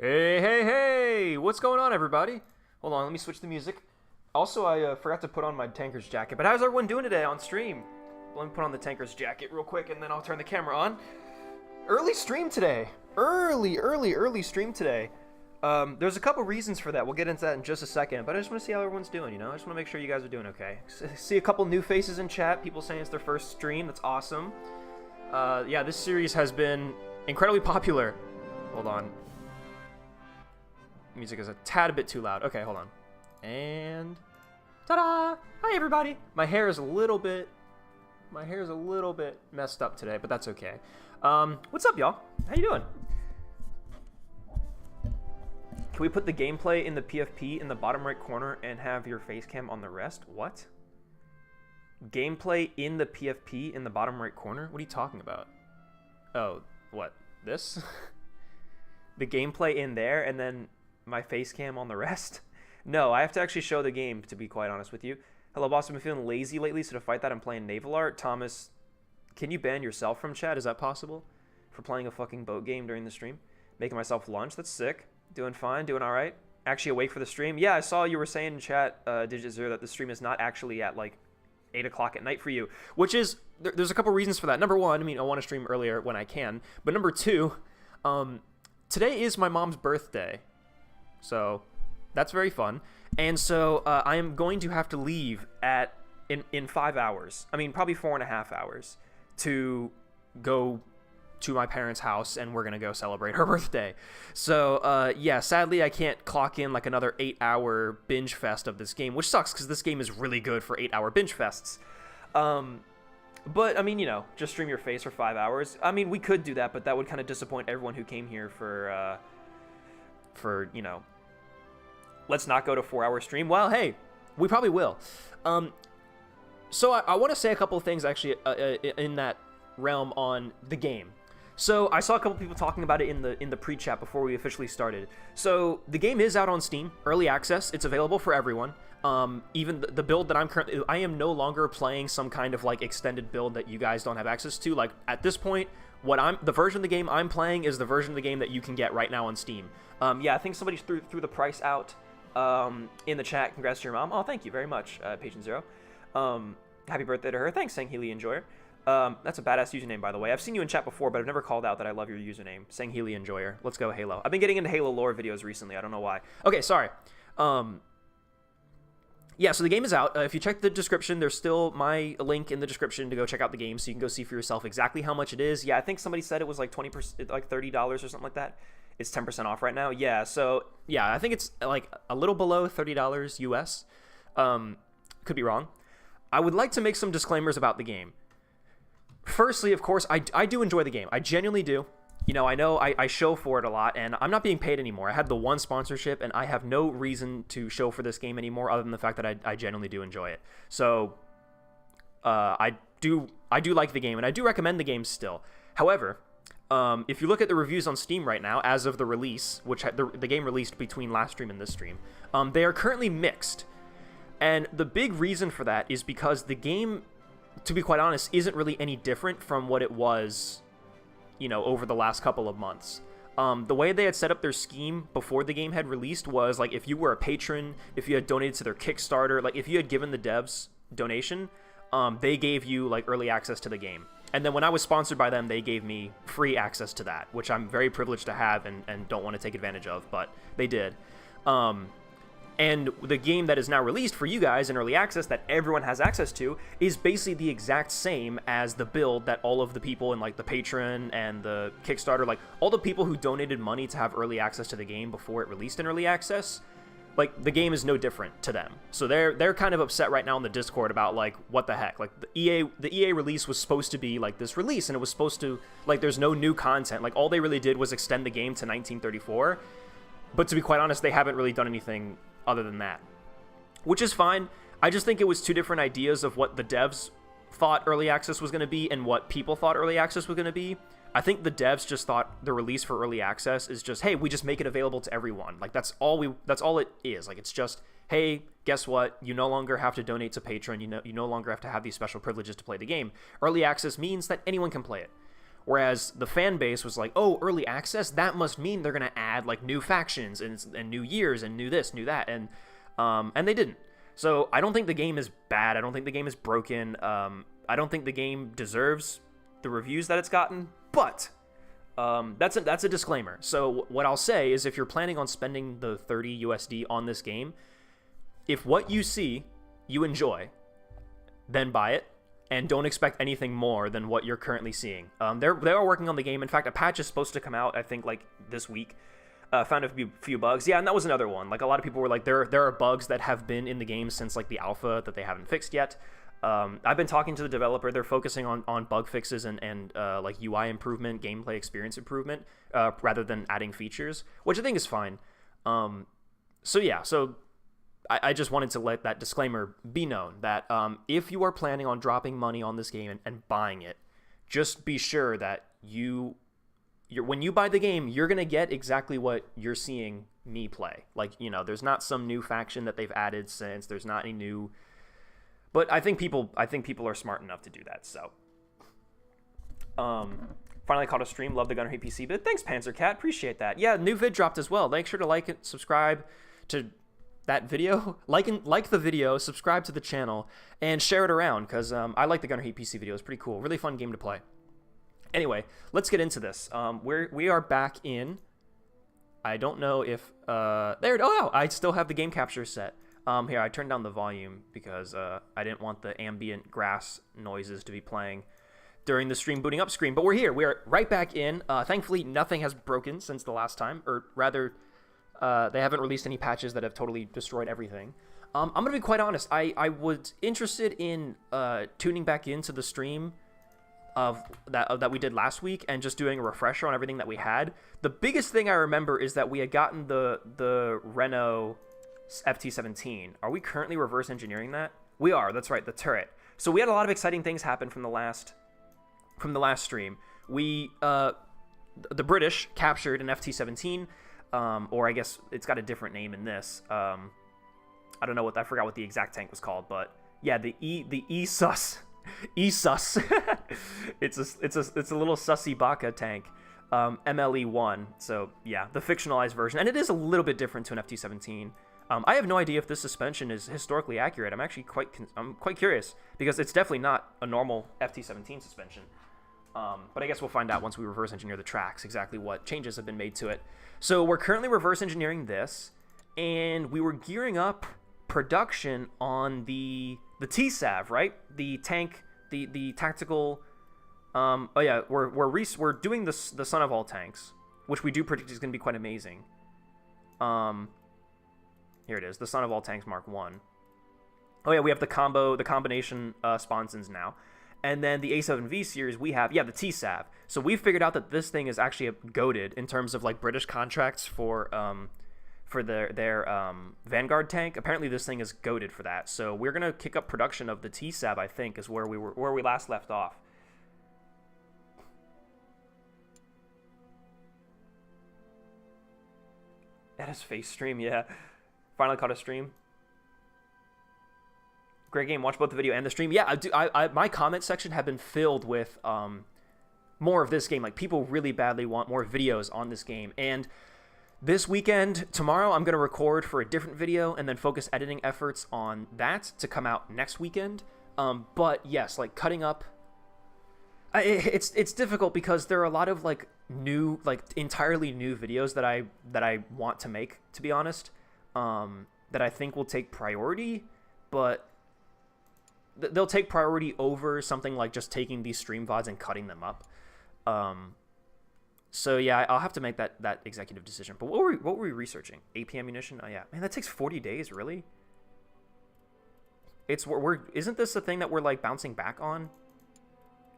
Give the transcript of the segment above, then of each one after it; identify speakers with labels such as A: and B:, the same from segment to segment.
A: Hey, hey, hey! What's going on, everybody? Hold on, let me switch the music. Also, I forgot to put on my tanker's jacket, but how's everyone doing today on stream? Let me put on the tanker's jacket real quick, and then I'll turn the camera on. Early stream today. Early stream today. There's a couple reasons for that. We'll get into that in just a second, but I just want to see how everyone's doing, you know? I just want to make sure you guys are doing okay. See a couple new faces in chat, people saying it's their first stream. That's awesome. Yeah, this series has been incredibly popular. Hold on. Music is a tad bit too loud. Okay, hold on. And ta-da! Hi everybody. My hair is a little bit messed up today, but that's okay. What's up, y'all? How you doing? Can we put the gameplay in the PFP in the bottom right corner and have your face cam on the rest? What? Gameplay in the PFP in the bottom right corner? What are you talking about? Oh, what? This? The gameplay in there and then my face cam on the rest? No, I have to actually show the game, to be quite honest with you. Hello, boss. I've been feeling lazy lately, so to fight that, I'm playing Naval Art. Thomas, can you ban yourself from chat? Is that possible? For playing a fucking boat game during the stream? Making myself lunch? That's sick. Doing fine, doing all right. Actually awake for the stream? Yeah, I saw you were saying in chat, Digit Zero, that the stream is not actually at, like, 8 o'clock at night for you. Which is, there's a couple reasons for that. Number one, I mean, I want to stream earlier when I can. But number two, today is my mom's birthday. So that's very fun. And so I am going to have to leave in 5 hours. I mean, probably 4.5 hours to go to my parents' house, and we're going to go celebrate her birthday. So yeah, sadly I can't clock in like another 8-hour binge fest of this game, which sucks because this game is really good for 8-hour binge fests. But I mean, you know, just stream your face for 5 hours. I mean, we could do that, but that would kind of disappoint everyone who came here for you know, let's not go to 4-hour stream. Well, hey, we probably will. So I want to say a couple of things actually in that realm on the game. So I saw a couple people talking about it in the pre-chat before we officially started. So the game is out on Steam, early access. It's available for everyone. Even the build that I am no longer playing some kind of like extended build that you guys don't have access to. Like at this point, the version of the game I'm playing is the version of the game that you can get right now on Steam. Yeah, I think somebody threw the price out in the chat. Congrats to your mom. Oh, thank you very much, Patient Zero. Happy birthday to her. Thanks, Sang-Healy Enjoyer. That's a badass username, by the way. I've seen you in chat before, but I've never called out that I love your username. Sang-Healy Enjoyer. Let's go, Halo. I've been getting into Halo lore videos recently. I don't know why. Okay, sorry. Yeah, so the game is out. If you check the description, there's still my link in the description to go check out the game, so you can go see for yourself exactly how much it is. Yeah, I think somebody said it was like 20%, like $30 or something like that. It's 10% off right now. Yeah, so yeah, I think it's like a little below $30 US. Could be wrong. I would like to make some disclaimers about the game. Firstly, of course, I do enjoy the game. I genuinely do. You know I show for it a lot, and I'm not being paid anymore. I had the one sponsorship, and I have no reason to show for this game anymore other than the fact that I genuinely do enjoy it. So I do like the game, and I do recommend the game still. However, if you look at the reviews on Steam right now, as of the release, which the game released between last stream and this stream, they are currently mixed. And the big reason for that is because the game, to be quite honest, isn't really any different from what it was, you know, over the last couple of months. The way they had set up their scheme before the game had released was, like, if you were a patron, if you had donated to their Kickstarter, like, if you had given the devs donation, they gave you, like, early access to the game. And then when I was sponsored by them, they gave me free access to that, which I'm very privileged to have and don't want to take advantage of, but they did. And the game that is now released for you guys in early access that everyone has access to is basically the exact same as the build that all of the people in like the Patreon and the Kickstarter, like all the people who donated money to have early access to the game before it released in early access, like the game is no different to them. So they're kind of upset right now in the Discord about like what the heck. Like the EA release was supposed to be like this release, and it was supposed to like there's no new content. Like all they really did was extend the game to 1934. But to be quite honest, they haven't really done anything other than that, which is fine. I just think it was two different ideas of what the devs thought early access was going to be and what people thought early access was going to be. I think the devs just thought the release for early access is just, hey, we just make it available to everyone. Like that's all it is. Like it's just, hey, guess what? You no longer have to donate to Patreon. You no longer have to have these special privileges to play the game. Early access means that anyone can play it. Whereas the fan base was like, oh, early access, that must mean they're going to add like new factions and new years and new this, new that. And they didn't. So I don't think the game is bad. I don't think the game is broken. I don't think the game deserves the reviews that it's gotten. But that's a disclaimer. So what I'll say is if you're planning on spending the 30 USD on this game, if what you see you enjoy, then buy it. And don't expect anything more than what you're currently seeing. They are working on the game. In fact, a patch is supposed to come out, I think, like this week. Found a few bugs. Yeah, and that was another one. Like, a lot of people were like, there are bugs that have been in the game since, like, the alpha that they haven't fixed yet. I've been talking to the developer. They're focusing on bug fixes and like, UI improvement, gameplay experience improvement, rather than adding features, which I think is fine. So, yeah, so... I just wanted to let that disclaimer be known that if you are planning on dropping money on this game and buying it, just be sure that when you buy the game, you're going to get exactly what you're seeing me play. Like, you know, there's not some new faction that they've added since. There's not any new... But I think people are smart enough to do that, so... Finally caught a stream. Love the Gunner Hate PC bit. Thanks, Panzercat. Appreciate that. Yeah, new vid dropped as well. Make sure to like it, subscribe to... that video, like the video, subscribe to the channel, and share it around, because I like the Gunner Hate PC video. It's pretty cool. Really fun game to play. Anyway, let's get into this. We are back in... I don't know if... Oh, no, I still have the game capture set. Here, I turned down the volume because I didn't want the ambient grass noises to be playing during the stream booting up screen. But we're here. We are right back in. Thankfully, nothing has broken since the last time, or rather... they haven't released any patches that have totally destroyed everything. I'm going to be quite honest. I was interested in tuning back into the stream that we did last week and just doing a refresher on everything that we had. The biggest thing I remember is that we had gotten the Renault FT17. Are we currently reverse engineering that? We are. That's right, the turret. So we had a lot of exciting things happen from the last stream. We the British captured an FT17. Or I guess it's got a different name in this. I don't know I forgot what the exact tank was called, but yeah, the ESUS. ESUS. it's a little sussy Baka tank. MLE1. So yeah, the fictionalized version, and it is a little bit different to an FT17. I have no idea if this suspension is historically accurate. I'm quite curious because it's definitely not a normal FT17 suspension. But I guess we'll find out once we reverse engineer the tracks exactly what changes have been made to it. So we're currently reverse engineering this, and we were gearing up production on the TSAV, right? The tank, the tactical. Oh yeah, we're doing the son of all tanks, which we do predict is going to be quite amazing. Here it is, the son of all tanks Mark 1. Oh yeah, we have the combination sponsons now. And then the A7V series, we have, yeah, the TSAV. So we figured out that this thing is actually goated in terms of like British contracts for their Vanguard tank. Apparently this thing is goated for that. So we're gonna kick up production of the TSAV, I think, is where we last left off. That is face stream, yeah. Finally caught a stream. Great game. Watch both the video and the stream. Yeah, my comment section have been filled with more of this game. Like, people really badly want more videos on this game. And this weekend, tomorrow, I'm going to record for a different video and then focus editing efforts on that to come out next weekend. But yes, like cutting up, it's difficult because there are a lot of like new, like entirely new videos that I want to make, to be honest, that I think will take priority, but they'll take priority over something like just taking these stream VODs and cutting them up. So yeah, I'll have to make that executive decision. But what were we researching? AP ammunition? Oh yeah, man, that takes 40 days, really? Isn't this the thing that we're like bouncing back on?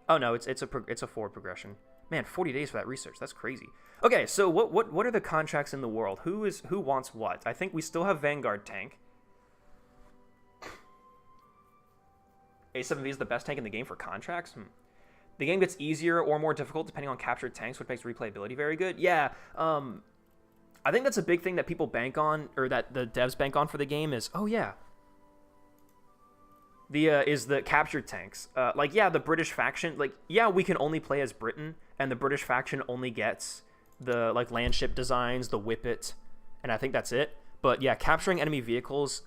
A: Oh no, it's a forward progression. Man, 40 days for that research. That's crazy. Okay, so what are the contracts in the world? Who wants what? I think we still have Vanguard tank. A7V is the best tank in the game for contracts? The game gets easier or more difficult depending on captured tanks, which makes replayability very good. Yeah, I think that's a big thing that people bank on, or that the devs bank on for the game is, oh yeah, is the captured tanks. Like, yeah, the British faction, like, yeah, we can only play as Britain, and the British faction only gets the, like, land ship designs, the Whippet, and I think that's it. But, yeah, capturing enemy vehicles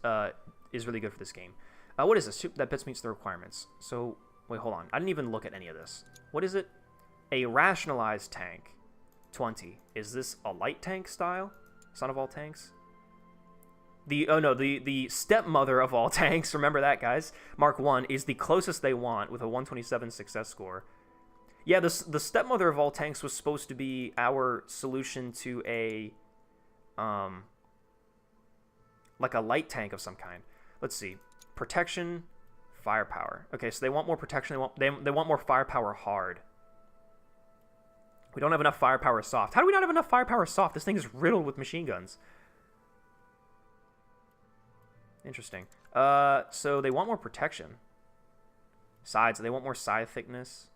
A: is really good for this game. What is this? That bits meets the requirements. So, wait, hold on. I didn't even look at any of this. What is it? A rationalized tank. 20. Is this a light tank style? Son of all tanks? The stepmother of all tanks, remember that, guys. Mark 1 is the closest they want with a 127 success score. Yeah, the stepmother of all tanks was supposed to be our solution to a like a light tank of some kind. Let's see. Protection, firepower. Okay, so they want more protection, they want more firepower hard. We don't have enough firepower soft. How do we not have enough firepower soft? This thing is riddled with machine guns. Interesting. So they want more protection. Sides, they want more side thickness,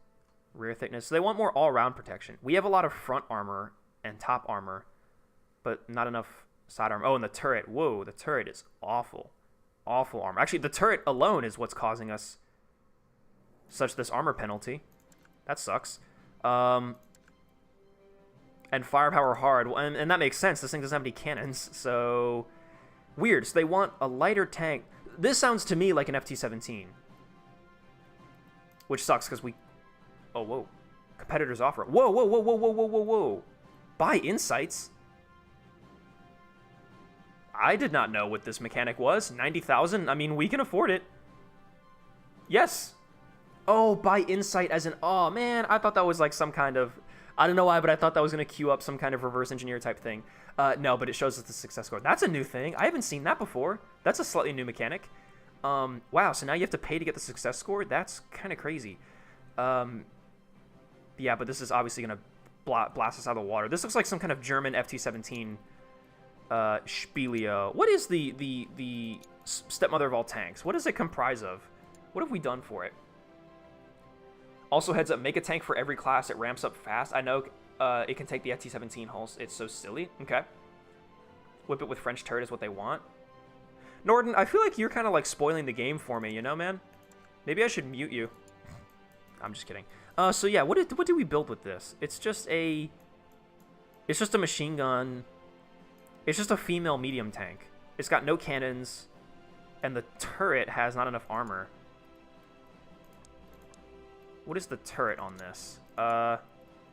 A: rear thickness. So they want more all-around protection. We have a lot of front armor and top armor, but not enough side armor. Oh, and the turret. Whoa, the turret is awful. Awful armor. Actually, the turret alone is what's causing us this armor penalty. That sucks. And firepower hard. Well, and that makes sense. This thing doesn't have any cannons, so... Weird. So they want a lighter tank. This sounds to me like an FT-17. Which sucks, because we... Oh, whoa. Competitors offer. Whoa, whoa, whoa, whoa, whoa, whoa, whoa, whoa. Buy insights? I did not know what this mechanic was. 90,000? I mean, we can afford it. Yes. Oh, buy insight as an... Oh, man. I thought that was like some kind of... I don't know why, but I thought that was going to queue up some kind of reverse engineer type thing. No, but it shows us the success score. That's a new thing. I haven't seen that before. That's a slightly new mechanic. Wow, so now you have to pay to get the success score? That's kind of crazy. Yeah, but this is obviously going to blast us out of the water. This looks like some kind of German FT-17 Spielio. What is the stepmother of all tanks? What does it comprise of? What have we done for it? Also, heads up, make a tank for every class. It ramps up fast. I know it can take the FT-17 hulls. It's so silly. Okay. Whip it with French turret is what they want. Norden, I feel like you're kind of like spoiling the game for me, you know, man? Maybe I should mute you. I'm just kidding. So yeah, what did we build with this? It's just a machine gun. It's just a female medium tank. It's got no cannons, and the turret has not enough armor. What is the turret on this? Let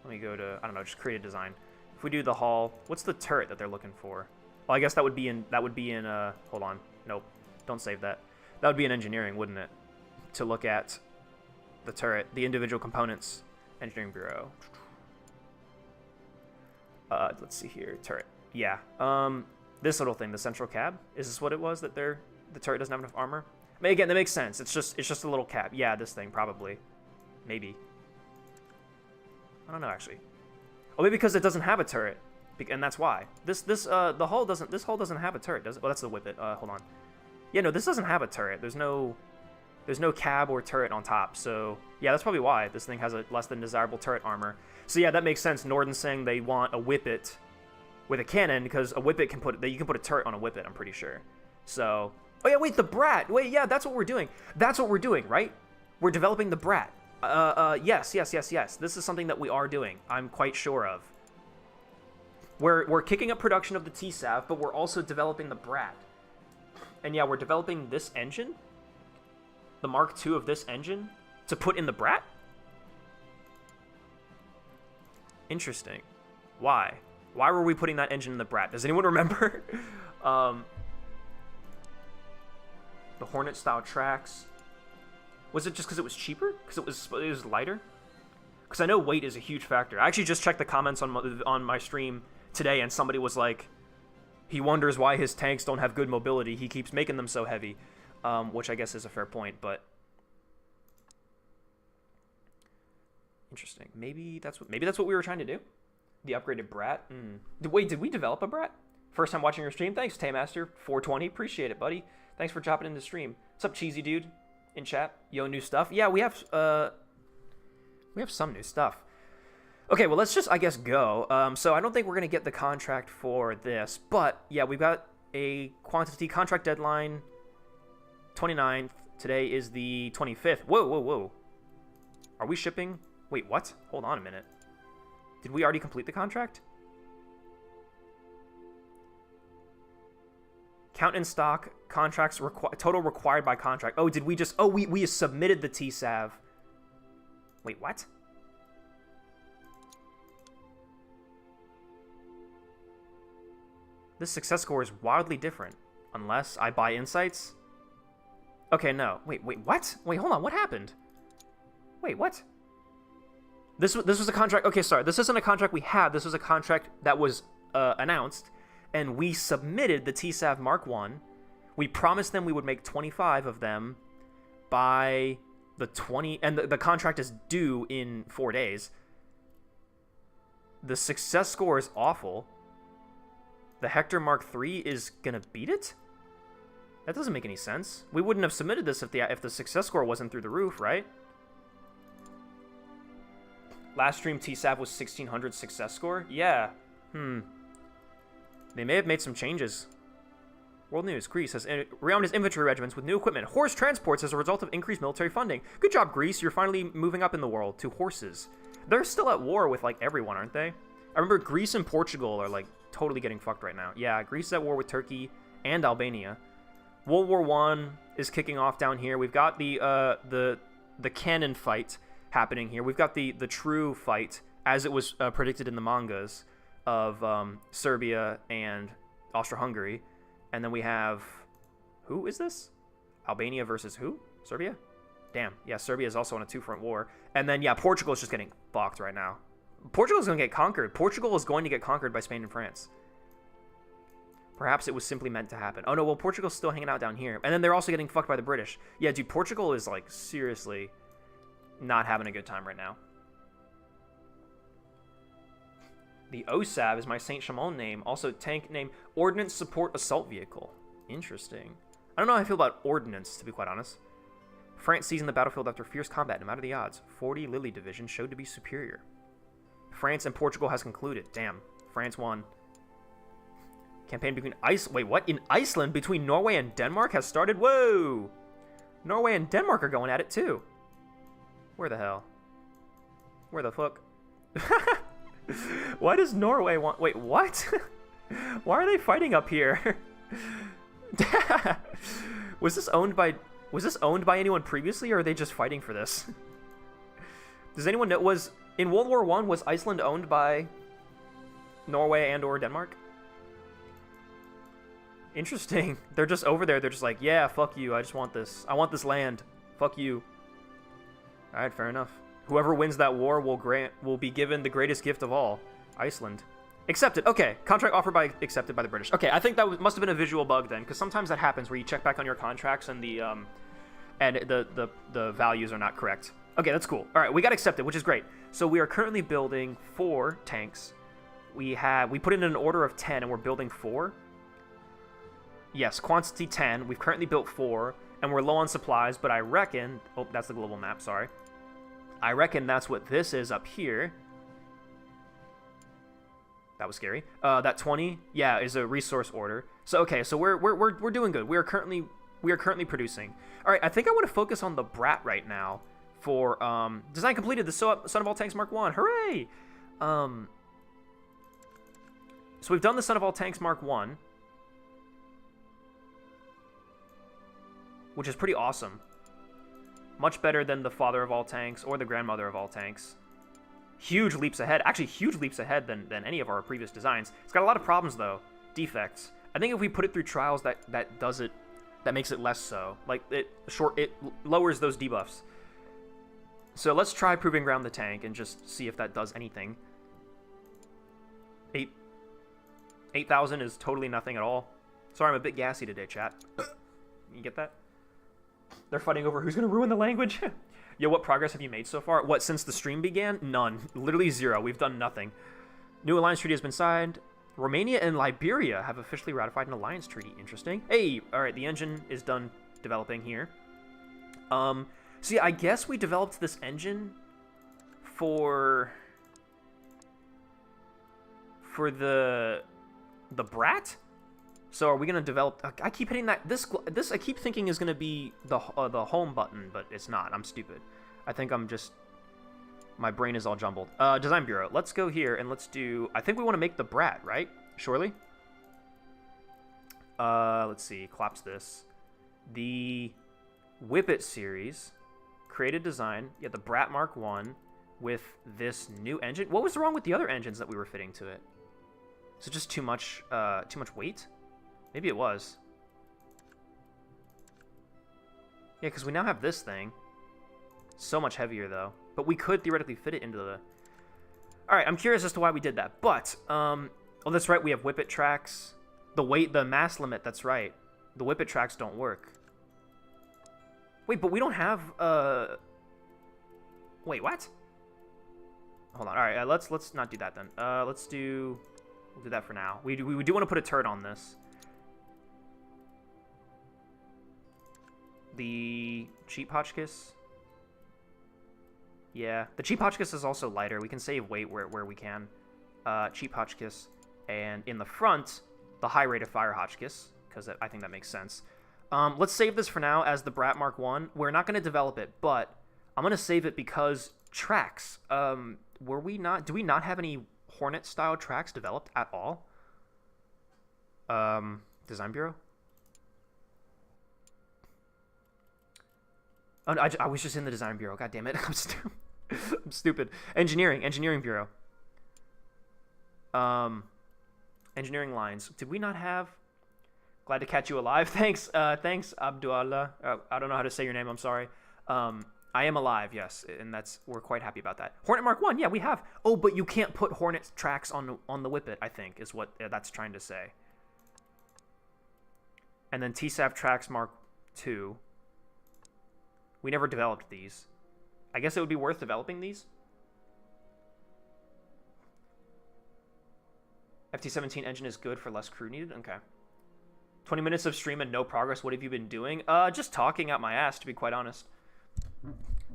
A: me go to, I don't know, just create a design. If we do the hull, what's the turret that they're looking for? Well, I guess that would be in, hold on. Nope, don't save that. That would be in engineering, wouldn't it? To look at the turret, the individual components, engineering bureau. Let's see here, turret. Yeah, this little thing, the central cab. Is this what it was that the turret doesn't have enough armor? I mean, again, that makes sense. It's just a little cab. Yeah, this thing probably. Maybe. I don't know, actually. Oh, maybe because it doesn't have a turret, and that's why. The hull doesn't have a turret, does it? Well, that's the Whippet. Hold on. Yeah, no, this doesn't have a turret. There's no cab or turret on top. So yeah, that's probably why this thing has a less than desirable turret armor. So yeah, that makes sense. Norden's saying they want a Whippet with a cannon because a Whippet you can put a turret on a Whippet. I'm pretty sure. So oh yeah, wait, the Brat. Wait, yeah, that's what we're doing. That's what we're doing, right? We're developing the Brat. Yes. This is something that we are doing. I'm quite sure of. We're kicking up production of the T-Sav, but we're also developing the Brat. And yeah, we're developing this engine, the Mark II of this engine, to put in the Brat? Interesting. Why? Why were we putting that engine in the Brat? Does anyone remember? The Hornet-style tracks. Was it just because it was cheaper? Because it was lighter? Because I know weight is a huge factor. I actually just checked the comments on my stream today, and somebody was like, he wonders why his tanks don't have good mobility. He keeps making them so heavy, which I guess is a fair point, but interesting. Maybe that's what we were trying to do. The upgraded Brat. Wait, did we develop a Brat? First time watching your stream. Thanks, Taymaster420. Appreciate it, buddy. Thanks for dropping into stream. What's up, cheesy dude? In chat, yo, new stuff. Yeah, we have some new stuff. Okay, well, let's just, I guess, go. So I don't think we're gonna get the contract for this, but yeah, we've got a quantity contract deadline, 29th. Today is the 25th. Whoa, whoa, whoa. Are we shipping? Wait, what? Hold on a minute. Did we already complete the contract? Count in stock, contracts, total required by contract. Oh, did we just... Oh, we submitted the TSAV. Wait, what? This success score is wildly different. Unless I buy insights. Okay, no. Wait, what? Wait, hold on. What happened? Wait, what? This was a contract... Okay, sorry. This isn't a contract we had. This was a contract that was announced. And we submitted the TSAV Mark 1. We promised them we would make 25 of them by the 20... And the contract is due in 4 days. The success score is awful. The Hector Mark 3 is gonna beat it? That doesn't make any sense. We wouldn't have submitted this if the success score wasn't through the roof, right? Last stream TSAV was 1600 success score? Yeah. They may have made some changes. World News, Greece has rearmed its infantry regiments with new equipment. Horse transports as a result of increased military funding. Good job, Greece. You're finally moving up in the world to horses. They're still at war with, like, everyone, aren't they? I remember Greece and Portugal are, like, totally getting fucked right now. Yeah, Greece is at war with Turkey and Albania. World War I is kicking off down here. We've got the cannon fight happening here. We've got the true fight, as it was predicted in the mangas, of Serbia and Austro-Hungary. And then we have... Who is this? Albania versus who? Serbia? Damn. Yeah, Serbia is also on a two-front war. And then, yeah, Portugal is just getting fucked right now. Portugal is going to get conquered. Portugal is going to get conquered by Spain and France. Perhaps it was simply meant to happen. Oh, no, well, Portugal's still hanging out down here. And then they're also getting fucked by the British. Yeah, dude, Portugal is, like, seriously not having a good time right now. The OSAV is my Saint Chamond name. Also, tank name, Ordnance Support Assault Vehicle. Interesting. I don't know how I feel about Ordnance, to be quite honest. France seizing the battlefield after fierce combat, no matter the odds. 40 Lily Division showed to be superior. France and Portugal has concluded. Damn. France won. Campaign between Wait, what? In Iceland, between Norway and Denmark has started? Whoa! Norway and Denmark are going at it, too. Where the hell? Where the fuck? Why does Norway want... Wait, what? Why are they fighting up here? Was this owned by anyone previously, or are they just fighting for this? Does anyone know... In World War I, was Iceland owned by Norway and or Denmark? Interesting. They're just over there. They're just like, yeah, fuck you. I just want this. I want this land. Fuck you. All right, fair enough. Whoever wins that war will be given the greatest gift of all, Iceland. Accepted. Okay, contract offered accepted by the British. Okay, I think that must have been a visual bug then, because sometimes that happens where you check back on your contracts and the values are not correct. Okay, that's cool. All right, we got accepted, which is great. So we are currently building 4 tanks. We put in an order of 10, and we're building 4. Yes, quantity 10. We've currently built 4, and we're low on supplies, but I reckon... Oh, that's the global map, sorry. I reckon that's what this is up here. That was scary. That 20, yeah, is a resource order. So okay, so we're doing good. We are currently producing. All right, I think I want to focus on the Brat right now for design completed. The Son of All Tanks Mark 1. Hooray! So we've done the Son of All Tanks Mark 1, which is pretty awesome. Much better than the Father of All Tanks or the Grandmother of All Tanks. Huge leaps ahead. Actually, huge leaps ahead than any of our previous designs. It's got a lot of problems, though. Defects. I think if we put it through trials, that makes it less so. Like, it lowers those debuffs. So let's try Proving Ground the tank and just see if that does anything. 8,000 is totally nothing at all. Sorry, I'm a bit gassy today, chat. You get that? They're fighting over who's going to ruin the language. Yo, what progress have you made so far? What, since the stream began? None. Literally 0. We've done nothing. New alliance treaty has been signed. Romania and Liberia have officially ratified an alliance treaty. Interesting. Hey, all right, the engine is done developing here. So yeah, I guess we developed this engine for the Brat? So are we gonna develop? I keep hitting that. This I keep thinking is gonna be the home button, but it's not. I'm stupid. I think I'm just. My brain is all jumbled. Design Bureau. Let's go here and let's do. I think we want to make the Brat, right? Surely. Let's see. Collapse this. The Whippet series. Created design. Yeah, the Brat Mark 1 with this new engine. What was wrong with the other engines that we were fitting to it? Is it just too much weight? Maybe it was. Yeah, because we now have this thing. So much heavier, though. But we could theoretically fit it into the... Alright, I'm curious as to why we did that. But, oh, that's right, we have Whippet tracks. The mass limit, that's right. The Whippet tracks don't work. Wait, but we don't have, Wait, what? Hold on, alright, let's not do that then. We'll do that for now. We do want to put a turret on this. The cheap Hotchkiss. Yeah, the cheap Hotchkiss is also lighter. We can save weight where we can. Cheap Hotchkiss. And in the front, the high rate of fire Hotchkiss, because I think that makes sense. Let's save this for now as the Brat Mark 1. We're not going to develop it, but I'm going to save it because tracks. Do we not have any Hornet-style tracks developed at all? Design Bureau? Oh, no, I was just in the Design Bureau. God damn it. I'm stupid. Engineering Bureau. Engineering lines. Did we not have... Glad to catch you alive. Thanks, Abdullah. I don't know how to say your name. I'm sorry. I am alive, yes, and we're quite happy about that. Hornet Mark 1, yeah, we have. Oh, but you can't put Hornet tracks on the Whippet, I think, is what that's trying to say. And then TSAV tracks Mark 2. We never developed these. I guess it would be worth developing these. FT17 engine is good for less crew needed? Okay. 20 minutes of stream and no progress. What have you been doing? Just talking out my ass, to be quite honest.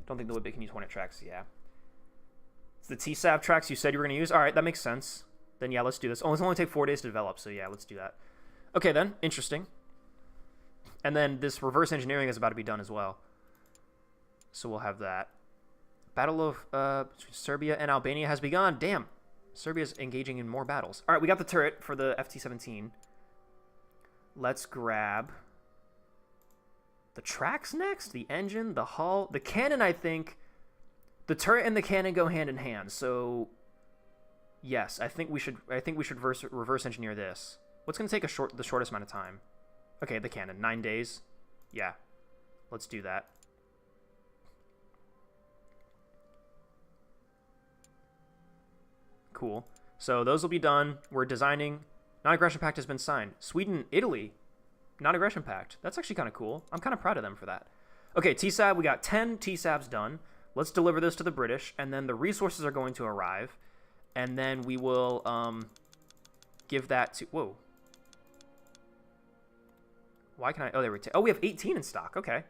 A: Don't think the Whippet can use Hornet tracks. Yeah. It's the TSAV tracks you said you were going to use. All right, that makes sense. Then, yeah, let's do this. Oh, it's only take 4 days to develop, so yeah, let's do that. Okay, then. Interesting. And then this reverse engineering is about to be done as well. So we'll have that. Battle of Serbia and Albania has begun. Damn. Serbia's engaging in more battles. All right, we got the turret for the FT-17. Let's grab the tracks next. The engine, the hull, the cannon. I think the turret and the cannon go hand in hand. So yes, I think we should reverse engineer this. What's going to take the shortest amount of time? Okay, the cannon. 9 days. Yeah, let's do that. Cool. So those will be done. We're designing. Non-aggression pact has been signed. Sweden, Italy, non-aggression pact. That's actually kind of cool. I'm kind of proud of them for that. Okay, TSAB, we got 10 TSABs done. Let's deliver this to the British, and then the resources are going to arrive, and then we will give that to... Whoa. Why can I... Oh, there we go. Oh, we have 18 in stock. Okay.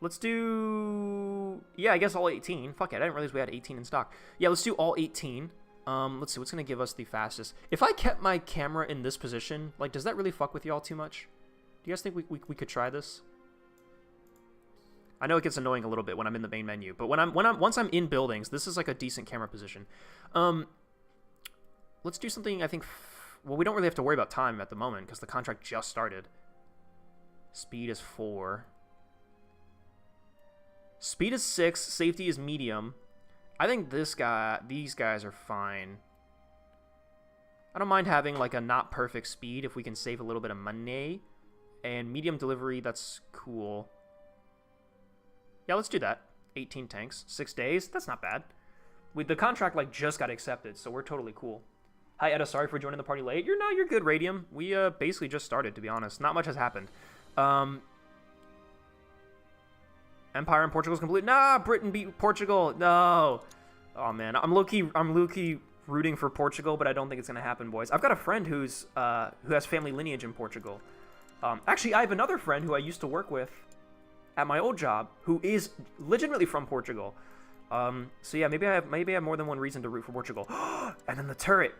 A: Let's do... Yeah, I guess all 18. Fuck it, I didn't realize we had 18 in stock. Yeah, let's do all 18. Let's see, what's going to give us the fastest? If I kept my camera in this position, like, does that really fuck with y'all too much? Do you guys think we could try this? I know it gets annoying a little bit when I'm in the main menu, but once I'm in buildings, this is like a decent camera position. Let's do something, I think... Well, we don't really have to worry about time at the moment, because the contract just started. Speed is 4. Speed is 6, safety is medium. I think these guys are fine. I don't mind having like a not perfect speed if we can save a little bit of money. And medium delivery, that's cool. Yeah, let's do that. 18 tanks, 6 days, that's not bad. The contract like just got accepted, so we're totally cool. Hi Edda, sorry for joining the party late. You're good, Radium. We basically just started, to be honest. Not much has happened. Empire in Portugal is complete. Nah, Britain beat Portugal. No. Oh man, I'm low-key rooting for Portugal, but I don't think it's gonna happen, boys. I've got a friend who has family lineage in Portugal. Actually, I have another friend who I used to work with at my old job who is legitimately from Portugal. So yeah, maybe I have more than one reason to root for Portugal. And then the turret.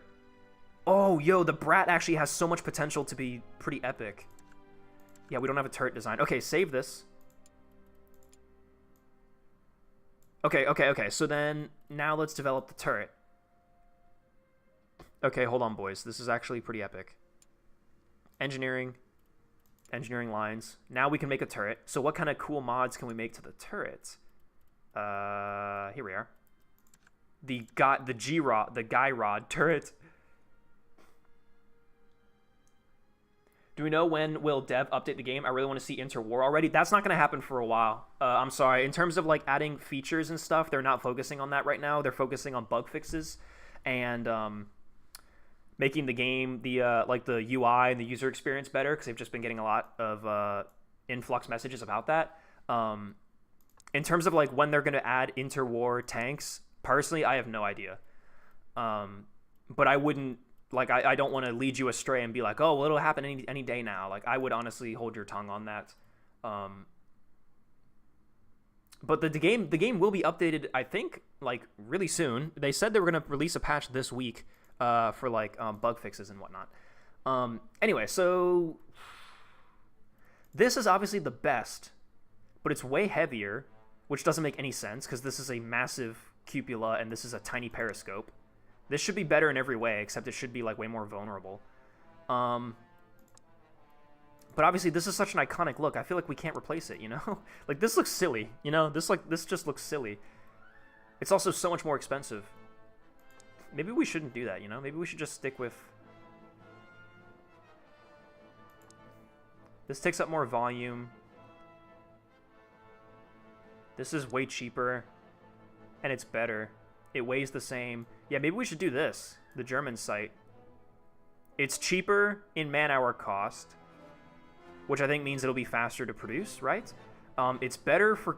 A: Oh, yo, the Brat actually has so much potential to be pretty epic. Yeah, we don't have a turret design. Okay, save this. Okay. So then, now let's develop the turret. Okay, hold on, boys. This is actually pretty epic. Engineering lines. Now we can make a turret. So what kind of cool mods can we make to the turret? Here we are. The guy rod turret. Do we know when will dev update the game? I really want to see interwar already. That's not going to happen for a while. I'm sorry. In terms of like adding features and stuff, they're not focusing on that right now. They're focusing on bug fixes and making the game, the UI and the user experience better, because they've just been getting a lot of influx messages about that. In terms of like when they're going to add interwar tanks, personally, I have no idea. But I wouldn't. Like, I don't want to lead you astray and be like, oh, well, it'll happen any day now. Like, I would honestly hold your tongue on that. But the game will be updated, I think, like, really soon. They said they were going to release a patch this week for, like, bug fixes and whatnot. Anyway, so this is obviously the best, but it's way heavier, which doesn't make any sense because this is a massive cupola and this is a tiny periscope. This should be better in every way, except it should be like way more vulnerable. But obviously this is such an iconic look. I feel like we can't replace it, you know? Like this looks silly, you know? This just looks silly. It's also so much more expensive. Maybe we shouldn't do that, you know? Maybe we should just stick with... This takes up more volume. This is way cheaper. And it's better. It weighs the same. Yeah, maybe we should do this. The German site. It's cheaper in man-hour cost, which I think means it'll be faster to produce, right? It's better for...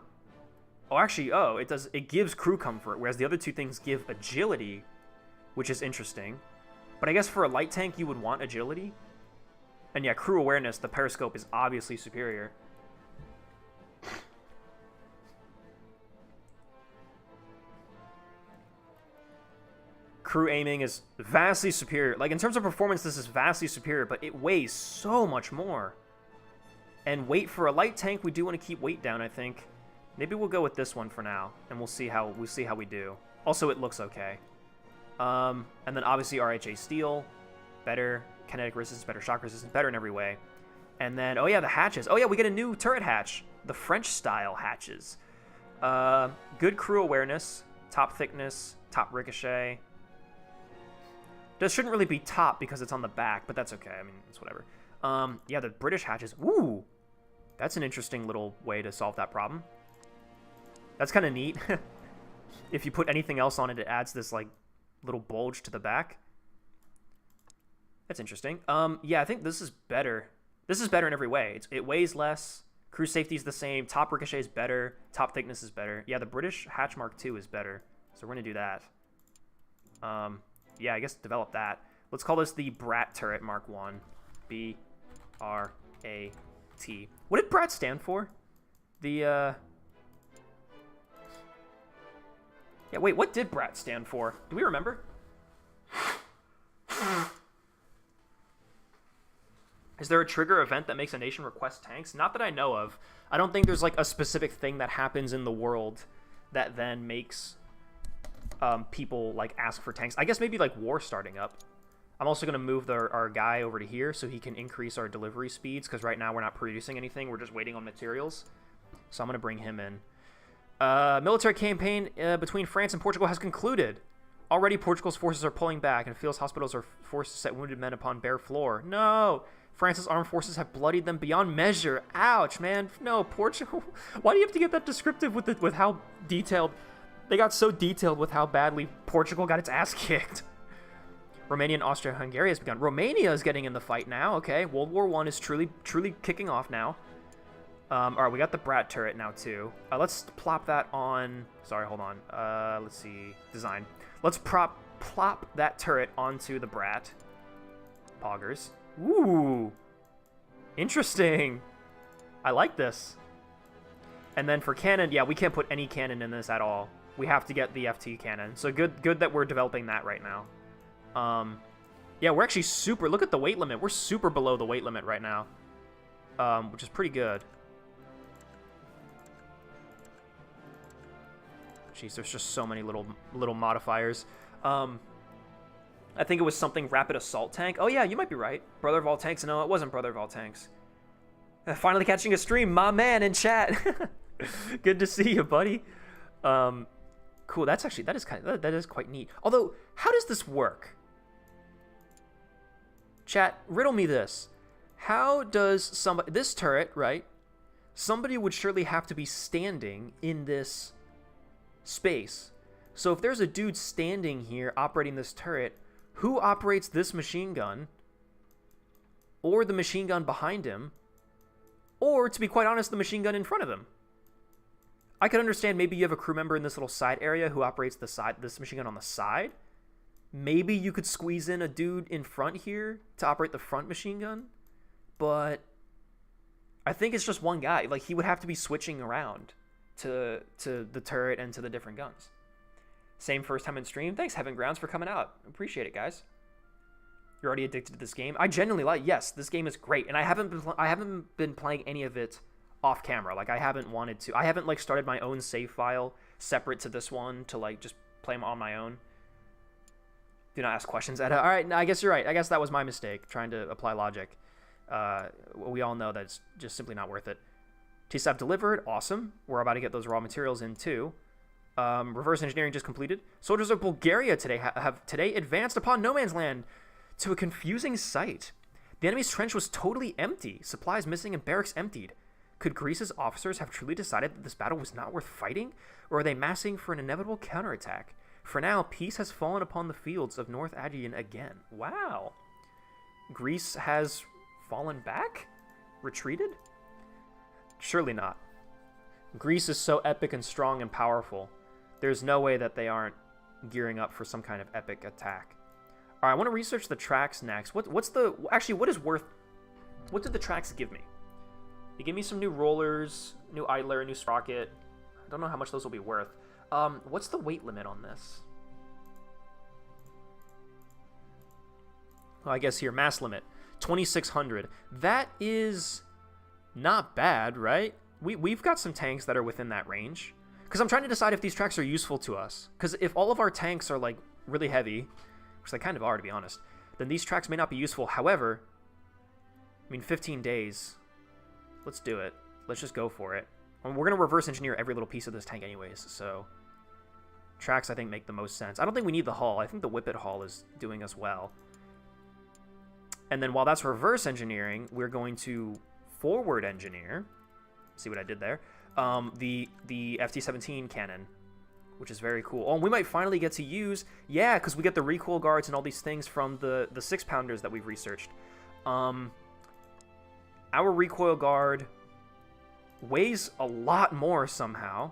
A: Oh, actually, it gives crew comfort, whereas the other two things give agility, which is interesting. But I guess for a light tank, you would want agility. And yeah, crew awareness, the periscope is obviously superior. Crew aiming is vastly superior. Like, in terms of performance, this is vastly superior, but it weighs so much more. And weight for a light tank, we do want to keep weight down, I think. Maybe we'll go with this one for now, and we'll see how we do. Also, it looks okay. And then obviously RHA steel, better kinetic resistance, better shock resistance, better in every way. And then, oh yeah, the hatches. Oh yeah, we get a new turret hatch. The French-style hatches. Good crew awareness, top thickness, top ricochet. This shouldn't really be top because it's on the back, but that's okay. I mean, it's whatever. Yeah, the British hatches. Ooh, that's an interesting little way to solve that problem. That's kind of neat. If you put anything else on it, it adds this, like, little bulge to the back. That's interesting. Yeah, I think this is better. This is better in every way. It weighs less. Crew safety is the same. Top ricochet is better. Top thickness is better. Yeah, the British Hatch Mark II is better. So we're going to do that. Yeah, I guess develop that. Let's call this the Brat Turret Mark 1. B-R-A-T. What did Brat stand for? Yeah, wait, what did Brat stand for? Do we remember? Is there a trigger event that makes a nation request tanks? Not that I know of. I don't think there's, like, a specific thing that happens in the world that then makes... people like ask for tanks. I guess maybe like war starting up. I'm also going to move our guy over to here so he can increase our delivery speeds, because right now we're not producing anything. We're just waiting on materials. So I'm going to bring him in. Military campaign between France and Portugal has concluded. Already Portugal's forces are pulling back and feels hospitals are forced to set wounded men upon bare floor. No! France's armed forces have bloodied them beyond measure. Ouch, man. No, Portugal. Why do you have to get that descriptive with how detailed... They got so detailed with how badly Portugal got its ass kicked. Romania and Austria-Hungary has begun. Romania is getting in the fight now. Okay, World War I is truly kicking off now. All right, we got the Brat turret now too. Let's plop that on. Sorry, hold on. Let's see. Design. Let's plop that turret onto the Brat. Poggers. Ooh, interesting. I like this. And then for cannon, yeah, we can't put any cannon in this at all. We have to get the FT cannon. So good that we're developing that right now. Yeah, Yeah, we're actually super... Look at the weight limit. We're super below the weight limit right now, which is pretty good. Jeez, there's just so many little modifiers. I think it was something Rapid Assault Tank. Oh, yeah, you might be right. Brother of All Tanks. No, it wasn't Brother of All Tanks. Finally catching a stream. My man in chat. Good to see you, buddy. Cool. That's actually... That is quite neat. Although, how does this work? Chat, riddle me this. How does somebody... This turret, right? Somebody would surely have to be standing in this space. So if there's a dude standing here operating this turret, who operates this machine gun? Or the machine gun behind him? Or, to be quite honest, the machine gun in front of him? I could understand maybe you have a crew member in this little side area who operates this machine gun on the side. Maybe you could squeeze in a dude in front here to operate the front machine gun. But I think it's just one guy. Like, he would have to be switching around to the turret and to the different guns. Same first time in stream. Thanks, Heaven Grounds, for coming out. Appreciate it, guys. You're already addicted to this game. I genuinely like. Yes, this game is great, and I haven't been playing any of it off camera. Like, I haven't wanted to. I haven't like started my own save file separate to this one to like just play them on my own. Do not ask questions. All right, I guess you're right. I guess that was my mistake trying to apply logic. We all know that it's just simply not worth it. TSAP delivered. Awesome. We're about to get those raw materials in too. Reverse engineering just completed. Soldiers of Bulgaria today have advanced upon no man's land to a confusing sight. The enemy's trench was totally empty, supplies missing, and barracks emptied. Could Greece's officers have truly decided that this battle was not worth fighting, or are they massing for an inevitable counterattack? For now, peace has fallen upon the fields of North Aegean again. Wow. Greece has fallen back? Retreated? Surely not. Greece is so epic and strong and powerful. There's no way that they aren't gearing up for some kind of epic attack. All right, I want to research the tracks next. What did the tracks give me? They give me some new rollers, new idler, new sprocket. I don't know how much those will be worth. What's the weight limit on this? Well, I guess here, mass limit, 2,600. That is not bad, right? We've got some tanks that are within that range. Because I'm trying to decide if these tracks are useful to us. Because if all of our tanks are, like, really heavy, which they kind of are, to be honest, then these tracks may not be useful. However, I mean, 15 days. Let's do it. Let's just go for it. We're going to reverse engineer every little piece of this tank anyways, so tracks, I think, make the most sense. I don't think we need the hull. I think the Whippet hull is doing us well. And then while that's reverse engineering, we're going to forward engineer. See what I did there? The FT-17 cannon, which is very cool. Oh, and we might finally get to use... Yeah, because we get the recoil guards and all these things from the 6-pounders that we've researched. Our recoil guard weighs a lot more somehow.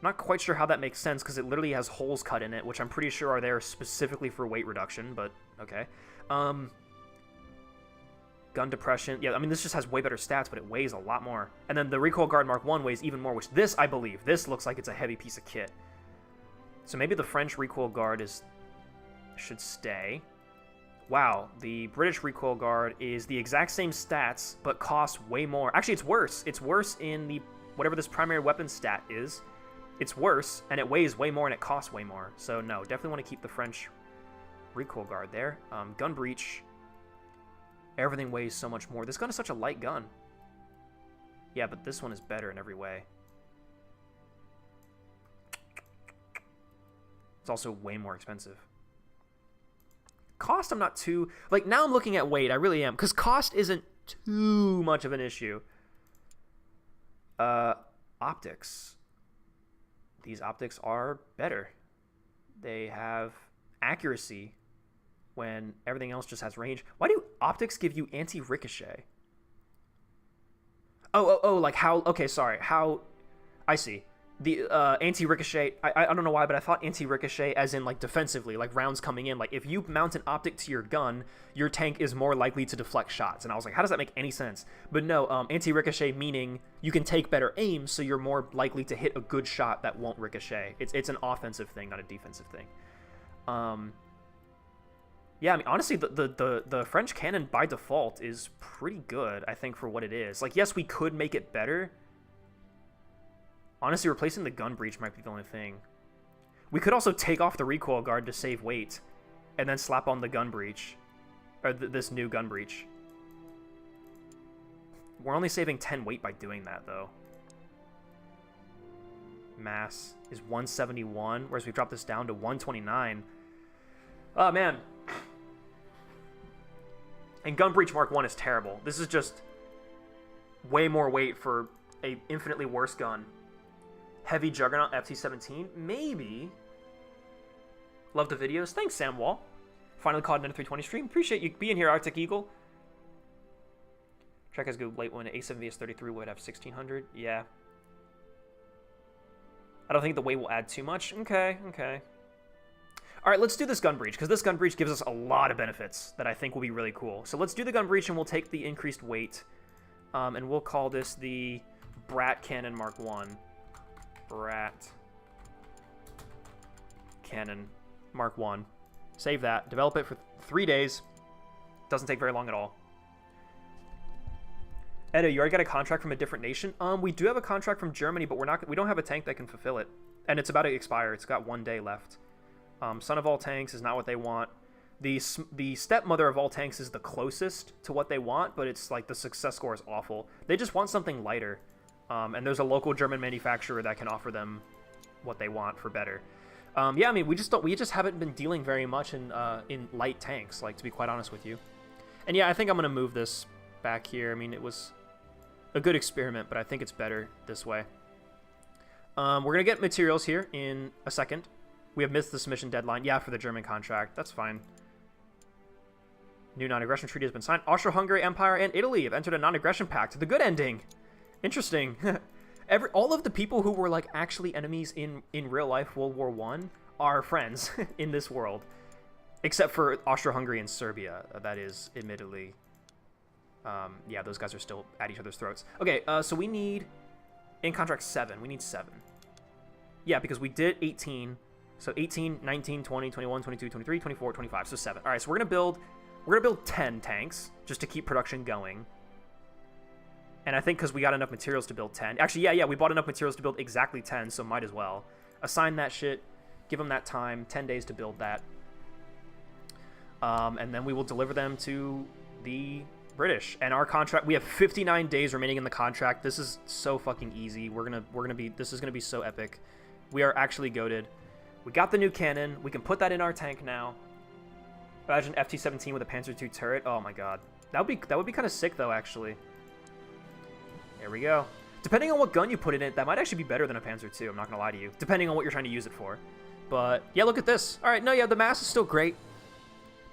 A: Not quite sure how that makes sense, because it literally has holes cut in it, which I'm pretty sure are there specifically for weight reduction, but okay. Gun depression. Yeah, I mean, this just has way better stats, but it weighs a lot more. And then the Recoil Guard Mark 1 weighs even more, which this, I believe, this looks like it's a heavy piece of kit. So maybe the French Recoil Guard should stay. Wow, the British Recoil Guard is the exact same stats, but costs way more. Actually, it's worse. It's worse in the whatever this primary weapon stat is. It's worse, and it weighs way more, and it costs way more. So no, definitely want to keep the French Recoil Guard there. Gun Breach. Everything weighs so much more. This gun is such a light gun. Yeah, but this one is better in every way. It's also way more expensive. Cost, I'm not too... Like, now I'm looking at weight. I really am. Because cost isn't too much of an issue. Optics. These optics are better. They have accuracy when everything else just has range. Why do optics give you anti-ricochet? Oh, like how... Okay, sorry. How... I see. The anti-ricochet... I don't know why, but I thought anti-ricochet as in, like, defensively, like rounds coming in. Like, if you mount an optic to your gun, your tank is more likely to deflect shots. And I was like, how does that make any sense? But no, anti-ricochet meaning you can take better aim, so you're more likely to hit a good shot that won't ricochet. It's an offensive thing, not a defensive thing. Yeah, I mean, honestly, the French cannon by default is pretty good, I think, for what it is. Like, yes, we could make it better. Honestly, replacing the gun breech might be the only thing. We could also take off the recoil guard to save weight, and then slap on the gun breech, or this new gun breech. We're only saving 10 weight by doing that, though. Mass is 171, whereas we dropped this down to 129. Oh, man. And gun breech Mark 1 is terrible. This is just way more weight for a infinitely worse gun. Heavy Juggernaut FT17, maybe. Love the videos. Thanks, Sam Wall. Finally caught another 320 stream. Appreciate you being here, Arctic Eagle. Track has good late one. A7VS33 would have 1600. Yeah. I don't think the weight will add too much. Okay, okay. All right, let's do this gun breech, because this gun breech gives us a lot of benefits that I think will be really cool. So let's do the gun breech, and we'll take the increased weight, and we'll call this the Brat Cannon Mark 1. Brat Cannon Mark 1. Save that. Develop it for 3 days. Doesn't take very long at all. Edo, you already got a contract from a different nation? We do have a contract from Germany, but we don't have a tank that can fulfill it. And it's about to expire. It's got 1 day left. Son of all tanks is not what they want. The stepmother of all tanks is the closest to what they want, but it's like the success score is awful. They just want something lighter. And there's a local German manufacturer that can offer them what they want for better. Yeah, I mean, we just haven't been dealing very much in light tanks, like, to be quite honest with you. And yeah, I think I'm gonna move this back here. I mean, it was a good experiment, but I think it's better this way. We're gonna get materials here in a second. We have missed the submission deadline. Yeah, for the German contract. That's fine. New non-aggression treaty has been signed. Austro-Hungary Empire and Italy have entered a non-aggression pact. The good ending. Interesting. All of the people who were like actually enemies in real life World War I are friends in this world, except for Austro-Hungary and Serbia. That is admittedly, yeah, those guys are still at each other's throats. Okay, so we need in contract 7. We need 7. Yeah, because we did 18. So 18, 19, 20, 21, 22, 23, 24, 25. So 7. All right, so we're gonna build 10 tanks just to keep production going. And I think because we got enough materials to build 10. Actually, yeah, we bought enough materials to build exactly 10, so might as well. Assign that shit, give them that time, 10 days to build that. And then we will deliver them to the British. And our contract, we have 59 days remaining in the contract. This is so fucking easy. This is gonna be so epic. We are actually goated. We got the new cannon. We can put that in our tank now. Imagine FT-17 with a Panzer II turret. Oh my god. That would be kind of sick though, actually. There we go. Depending on what gun you put in it, that might actually be better than a Panzer II, I'm not gonna lie to you. Depending on what you're trying to use it for. But, yeah, look at this. Alright, no, yeah, the mass is still great.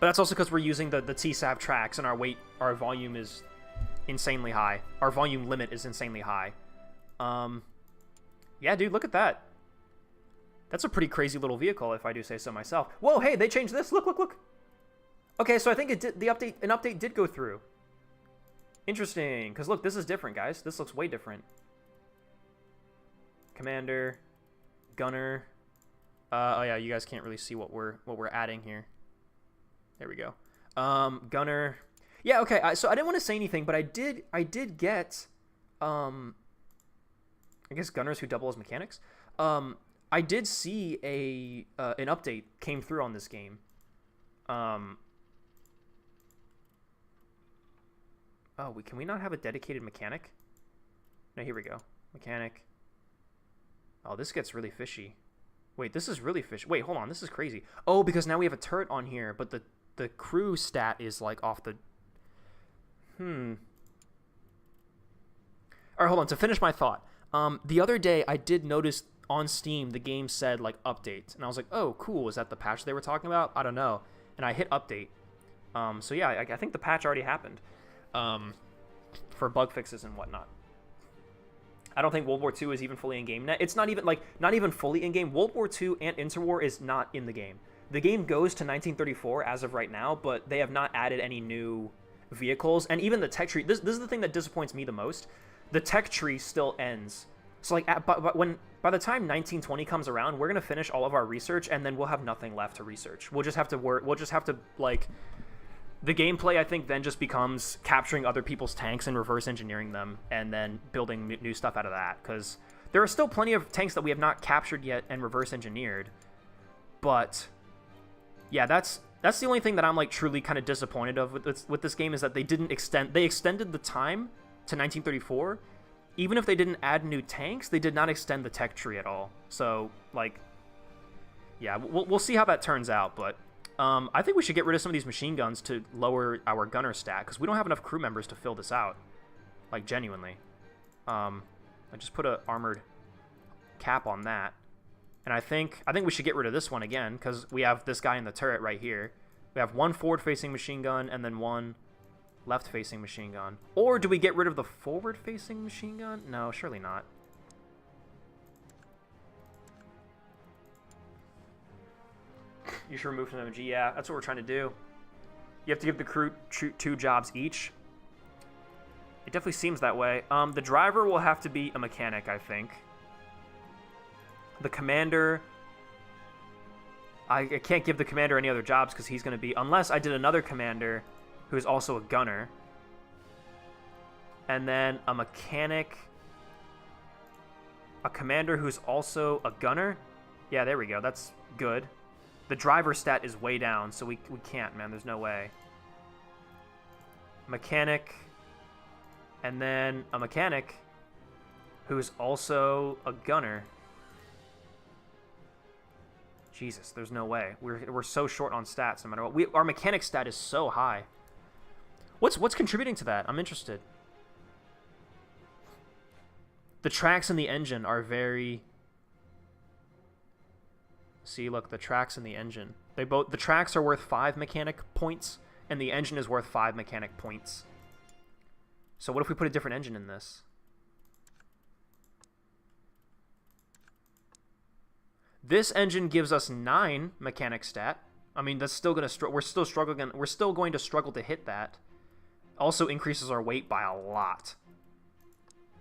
A: But that's also because we're using the TSAB tracks and our volume is insanely high. Our volume limit is insanely high. Yeah, dude, look at that. That's a pretty crazy little vehicle, if I do say so myself. Whoa, hey, they changed this. Look, look, look. Okay, so I think an update did go through. Interesting, because look, this is different, guys. This looks way different. Commander, gunner. Oh yeah, you guys can't really see what we're adding here. There we go. Gunner. Yeah, okay. So I didn't want to say anything, but I did get, I guess gunners who double as mechanics. I did see an update came through on this game. Oh, can we not have a dedicated mechanic? No, here we go. Mechanic. Oh, this gets really fishy. Wait, this is really fishy. Wait, hold on. This is crazy. Oh, because now we have a turret on here, but the crew stat is like off the... All right, hold on. To finish my thought. The other day, I did notice on Steam, the game said like update. And I was like, oh, cool. Is that the patch they were talking about? I don't know. And I hit update. So yeah, I think the patch already happened. For bug fixes and whatnot. I don't think World War II is even fully in game. It's not even fully in game. World War II and Interwar is not in the game. The game goes to 1934 as of right now, but they have not added any new vehicles. And even the tech tree, this is the thing that disappoints me the most. The tech tree still ends So like, by the time 1920 comes around, we're gonna finish all of our research, and then we'll have nothing left to research. We'll just have to work. We'll just have to like, the gameplay I think then just becomes capturing other people's tanks and reverse engineering them, and then building new stuff out of that. Because there are still plenty of tanks that we have not captured yet and reverse engineered. But yeah, that's the only thing that I'm like truly kind of disappointed of with this game, is that they didn't extend. They extended the time to 1934. Even if they didn't add new tanks, they did not extend the tech tree at all. So, like, yeah, we'll see how that turns out. But I think we should get rid of some of these machine guns to lower our gunner stat, because we don't have enough crew members to fill this out. Like, genuinely. I just put a armored cap on that. And I think we should get rid of this one again, because we have this guy in the turret right here. We have one forward-facing machine gun and then one left-facing machine gun. Or do we get rid of the forward-facing machine gun? No, surely not. You should remove from MG. Yeah, that's what we're trying to do. You have to give the crew 2 jobs each. It definitely seems that way. The driver will have to be a mechanic, I think. The commander... I can't give the commander any other jobs because he's going to be... Unless I did another commander who's also a gunner. And then a mechanic. A commander who's also a gunner. Yeah, there we go. That's good. The driver stat is way down, so we can't, man. There's no way. Mechanic. And then a mechanic who's also a gunner. Jesus, there's no way. We're so short on stats no matter what. Our mechanic stat is so high. What's contributing to that? I'm interested. The tracks and the engine are very... See, look, the tracks and the engine. The tracks are worth 5 mechanic points, and the engine is worth 5 mechanic points. So what if we put a different engine in this? This engine gives us 9 mechanic stat. I mean, that's still gonna we're still going to struggle to hit that. Also increases our weight by a lot.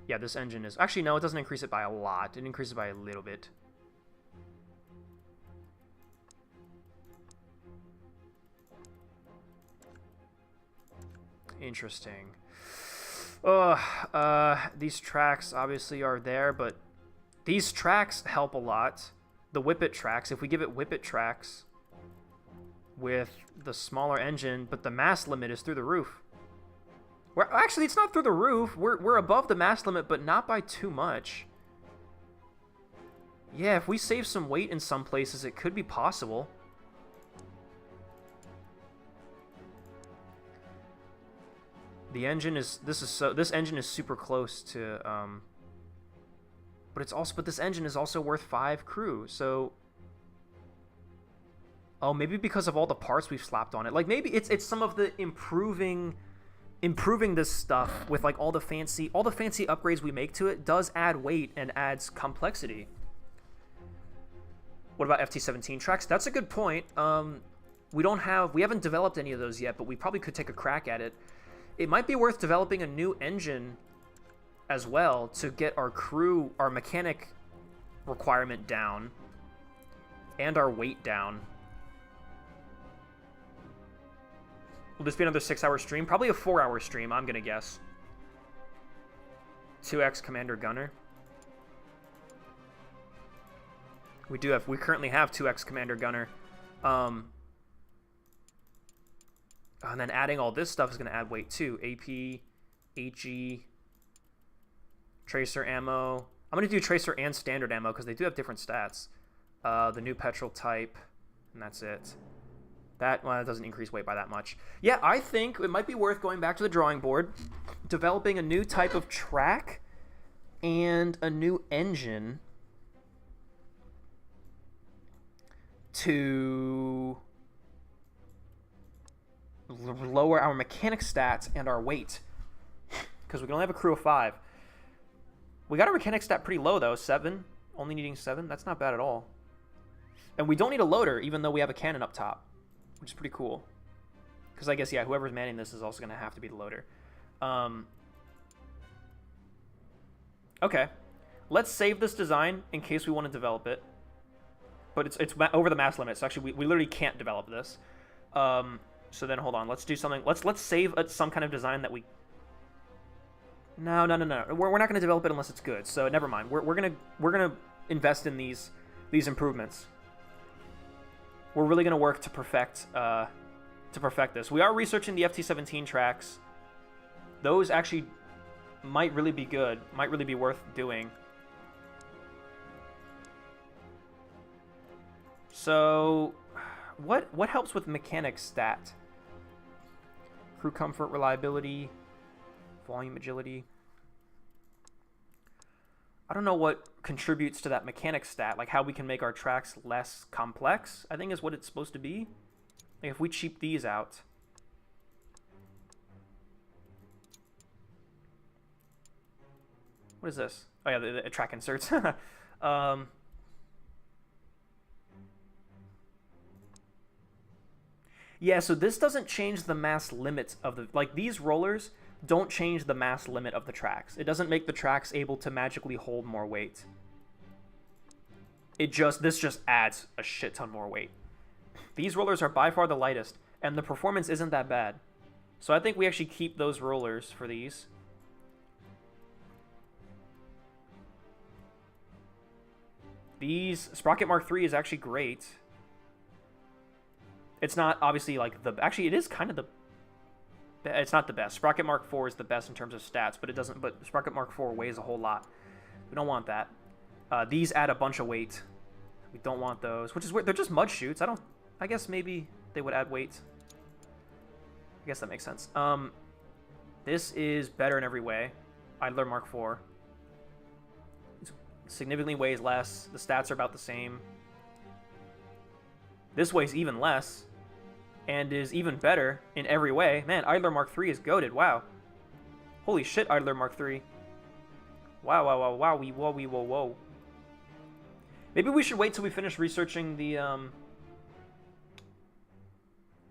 A: Yeah, this engine is... Actually, no, it doesn't increase it by a lot. It increases by a little bit. Interesting. These tracks obviously are there, but these tracks help a lot. The Whippet tracks, if we give it Whippet tracks with the smaller engine, but the mass limit is through the roof. Actually, it's not through the roof. We're above the mass limit, but not by too much. Yeah, if we save some weight in some places, it could be possible. The engine is... This engine is super close to... But this engine is also worth 5 crew, so... Oh, maybe because of all the parts we've slapped on it. Like, maybe it's some of the improving this stuff with, like, all the fancy upgrades we make to it does add weight and adds complexity. What about FT-17 tracks? That's a good point. We haven't developed any of those yet, but we probably could take a crack at it. It might be worth developing a new engine as well to get our mechanic requirement down and our weight down. Will this be another 6-hour stream? Probably a 4-hour stream, I'm gonna guess. 2x Commander Gunner. We currently have 2x Commander Gunner. And then adding all this stuff is gonna add weight too. AP, HE, Tracer ammo. I'm gonna do Tracer and Standard ammo because they do have different stats. The new petrol type, and that's it. That doesn't increase weight by that much. Yeah, I think it might be worth going back to the drawing board, developing a new type of track and a new engine to lower our mechanic stats and our weight, because we can only have a crew of 5. We got our mechanic stat pretty low though, 7, only needing 7. That's not bad at all. And we don't need a loader, even though we have a cannon up top, which is pretty cool. Because I guess, yeah, whoever's manning this is also going to have to be the loader. Okay. Let's save this design in case we want to develop it. But it's over the mass limit, so actually we literally can't develop this. So then hold on, let's do something. Let's save some kind of design that we. No. We're not going to develop it unless it's good. So never mind. We're gonna invest in these improvements. We're really gonna work to perfect this. We are researching the FT17 tracks. Those actually might really be good. Might really be worth doing. So, what helps with mechanics stat? Crew comfort, reliability, volume, agility. I don't know what contributes to that mechanics stat, like how we can make our tracks less complex, I think is what it's supposed to be. Like if we cheap these out. What is this? Oh yeah, the track inserts. Yeah, so this doesn't change the mass limits of the... Like, these rollers don't change the mass limit of the tracks. It doesn't make the tracks able to magically hold more weight. This just adds a shit ton more weight. These rollers are by far the lightest, and the performance isn't that bad. So I think we actually keep those rollers for these. Sprocket Mark III is actually great. It's not obviously like the... Actually, it is kind of the... It's not the best. Sprocket Mark IV is the best in terms of stats, but it doesn't... But Sprocket Mark IV weighs a whole lot. We don't want that. These add a bunch of weight. We don't want those, which is weird. They're just mud chutes. I guess maybe they would add weight. I guess that makes sense. This is better in every way. Idler Mark IV. It significantly weighs less. The stats are about the same. This weighs even less and is even better in every way. Man, Idler Mark III is goated. Wow. Holy shit, Idler Mark III. Wow. Whoa. Maybe we should wait till we finish researching the... You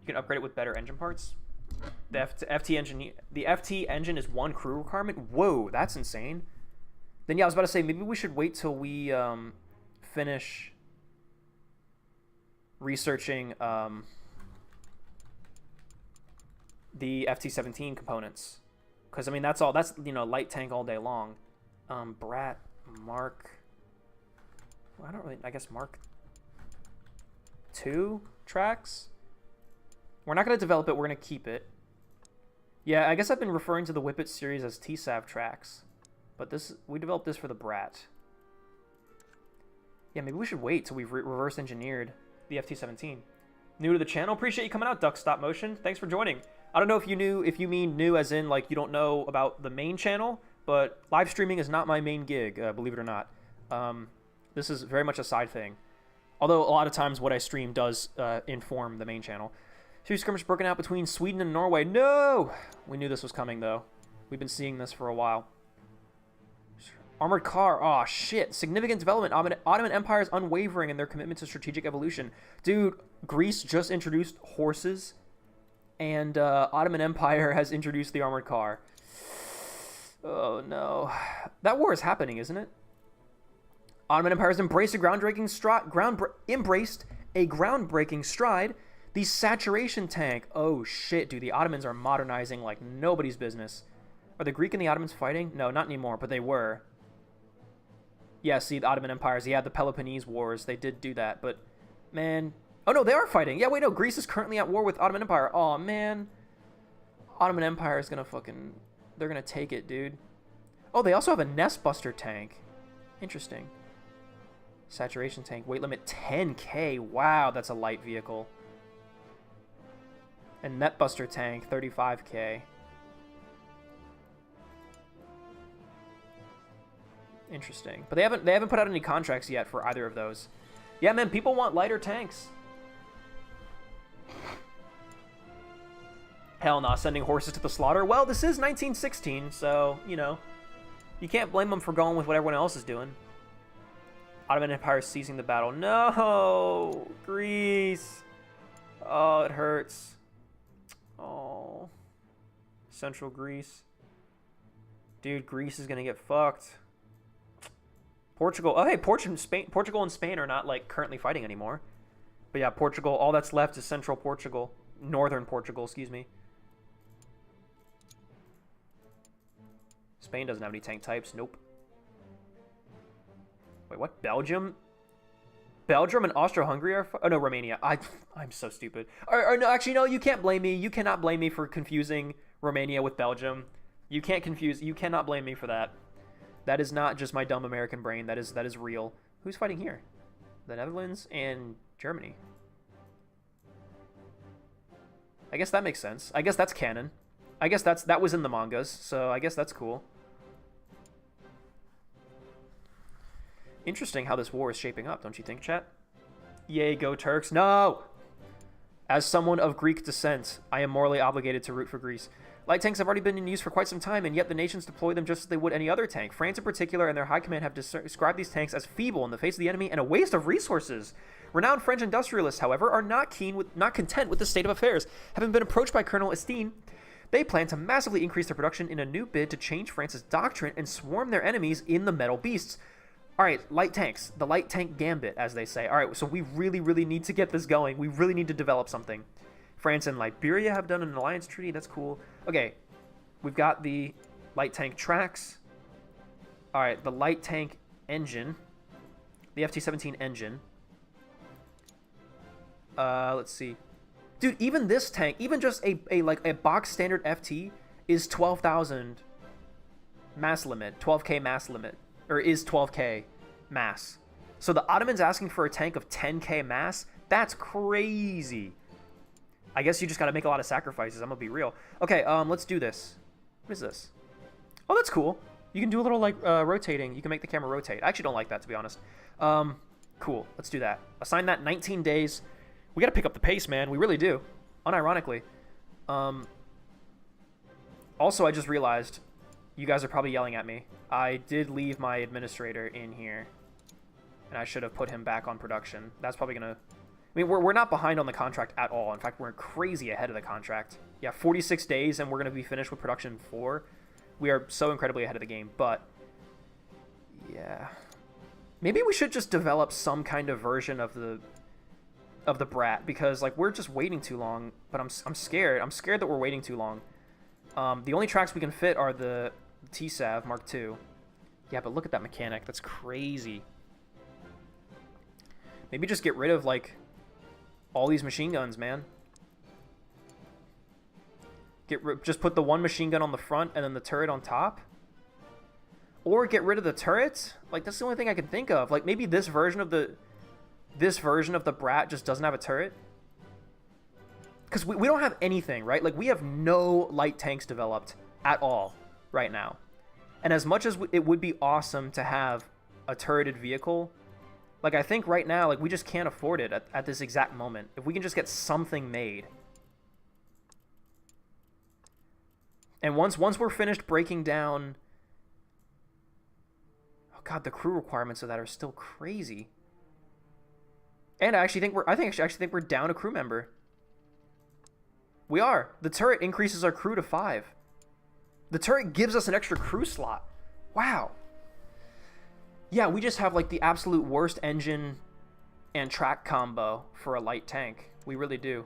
A: can upgrade it with better engine parts. The FT engine is 1 crew requirement. Whoa, that's insane. Then yeah, I was about to say, maybe we should wait till we finish... researching the FT17 components, because I mean that's light tank all day long. Brat Mark, well, I guess Mark II tracks. We're not going to develop it, we're going to keep it. Yeah, I guess I've been referring to the Whippet series as TSAV tracks, but we developed this for the Brat. Yeah, maybe we should wait till we've reverse engineered the FT17. New to the channel? Appreciate you coming out, Duck Stop Motion. Thanks for joining. I don't know if you mean new as in like you don't know about the main channel, but live streaming is not my main gig, believe it or not. This is very much a side thing. Although a lot of times what I stream does inform the main channel. Two skirmish broken out between Sweden and Norway. No! We knew this was coming though. We've been seeing this for a while. Armored car. Oh, shit. Significant development. Ottoman Empire is unwavering in their commitment to strategic evolution. Dude, Greece just introduced horses, and Ottoman Empire has introduced the armored car. Oh, no. That war is happening, isn't it? Ottoman Empire has embraced a groundbreaking stride. The saturation tank. Oh, shit, dude. The Ottomans are modernizing like nobody's business. Are the Greek and the Ottomans fighting? No, not anymore, but they were. Yeah, see, the Ottoman Empires. Yeah, the Peloponnese Wars. They did do that, but, man. Oh, no, they are fighting. Yeah, wait, no. Greece is currently at war with Ottoman Empire. Oh, man. Ottoman Empire is going to fucking... They're going to take it, dude. Oh, they also have a Nest Buster tank. Interesting. Saturation tank. Weight limit 10K. Wow, that's a light vehicle. And Net Buster tank, 35K. Interesting. But they haven't put out any contracts yet for either of those. Yeah, man, people want lighter tanks. Hell nah, sending horses to the slaughter. Well, this is 1916, so, you know, you can't blame them for going with what everyone else is doing. Ottoman Empire is seizing the battle. No! Greece! Oh, it hurts. Oh. Central Greece. Dude, Greece is gonna get fucked. Portugal. Oh, hey, Portugal and Spain are not like currently fighting anymore. But yeah, Portugal. All that's left is central Portugal, northern Portugal. Excuse me. Spain doesn't have any tank types. Nope. Wait, what? Belgium? Belgium and Austro-Hungary are... Oh, no, Romania. I'm so stupid. Or no, actually, no, you can't blame me. You cannot blame me for confusing Romania with Belgium. You can't confuse... You cannot blame me for that. That is not just my dumb American brain. That is real. Who's fighting here? The Netherlands and Germany. I guess that makes sense. I guess that's canon. I guess that was in the mangas, so I guess that's cool. Interesting how this war is shaping up, don't you think, chat? Yay, go Turks. No! As someone of Greek descent, I am morally obligated to root for Greece. Light tanks have already been in use for quite some time, and yet the nations deploy them just as they would any other tank. France in particular and their high command have described these tanks as feeble in the face of the enemy and a waste of resources. Renowned French industrialists, however, are not content with the state of affairs. Having been approached by Colonel Estienne, they plan to massively increase their production in a new bid to change France's doctrine and swarm their enemies in the metal beasts. All right, light tanks. The light tank gambit, as they say. All right, so we really, really need to get this going. We really need to develop something. France and Liberia have done an alliance treaty. That's cool. Okay, we've got the light tank tracks. All right, the light tank engine. The FT-17 engine. Let's see. Dude, even this tank, even just a box standard FT is 12,000 mass limit, 12k mass limit. Or is 12k mass. So the Ottomans asking for a tank of 10k mass? That's crazy. I guess you just got to make a lot of sacrifices. I'm going to be real. Okay, let's do this. What is this? Oh, that's cool. You can do a little, like, rotating. You can make the camera rotate. I actually don't like that, to be honest. Cool. Let's do that. Assign that 19 days. We got to pick up the pace, man. We really do. Unironically. Also, I just realized... You guys are probably yelling at me. I did leave my administrator in here. And I should have put him back on production. That's probably going to... I mean, we're not behind on the contract at all. In fact, we're crazy ahead of the contract. Yeah, 46 days and we're going to be finished with production in 4. We are so incredibly ahead of the game. But, yeah. Maybe we should just develop some kind of version of the Brat. Because, like, we're just waiting too long. But I'm scared. I'm scared that we're waiting too long. The only tracks we can fit are the... T-Sav Mark II. Yeah, but look at that mechanic. That's crazy. Maybe just get rid of, like, all these machine guns, man. Just put the one machine gun on the front and then the turret on top. Or get rid of the turret. Like, that's the only thing I can think of. Like, maybe this version of the Brat just doesn't have a turret. Because we don't have anything, right? Like, we have no light tanks developed at all right now. And as much as it would be awesome to have a turreted vehicle, like, I think right now, like, we just can't afford it at this exact moment. If we can just get something made. And once we're finished breaking down... Oh, God, the crew requirements of that are still crazy. And I actually think we're down a crew member. We are. The turret increases our crew to 5. The turret gives us an extra crew slot. Wow. Yeah, we just have, like, the absolute worst engine and track combo for a light tank. We really do.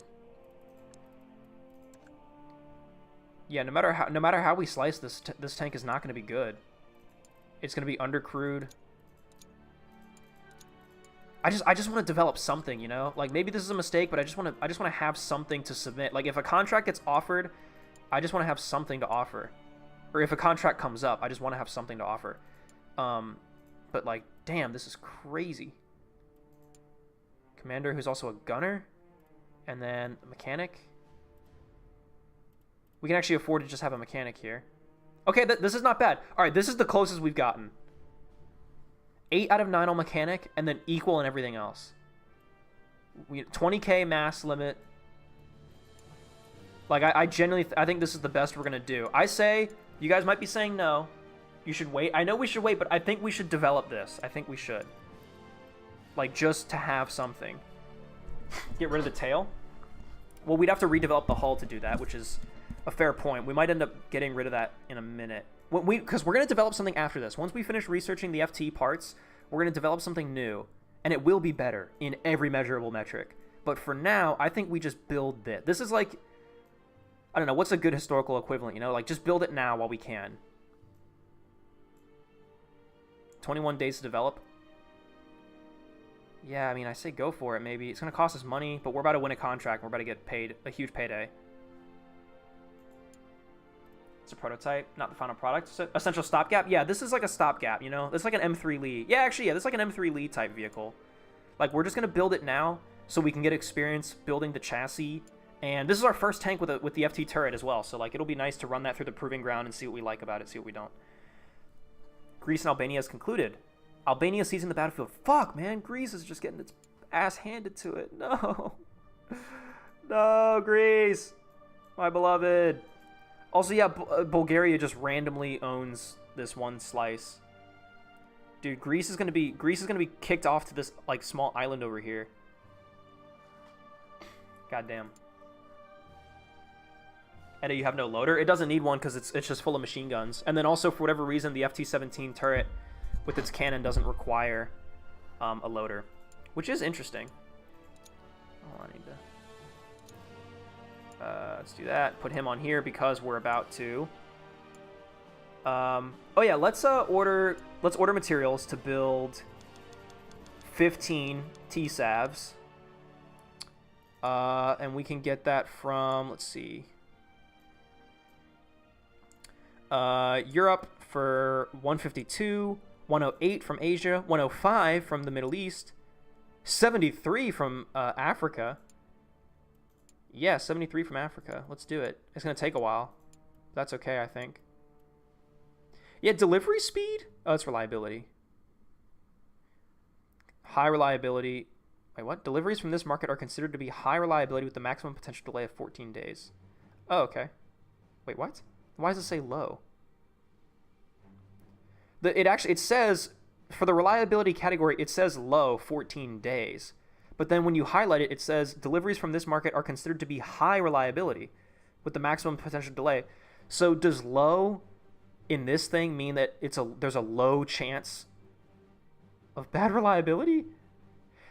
A: Yeah, no matter how we slice this, this tank is not going to be good. It's going to be undercrewed. I just want to develop something, you know? Like, maybe this is a mistake, but I just want to have something to submit. Like, if a contract gets offered, I just want to have something to offer. Or if a contract comes up, I just want to have something to offer. But, like, damn, this is crazy. Commander who's also a gunner. And then a mechanic. We can actually afford to just have a mechanic here. Okay, this is not bad. All right, this is the closest we've gotten. 8 out of 9 on mechanic, and then equal in everything else. 20k mass limit. Like, I genuinely... I think this is the best we're going to do. I say... You guys might be saying no. You should wait. I know we should wait, but I think we should develop this. I think we should. Like, just to have something. Get rid of the tail? Well, we'd have to redevelop the hull to do that, which is a fair point. We might end up getting rid of that in a minute. Because we're going to develop something after this. Once we finish researching the FT parts, We're going to develop something new, and it will be better in every measurable metric. But for now, I think we just build this. This is like, I don't know, what's a good historical equivalent, you know? Like, just build it now while we can. 21 days to develop. Yeah, I mean, I say go for it, maybe. It's going to cost us money, but we're about to win a contract. We're about to get paid a huge payday. It's a prototype, not the final product. Essential stopgap. Yeah, this is like a stopgap, you know? This is like an M3 Lee. Yeah, actually, yeah, this is like an M3 Lee type vehicle. Like, we're just going to build it now so we can get experience building the chassis. And this is our first tank with the FT turret as well. So, like, it'll be nice to run that through the proving ground and see what we like about it, see what we don't. Greece and Albania has concluded. Albania seizing the battlefield. Fuck, man. Greece is just getting its ass handed to it. No. No, Greece. My beloved. Also, yeah, Bulgaria just randomly owns this one slice. Dude, Greece is gonna be kicked off to this like small island over here. Goddamn. Edda, you have no loader? It doesn't need one because it's just full of machine guns. And then also, for whatever reason, the FT-17 turret with its cannon doesn't require a loader, which is interesting. Oh, I need to... let's do that. Put him on here because we're about to... oh yeah, let's order materials to build 15 T-Savs. And we can get that from, let's see... Europe for 152, 108 from Asia, 105 from the Middle East, 73 from Africa. Yeah, 73 from Africa. Let's do it. It's going to take a while. That's okay, I think. Yeah, delivery speed? Oh, it's reliability. High reliability. Wait, what? Deliveries from this market are considered to be high reliability with the maximum potential delay of 14 days. Oh, okay. Wait, what? Why does it say low? It says, for the reliability category, it says low 14 days. But then when you highlight it, it says deliveries from this market are considered to be high reliability with the maximum potential delay. So does low in this thing mean that there's a low chance of bad reliability?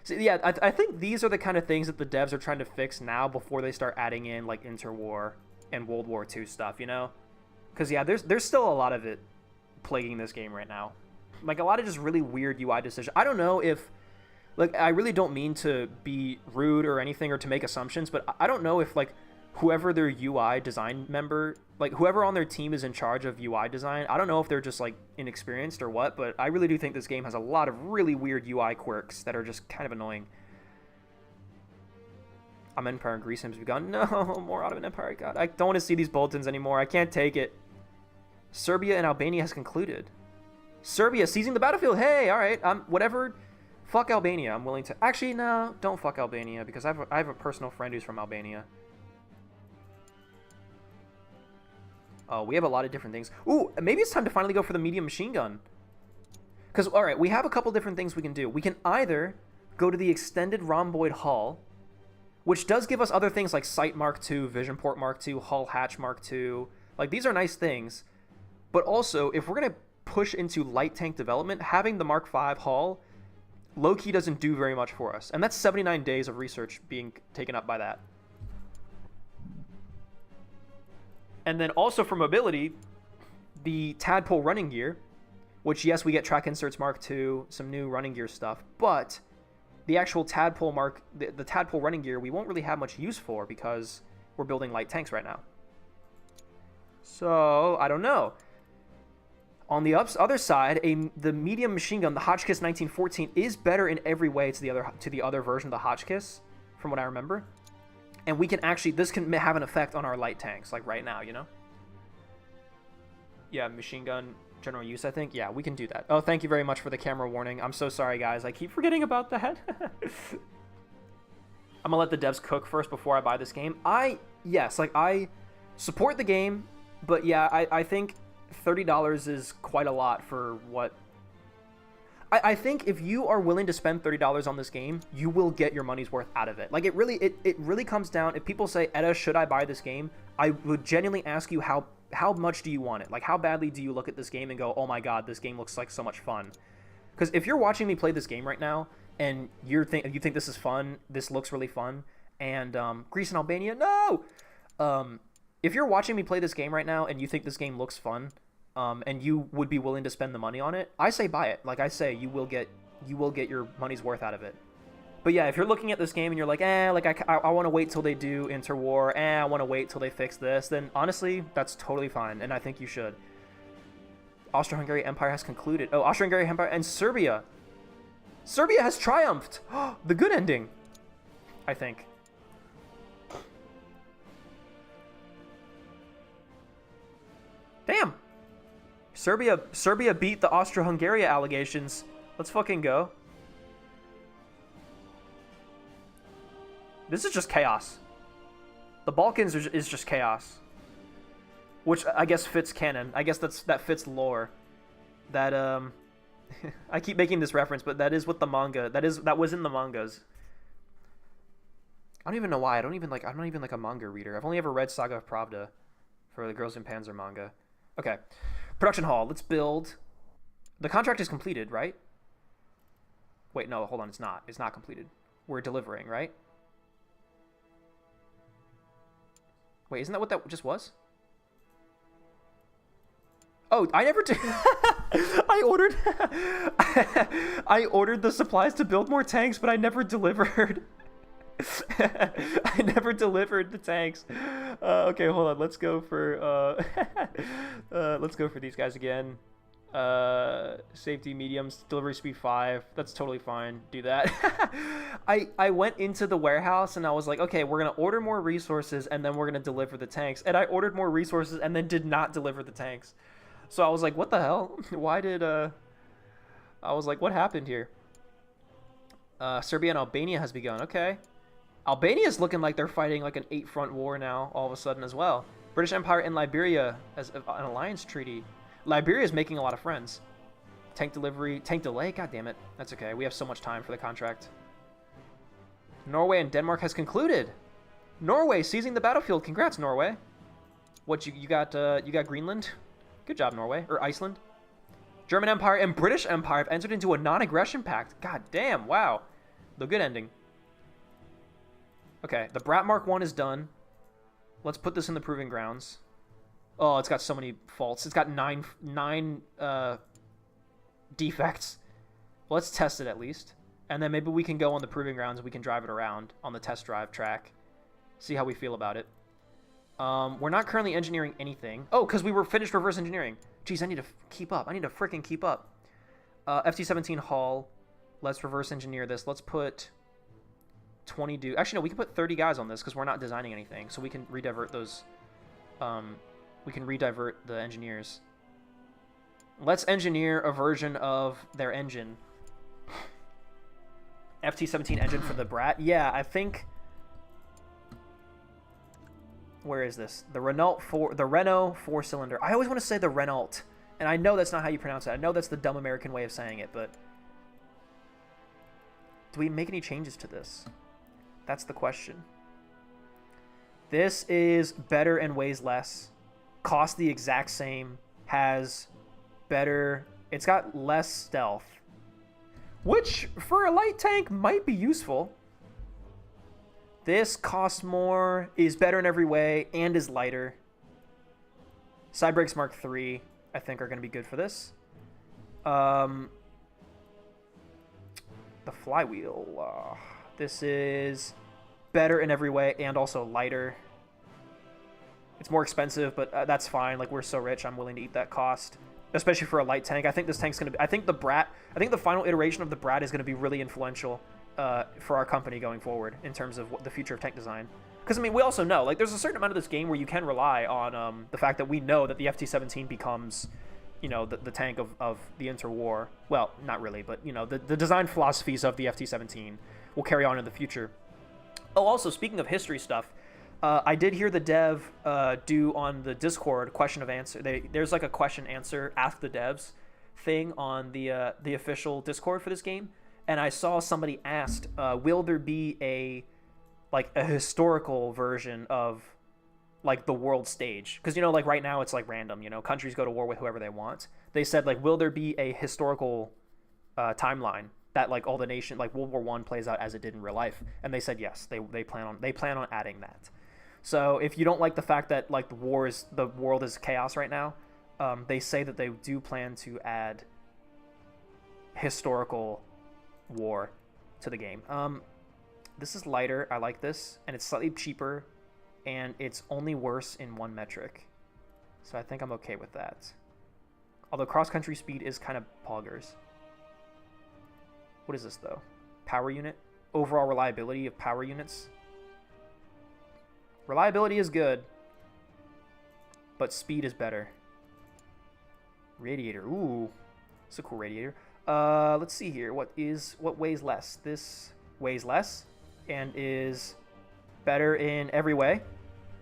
A: So yeah, I think these are the kind of things that the devs are trying to fix now before they start adding in like interwar and World War II stuff, you know? Because, yeah, there's still a lot of it plaguing this game right now. Like, a lot of just really weird UI decisions. I don't know if... Like, I really don't mean to be rude or anything or to make assumptions, but I don't know if, like, whoever their UI design member... Like, whoever on their team is in charge of UI design, I don't know if they're just, like, inexperienced or what, but I really do think this game has a lot of really weird UI quirks that are just kind of annoying. Empire and Greece has begun. No, more Ottoman Empire. God, I don't want to see these bulletins anymore. I can't take it. Serbia and Albania has concluded. Serbia seizing the battlefield. Hey, all right. Whatever. Fuck Albania. I'm willing to. Actually, no, don't fuck Albania because I have a personal friend who's from Albania. Oh, we have a lot of different things. Ooh, maybe it's time to finally go for the medium machine gun. Because, all right, we have a couple different things we can do. We can either go to the extended rhomboid hull, which does give us other things like Sight Mark II, Vision Port Mark II, Hull Hatch Mark II. Like, these are nice things. But also, if we're going to push into light tank development, having the Mark V hull low-key doesn't do very much for us. And that's 79 days of research being taken up by that. And then also for mobility, the Tadpole running gear, which, yes, we get track inserts Mark II, some new running gear stuff, but... the actual Tadpole the Tadpole running gear, we won't really have much use for because we're building light tanks right now. So, I don't know. On the other side, the medium machine gun, the Hotchkiss 1914, is better in every way to the other version of the Hotchkiss, from what I remember. And we can actually, this can have an effect on our light tanks, like right now, you know? Yeah, machine gun general use, I think. Yeah, we can do that. Oh, thank you very much for the camera warning. I'm so sorry, guys. I keep forgetting about that. I'm gonna let the devs cook first before I buy this game. Yes, like, I support the game, but yeah, I think $30 is quite a lot for what... I think if you are willing to spend $30 on this game, you will get your money's worth out of it. Like, it really comes down... If people say, Edda, should I buy this game? I would genuinely ask you how much do you want it? Like, how badly do you look at this game and go, oh my god, this game looks like so much fun? Because if you're watching me play this game right now and you think this is fun, this looks really fun, and Greece and Albania, no. If you're watching me play this game right now and you think this game looks fun, and you would be willing to spend the money on it, I say buy it. Like I say, you will get your money's worth out of it. But yeah, if you're looking at this game and you're like, I want to wait till they do interwar, I want to wait till they fix this, then honestly, that's totally fine, and I think you should. Austro-Hungarian Empire has concluded. Oh, Austro-Hungarian Empire and Serbia. Serbia has triumphed. The good ending, I think. Damn. Serbia beat the Austro-Hungary allegations. Let's fucking go. This is just chaos. The Balkans is just chaos. Which I guess fits canon. I guess that fits lore. That I keep making this reference, but that is what the manga that was in the mangas. I don't even know why. I'm not even like a manga reader. I've only ever read Saga of Pravda for the Girls in Panzer manga. Okay. Production hall. Let's build. The contract is completed, right? Wait, no, hold on. It's not. It's not completed. We're delivering, right? Wait, isn't that what that just was? Oh, I never did. I ordered the supplies to build more tanks, but I never delivered. I never delivered the tanks. Okay, hold on. Let's go for these guys again. Safety mediums, delivery speed 5. That's totally fine. Do that. I went into the warehouse and I was like, okay, we're gonna order more resources and then we're gonna deliver the tanks. And I ordered more resources and then did not deliver the tanks. So I was like, what the hell? Why did I was like, what happened here? Serbia and Albania has begun. Okay. Albania is looking like they're fighting like an 8-front war now all of a sudden as well. British Empire and Liberia as an alliance treaty. Liberia is making a lot of friends. Tank delivery, tank delay. God damn it. That's okay. We have so much time for the contract. Norway and Denmark has concluded. Norway seizing the battlefield. Congrats, Norway. What you got? You got Greenland. Good job, Norway or Iceland. German Empire and British Empire have entered into a non-aggression pact. God damn. Wow. The good ending. Okay, the Brat Mark 1 is done. Let's put this in the proving grounds. Oh, it's got so many faults. It's got nine defects. Well, let's test it at least. And then maybe we can go on the proving grounds and we can drive it around on the test drive track. See how we feel about it. We're not currently engineering anything. Oh, because we were finished reverse engineering. Jeez, I need to keep up. I need to freaking keep up. FT-17 hull. Let's reverse engineer this. Let's put 20 dudes. Actually, no, we can put 30 guys on this because we're not designing anything. So we can redivert those. We can redivert the engineers. Let's engineer a version of their engine. FT-17 engine for the Brat. Yeah, I think. Where is this? The Renault 4-cylinder. I always want to say the Renault, and I know that's not how you pronounce it. I know that's the dumb American way of saying it, but do we make any changes to this? That's the question. This is better and weighs less. Costs the exact same. Has better. It's got less stealth, which for a light tank might be useful. This costs more, is better in every way, and is lighter. Side brakes Mark III, I think, are going to be good for this. The flywheel. This is better in every way and also lighter. It's more expensive, but that's fine. Like, we're so rich, I'm willing to eat that cost, especially for a light tank. I think this tank's going to be... I think the final iteration of the Brat is going to be really influential for our company going forward in terms of what the future of tank design. Because, I mean, we also know, like, there's a certain amount of this game where you can rely on the fact that we know that the FT-17 becomes, you know, the tank of the interwar. Well, not really, but, you know, the design philosophies of the FT-17 will carry on in the future. Oh, also, speaking of history stuff, I did hear the dev do on the Discord question of answer. There's like a question answer, ask the devs thing on the official Discord for this game. And I saw somebody asked, will there be a historical version of like the world stage? Because, you know, like right now it's like random, you know, countries go to war with whoever they want. They said, like, will there be a historical timeline that like all the nation like World War I plays out as it did in real life, and they said yes, they plan on adding that. So if you don't like the fact that like the world is chaos right now, they say that they do plan to add historical war to the game. This is lighter. I like this, and it's slightly cheaper, and it's only worse in one metric. So I think I'm okay with that. Although cross-country speed is kind of poggers. What is this, though? Power unit? Overall reliability of power units? Reliability is good, but speed is better. Radiator. Ooh, it's a cool radiator. Let's see here. What weighs less? This weighs less and is better in every way.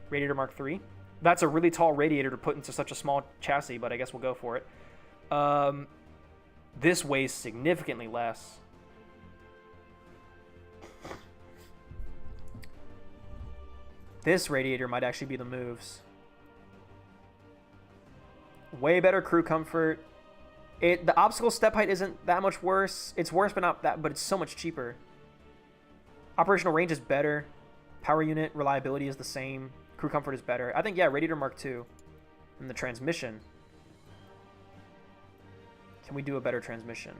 A: Radiator Mark III. That's a really tall radiator to put into such a small chassis, but I guess we'll go for it. This weighs significantly less. This radiator might actually be the moves. Way better crew comfort. The obstacle step height isn't that much worse. It's worse, but not that. But it's so much cheaper. Operational range is better. Power unit reliability is the same. Crew comfort is better. I think, yeah, Radiator Mark II. And the transmission. Can we do a better transmission?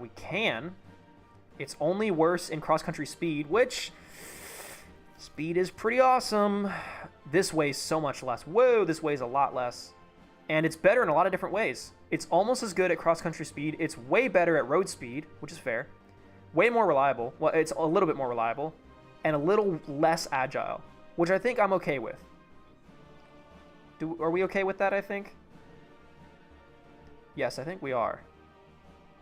A: We can. It's only worse in cross-country speed, which speed is pretty awesome. This weighs so much less. Whoa, this weighs a lot less. And it's better in a lot of different ways. It's almost as good at cross-country speed. It's way better at road speed, which is fair. Way more reliable. Well, it's a little bit more reliable. And a little less agile, which I think I'm okay with. Are we okay with that, I think? Yes, I think we are.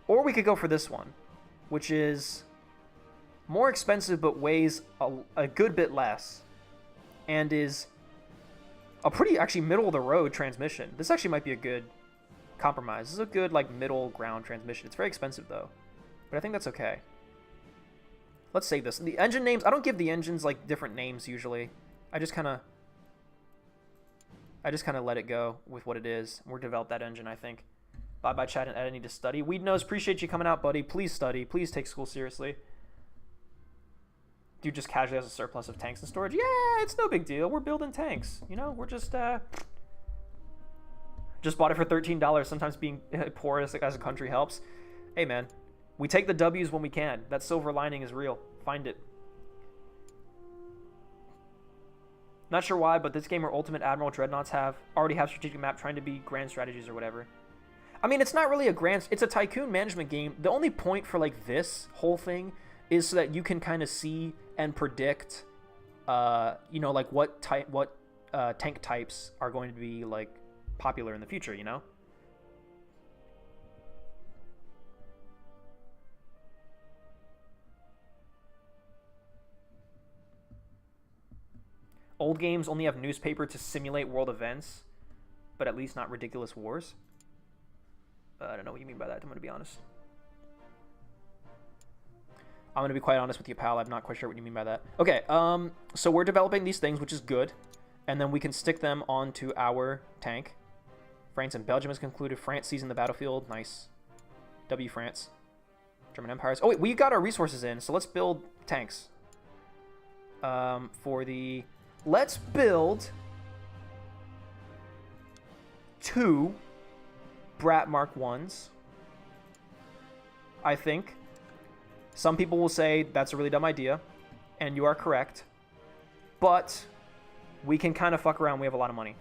A: Or we could go for this one, which is more expensive but weighs a good bit less. And is a pretty, actually, middle-of-the-road transmission. This actually might be a good compromise. This is a good, like, middle ground transmission. It's very expensive, though. But I think that's okay. Let's save this. The engine names, I don't give the engines, like, different names, usually. I just kind of let it go with what it is. We'll develop that engine, I think. Bye-bye, chat and Ed. I need to study. Weed Nose, appreciate you coming out, buddy. Please study. Please take school seriously. Dude just casually has a surplus of tanks in storage. Yeah, it's no big deal. We're building tanks. You know, we're just bought it for $13. Sometimes being poor as a country helps. Hey, man. We take the W's when we can. That silver lining is real. Find it. Not sure why, but this game or Ultimate Admiral Dreadnoughts already have strategic map trying to be grand strategies or whatever. I mean, it's not really it's a Tycoon management game. The only point for like this whole thing is so that you can kind of see and predict, you know, like what tank types are going to be like popular in the future, you know? Old games only have newspaper to simulate world events, but at least not ridiculous wars. I don't know what you mean by that, I'm going to be honest. I'm going to be quite honest with you, pal. I'm not quite sure what you mean by that. Okay, so we're developing these things, which is good. And then we can stick them onto our tank. France and Belgium has concluded. France seizing the battlefield. Nice. W France. German empires. Oh, wait, we got our resources in, so let's build tanks. Let's build 2 Brat Mark 1s. I think. Some people will say that's a really dumb idea, and you are correct. But we can kind of fuck around. We have a lot of money.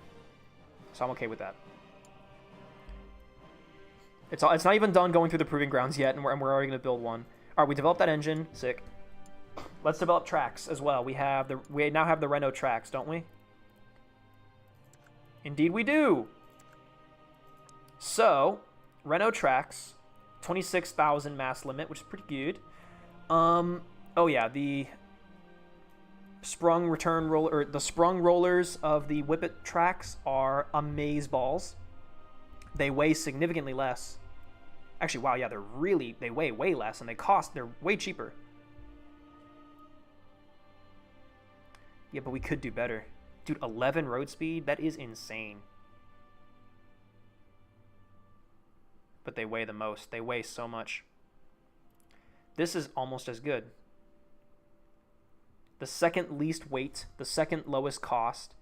A: So I'm okay with that. It's not even done going through the proving grounds yet, and we're already going to build one. All right, we developed that engine. Sick. Let's develop tracks as well. We now have the Renault tracks, don't we? Indeed we do. So, Renault tracks, 26,000 mass limit, which is pretty good. Oh yeah, the sprung return roller, or the sprung rollers of the Whippet tracks are amazeballs. They weigh significantly less. Actually, wow, yeah, they weigh way less, and they're way cheaper. Yeah, but we could do better. Dude, 11 road speed? That is insane. But they weigh the most. They weigh so much. This is almost as good. The second least weight, the second lowest cost.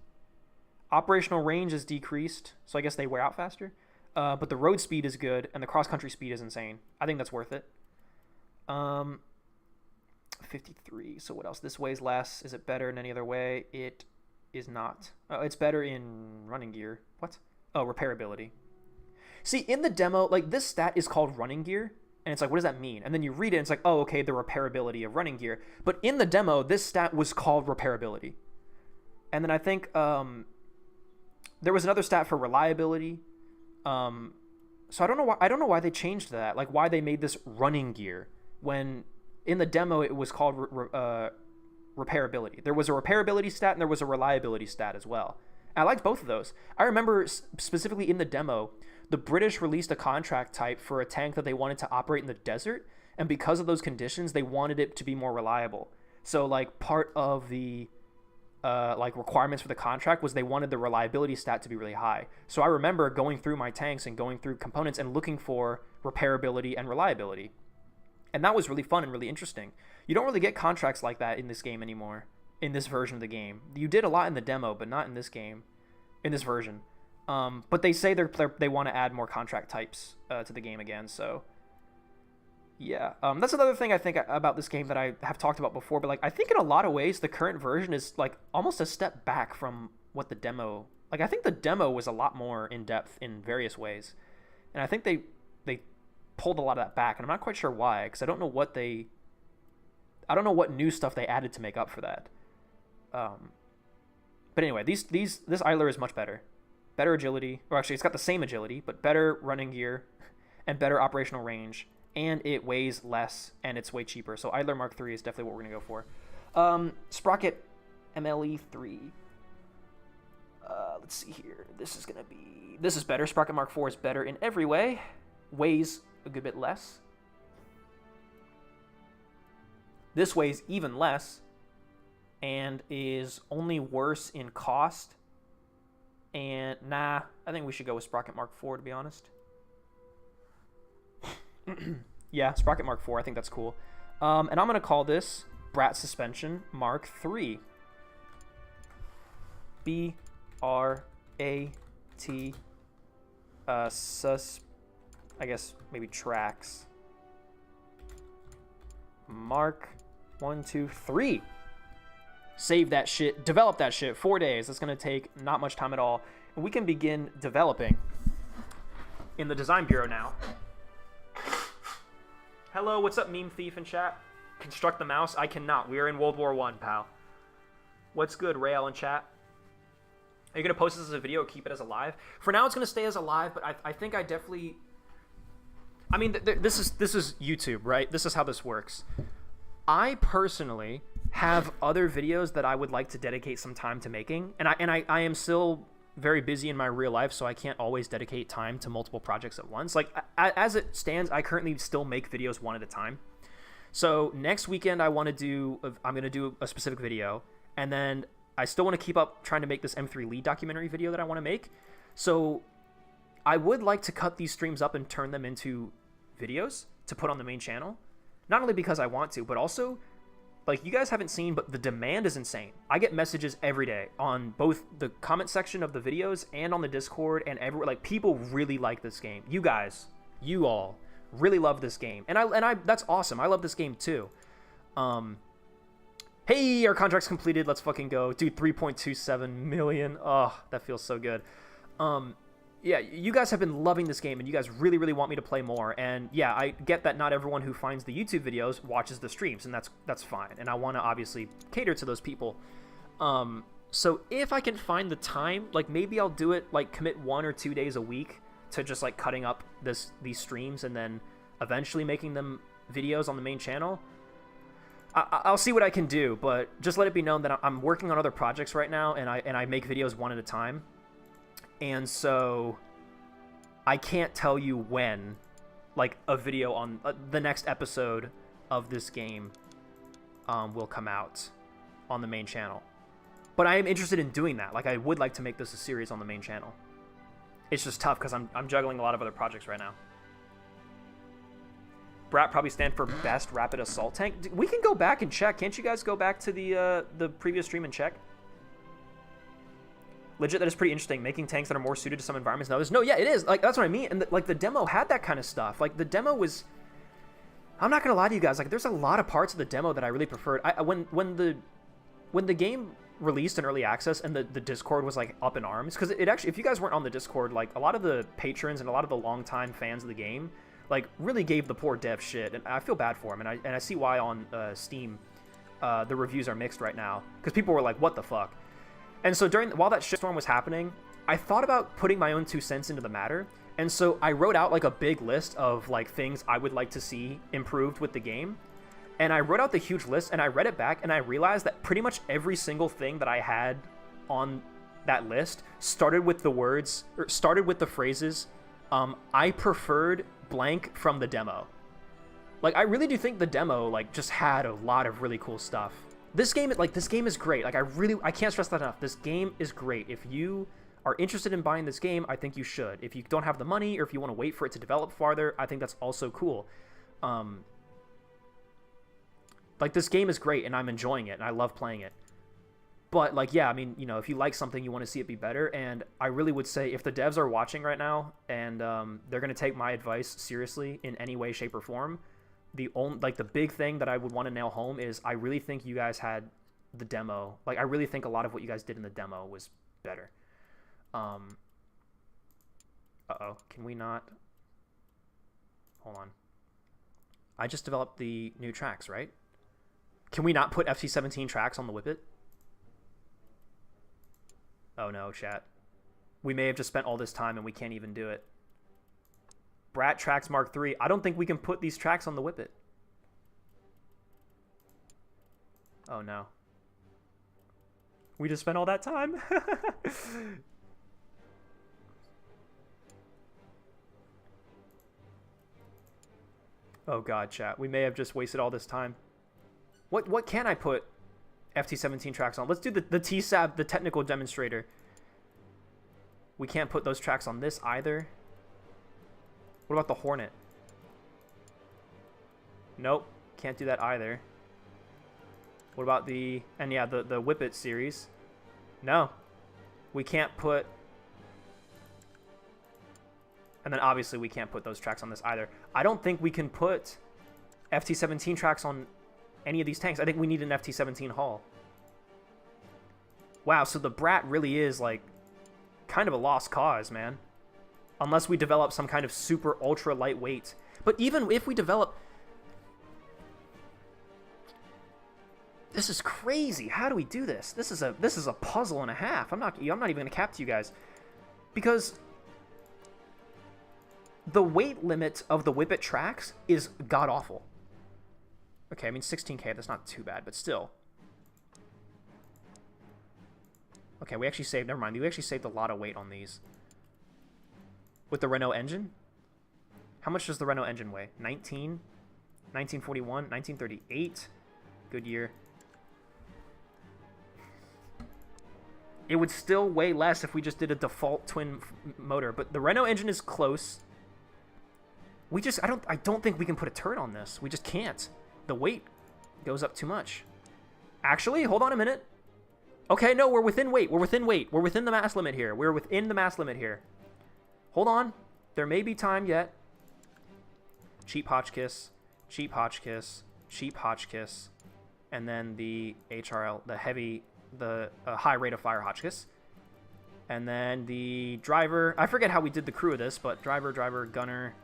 A: Operational range is decreased, so I guess they wear out faster. But the road speed is good, and the cross-country speed is insane. I think that's worth it. 53. So what else? This weighs less. Is it better in any other way? It is not. It's better in running gear. What? Oh, repairability. See, in the demo, like, this stat is called running gear, and it's like, what does that mean? And then you read it, and it's like, oh, okay, the repairability of running gear. But in the demo, this stat was called repairability. And then I think there was another stat for reliability. So I don't know why they changed that, like why they made this running gear when in the demo it was called repairability. There was a repairability stat and there was a reliability stat as well. And I liked both of those. I remember specifically in the demo, the British released a contract type for a tank that they wanted to operate in the desert, and because of those conditions, they wanted it to be more reliable. So like part of the like requirements for the contract was they wanted the reliability stat to be really high. So I remember going through my tanks and going through components and looking for repairability and reliability. And that was really fun and really interesting. You don't really get contracts like that in this game anymore, in this version of the game. You did a lot in the demo, but not in this game, in this version. But they say they want to add more contract types to the game again, so yeah. That's another thing I think about this game that I have talked about before, but like I think in a lot of ways the current version is like almost a step back from what the demo, like I think the demo was a lot more in depth in various ways, and I think they pulled a lot of that back, and I'm not quite sure why, because I don't know what new stuff they added to make up for that. But anyway, this idler is much better agility, or actually it's got the same agility but better running gear and better operational range. And it weighs less, and it's way cheaper. So Idler Mark III is definitely what we're going to go for. Sprocket MLE3. Let's see here. This is better. Sprocket Mark IV is better in every way. Weighs a good bit less. This weighs even less and is only worse in cost. And I think we should go with Sprocket Mark IV, to be honest. Yeah, Sprocket Mark IV, I think that's cool. And I'm going to call this Brat Suspension Mark III. B-R-A-T, I guess maybe tracks. Mark 1, 2, 3. Save that shit, develop that shit, 4 days. That's going to take not much time at all. And we can begin developing in the Design Bureau now. Hello, what's up, Meme Thief in chat? Construct the mouse? I cannot. We are in World War I, pal. What's good, Rael in chat? Are you going to post this as a video or keep it as a live? For now, it's going to stay as a live, but I think I definitely... I mean, this is YouTube, right? This is how this works. I personally have other videos that I would like to dedicate some time to making, and I am still very busy in my real life, so I can't always dedicate time to multiple projects at once. Like, as it stands, I currently still make videos one at a time. So next weekend, I'm going to do a specific video, and then I still want to keep up trying to make this M3 lead documentary video that I want to make. So I would like to cut these streams up and turn them into videos to put on the main channel. Not only because I want to, but also, like, you guys haven't seen, but the demand is insane. I get messages every day on both the comment section of the videos and on the Discord and everywhere. Like, people really like this game. You guys, you all really love this game. And I that's awesome. I love this game too. Hey, our contract's completed. Let's fucking go. Dude, 3.27 million. Oh, that feels so good. Yeah, you guys have been loving this game, and you guys really, really want me to play more. And yeah, I get that not everyone who finds the YouTube videos watches the streams, and that's fine. And I want to obviously cater to those people. So if I can find the time, like maybe I'll do it, like commit 1 or 2 days a week to just like cutting up these streams and then eventually making them videos on the main channel. I'll see what I can do, but just let it be known that I'm working on other projects right now, and I make videos one at a time. And so I can't tell you when, like, a video on the next episode of this game will come out on the main channel. But I am interested in doing that. Like, I would like to make this a series on the main channel. It's just tough because I'm juggling a lot of other projects right now. Brat probably stand for best rapid assault tank. We can go back and check. Can't you guys go back to the previous stream and check? Legit, that is pretty interesting. Making tanks that are more suited to some environments than others. No, yeah, it is. Like, that's what I mean. And like the demo had that kind of stuff. Like the demo was. I'm not gonna lie to you guys. Like, there's a lot of parts of the demo that I really preferred. When the game released in early access and the Discord was like up in arms, because it actually, if you guys weren't on the Discord, like a lot of the patrons and a lot of the longtime fans of the game, like really gave the poor dev shit, and I feel bad for him. And I see why on Steam, the reviews are mixed right now, because people were like, "What the fuck." And so while that shitstorm was happening, I thought about putting my own 2 cents into the matter. And so I wrote out like a big list of like things I would like to see improved with the game. And I wrote out the huge list and I read it back and I realized that pretty much every single thing that I had on that list started with the phrases, I preferred blank from the demo. Like, I really do think the demo like just had a lot of really cool stuff. This game is great. Like, I can't stress that enough. This game is great. If you are interested in buying this game, I think you should. If you don't have the money, or if you want to wait for it to develop farther, I think that's also cool. Like, this game is great, and I'm enjoying it, and I love playing it. But, like, yeah, I mean, you know, if you like something, you want to see it be better, and I really would say if the devs are watching right now, and they're going to take my advice seriously in any way, shape, or form, the big thing that I would want to nail home is I really think you guys had the demo. Like, I really think a lot of what you guys did in the demo was better. Uh-oh. Can we not? Hold on. I just developed the new tracks, right? Can we not put FC17 tracks on the Whippet? Oh no, chat. We may have just spent all this time and we can't even do it. Brat tracks Mark III. I don't think we can put these tracks on the Whippet. Oh no. We just spent all that time. Oh god, chat. We may have just wasted all this time. What can I put FT17 tracks on? Let's do the TSAB, the technical demonstrator. We can't put those tracks on this either. What about the Hornet? Nope, can't do that either. What about the Whippet series? No, we can't put. And then obviously we can't put those tracks on this either. I don't think we can put FT17 tracks on any of these tanks. I think we need an FT17 hull. Wow, so the Brat really is like kind of a lost cause, man. Unless we develop some kind of super ultra lightweight. But even if we develop... This is crazy. How do we do this? This is a puzzle and a half. I'm not even going to cap to you guys. Because the weight limit of the Whippet tracks is god-awful. Okay, I mean 16K, that's not too bad, but still. Okay, we actually saved... Never mind, we actually saved a lot of weight on these. With the Renault engine? How much does the Renault engine weigh? 19? 1941? 1938? Good year. It would still weigh less if we just did a default twin motor, but the Renault engine is close. We just... I don't think we can put a turret on this. We just can't. The weight goes up too much. Actually, hold on a minute. Okay, no, we're within weight. We're within weight. We're within the mass limit here. We're within the mass limit here. Hold on. There may be time yet. Cheap Hotchkiss. Cheap Hotchkiss. Cheap Hotchkiss. And then the HRL, the high rate of fire Hotchkiss. And then the driver. I forget how we did the crew of this, but driver, gunner.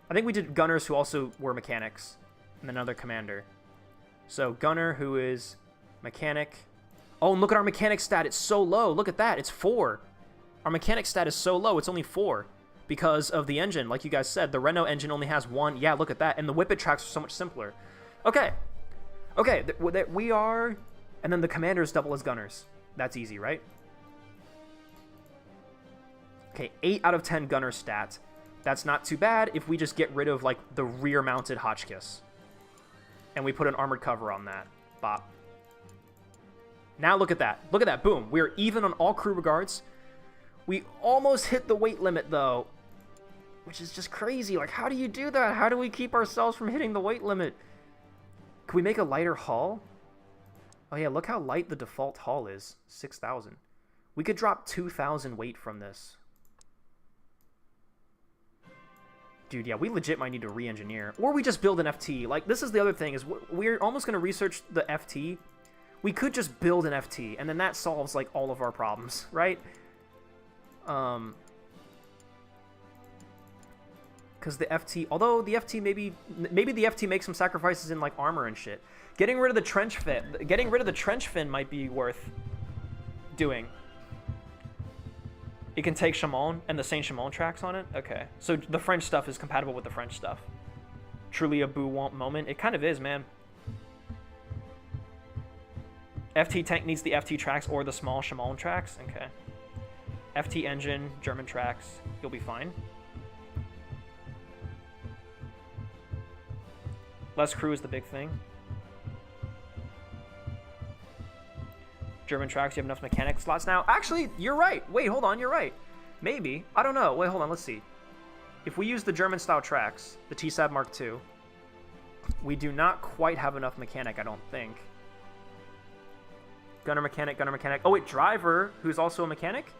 A: I think we did gunners who also were mechanics. And another commander. So gunner who is mechanic. Oh, and look at our mechanic stat. It's so low. Look at that. It's 4. Our mechanic stat is so low. It's only 4 because of the engine. Like you guys said, the Renault engine only has 1. Yeah, look at that. And the Whippet tracks are so much simpler. Okay. Okay, we are... And then the commanders double as gunners. That's easy, right? Okay, 8 out of 10 gunner stats. That's not too bad if we just get rid of, like, the rear-mounted Hotchkiss. And we put an armored cover on that. Bop. Now look at that. Look at that. Boom. We're even on all crew regards. We almost hit the weight limit, though. which is just crazy. Like, how do you do that? How do we keep ourselves from hitting the weight limit? Can we make a lighter hull? Oh yeah, look how light the default hull is. 6,000. We could drop 2,000 weight from this. Dude, yeah, we legit might need to re-engineer. Or we just build an FT. Like, this is the other thing, is we're almost going to research the FT. We could just build an FT, and then that solves, like, all of our problems, right? Because the FT, although the FT maybe the FT makes some sacrifices in, like, armor and shit. Getting rid of the trench fin might be worth doing. It can take Chamon and the Saint Chamon tracks on it? Okay. So the French stuff is compatible with the French stuff. Truly a boo-womp moment. It kind of is, man. FT tank needs the FT tracks or the small Chamon tracks? Okay. FT engine, German tracks. You'll be fine. Less crew is the big thing. German tracks, you have enough mechanic slots now. Actually, you're right. Wait, hold on, you're right. Maybe. I don't know. Wait, hold on, let's see. If we use the German-style tracks, the TSAB Mark II, we do not quite have enough mechanic, I don't think. Gunner mechanic, gunner mechanic. Oh, wait, driver, who's also a mechanic?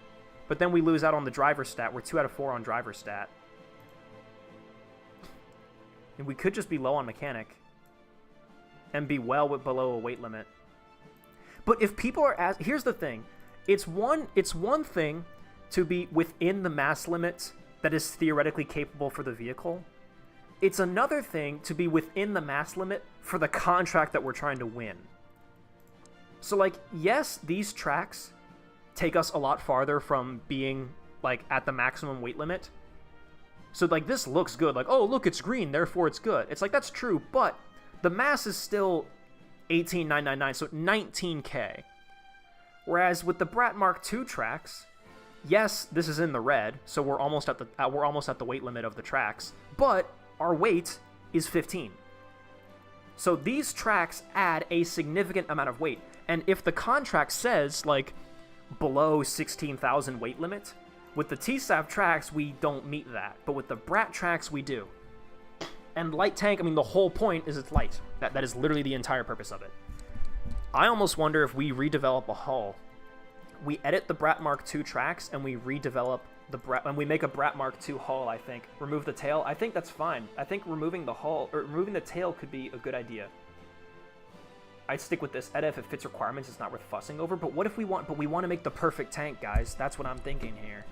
A: But then we lose out on the driver stat. We're 2 out of 4 on driver stat. And we could just be low on mechanic. And be well below a weight limit. But if people are here's the thing. It's one thing to be within the mass limit that is theoretically capable for the vehicle. It's another thing to be within the mass limit for the contract that we're trying to win. So, like, yes, these tracks take us a lot farther from being, like, at the maximum weight limit. So, like, this looks good. Like, oh, look, it's green, therefore it's good. It's like, that's true, but the mass is still 18,999, so 19K. Whereas with the Brat Mark II tracks, yes, this is in the red, so we're almost at the weight limit of the tracks, but our weight is 15. So these tracks add a significant amount of weight, and if the contract says, like, below 16,000 weight limit, with the TSAV tracks, we don't meet that, but with the Brat tracks, we do. And light tank, I mean, the whole point is it's light. That is literally the entire purpose of it. I almost wonder if we redevelop a hull. We edit the Brat Mark II tracks, and we redevelop the Brat, and we make a Brat Mark II hull, I think. Remove the tail. I think that's fine. I think removing the hull, or removing the tail could be a good idea. I'd stick with this. Edit if it fits requirements, it's not worth fussing over. But what if we want to make the perfect tank, guys? That's what I'm thinking here.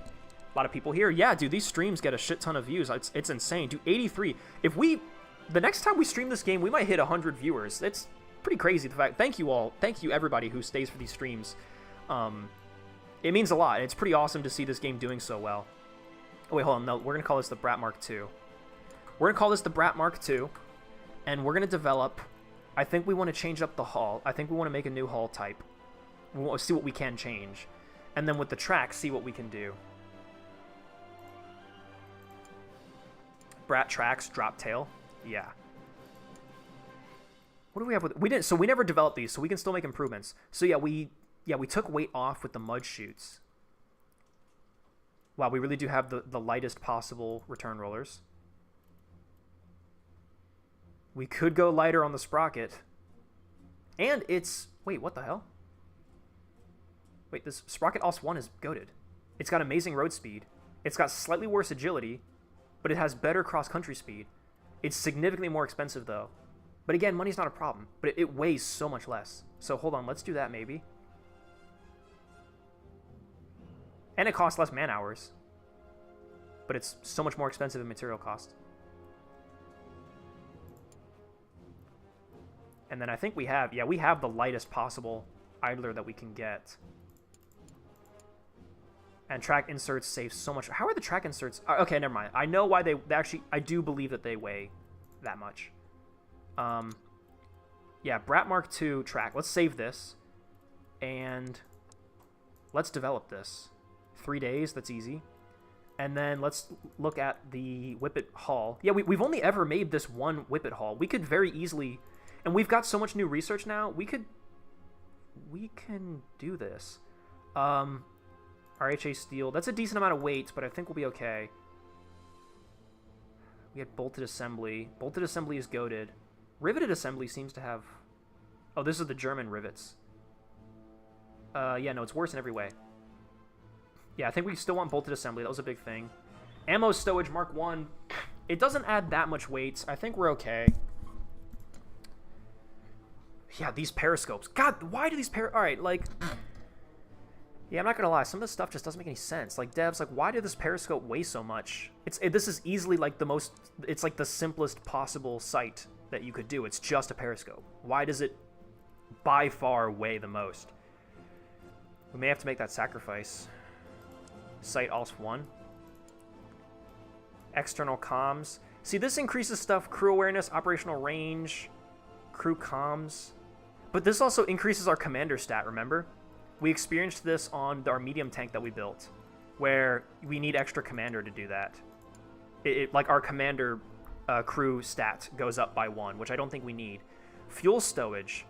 A: A lot of people here. Yeah, dude, these streams get a shit ton of views. It's insane. Dude, 83. The next time we stream this game, we might hit 100 viewers. It's pretty crazy, the fact. Thank you all. Thank you, everybody who stays for these streams. It means a lot. It's pretty awesome to see this game doing so well. Oh, wait, hold on. No, we're going to call this the Brat Mark II. We're going to call this the Brat Mark II, and we're going to develop... I think we want to change up the hull. I think we want to make a new hull type. We want to see what we can change. And then with the tracks, see what we can do. Brat tracks, drop tail. Yeah. What do we have with... we never developed these, so we can still make improvements. So yeah, we took weight off with the mud chutes. Wow, we really do have the lightest possible return rollers. We could go lighter on the sprocket. And it's... Wait, what the hell? Wait, this Sprocket OS 1 is goated. It's got amazing road speed. It's got slightly worse agility, but it has better cross-country speed. It's significantly more expensive, though. But again, money's not a problem. But it weighs so much less. So hold on, let's do that, maybe. And it costs less man-hours. But it's so much more expensive in material cost. And then I think we have... Yeah, we have the lightest possible idler that we can get. And track inserts save so much. How are the track inserts? Okay, never mind. I know why they actually... I do believe that they weigh that much. Yeah, Brat Mark II track. Let's save this. And let's develop this. 3 days, that's easy. And then let's look at the Whippet hull. Yeah, we've only ever made this one Whippet hull. We could very easily... And we've got so much new research now. We can do this. RHA steel. That's a decent amount of weight, but I think we'll be okay. We had bolted assembly. Bolted assembly is goated. Riveted assembly seems to have... Oh, this is the German rivets. Yeah, no, it's worse in every way. Yeah, I think we still want bolted assembly. That was a big thing. Ammo stowage Mark 1. It doesn't add that much weight. I think we're okay. Yeah, these periscopes. God, why do these Alright, like... Yeah, I'm not gonna lie. Some of this stuff just doesn't make any sense. Like, devs, like, why did this periscope weigh so much? This is easily, like, the most... It's, like, the simplest possible sight that you could do. It's just a periscope. Why does it, by far, weigh the most? We may have to make that sacrifice. Sight ALS 1. External comms. See, this increases stuff. Crew awareness, operational range, crew comms. But this also increases our commander stat, remember? We experienced this on our medium tank that we built, where we need extra commander to do that. Like, our commander crew stat goes up by 1, which I don't think we need. Fuel stowage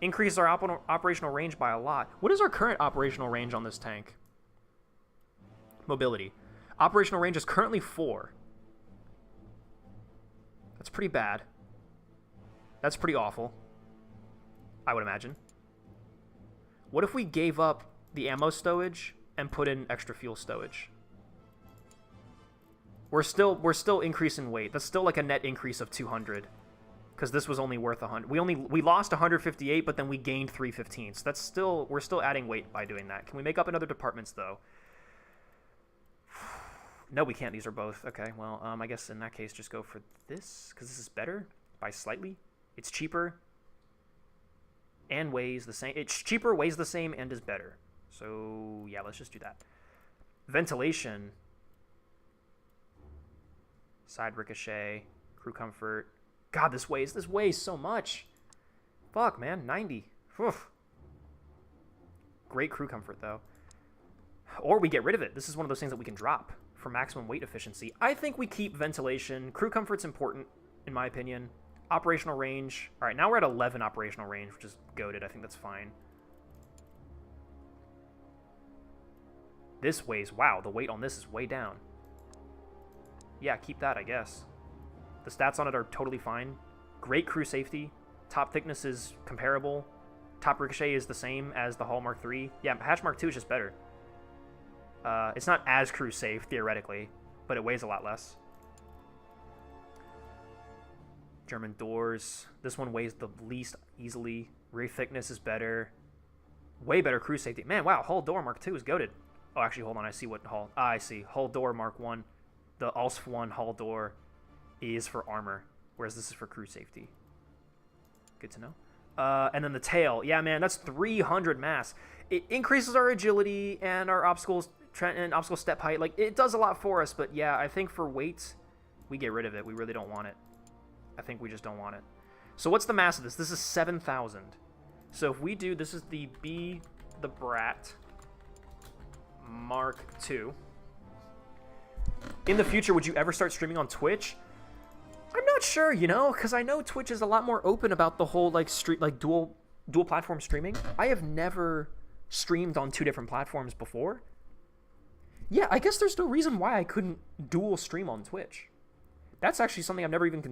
A: increases our operational range by a lot. What is our current operational range on this tank? Mobility. Operational range is currently 4. That's pretty bad. That's pretty awful, I would imagine. What if we gave up the ammo stowage and put in extra fuel stowage? We're still increasing weight. That's still like a net increase of 200, because this was only worth 100. We lost 158, but then we gained 315. So we're still adding weight by doing that. Can we make up in other departments though? No, we can't. These are both. Okay, well, I guess in that case, just go for this, because this is better by slightly. It's cheaper and weighs the same. It's cheaper, weighs the same, and is better. So, yeah, let's just do that. Ventilation. Side ricochet. Crew comfort. God, this weighs so much. Fuck, man. 90. Oof. Great crew comfort, though. Or we get rid of it. This is one of those things that we can drop for maximum weight efficiency. I think we keep ventilation. Crew comfort's important, in my opinion. Operational range. All right, now we're at 11 operational range, which is goated. I think that's fine. This weighs... Wow, the weight on this is way down. Yeah, keep that, I guess. The stats on it are totally fine. Great crew safety. Top thickness is comparable. Top ricochet is the same as the Hull Mark III. Yeah, Hatch Mark II is just better. It's not as crew safe, theoretically, but it weighs a lot less. German doors. This one weighs the least easily. Rear thickness is better. Way better crew safety. Man, wow, Hull door Mark II is goated. Oh, actually, hold on. I see what Hull... I see. Hull door Mark I. The ALS 1 Hull door is for armor, whereas this is for crew safety. Good to know. And then the tail. Yeah, man, that's 300 mass. It increases our agility and our obstacle step height. Like, it does a lot for us, but yeah, I think for weight, we get rid of it. We really don't want it. I think we just don't want it. So what's the mass of this? This is 7,000. So if we do, this is the Brat Mark II. In the future, would you ever start streaming on Twitch? I'm not sure, you know, because I know Twitch is a lot more open about the whole like dual platform streaming. I have never streamed on 2 different platforms before. Yeah, I guess there's no reason why I couldn't dual stream on Twitch. That's actually something I've never even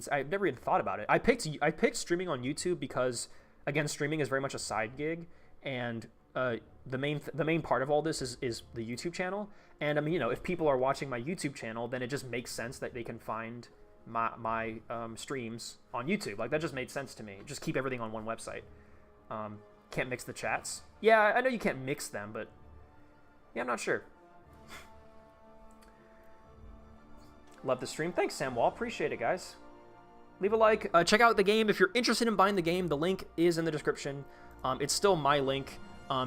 A: thought about it. I picked streaming on YouTube because, again, streaming is very much a side gig, and the main part of all this is the YouTube channel. And I mean, you know, if people are watching my YouTube channel, then it just makes sense that they can find my streams on YouTube. Like, that just made sense to me. Just keep everything on one website. Can't mix the chats. Yeah, I know you can't mix them, but yeah, I'm not sure. Love the stream. Thanks, Sam Wall. Appreciate it, guys. Leave a like. Check out the game if you're interested in buying the game. The link is in the description. It's still my link.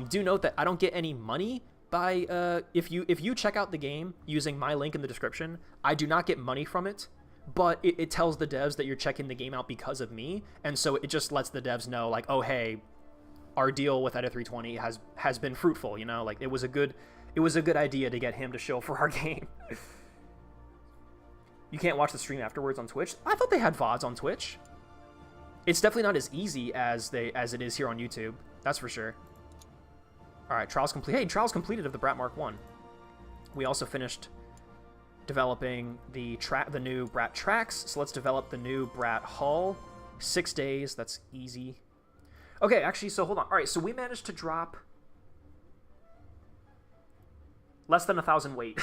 A: Do note that I don't get any money by if you check out the game using my link in the description. I do not get money from it, but it tells the devs that you're checking the game out because of me, and so it just lets the devs know, like, oh hey, our deal with Edit 320 has been fruitful. You know, like it was a good idea to get him to show for our game. You can't watch the stream afterwards on Twitch. I thought they had VODs on Twitch. It's definitely not as easy as it is here on YouTube. That's for sure. All right, trials complete. Hey, trials completed of the Brat Mark I. We also finished developing the new Brat tracks. So let's develop the new Brat hull. 6 days. That's easy. Okay, actually, so hold on. All right, so we managed to drop less than 1,000 weight.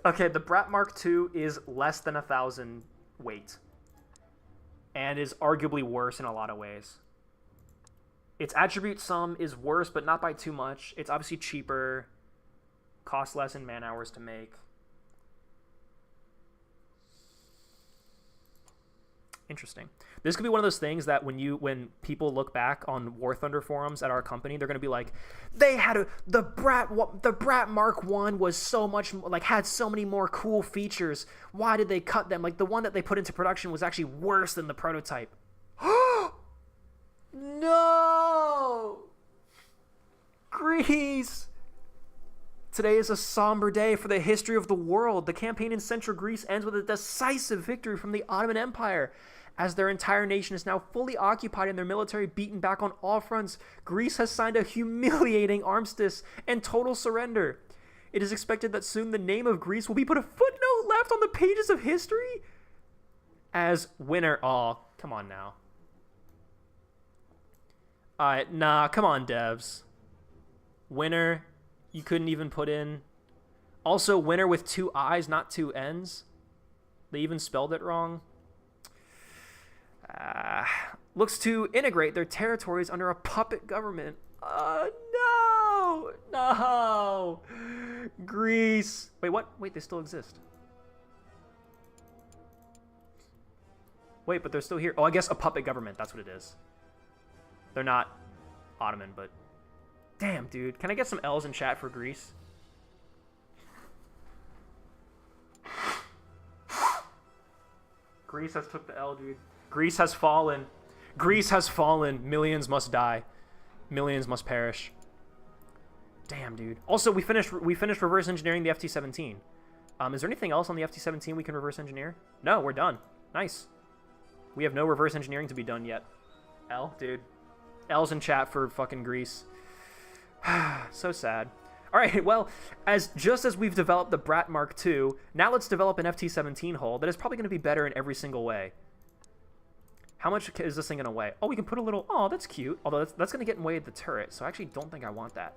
A: Okay, the Brat Mark II is less than 1,000 weight and is arguably worse in a lot of ways. Its attribute sum is worse, but not by too much. It's obviously cheaper, costs less in man hours to make. Interesting. This could be one of those things that when people look back on War Thunder forums at our company, they're gonna be like, the Brat Mark 1 was so much like had so many more cool features. Why did they cut them? Like the one that they put into production was actually worse than the prototype. No! Greece! Today is a somber day for the history of the world. The campaign in Central Greece ends with a decisive victory from the Ottoman Empire. As their entire nation is now fully occupied and their military beaten back on all fronts, Greece has signed a humiliating armistice and total surrender. It is expected that soon the name of Greece will be put a footnote left on the pages of history as winner. Oh, come on now. Alright, nah, come on, devs. Winner, you couldn't even put in. Also, winner with 2 I's, not 2 N's. They even spelled it wrong. Looks to integrate their territories under a puppet government. No! No! Greece. Wait, what? Wait, they still exist. Wait, but they're still here. Oh, I guess a puppet government. That's what it is. They're not Ottoman, but... Damn, dude. Can I get some L's in chat for Greece? Greece has took the L, dude. Greece has fallen. Greece has fallen. Millions must die. Millions must perish. Damn, dude. Also, we finished reverse engineering the FT-17. Is there anything else on the FT-17 we can reverse engineer? No, we're done. Nice. We have no reverse engineering to be done yet. L, dude. L's in chat for fucking Greece. So sad. All right, well, just as we've developed the Brat Mark II, now let's develop an FT-17 hull that is probably going to be better in every single way. How much is this thing going to weigh? Oh, we can put a little... Oh, that's cute. Although that's going to get in the way of the turret, so I actually don't think I want that.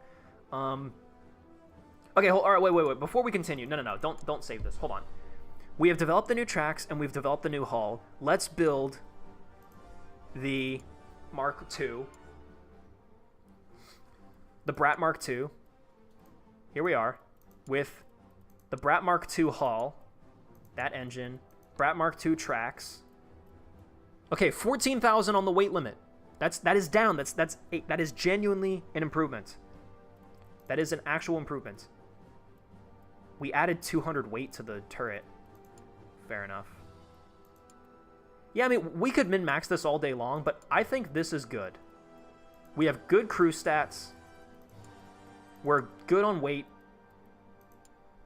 A: Okay, all right, wait. Before we continue... No. Don't save this. Hold on. We have developed the new tracks, and we've developed the new hull. Let's build the Mark II. The Brat Mark II. Here we are with the Brat Mark II hull, that engine, Brat Mark II tracks. Okay, 14,000 on the weight limit. That is down. That is genuinely an improvement. That is an actual improvement. We added 200 weight to the turret. Fair enough. Yeah, I mean, we could min-max this all day long, but I think this is good. We have good crew stats. We're good on weight.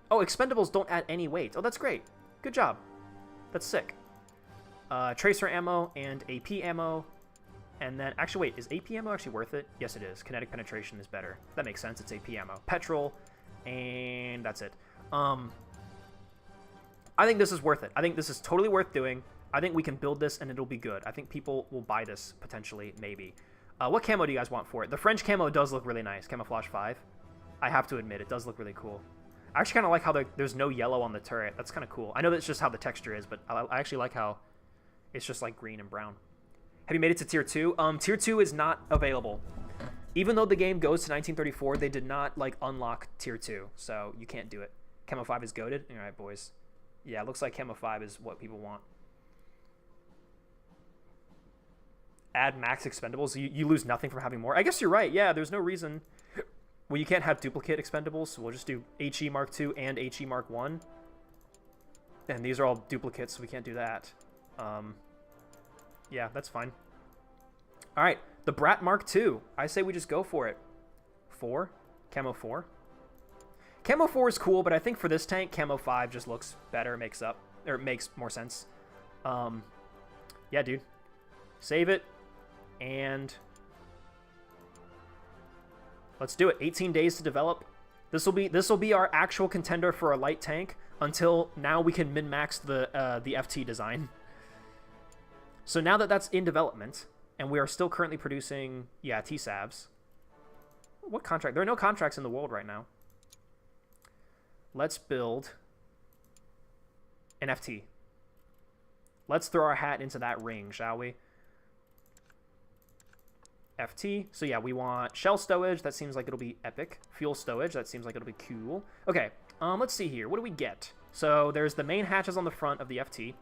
A: Oh, expendables don't add any weight. Oh, that's great. Good job. That's sick. Tracer ammo and AP ammo. And then, actually, wait, is AP ammo actually worth it? Yes, it is. Kinetic penetration is better. That makes sense. It's AP ammo. Petrol, and that's it. I think this is worth it. I think this is totally worth doing. I think we can build this and it'll be good. I think people will buy this, potentially, maybe. What camo do you guys want for it? The French camo does look really nice. Camouflage 5. I have to admit, it does look really cool. I actually kind of like how there's no yellow on the turret. That's kind of cool. I know that's just how the texture is, but I actually like how it's just like green and brown. Have you made it to Tier 2? Tier 2 is not available. Even though the game goes to 1934, they did not, like, unlock Tier 2, so you can't do it. Camo 5 is goated? Alright, boys. Yeah, it looks like Camo 5 is what people want. Add max expendables. You lose nothing from having more. I guess you're right. Yeah, there's no reason. Well, you can't have duplicate expendables, so we'll just do HE Mark II and HE Mark I. And these are all duplicates, so we can't do that. Yeah, that's fine. All right, the Brat Mark II. I say we just go for it. 4? Camo 4? Camo 4 is cool, but I think for this tank, Camo 5 just looks better, makes more sense. Yeah, dude. Save it, and let's do it. 18 days to develop This will be our actual contender for a light tank until now we can min-max the FT design. So now that that's in development, and we are still currently producing, yeah, T-Savs. What contract? There are no contracts in the world right now. Let's build an FT. Let's throw our hat into that ring, shall we? FT. So yeah, we want shell stowage. That seems like it'll be epic. Fuel stowage. That seems like it'll be cool. Okay, let's see here. What do we get? So there's the main hatches on the front of the FT.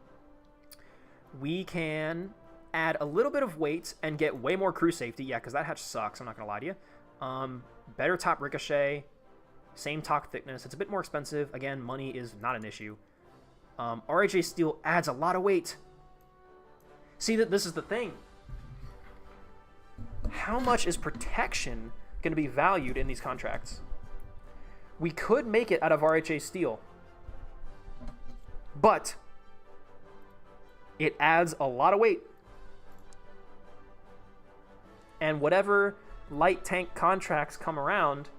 A: We can add a little bit of weight and get way more crew safety. Yeah, because that hatch sucks. I'm not going to lie to you. Better top ricochet. Same talk thickness. It's a bit more expensive. Again, money is not an issue. RHA steel adds a lot of weight. See, that this is the thing. How much is protection going to be valued in these contracts? We could make it out of RHA steel, but it adds a lot of weight. And whatever light tank contracts come around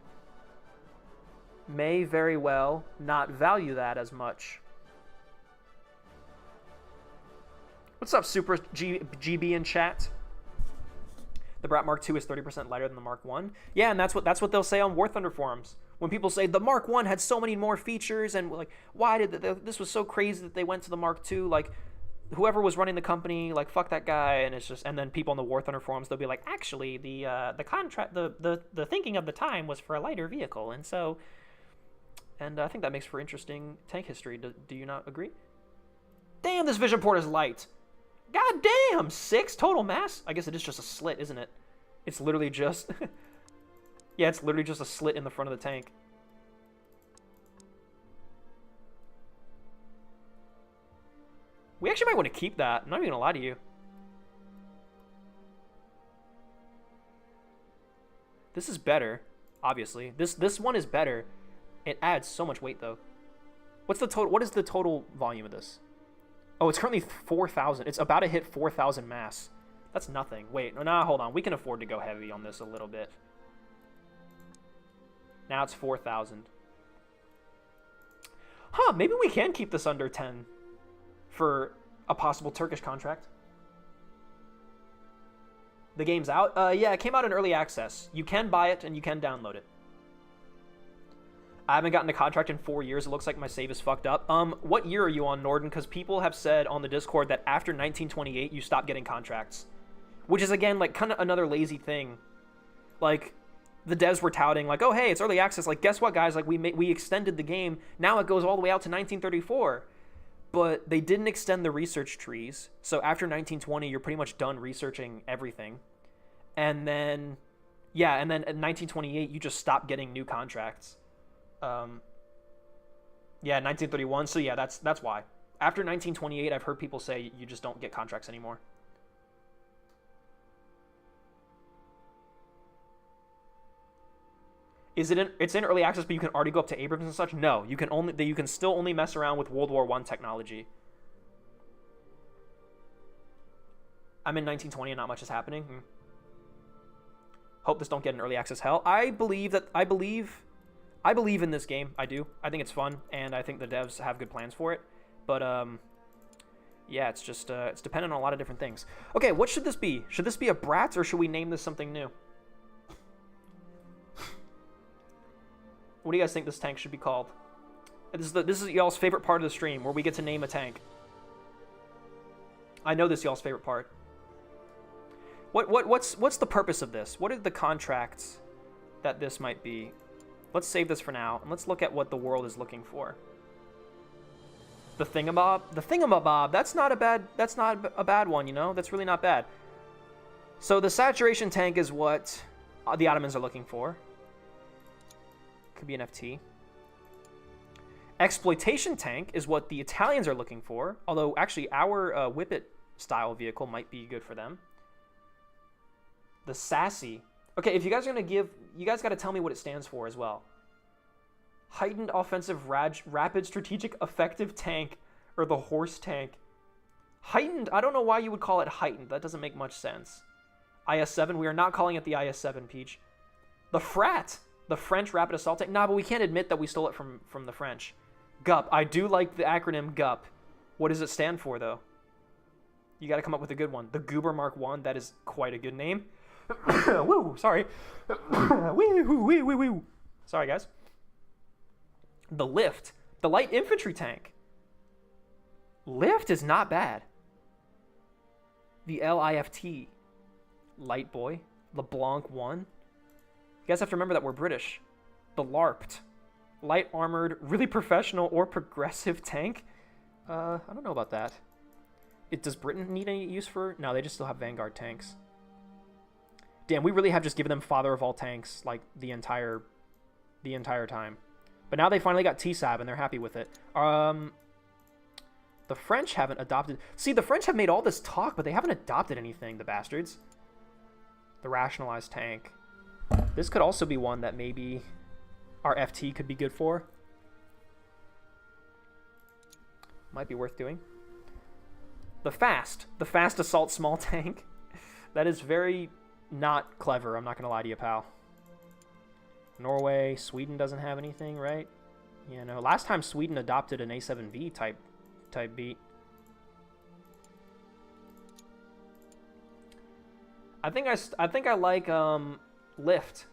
A: may very well not value that as much. What's up, Super GB in chat? The Brat Mark II is 30% lighter than the Mark I. Yeah, and that's what they'll say on War Thunder forums. When people say the Mark I had so many more features, and like, why did this was so crazy that they went to the Mark II? Like, whoever was running the company, like, fuck that guy. And it's just, and then people on the War Thunder forums, they'll be like, actually, the contract, the thinking of the time was for a lighter vehicle, and so, and I think that makes for interesting tank history. Do you not agree? Damn, this vision port is light. God damn, 6 total mass? I guess it is just a slit, isn't it? It's literally just... yeah, it's literally just a slit in the front of the tank. We actually might want to keep that. I'm not even going to lie to you. This is better, obviously. This one is better. It adds so much weight, though. What's the total? What is the total volume of this? Oh, it's currently 4,000. It's about to hit 4,000 mass. That's nothing. Wait, no, hold on. We can afford to go heavy on this a little bit. Now it's 4,000. Huh, maybe we can keep this under 10 for a possible Turkish contract. The game's out? Yeah, it came out in early access. You can buy it and you can download it. I haven't gotten a contract in 4 years. It looks like my save is fucked up. What year are you on, Norden? Because people have said on the Discord that after 1928, you stop getting contracts. Which is, again, like, kind of another lazy thing. Like, the devs were touting, like, oh, hey, it's early access. Like, guess what, guys? Like, we extended the game. Now it goes all the way out to 1934. But they didn't extend the research trees. So after 1920, you're pretty much done researching everything. And then, yeah, and then at 1928, you just stop getting new contracts. Yeah, 1931. So yeah, that's why. After 1928, I've heard people say you just don't get contracts anymore. Is it it's in early access, but you can already go up to Abrams and such? No, you can still only mess around with World War I technology. I'm in 1920 and not much is happening. Hope this don't get an early access hell. I believe in this game. I do. I think it's fun, and I think the devs have good plans for it. But yeah, it's just it's dependent on a lot of different things. Okay, what should this be? Should this be a Brat, or should we name this something new? What do you guys think this tank should be called? This is y'all's favorite part of the stream, where we get to name a tank. I know this is y'all's favorite part. What's the purpose of this? What are the contracts that this might be? Let's save this for now, and let's look at what the world is looking for. The thingamabob? The thingamabob, that's not a bad one, you know? That's really not bad. So the saturation tank is what the Ottomans are looking for. Could be an FT. Exploitation tank is what the Italians are looking for, although actually our Whippet style vehicle might be good for them. The sassy. Okay, if you guys are going to give... You guys got to tell me what it stands for as well. Heightened offensive rapid strategic effective tank, or the horse tank. Heightened, I don't know why you would call it heightened. That doesn't make much sense. IS-7, we are not calling it the IS-7, Peach. The frat. The French rapid assault tank. Nah, but we can't admit that we stole it from the French. GUP. I do like the acronym GUP. What does it stand for, though? You got to come up with a good one. The Goober Mark 1. That is quite a good name. Woo, sorry. Woo. Sorry, guys. The Lift. The light infantry tank. Lift is not bad. The LIFT. Light Boy. LeBlanc 1. You guys have to remember that we're British. The LARPed. Light armored, really professional or progressive tank. I don't know about that. Does Britain need any use for... No, they just still have Vanguard tanks. Damn, we really have just given them father of all tanks, like, the entire time. But now they finally got TSAB, and they're happy with it. The French haven't adopted... See, the French have made all this talk, but they haven't adopted anything, the bastards. The rationalized tank. This could also be one that maybe our FT could be good for. Might be worth doing. The fast assault small tank. That is very not clever, I'm not going to lie to you, pal. Norway, Sweden doesn't have anything, right? You know, last time Sweden adopted an A7V type beat. I think I like Lift,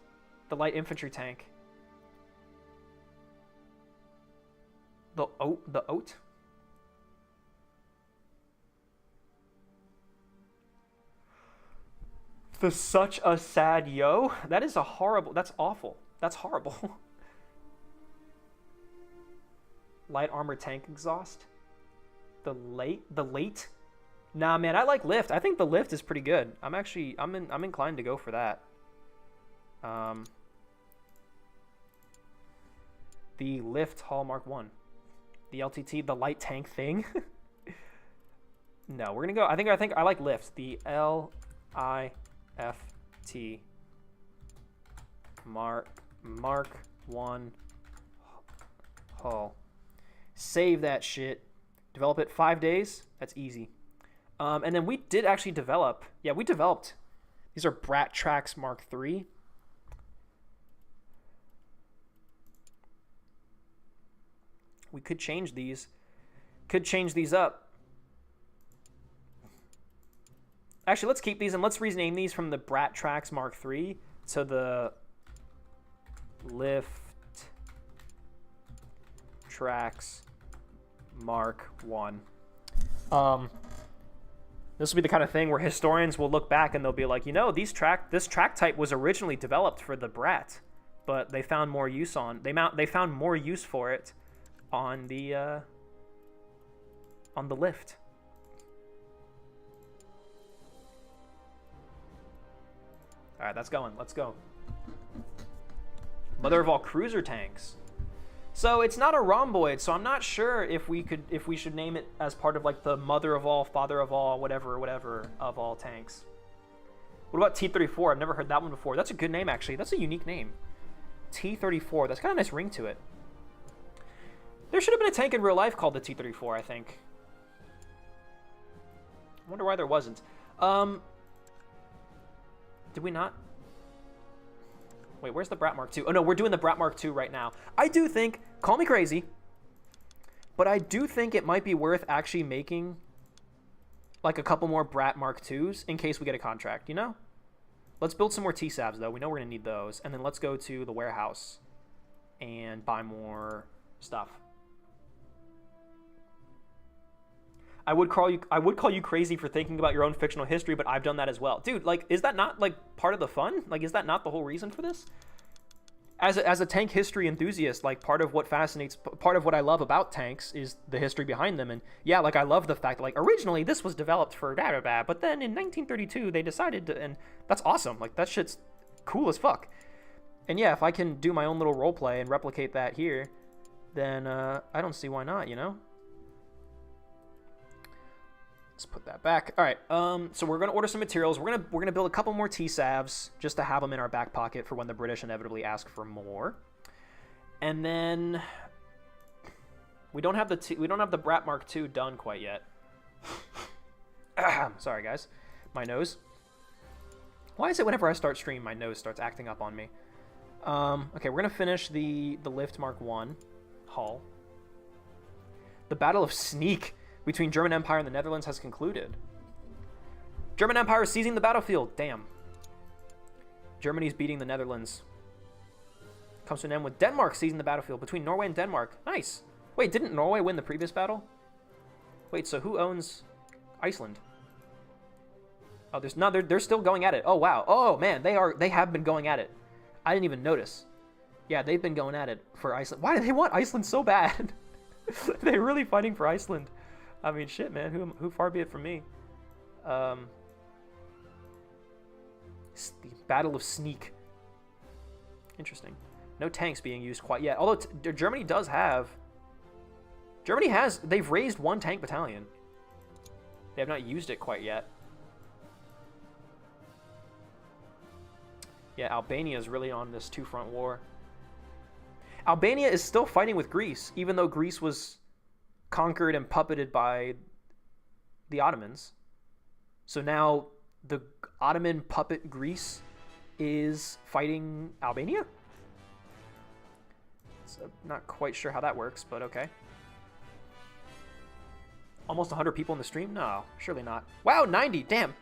A: the light infantry tank. The Oat. The Such a Sad Yo. That is a horrible. That's awful. That's horrible. Light armor tank exhaust. The late. Nah, man, I like Lift. I think the Lift is pretty good. I'm inclined to go for that. The Lift Hallmark 1. The LTT, the light tank thing. No, we're gonna go. I think I like Lift. The LIFT Mark 1 Hull. Save that shit. Develop it 5 days. That's easy. And then we did actually develop. Yeah, we developed. These are Brat Tracks Mark 3. We could change these. Could change these up. Actually, let's keep these and let's rename these from the Brat Tracks Mark 3 to the Lift Tracks Mark 1. This will be the kind of thing where historians will look back and they'll be like, you know, this track type was originally developed for the Brat, but they found more use for it on the Lift. All right, that's going. Let's go. Mother of all cruiser tanks. So it's not a rhomboid, so I'm not sure if we should name it as part of like the mother of all, father of all, whatever of all tanks. What about T-34? I've never heard that one before. That's a good name, actually. That's a unique name. T-34. That's got a nice ring to it. There should have been a tank in real life called the T-34, I think. I wonder why there wasn't. Did we not? Wait, where's the Brat Mark II? Oh, no, we're doing the Brat Mark II right now. I do think, call me crazy, but I do think it might be worth actually making like a couple more Brat Mark IIs in case we get a contract, you know? Let's build some more T-Sabs, though. We know we're going to need those. And then let's go to the warehouse and buy more stuff. I would call you crazy for thinking about your own fictional history, but I've done that as well. Dude, like, is that not, like, part of the fun? Like, is that not the whole reason for this? As a tank history enthusiast, like, part of what I love about tanks is the history behind them. And, yeah, like, I love the fact that, like, originally this was developed for da-da-da, but then in 1932 they decided to, and that's awesome. Like, that shit's cool as fuck. And, yeah, if I can do my own little role play and replicate that here, then I don't see why not, you know? Let's put that back. All right, so we're gonna order some materials. We're gonna build a couple more T-Savs just to have them in our back pocket for when the British inevitably ask for more. And then we don't have the Brat Mark II done quite yet. Sorry, guys, my nose. Why is it whenever I start stream, my nose starts acting up on me? Okay, we're gonna finish the lift Mark 1 hull. The Battle of Sneak between German Empire and the Netherlands has concluded. German Empire is seizing the battlefield. Damn. Germany's beating the Netherlands. Comes to an end with Denmark seizing the battlefield between Norway and Denmark. Nice. Wait, didn't Norway win the previous battle? Wait, so who owns Iceland? Oh, there's no. They're still going at it. Oh wow. Oh man, they have been going at it. I didn't even notice. Yeah, they've been going at it for Iceland. Why do they want Iceland so bad? They're really fighting for Iceland. I mean, shit, man. Who far be it from me? The Battle of Sneak. Interesting. No tanks being used quite yet. Although Germany does have. They've raised 1 tank battalion. They have not used it quite yet. Yeah, Albania is really on this 2-front war. Albania is still fighting with Greece, even though Greece was conquered and puppeted by the Ottomans. So now the Ottoman puppet Greece is fighting Albania? So not quite sure how that works, but okay. Almost 100 people in the stream? No, surely not. Wow, 90, damn.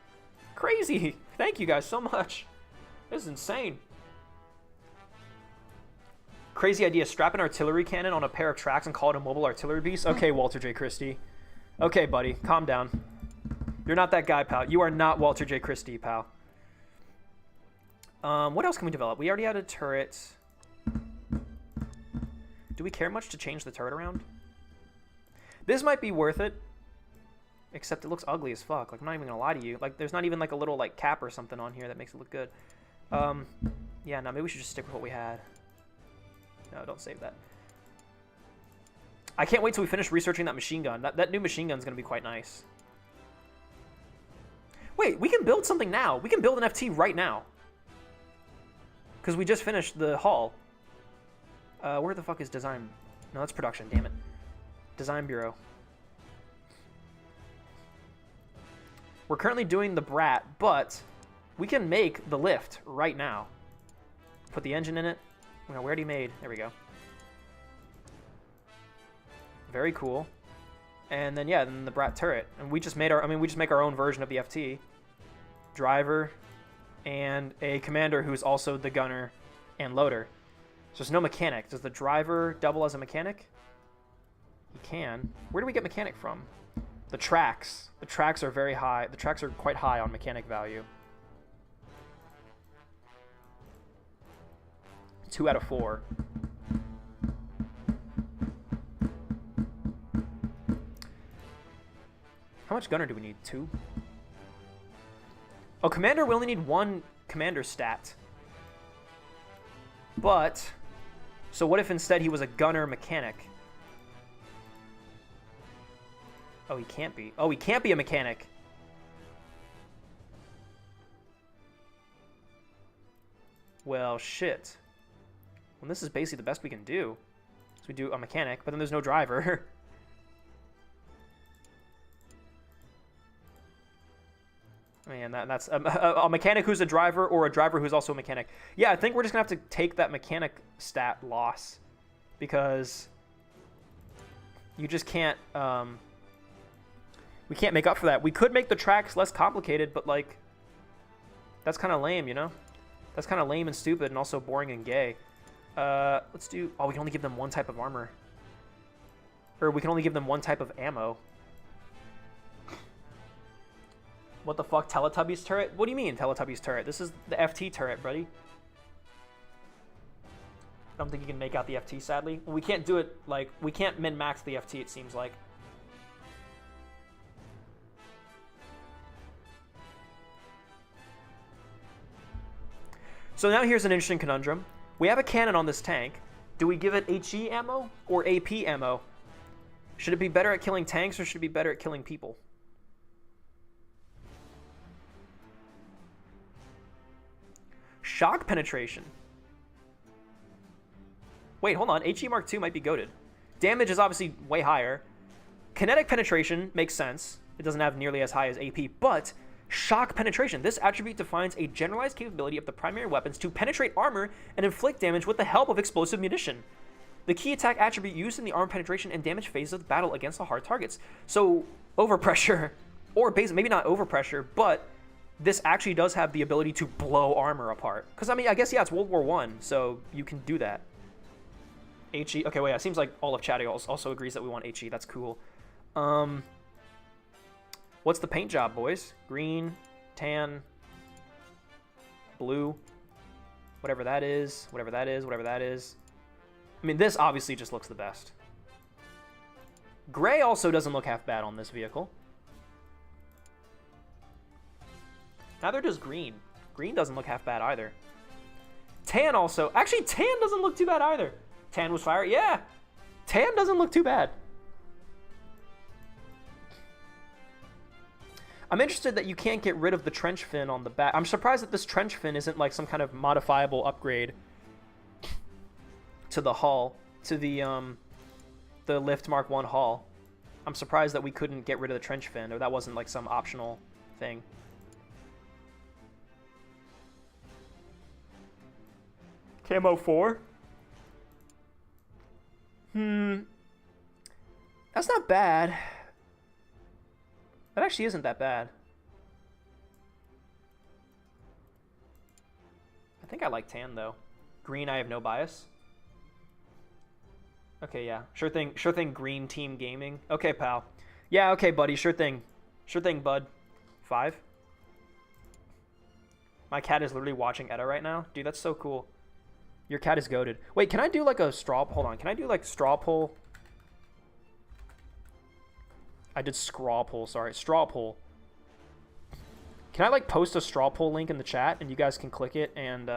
A: Crazy. Thank you guys so much. This is insane. Crazy idea. Strap an artillery cannon on a pair of tracks and call it a mobile artillery beast. Okay, Walter J. Christie. Okay, buddy. Calm down. You're not that guy, pal. You are not Walter J. Christie, pal. What else can we develop? We already had a turret. Do we care much to change the turret around? This might be worth it. Except it looks ugly as fuck. Like, I'm not even gonna lie to you. Like, there's not even like a little like cap or something on here that makes it look good. Yeah, no, maybe we should just stick with what we had. No, don't save that. I can't wait till we finish researching that machine gun. That new machine gun's gonna be quite nice. Wait, we can build something now. We can build an FT right now. Because we just finished the hull. Where the fuck is design? No, that's production, damn it. Design Bureau. We're currently doing the Brat, but we can make the lift right now. Put the engine in it. We already made. There we go. Very cool. And then yeah, then the Brat turret. And we just made our. I mean, we just make our own version of the FT. Driver, and a commander who's also the gunner and loader. So there's no mechanic. Does the driver double as a mechanic? He can. Where do we get mechanic from? The tracks. The tracks are very high. The tracks are quite high on mechanic value. 2 out of 4. How much gunner do we need? 2? Oh, commander, we only need 1 commander stat. But, so what if instead he was a gunner mechanic? Oh, he can't be. Oh, he can't be a mechanic. Well, shit. Well, this is basically the best we can do. So we do a mechanic, but then there's no driver. Man, that's a mechanic who's a driver or a driver who's also a mechanic. Yeah, I think we're just going to have to take that mechanic stat loss. Because you just can't... we can't make up for that. We could make the tracks less complicated, but, like... That's kind of lame, you know? That's kind of lame and stupid and also boring and gay. Let's do... Oh, we can only give them 1 type of armor. Or we can only give them 1 type of ammo. What the fuck? Teletubbies turret? What do you mean, Teletubbies turret? This is the FT turret, buddy. I don't think you can make out the FT, sadly. Well, we can't do it, like... We can't min-max the FT, it seems like. So now here's an interesting conundrum. We have a cannon on this tank. Do we give it HE ammo or AP ammo? Should it be better at killing tanks or should it be better at killing people? Shock penetration. Wait, hold on. HE Mark II might be goated. Damage is obviously way higher. Kinetic penetration makes sense. It doesn't have nearly as high as AP, but Shock penetration. This attribute defines a generalized capability of the primary weapons to penetrate armor and inflict damage with the help of explosive munition. The key attack attribute used in the armor penetration and damage phase of the battle against the hard targets. So overpressure, or basically maybe not overpressure, but this actually does have the ability to blow armor apart. Because I mean, I guess yeah, it's World War I, so you can do that. HE. Okay, wait. It seems like all of chat also agrees that we want HE. That's cool. What's the paint job, boys? Green, tan, blue, whatever that is, whatever that is, whatever that is. I mean, this obviously just looks the best. Gray also doesn't look half bad on this vehicle. Neither does green. Green doesn't look half bad either. Tan also. Actually, tan doesn't look too bad either. Tan was fire. Yeah. Tan doesn't look too bad. I'm interested that you can't get rid of the trench fin on the back. I'm surprised that this trench fin isn't like some kind of modifiable upgrade to the hull, to the Lift Mark 1 hull. I'm surprised that we couldn't get rid of the trench fin, or that wasn't like some optional thing. Camo 4? That's not bad. That actually isn't that bad. I think I like tan though. Green, I have no bias. Okay, yeah. Sure thing, green team gaming. Okay, pal. Yeah, okay, buddy. Sure thing, bud. 5. My cat is literally watching Edda right now. Dude, that's so cool. Your cat is goated. Wait, can I do like a straw... Hold on. Can I do like straw poll? I did scraw poll, sorry. Straw poll. Can I like post a straw poll link in the chat and you guys can click it and...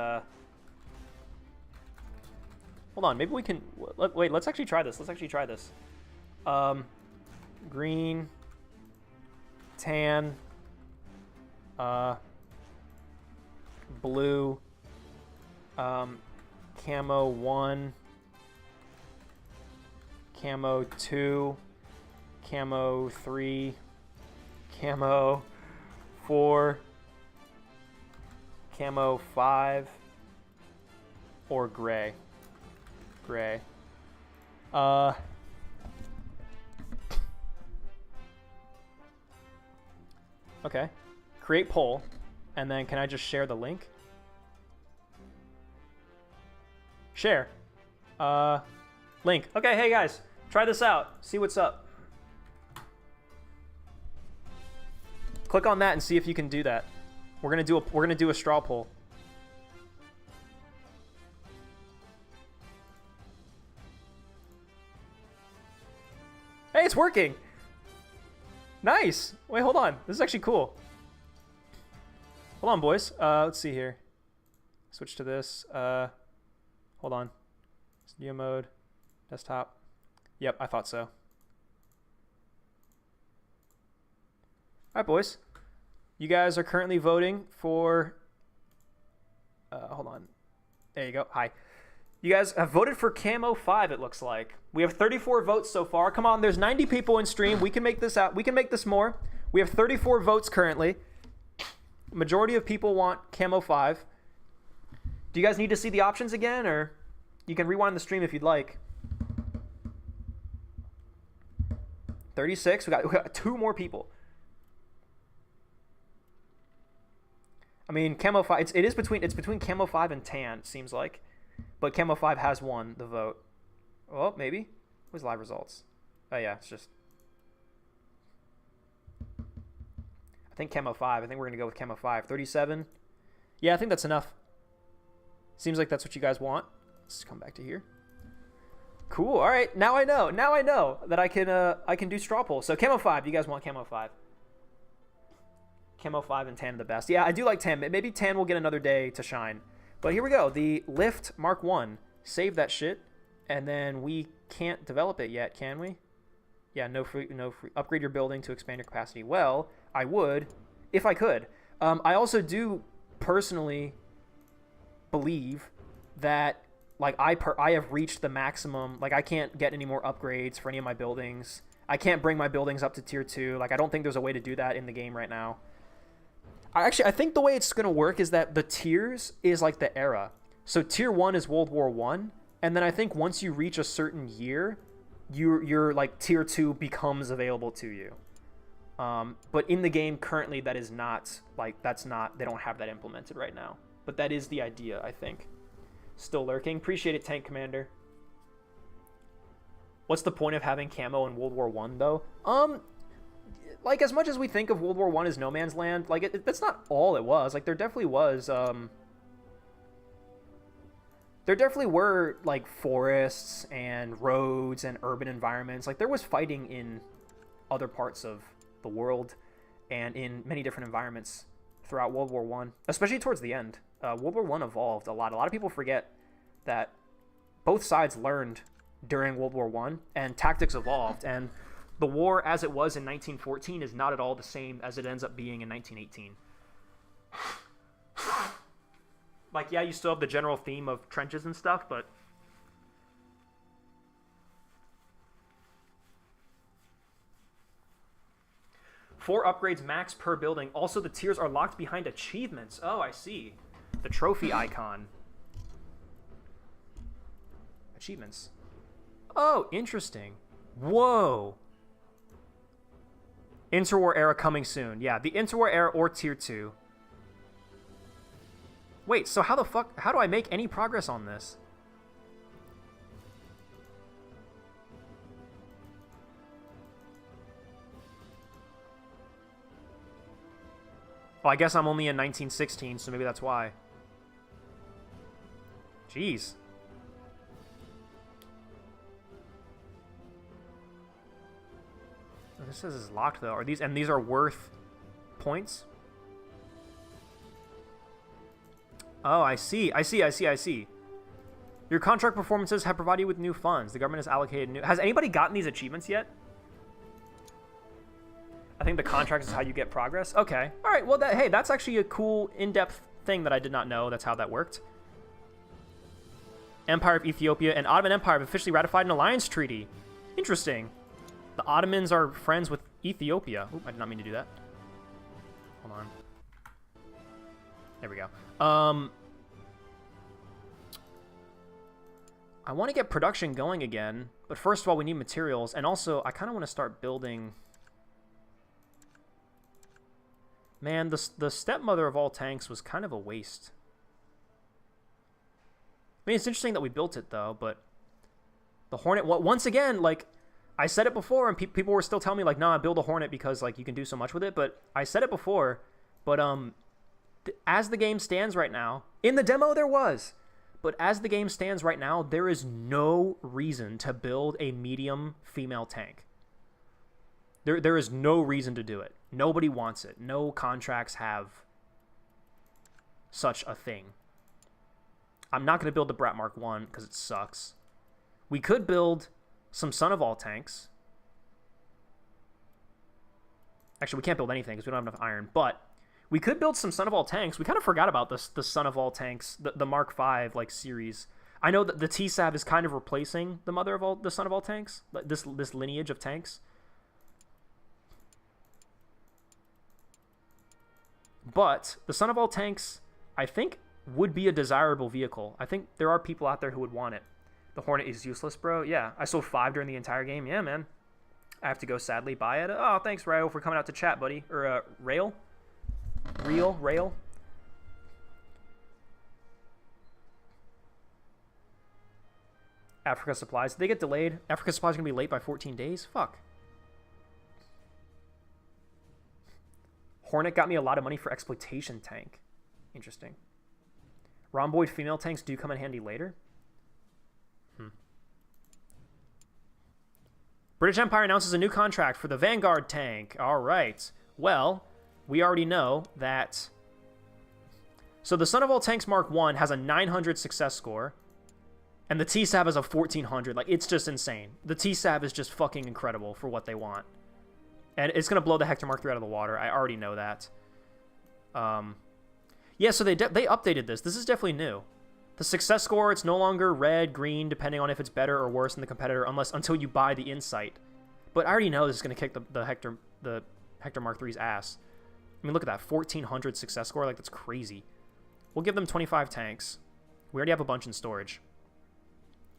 A: Hold on, maybe we can... Wait, let's actually try this. Green. Tan. Blue. Camo 1. Camo 2. Camo 3. Camo 4. Camo 5. Or gray. Gray. Okay. Create poll. And then can I just share the link? Share. Link. Okay, hey guys. Try this out. See what's up. Click on that and see if you can do that. We're gonna do a straw poll. Hey, it's working. Nice. Wait, hold on. This is actually cool. Hold on, boys. Let's see here. Switch to this. Hold on. Studio mode. Desktop. Yep, I thought so. All right, boys. You guys are currently voting for... hold on. There you go. Hi. You guys have voted for Camo 5, it looks like. We have 34 votes so far. Come on, there's 90 people in stream. We can make this out. We can make this more. We have 34 votes currently. Majority of people want Camo 5. Do you guys need to see the options again, or you can rewind the stream if you'd like. 36. We got 2 more people. I mean, Camo 5. It's between Camo 5 and Tan. It seems like. But Camo 5 has won the vote. Oh, maybe. Where's live results? Oh, yeah, it's just... I think Camo 5. I think we're going to go with Camo 5. 37. Yeah, I think that's enough. Seems like that's what you guys want. Let's come back to here. Cool. All right. Now I know. Now I know that I can do straw poll. So Camo 5. You guys want Camo 5. Camo 5 and Tan are the best. Yeah, I do like Tan. Maybe Tan will get another day to shine. But here we go. The Lift Mark 1. Save that shit. And then we can't develop it yet, can we? Yeah, no free. Upgrade your building to expand your capacity. Well, I would if I could. I also do personally believe that like I have reached the maximum. Like I can't get any more upgrades for any of my buildings. I can't bring my buildings up to tier 2. Like I don't think there's a way to do that in the game right now. I think the way it's going to work is that the tiers is like the era. So tier 1 is World War 1, and then I think once you reach a certain year, your like tier 2 becomes available to you. But in the game currently, that is not like they don't have that implemented right now. But that is the idea, I think. Still lurking. Appreciate it, Tank Commander. What's the point of having camo in World War 1 though? Like, as much as we think of World War 1 as no man's land, like that's not all it was. Like there definitely were like forests and roads and urban environments. Like there was fighting in other parts of the world and in many different environments throughout World War 1, especially towards the end. World War 1 evolved a lot. A lot of people forget that both sides learned during World War 1 and tactics evolved, and the war as it was in 1914 is not at all the same as it ends up being in 1918. Like, yeah, you still have the general theme of trenches and stuff, but... Four upgrades max per building. Also, the tiers are locked behind achievements. Oh, I see. The trophy icon. Achievements. Oh, interesting. Whoa. Interwar era coming soon. Yeah, the interwar era or tier 2. Wait, so how do I make any progress on this? Well, I guess I'm only in 1916, so maybe that's why. Jeez. This says it's locked though. Are these are worth points? Oh, I see. Your contract performances have provided you with new funds. The government has allocated new... Has anybody gotten these achievements yet? I think the contract is how you get progress. Okay. All right. Well, hey, that's actually a cool, in-depth thing that I did not know. That's how that worked. Empire of Ethiopia and Ottoman Empire have officially ratified an alliance treaty. Interesting. The Ottomans are friends with Ethiopia. Oop, I did not mean to do that. Hold on. There we go. I want to get production going again, but first of all, we need materials, and also, I kind of want to start building... Man, the stepmother of all tanks was kind of a waste. I mean, it's interesting that we built it, though, but... The Hornet... Once again, like... I said it before, and people were still telling me, like, nah, build a Hornet because, like, you can do so much with it, but I said it before, but, as the game stands right now, in the demo there was, but as the game stands right now, there is no reason to build a medium female tank. There is no reason to do it. Nobody wants it. No contracts have such a thing. I'm not going to build the Brat Mark 1 because it sucks. We could build some Son of All tanks. Actually, we can't build anything because we don't have enough iron, but we could build some Son of All tanks. We kind of forgot about this, the Son of All tanks, the Mark V like series. I know that the T-Sav is kind of replacing the Son of All tanks, this lineage of tanks. But the Son of All tanks, I think, would be a desirable vehicle. I think there are people out there who would want it. The Hornet is useless, bro. Yeah, I sold 5 during the entire game. Yeah, man. I have to go sadly buy it. Oh, thanks, Rail, for coming out to chat, buddy. Or, Rail? Rail? Africa supplies. Did they get delayed? Africa supplies are going to be late by 14 days? Fuck. Hornet got me a lot of money for exploitation tank. Interesting. Rhomboid female tanks do come in handy later. British Empire announces a new contract for the Vanguard tank. All right. Well, we already know that... So the Son of All Tanks Mark 1 has a 900 success score, and the T-Sav has a 1400. Like, it's just insane. The T-Sav is just fucking incredible for what they want. And it's going to blow the Hector Mark 3 out of the water. I already know that. Yeah, so they updated this. This is definitely new. The success score, it's no longer red, green, depending on if it's better or worse than the competitor, until you buy the Insight. But I already know this is going to kick the Hector Mark III's ass. I mean, look at that, 1,400 success score. Like, that's crazy. We'll give them 25 tanks. We already have a bunch in storage.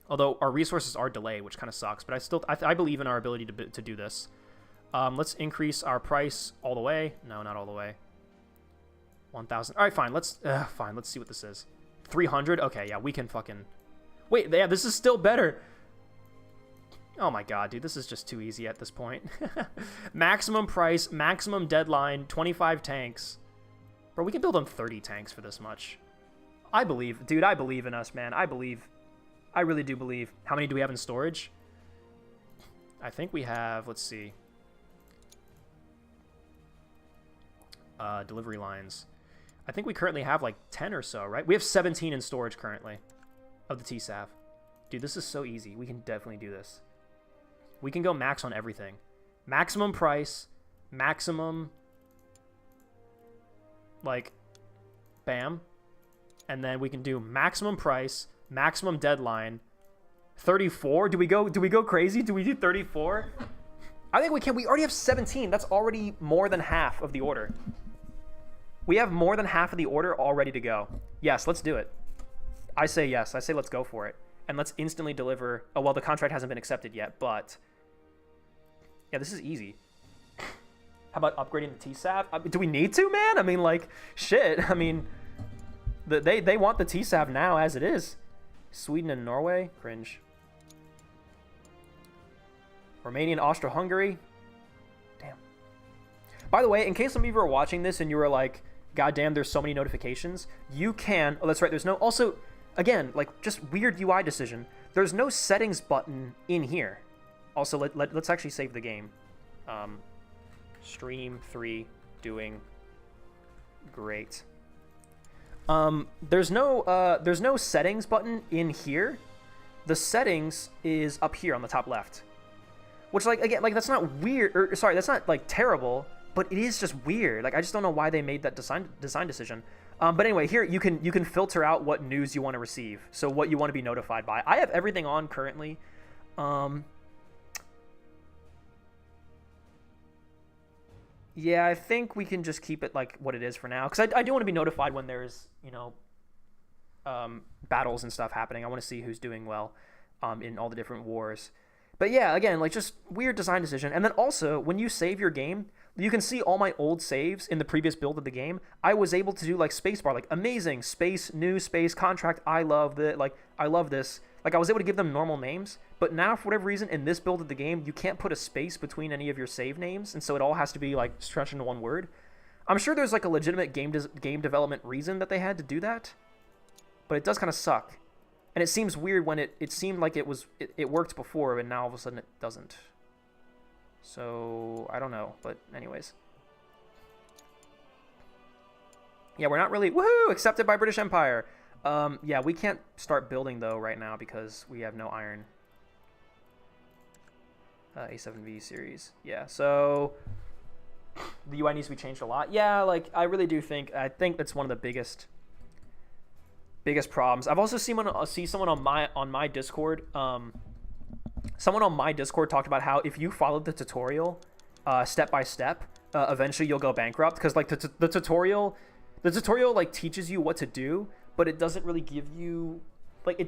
A: Although our resources are delayed, which kind of sucks. But I believe in our ability to do this. Let's increase our price all the way. No, not all the way. 1,000. All right, fine. Let's see what this is. 300. Okay, yeah, we can fucking. Wait, yeah, this is still better. Oh my god, dude, this is just too easy at this point. Maximum price, maximum deadline, 25 tanks. Bro, we can build them 30 tanks for this much. I believe, dude, I believe in us, man. I believe. I really do believe. How many do we have in storage? I think we have, let's see. Delivery lines. I think we currently have like 10 or so, right? We have 17 in storage currently of the TSAV. Dude, this is so easy. We can definitely do this. We can go max on everything. Maximum price, maximum, like, bam. And then we can do maximum price, maximum deadline, 34. Do we go crazy? Do we do 34? I think we can. We already have 17. That's already more than half of the order. We have more than half of the order all ready to go. Yes, let's do it. I say yes. I say let's go for it. And let's instantly deliver. Oh, well, the contract hasn't been accepted yet, but yeah, this is easy. How about upgrading the TSAV? Do we need to, man? I mean, like, shit. I mean, they want the TSAV now as it is. Sweden and Norway? Cringe. Romania and Austro-Hungary? Damn. By the way, in case some of you are watching this and you were like, God damn, there's so many notifications, you can... Oh, that's right. There's no... Also, again, like, just weird UI decision. There's no settings button in here. Also, let's actually save the game. Stream 3 doing great. There's no settings button in here. The settings is up here on the top left. Which, like, again, like, that's not weird, or sorry, that's not like terrible, but it is just weird. Like, I just don't know why they made that design decision. But anyway, here you can filter out what news you want to receive. So what you want to be notified by. I have everything on currently. Yeah, I think we can just keep it like what it is for now. Because I do want to be notified when there's, you know, battles and stuff happening. I want to see who's doing well in all the different wars. But yeah, again, like, just weird design decision. And then also, when you save your game, you can see all my old saves in the previous build of the game. I was able to do, like, spacebar, like, amazing, space, new, space, contract, I love the, like, I love this. Like, I was able to give them normal names, but now, for whatever reason, in this build of the game, you can't put a space between any of your save names, and so it all has to be, like, stretched into one word. I'm sure there's, like, a legitimate game development reason that they had to do that, but it does kind of suck. And it seems weird when it seemed like it worked before, and now all of a sudden it doesn't. So, I don't know, but anyways. Yeah, we're not really, woohoo, accepted by British Empire. Yeah, we can't start building, though, right now because we have no iron. A7V series. Yeah, so the UI needs to be changed a lot. Yeah, like, I really do think, I think that's one of the biggest problems. I've also seen someone on my Discord. Someone on my Discord talked about how if you followed the tutorial step by step, eventually you'll go bankrupt because, like, the tutorial like teaches you what to do, but it doesn't really give you, like,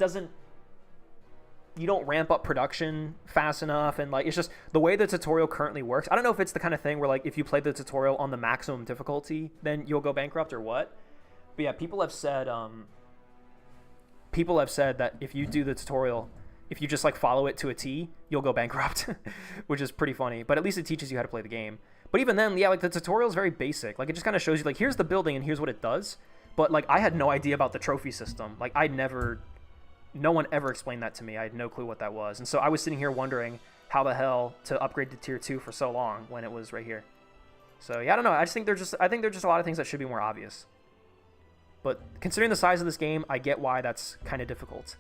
A: you don't ramp up production fast enough, and, like, it's just the way the tutorial currently works. I don't know if it's the kind of thing where, like, if you play the tutorial on the maximum difficulty, then you'll go bankrupt or what. But yeah, people have said that if you do the tutorial, if you just, like, follow it to a T, you'll go bankrupt, which is pretty funny. But at least it teaches you how to play the game. But even then, yeah, like, the tutorial is very basic. Like, it just kind of shows you, like, here's the building and here's what it does. But, like, I had no idea about the trophy system. Like, no one ever explained that to me. I had no clue what that was. And so I was sitting here wondering how the hell to upgrade to tier 2 for so long when it was right here. So yeah, I don't know. I think there's just a lot of things that should be more obvious. But considering the size of this game, I get why that's kind of difficult.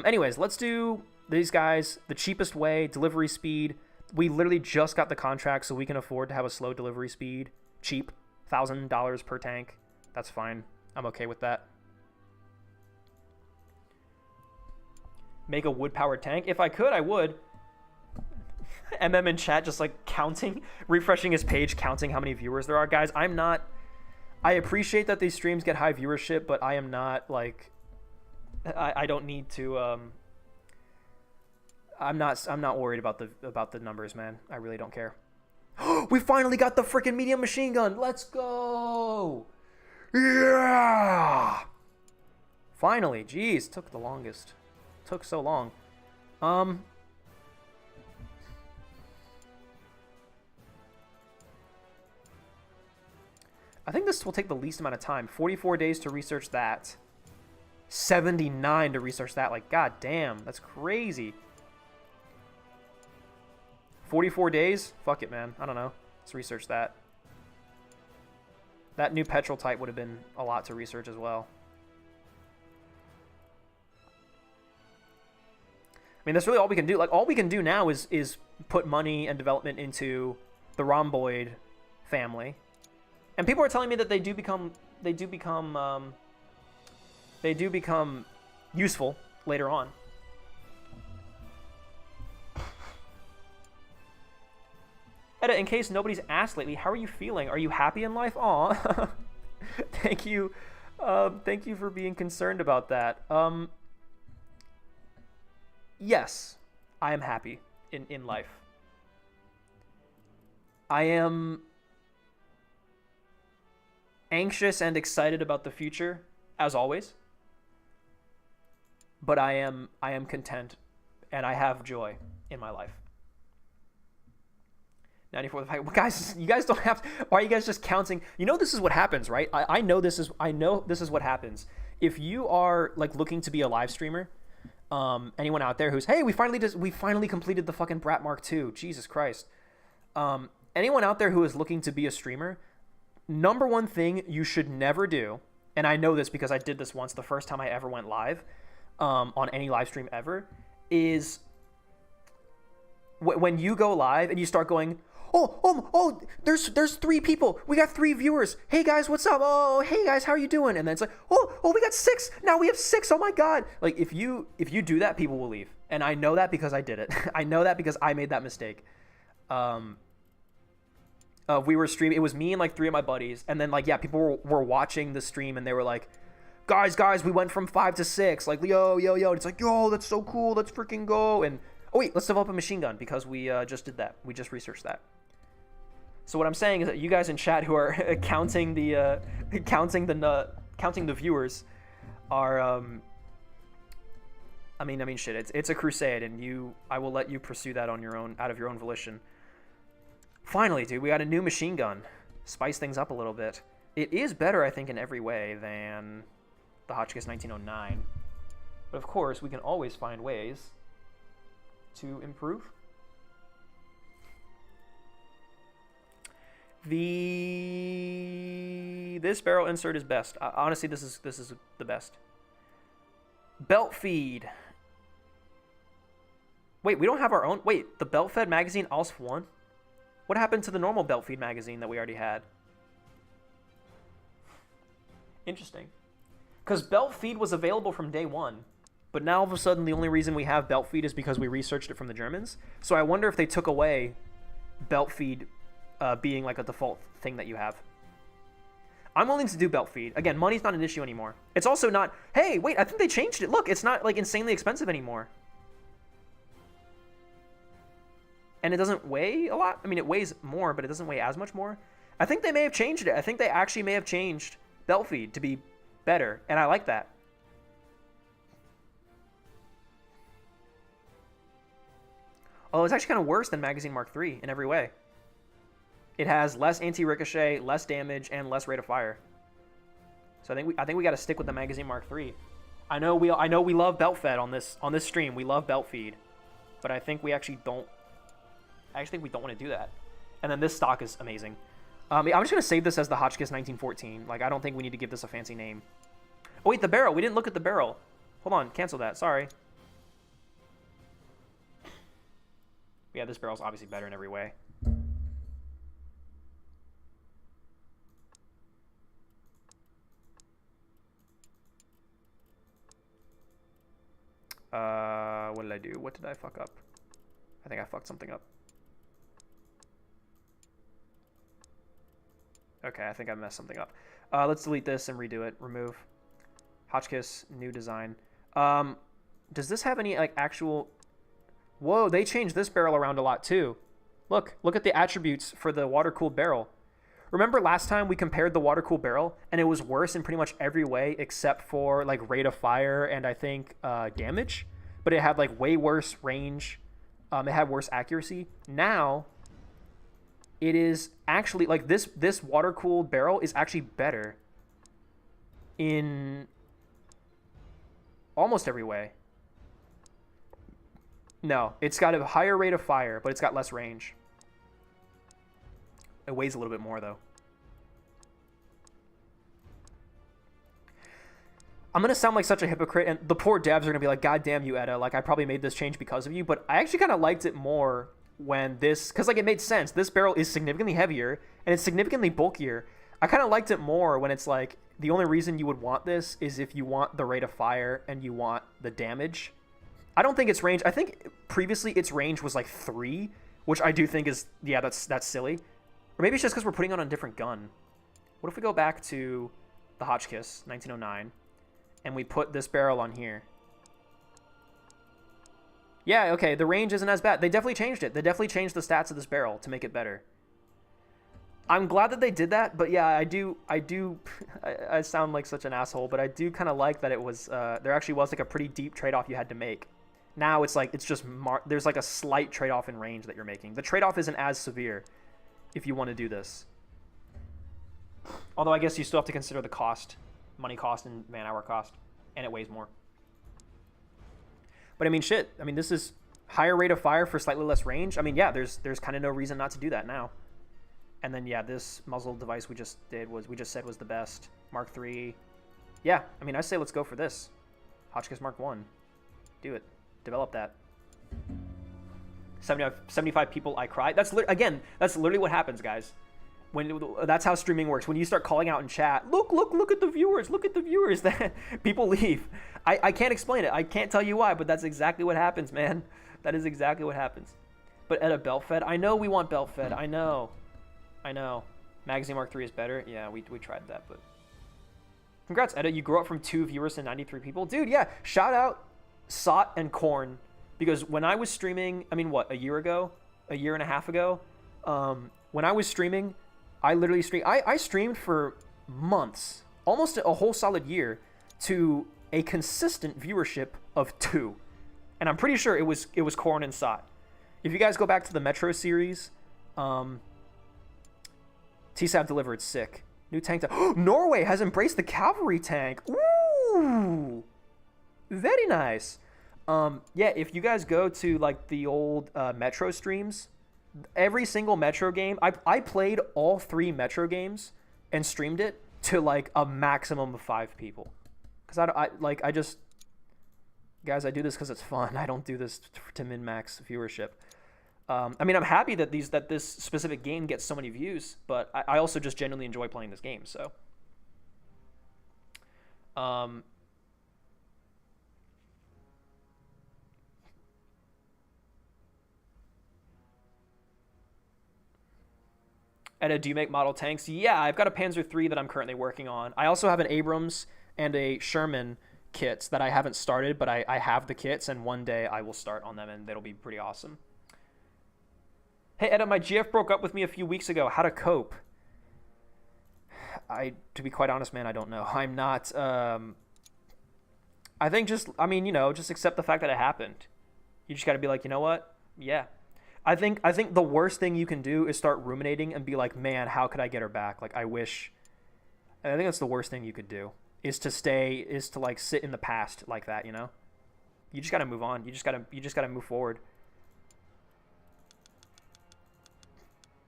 A: Anyways, let's do these guys the cheapest way, delivery speed. We literally just got the contract, so we can afford to have a slow delivery speed. Cheap, $1,000 per tank. That's fine. I'm okay with that. Make a wood-powered tank. If I could, I would. MM in chat just like counting, refreshing his page, counting how many viewers there are. Guys, I'm not. I appreciate that these streams get high viewership, but I am not like. I don't need to. I'm not worried about the numbers, man. I really don't care. We finally got the freaking medium machine gun. Let's go. Yeah. Finally, jeez, took the longest. Took so long. I think this will take the least amount of time. 44 days to research that. 79 to research that. Like, god damn, that's crazy. 44 days? Fuck it, man. I don't know. Let's research that. That new petrol type would have been a lot to research as well. I mean, that's really all we can do. Like, all we can do now is put money and development into the rhomboid family. And people are telling me that they do become useful later on. Edda, in case nobody's asked lately, how are you feeling? Are you happy in life? Aw. Thank you. Thank you for being concerned about that. Yes, I am happy in life. I am anxious and excited about the future, as always. But I am content, and I have joy in my life. 94 guys, you guys don't have to, why are you guys just counting? You know this is what happens, right? I know this is what happens. If you are like looking to be a live streamer, anyone out there who's, hey, we finally completed the fucking Brat Mark II. Jesus Christ. Anyone out there who is looking to be a streamer, number one thing you should never do, and I know this because I did this once the first time I ever went live on any live stream ever, is when you go live and you start going, oh, there's 3 people. We got 3 viewers. Hey guys, what's up? Oh, hey guys, how are you doing? And then it's like, oh, we got 6. Now we have 6. Oh my God. Like if you do that, people will leave. And I know that because I did it. I know that because I made that mistake. We were streaming. It was me and like 3 of my buddies. And then like, yeah, people were watching the stream and they were like, guys, we went from 5 to 6. Like, yo. And it's like, yo, that's so cool. Let's freaking go. And oh wait, let's develop a machine gun because we just did that. We just researched that. So what I'm saying is that you guys in chat who are counting the viewers are I mean shit. It's a crusade, and I will let you pursue that on your own, out of your own volition. Finally, dude, we got a new machine gun. Spice things up a little bit. It is better, I think, in every way than the Hotchkiss 1909. But of course, we can always find ways to improve. This barrel insert is best. Honestly, this is the best. Belt feed. Wait, we don't have our own. Wait, the belt fed magazine ALSF 1? What happened to the normal belt feed magazine that we already had? Interesting. Because belt feed was available from day 1. But now all of a sudden the only reason we have belt feed is because we researched it from the Germans. So I wonder if they took away belt feed being like a default thing that you have. I'm willing to do belt feed. Again, money's not an issue anymore. It's also not, hey, wait, I think they changed it. Look, it's not like insanely expensive anymore. And it doesn't weigh a lot. I mean, it weighs more, but it doesn't weigh as much more. I think they may have changed it. I think they actually may have changed belt feed to be better, and I like that. Although it's actually kind of worse than Magazine Mark III in every way. It has less anti-ricochet, less damage, and less rate of fire. So I think we got to stick with the Magazine Mark III. I know we love belt fed on this stream. We love belt feed, but I think we actually don't. I actually think we don't want to do that. And then this stock is amazing. I'm just gonna save this as the Hotchkiss 1914. Like, I don't think we need to give this a fancy name. Oh wait, the barrel. We didn't look at the barrel. Hold on, cancel that. Sorry. Yeah, this barrel's obviously better in every way. What did I do? What did I fuck up? I think I fucked something up. Okay, I think I messed something up. Let's delete this and redo it. Remove. Hotchkiss, new design. Does this have any like actual... Whoa, they changed this barrel around a lot too. Look at the attributes for the water-cooled barrel. Remember last time we compared the water-cooled barrel and it was worse in pretty much every way except for like rate of fire and I think damage? But it had like way worse range. It had worse accuracy. Now, it is actually like this water-cooled barrel is actually better in almost every way. No, it's got a higher rate of fire, but it's got less range. It weighs a little bit more, though. I'm going to sound like such a hypocrite, and the poor devs are going to be like, God damn you, Edda. Like, I probably made this change because of you, but I actually kind of liked it more when this... Because, like, it made sense. This barrel is significantly heavier, and it's significantly bulkier. I kind of liked it more when it's like, the only reason you would want this is if you want the rate of fire and you want the damage. I don't think its range... I think previously its range was like 3, which I do think is... Yeah, that's silly. Or maybe it's just because we're putting it on a different gun. What if we go back to the Hotchkiss, 1909, and we put this barrel on here? Yeah, okay, the range isn't as bad. They definitely changed it. They definitely changed the stats of this barrel to make it better. I'm glad that they did that, but yeah, I do, I sound like such an asshole, but I do kind of like that it was, there actually was like a pretty deep trade-off you had to make. Now it's like, it's just, there's like a slight trade-off in range that you're making. The trade-off isn't as severe if you want to do this. Although I guess you still have to consider the cost, money cost and man-hour cost, and it weighs more. But I mean, shit, I mean, this is higher rate of fire for slightly less range. I mean, yeah, there's kind of no reason not to do that now. And then, yeah, this muzzle device we just said was the best. Mark III. Yeah, I mean, I say let's go for this. Hotchkiss Mark I. Do it. Develop that. 75 people, I cry. That's literally what happens, guys. That's how streaming works. When you start calling out in chat, look at the viewers, that people leave. I can't explain it. I can't tell you why, but that's exactly what happens, man. That is exactly what happens. But at a belt fed, I know we want belt fed. I know. Magazine Mark III is better. Yeah, we tried that, but congrats, Edda. You grew up from 2 viewers to 93 people. Dude, yeah. Shout out Sot and Korn, because when I was streaming, I mean, what, a year and a half ago, when I was streaming, I literally I streamed for months, almost a whole solid year, to a consistent viewership of 2. And I'm pretty sure it was Korn and Sot. If you guys go back to the Metro series, TSAB delivered, sick. New tank. Norway has embraced the cavalry tank. Ooh, very nice. Yeah, if you guys go to like the old Metro streams, every single Metro game, I played all 3 Metro games and streamed it to like a maximum of 5 people. Because guys, I do this because it's fun. I don't do this to min-max viewership. I mean, I'm happy that this specific game gets so many views, but I also just genuinely enjoy playing this game. So, Edda, do you make model tanks? Yeah, I've got a Panzer III that I'm currently working on. I also have an Abrams and a Sherman kits that I haven't started, but I have the kits, and one day I will start on them, and that'll be pretty awesome. Hey, Edda, my GF broke up with me a few weeks ago. How to cope? To be quite honest, man, I don't know. I'm not, I think just accept the fact that it happened. You just got to be like, you know what? Yeah. I think the worst thing you can do is start ruminating and be like, man, how could I get her back? Like, I wish. I think that's the worst thing you could do, is to sit in the past like that, you know? You just got to move on. You just got to move forward.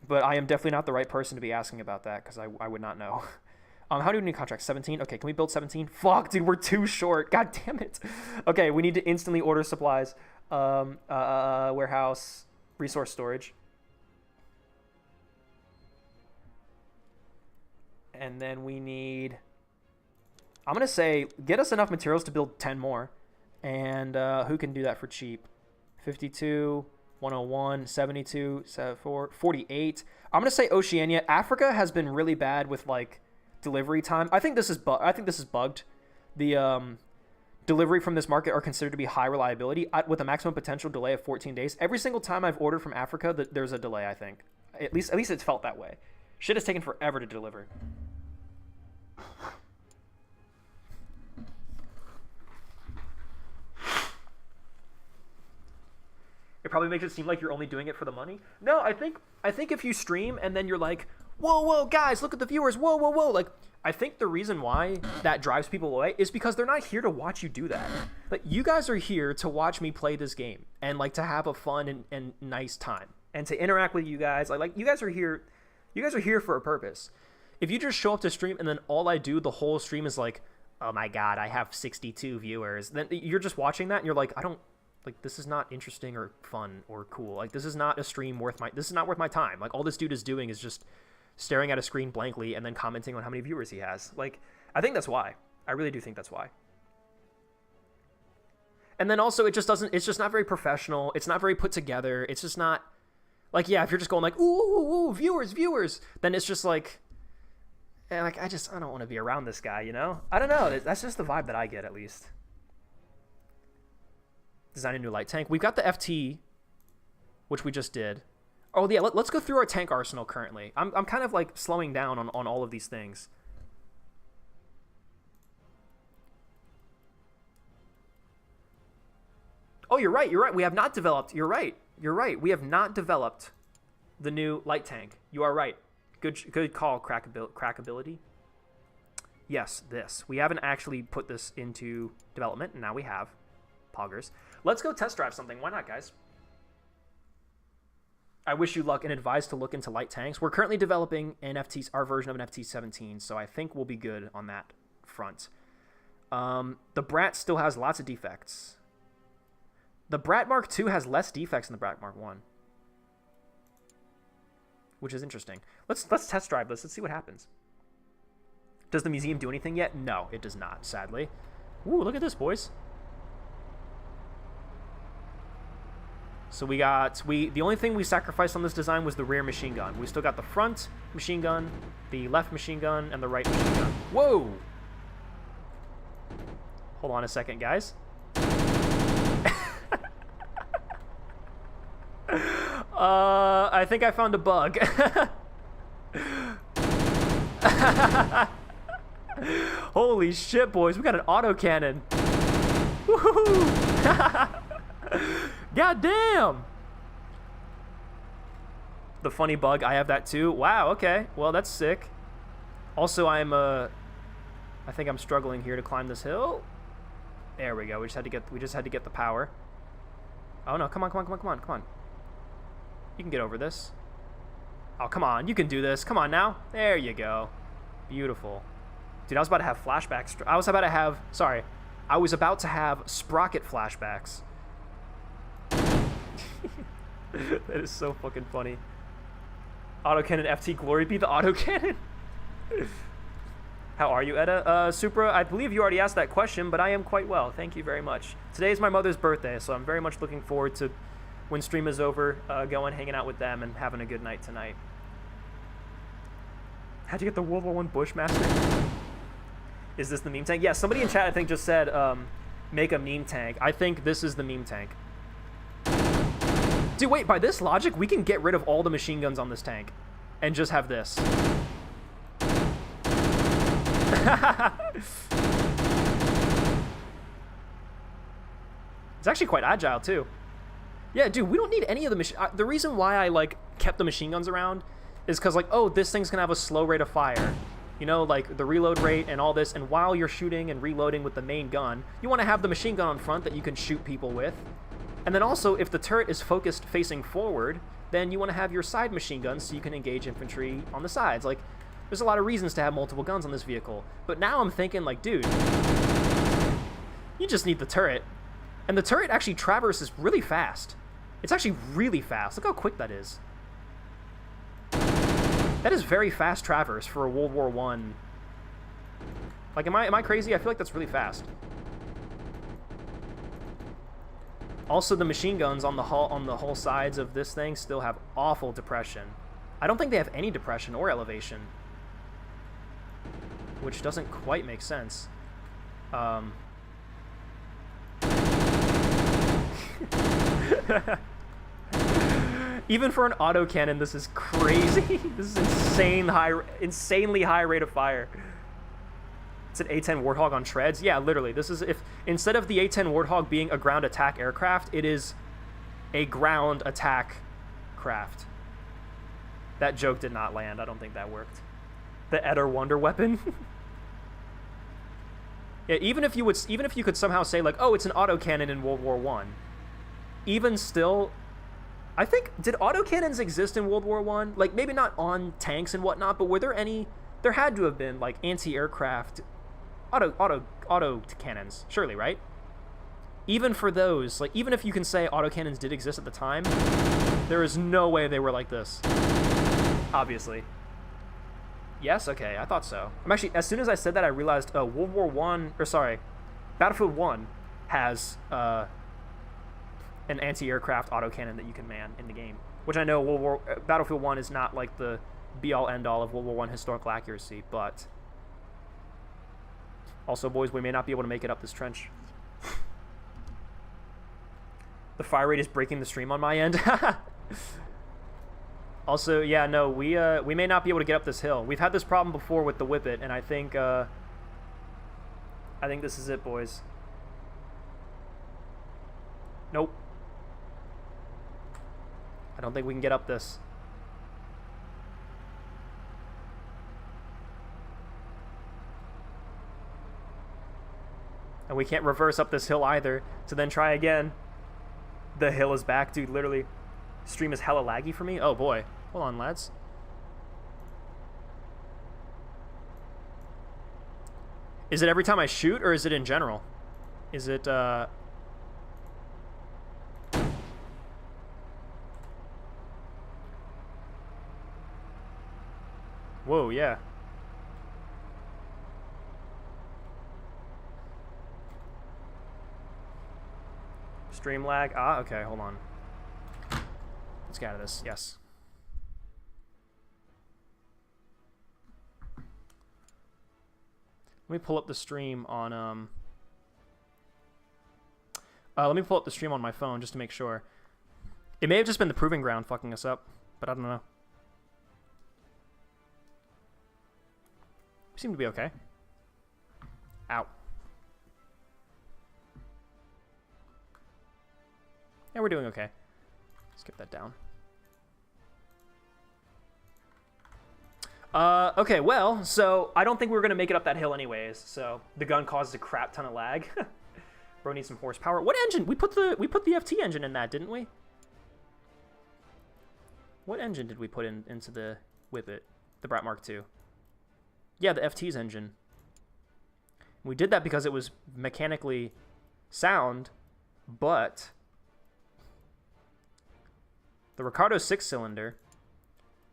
A: But I am definitely not the right person to be asking about that, because I would not know. How do we need contracts? 17? Okay, can we build 17? Fuck, dude, we're too short. God damn it. Okay, we need to instantly order supplies. Warehouse, resource storage. And then we need... I'm going to say, get us enough materials to build 10 more. And who can do that for cheap? 52... 101, 72, 74, 48. I'm gonna say Oceania. Africa has been really bad with like delivery time. I think this is bugged. The delivery from this market are considered to be high reliability with a maximum potential delay of 14 days. Every single time I've ordered from Africa, there's a delay. I think at least it's felt that way. Shit has taken forever to deliver. It probably makes it seem like you're only doing it for the money. No, I think if you stream and then you're like, whoa, guys, look at the viewers, whoa. Like, I think the reason why that drives people away is because they're not here to watch you do that. Like, you guys are here to watch me play this game and like to have a fun and nice time and to interact with you guys. Like you guys are here for a purpose. If you just show up to stream and then all I do the whole stream is like, oh my God, I have 62 viewers, then you're just watching that and you're like, this is not interesting or fun or cool. Like, this is not a stream this is not worth my time. Like, all this dude is doing is just staring at a screen blankly and then commenting on how many viewers he has. Like, I think that's why. I really do think that's why. And then also it's just not very professional. It's not very put together. It's just not like, yeah, if you're just going like, ooh, viewers, then it's just like, I don't want to be around this guy, you know? I don't know. That's just the vibe that I get, at least. Design a new light tank. We've got the FT, which we just did. Oh, yeah, let's go through our tank arsenal currently. I'm kind of, like, slowing down on all of these things. Oh, you're right. We have not developed... You're right. We have not developed the new light tank. You are right. Good call, Crackability. Yes, this. We haven't actually put this into development, and now we have. Poggers. Let's go test drive something. Why not, guys? I wish you luck and advise to look into light tanks. We're currently developing our version of an FT-17, so I think we'll be good on that front. The Brat still has lots of defects. The Brat Mark II has less defects than the Brat Mark I, which is interesting. Let's test drive this. Let's see what happens. Does the museum do anything yet? No, it does not, sadly. Ooh, look at this, boys. So the only thing we sacrificed on this design was the rear machine gun. We still got the front machine gun, the left machine gun, and the right machine gun. Whoa! Hold on a second, guys. I think I found a bug. Holy shit, boys. We got an autocannon. Woohoo! God damn! The funny bug, I have that too. Wow, okay. Well, that's sick. Also, I think I'm struggling here to climb this hill. There we go. We just had to get the power. Oh no, come on. You can get over this. Oh, come on. You can do this. Come on now. There you go. Beautiful. Dude, I was about to have flashbacks. I was about to have sprocket flashbacks. That is so fucking funny. Autocannon FT glory be the autocannon. How are you, Edda? Supra, I believe you already asked that question, but I am quite well. Thank you very much. Today is my mother's birthday, so I'm very much looking forward to when stream is over, going, hanging out with them, and having a good night tonight. How'd you get the World War I Bushmaster? Is this the meme tank? Yeah, somebody in chat, I think, just said, make a meme tank. I think this is the meme tank. Dude, wait, by this logic, we can get rid of all the machine guns on this tank and just have this. It's actually quite agile, too. Yeah, dude, we don't need any of the machine... the reason why I, like, kept the machine guns around is because, like, oh, this thing's gonna have a slow rate of fire. You know, like, the reload rate and all this, and while you're shooting and reloading with the main gun, you want to have the machine gun on front that you can shoot people with. And then also, if the turret is focused facing forward, then you want to have your side machine guns so you can engage infantry on the sides. Like, there's a lot of reasons to have multiple guns on this vehicle. But now I'm thinking, like, dude, you just need the turret. And the turret actually traverses really fast. It's actually really fast. Look how quick that is. That is very fast traverse for a World War I. Like, am I crazy? I feel like that's really fast. Also, the machine guns on the whole sides of this thing still have awful depression. I don't think they have any depression or elevation, which doesn't quite make sense. Even for an autocannon, this is crazy. This is insanely high rate of fire. It's an A-10 Warthog on treads. Yeah, literally. This is if instead of the A-10 Warthog being a ground attack aircraft, it is a ground attack craft. That joke did not land. I don't think that worked. The Eder Wonder Weapon. Yeah, even if you could somehow say like, oh, it's an autocannon in World War I. Even still, I think, did autocannons exist in World War I? Like, maybe not on tanks and whatnot, but were there any? There had to have been like anti-aircraft auto cannons, surely, right? Even for those, like, even if you can say autocannons did exist at the time, there is no way they were like this. Obviously. Yes, okay, I thought so. I'm actually, as soon as I said that, I realized Battlefield 1 has an anti-aircraft autocannon that you can man in the game, which I know Battlefield 1 is not like the be-all end-all of World War I historical accuracy, but also, boys, we may not be able to make it up this trench. The fire rate is breaking the stream on my end. Also, yeah, no, we may not be able to get up this hill. We've had this problem before with the Whippet, and I think this is it, boys. Nope. I don't think we can get up this. And we can't reverse up this hill either, to then try again. The hill is back, dude, literally. Stream is hella laggy for me. Oh, boy. Hold on, lads. Is it every time I shoot, or is it in general? Is it, Whoa, yeah. Stream lag. Ah, okay, hold on. Let's get out of this. Yes. Let me pull up the stream on let me pull up the stream on my phone just to make sure. It may have just been the proving ground fucking us up, but I don't know. We seem to be okay. Ow. Yeah, we're doing okay. Skip that down. Okay, well, so I don't think we're gonna make it up that hill anyways. So the gun causes a crap ton of lag. Bro needs some horsepower. What engine? We put the FT engine in that, didn't we? What engine did we put into the Whippet? The Brat Mark II. Yeah, the FT's engine. We did that because it was mechanically sound, but the Ricardo 6-cylinder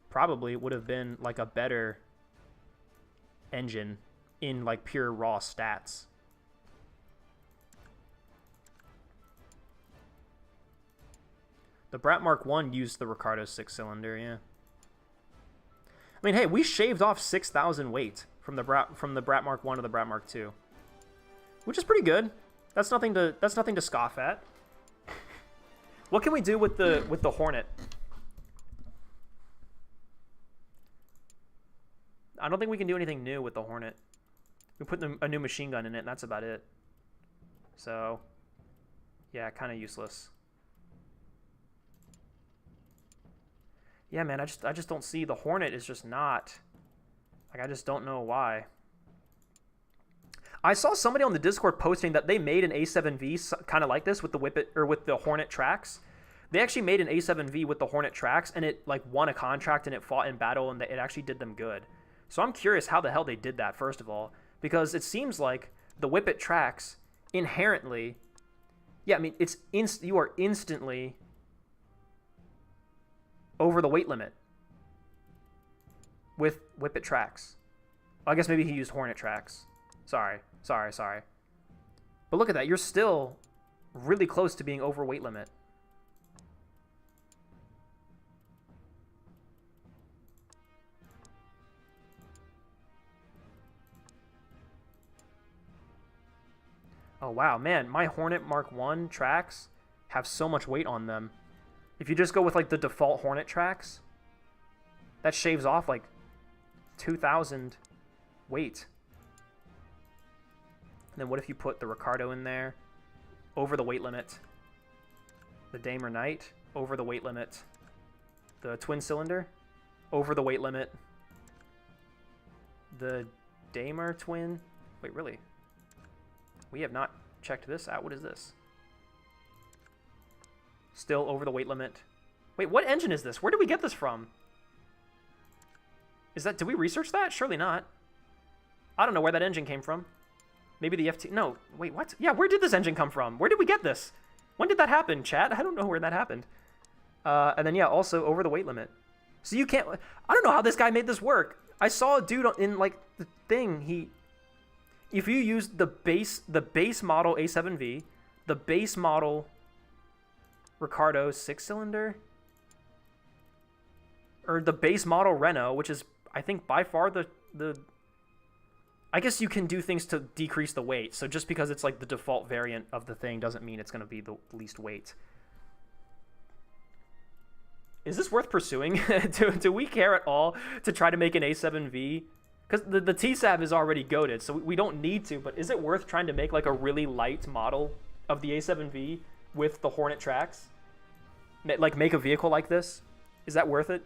A: probably would have been like a better engine in like pure raw stats. The Brat Mark I used the Ricardo 6-cylinder, yeah. I mean, hey, we shaved off 6,000 weight from the Brat Mark I to the Brat Mark II, which is pretty good. That's nothing to scoff at. What can we do with the Hornet? I don't think we can do anything new with the Hornet. We put a new machine gun in it, and that's about it. So, yeah, kind of useless. Yeah, man, I just don't see the Hornet is just not. Like, I just don't know why. I saw somebody on the Discord posting that they made an A7V kind of like this with the Whippet or with the Hornet tracks. They actually made an A7V with the Hornet tracks, and it like won a contract and it fought in battle, and it actually did them good. So I'm curious how the hell they did that, first of all, because it seems like the Whippet tracks inherently, yeah, I mean, you are instantly over the weight limit with Whippet tracks. I guess maybe he used Hornet tracks. Sorry. But look at that. You're still really close to being over weight limit. Oh, wow, man, my Hornet Mark 1 tracks have so much weight on them. If you just go with, like, the default Hornet tracks, that shaves off, like, 2,000 weight. And then what if you put the Ricardo in there? Over the weight limit. The Damer Knight, over the weight limit. The twin cylinder, over the weight limit. The Damer twin, wait, really? We have not checked this out. What is this? Still over the weight limit. Wait, what engine is this? Where did we get this from? Is that, did we research that? Surely not. I don't know where that engine came from. Maybe the FT, no, wait, what? Yeah, where did this engine come from? Where did we get this? When did that happen, chat? I don't know where that happened. And then, yeah, also over the weight limit. So you can't, I don't know how this guy made this work. I saw a dude in, like, the thing, if you use the base model A7V, the base model Ricardo 6-cylinder, or the base model Renault, which is, I think, by far the I guess you can do things to decrease the weight. So just because it's like the default variant of the thing doesn't mean it's going to be the least weight. Is this worth pursuing? do we care at all to try to make an A7V? Because the TSAV is already goated, so we don't need to. But is it worth trying to make like a really light model of the A7V with the Hornet tracks? Like make a vehicle like this? Is that worth it?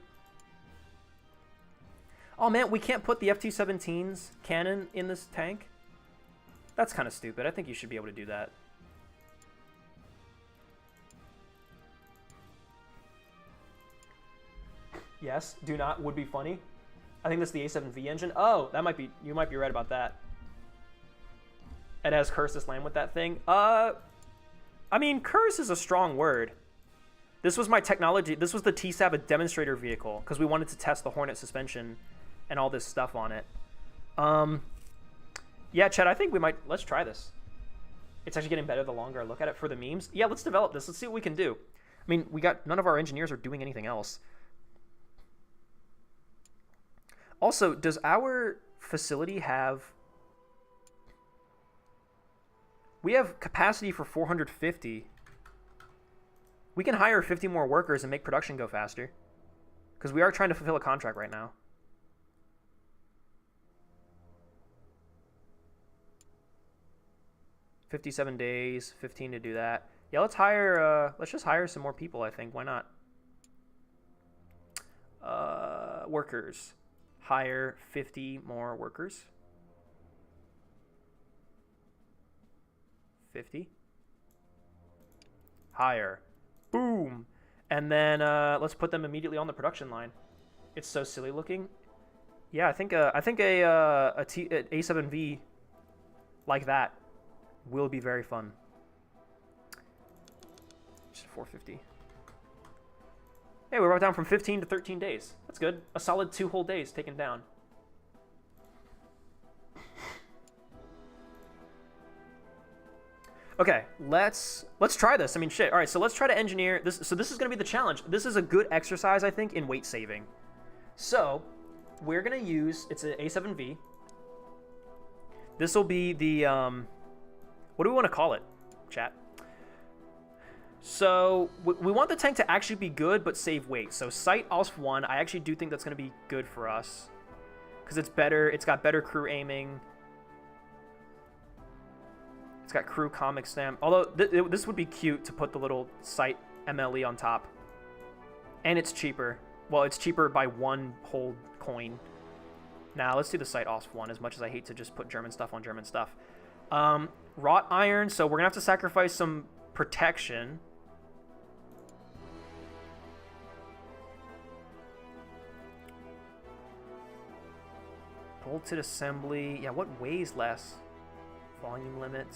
A: Oh man, we can't put the FT-17's cannon in this tank? That's kind of stupid. I think you should be able to do that. Yes, do not, would be funny. I think that's the A7V engine. Oh, that might be, you might be right about that. It has Cursus land with that thing. I mean, curse is a strong word. This was my technology, this was the TSAV demonstrator vehicle, because we wanted to test the Hornet suspension and all this stuff on it. Yeah, Chad, I think we might, let's try this. It's actually getting better the longer I look at it for the memes. Yeah, let's develop this. Let's see what we can do. I mean, none of our engineers are doing anything else. Also, does our facility have... We have capacity for 450. We can hire 50 more workers and make production go faster. Because we are trying to fulfill a contract right now. $57 days, 15 to do that. Yeah, let's just hire some more people, I think. Why not? Workers. Hire 50 more workers. 50. Hire. Boom. And then let's put them immediately on the production line. It's so silly looking. Yeah, I think a A7V like that will be very fun. Just 450. Hey, we brought down from 15 to 13 days. That's good. A solid 2 whole days taken down. Okay, let's try this. I mean, shit. All right, so let's try to engineer this. So this is going to be the challenge. This is a good exercise, I think, in weight saving. So we're going to use, it's an A7V. This will be the, what do we want to call it, chat? So we want the tank to actually be good, but save weight. So Sight OS1, I actually do think that's going to be good for us. Because it's better, it's got better crew aiming. It's got crew comic stamp. Although this would be cute to put the little Sight MLE on top. And it's cheaper. Well, it's cheaper by 1 whole coin. Now, let's do the Sight OS1, as much as I hate to just put German stuff on German stuff. Wrought iron, so we're going to have to sacrifice some protection. Bolted assembly. Yeah, what weighs less? Volume limit.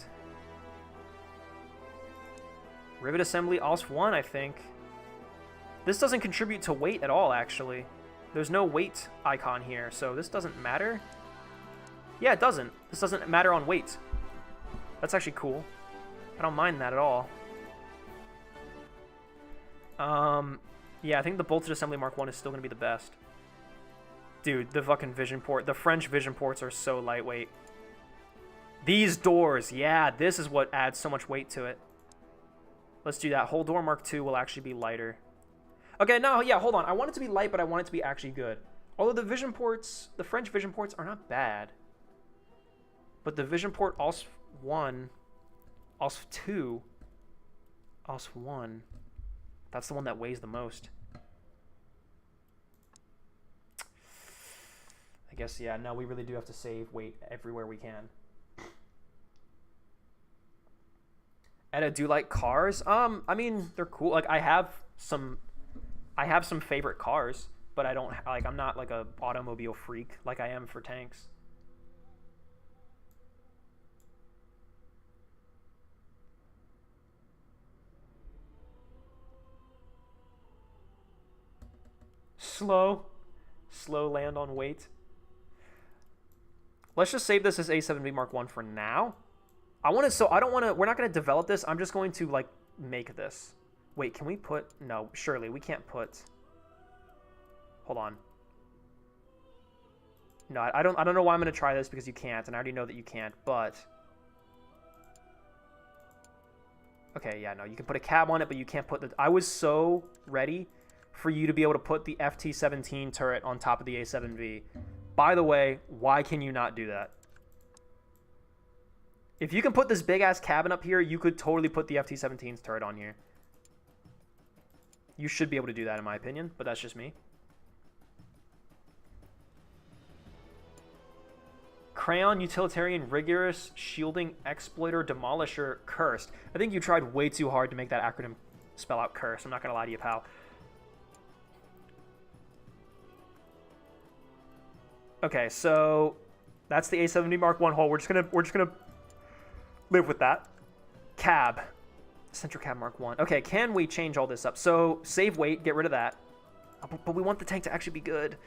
A: Rivet assembly, OS1, I think. This doesn't contribute to weight at all, actually. There's no weight icon here, so this doesn't matter. Yeah, it doesn't. This doesn't matter on weight. That's actually cool. I don't mind that at all. Yeah, I think the bolted assembly Mark 1 is still going to be the best. Dude, the fucking vision port. The French vision ports are so lightweight. These doors. Yeah, this is what adds so much weight to it. Let's do that. Whole door Mark 2 will actually be lighter. Okay, no, yeah, hold on. I want it to be light, but I want it to be actually good. Although the vision ports, the French vision ports are not bad. But the vision port ALS 1, ALS 2, ALS 1, that's the one that weighs the most. I guess, yeah, no, we really do have to save weight everywhere we can. Edda, do you like cars? I mean, they're cool. Like, I have some favorite cars, but I don't, like, I'm not like a automobile freak like I am for tanks. Slow land on weight. Let's just save this as A7V Mark 1 for now. I want to, so I don't want to, we're not going to develop this. I'm just going to like make this. Wait, can we put, no, surely we can't put, hold on. No, I don't know why I'm going to try this because you can't, and I already know that you can't, but. Okay, yeah, no, you can put a cab on it, but you can't put the, I was so ready for you to be able to put the FT-17 turret on top of the A7V. By the way, why can you not do that? If you can put this big-ass cabin up here, you could totally put the FT-17's turret on here. You should be able to do that, in my opinion, but that's just me. Crayon, Utilitarian, Rigorous, Shielding, Exploiter, Demolisher, Cursed. I think you tried way too hard to make that acronym spell out Curse. I'm not going to lie to you, pal. Okay, so that's the A7V Mark 1 hull. We're just gonna live with that. Cab. Central Cab Mark 1. Okay, can we change all this up? So, save weight, get rid of that. But we want the tank to actually be good.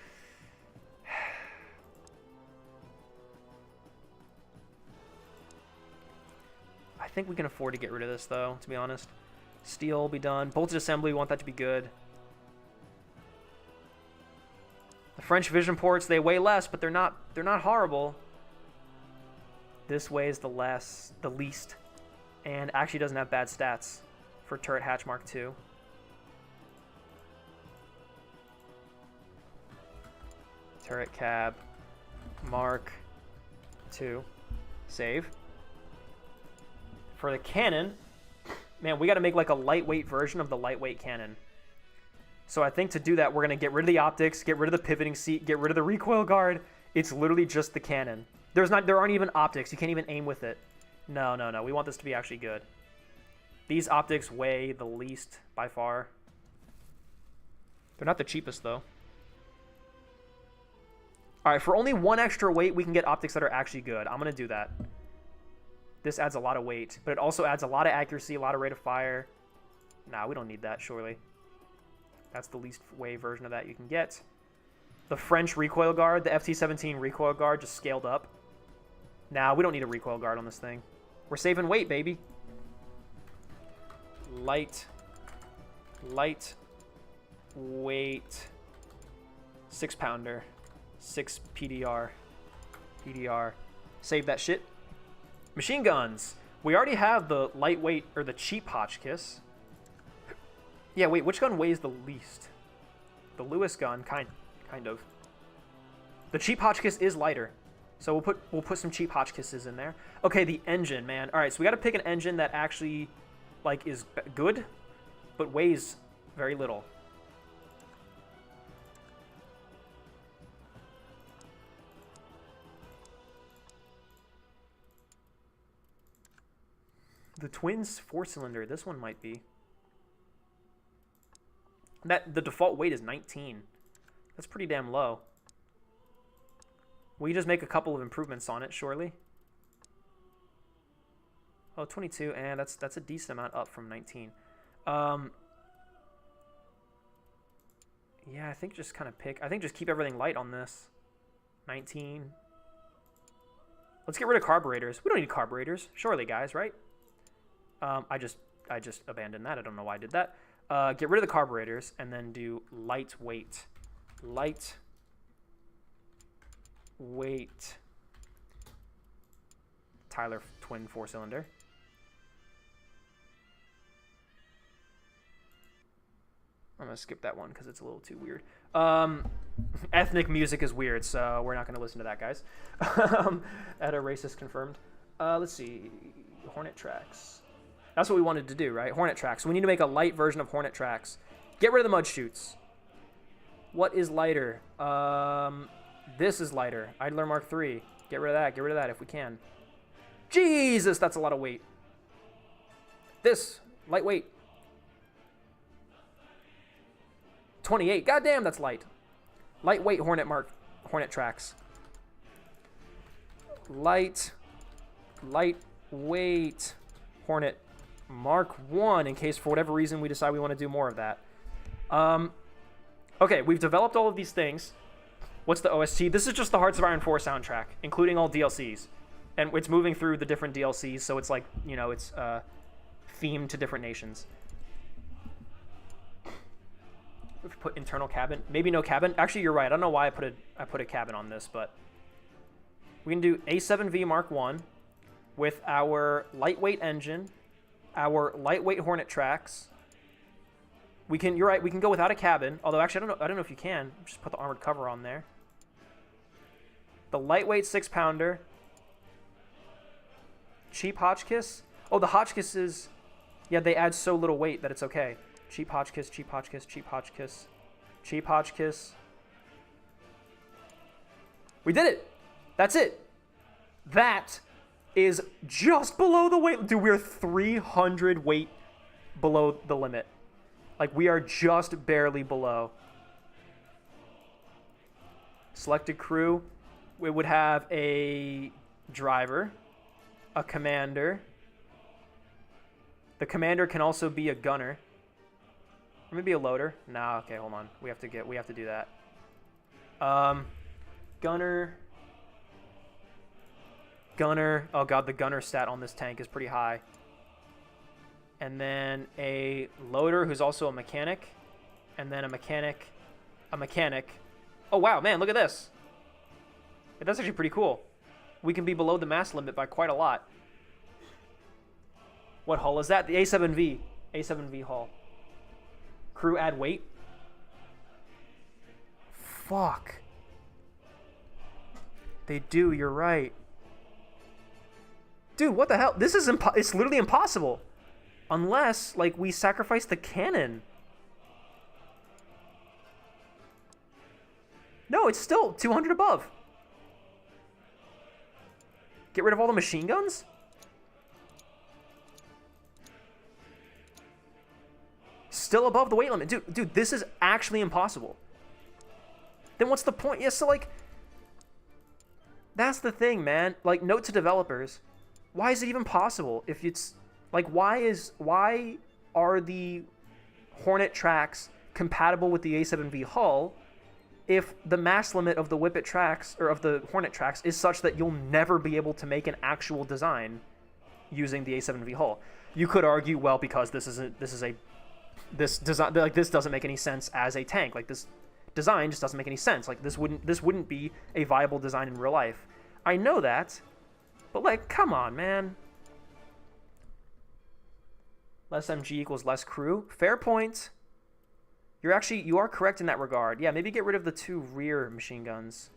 A: I think we can afford to get rid of this, though, to be honest. Steel will be done. Bolted assembly, we want that to be good. The French vision ports, they weigh less, but they're not horrible. This weighs the least, and actually doesn't have bad stats for turret hatch Mark 2. Turret cab Mark 2. Save. For the cannon, man, we got to make like a lightweight version of the lightweight cannon. So I think to do that, we're going to get rid of the optics, get rid of the pivoting seat, get rid of the recoil guard. It's literally just the cannon. There aren't even optics. You can't even aim with it. No. We want this to be actually good. These optics weigh the least by far. They're not the cheapest, though. All right, for only 1 extra weight, we can get optics that are actually good. I'm going to do that. This adds a lot of weight, but it also adds a lot of accuracy, a lot of rate of fire. Nah, we don't need that, surely. That's the least weight version of that you can get. The French recoil guard, the FT-17 recoil guard just scaled up. Nah, we don't need a recoil guard on this thing. We're saving weight, baby. Light weight 6-pounder, 6 PDR. Save that shit. Machine guns. We already have the lightweight or the cheap Hotchkiss. Yeah, wait, which gun weighs the least? The Lewis gun, kind of. The cheap Hotchkiss is lighter, so we'll put some cheap Hotchkisses in there. Okay, the engine, man. All right, so we got to pick an engine that actually, like, is good, but weighs very little. The Twins 4-cylinder. This one might be. The default weight is 19. That's pretty damn low. We just make a couple of improvements on it, surely. Oh, 22, and that's a decent amount up from 19. Yeah, I think just kind of just keep everything light on this. 19. Let's get rid of carburetors. We don't need carburetors, surely, guys, right? I just abandoned that. I don't know why I did that. Get rid of the carburetors and then do lightweight. Lightweight. Tyler twin 4-cylinder. I'm going to skip that one because it's a little too weird. Ethnic music is weird, so we're not going to listen to that, guys. At a racist confirmed. Let's see. Hornet tracks. That's what we wanted to do, right? Hornet tracks. So we need to make a light version of Hornet tracks. Get rid of the mud chutes. What is lighter? This is lighter. Idler Mark III. Get rid of that. Get rid of that if we can. Jesus, that's a lot of weight. This, lightweight. 28. Goddamn, that's light. Lightweight Hornet tracks. Lightweight Hornet Mark I, in case for whatever reason we decide we want to do more of that. Okay, we've developed all of these things. What's the OST? This is just the Hearts of Iron 4 soundtrack, including all DLCs. And it's moving through the different DLCs, so it's like, you know, it's themed to different nations. We've put internal cabin. Maybe no cabin. Actually, you're right. I don't know why I put a cabin on this, but we can do A7V Mark I with our lightweight engine, our lightweight Hornet tracks. We can. You're right. We can go without a cabin. Although actually, I don't know if you can. Just put the armored cover on there. The lightweight 6-pounder. Cheap Hotchkiss. Oh, the Hotchkisses. Yeah, they add so little weight that it's okay. Cheap Hotchkiss, cheap Hotchkiss, cheap Hotchkiss, cheap Hotchkiss. We did it. That's it. That is just below the weight. Dude, we're 300 weight below the limit. Like, we are just barely below. Selected crew. We would have a driver, a commander. The commander can also be a gunner. Or maybe a loader. Nah, okay, hold on. We have to do that. Gunner. Oh god, the gunner stat on this tank is pretty high. And then a loader who's also a mechanic. And then a mechanic. Oh wow, man, look at this. That's actually pretty cool. We can be below the mass limit by quite a lot. What hull is that? The A7V. A7V hull. Crew add weight. Fuck. They do, you're right. Dude, what the hell? This is it's literally impossible. Unless, like, we sacrifice the cannon. No, it's still 200 above. Get rid of all the machine guns? Still above the weight limit. Dude, this is actually impossible. Then what's the point? Yeah, so, like, that's the thing, man. Like, note to developers. Why is it even possible if it's... Like, why are the Hornet tracks compatible with the A7V hull if the mass limit of the Whippet tracks, or of the Hornet tracks, is such that you'll never be able to make an actual design using the A7V hull? You could argue, well, because this design, like, this doesn't make any sense as a tank. Like, this design just doesn't make any sense. Like, this wouldn't be a viable design in real life. I know that, but, like, come on, man. Less MG equals less crew. Fair point. You are correct in that regard. Yeah, maybe get rid of the 2 rear machine guns.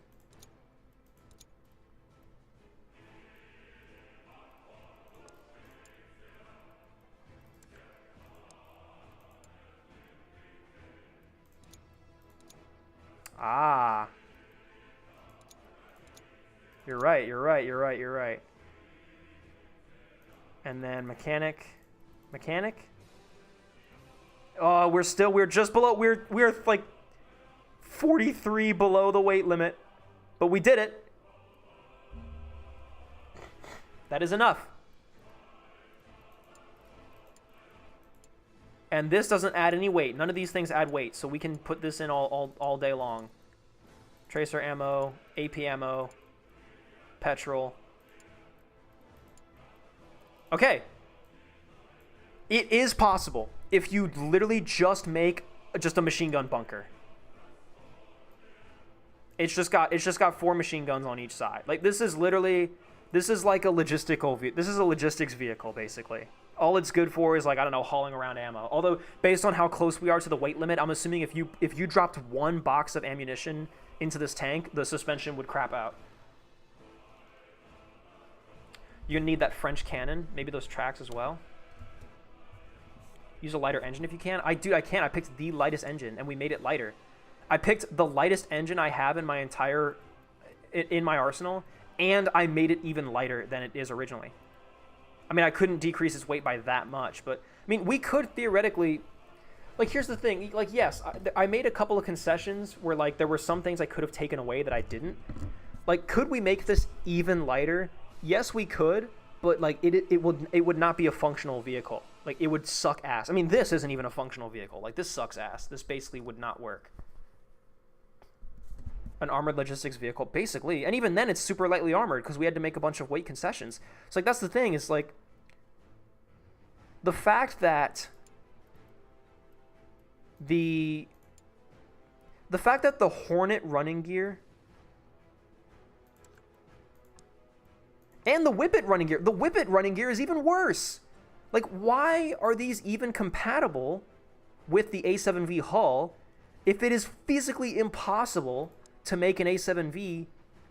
A: Ah. You're right. And then mechanic. Oh, we're just below. We're like 43 below the weight limit, but we did it. That is enough. And this doesn't add any weight. None of these things add weight, so we can put this in all day long. Tracer ammo, AP ammo, petrol. Okay. It is possible. if you literally just make just a machine gun bunker. It's just got 4 machine guns on each side. Like, this is like a logistics vehicle, basically. All it's good for is, like, I don't know, hauling around ammo. Although, based on how close we are to the weight limit, I'm assuming if you dropped 1 box of ammunition into this tank, the suspension would crap out. You're gonna need that French cannon, maybe those tracks as well. Use a lighter engine if you can. I can. I picked the lightest engine, and we made it lighter. I picked the lightest engine I have in my arsenal, and I made it even lighter than it is originally. I mean, I couldn't decrease its weight by that much, but I mean, we could theoretically, like, here's the thing, like, yes, I made a couple of concessions where, like, there were some things I could have taken away that I didn't. Like, could we make this even lighter? Yes, we could, but, like, it would not be a functional vehicle. Like, it would suck ass. I mean, this isn't even a functional vehicle. Like, this sucks ass. This basically would not work. An armored logistics vehicle, basically. And even then, it's super lightly armored because we had to make a bunch of weight concessions. So, like, that's the thing, is, like, the fact that the Hornet running gear and the Whippet running gear is even worse. Like, why are these even compatible with the A7V hull if it is physically impossible to make an A7V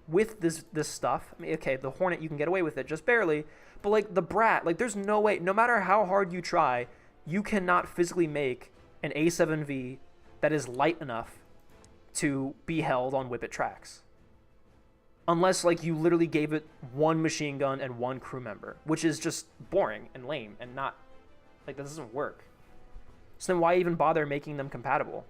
A: with this stuff? I mean, okay, the Hornet, you can get away with it just barely, but, like, the Brat, like, there's no way, no matter how hard you try, you cannot physically make an A7V that is light enough to be held on Whippet tracks. Unless, like, you literally gave it 1 machine gun and 1 crew member, which is just boring and lame and not, like, that doesn't work. So then why even bother making them compatible?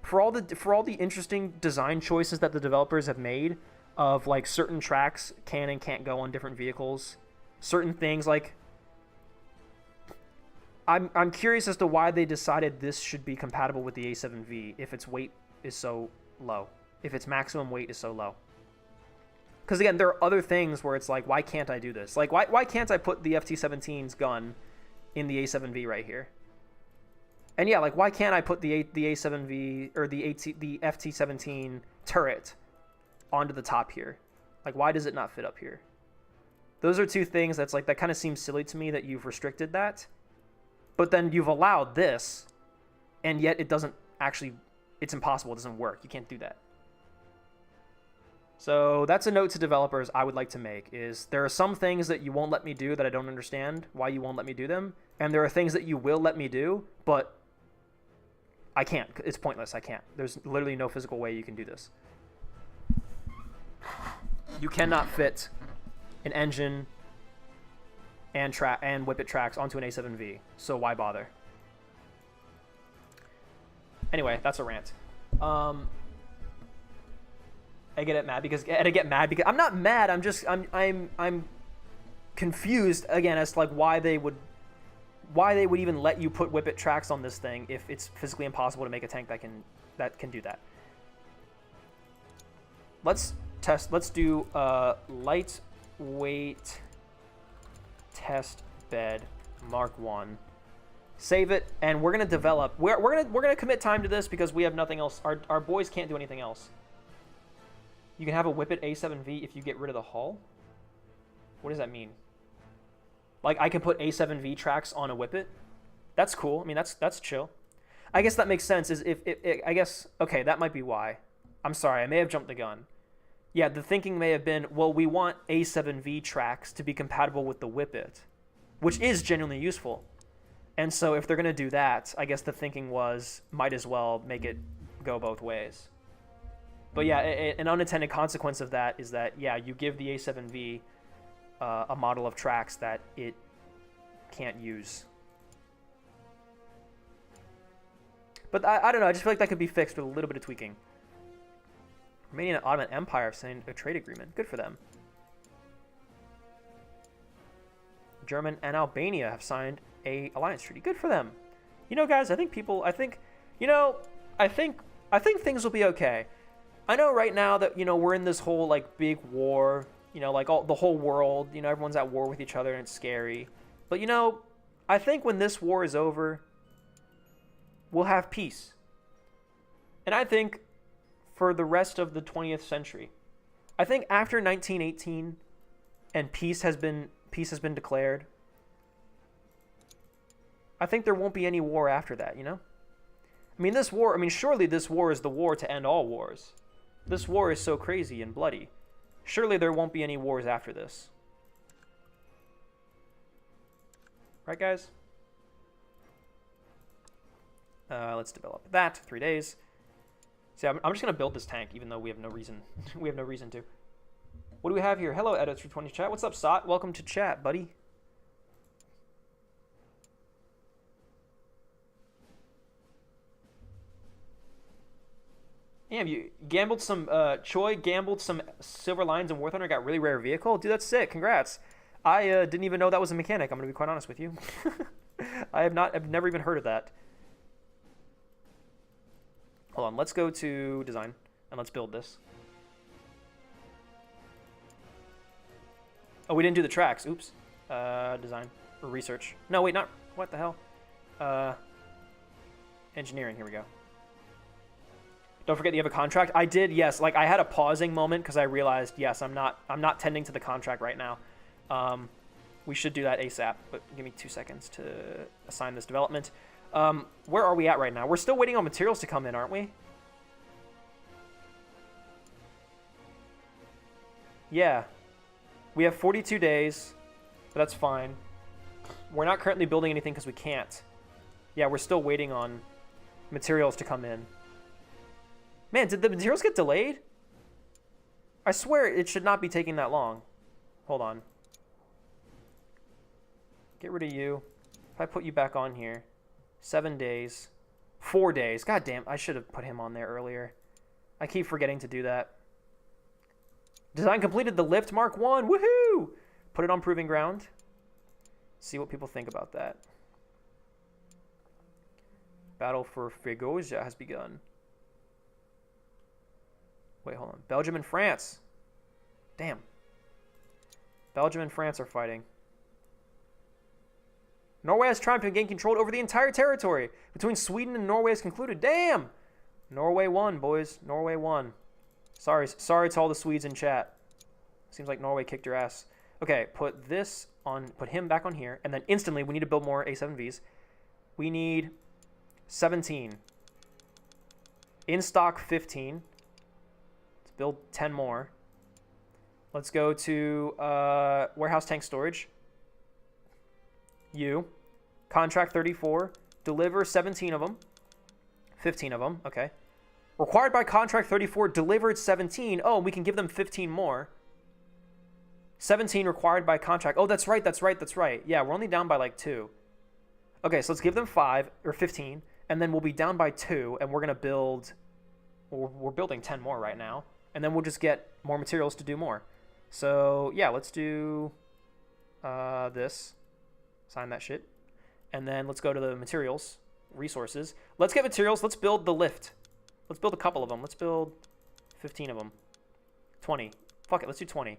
A: For all the interesting design choices that the developers have made of, like, certain tracks can and can't go on different vehicles, certain things, like, I'm curious as to why they decided this should be compatible with the A7V if its weight is so low, if its maximum weight is so low. Because, again, there are other things where it's like, why can't I do this? Like, why can't I put the FT-17's gun in the A7V right here? And yeah, like, why can't I put the A7V or the FT-17 turret onto the top here? Like, why does it not fit up here? Those are 2 things that's, like, that kind of seems silly to me that you've restricted that. But then you've allowed this, and yet it doesn't actually, it's impossible. It doesn't work. You can't do that. So that's a note to developers I would like to make, is there are some things that you won't let me do that I don't understand why you won't let me do them. And there are things that you will let me do, but I can't. It's pointless. I can't. There's literally no physical way you can do this. You cannot fit an engine and Whippet tracks onto an A7V, so why bother? Anyway, that's a rant. I get mad because I'm not mad. I'm confused again as to, like, why they would even let you put Whippet tracks on this thing if it's physically impossible to make a tank that can do that. Let's do lightweight test bed Mark 1. Save it, and we're gonna develop. We're gonna commit time to this because we have nothing else. Our boys can't do anything else. You can have a Whippet A7V if you get rid of the hull. What does that mean? Like, I can put A7V tracks on a Whippet? That's cool. I mean, that's chill. I guess that makes sense. I guess, okay, that might be why. I'm sorry, I may have jumped the gun. Yeah, the thinking may have been, well, we want A7V tracks to be compatible with the Whippet, which is genuinely useful. And so if they're going to do that, I guess the thinking was, might as well make it go both ways. But yeah, an unintended consequence of that is that, yeah, you give the A7V a model of tracks that it can't use. But I don't know, I just feel like that could be fixed with a little bit of tweaking. Romania and Ottoman Empire have signed a trade agreement. Good for them. German and Albania have signed a alliance treaty. Good for them. You know, guys, I think things will be okay. I know right now that, we're in this whole, like, big war, like, the whole world, everyone's at war with each other and it's scary. But, I think when this war is over, we'll have peace. And I think for the rest of the 20th century, I think after 1918 and peace has been declared, I think there won't be any war after that, you know? I mean, this war, surely this war is the war to end all wars. This war is so crazy and bloody. Surely there won't be any wars after this. Right, guys? Let's develop that. 3 days. See, I'm just gonna build this tank, even though we have no reason. we have no reason to. What do we have here? Hello, Edits for 20 chat. What's up, Sot? Welcome to chat, buddy. Damn, you gambled some. Choi gambled some Silver Lions and War Thunder. Got really rare vehicle. Dude, that's sick. Congrats. I didn't even know that was a mechanic. I'm gonna be quite honest with you. I've never even heard of that. Hold on, let's go to design and let's build this. Oh, we didn't do the tracks. Oops. Design or research. No, wait, not what the hell? Engineering. Here we go. Don't forget you have a contract. I did, yes. Like I had a pausing moment because I realized, yes, I'm not tending to the contract right now. We should do that ASAP, but give me 2 seconds to assign this development. Where are we at right now? We're still waiting on materials to come in, aren't we? Yeah. We have 42 days, but that's fine. We're not currently building anything because we can't. Yeah, we're still waiting on materials to come in. Man, did the materials get delayed? I swear it should not be taking that long. Hold on. Get rid of you. If I put you back on here. 7 days. 4 days. God damn, I should have put him on there earlier. I keep forgetting to do that. Design completed the lift Mark 1. Woohoo! Put it on proving ground. See what people think about that. Battle for Fregosia has begun. Wait, hold on. Belgium and France. Damn. Belgium and France are fighting. Norway has triumphed and gained control over the entire territory. Between Sweden and Norway is concluded. Damn! Norway won, boys. Norway won. Sorry to all the Swedes in chat. Seems like Norway kicked your ass. Okay, put him back on here, and then instantly we need to build more A7Vs. We need 17. In stock 15. Let's build 10 more. Let's go to warehouse tank storage. Contract 34. Deliver 17 of them. 15 of them. Okay. Required by contract 34. Delivered 17. Oh, we can give them 15 more. 17 required by contract. Oh, that's right. Yeah, we're only down by like 2. Okay, so let's give them 5 or 15. And then we'll be down by 2. And we're going to build... We're building 10 more right now. And then we'll just get more materials to do more. So, yeah, let's do this. Sign that shit. And then let's go to the materials, resources. Let's get materials. Let's build the lift. Let's build a couple of them. Let's build 15 of them. 20. Fuck it, let's do 20.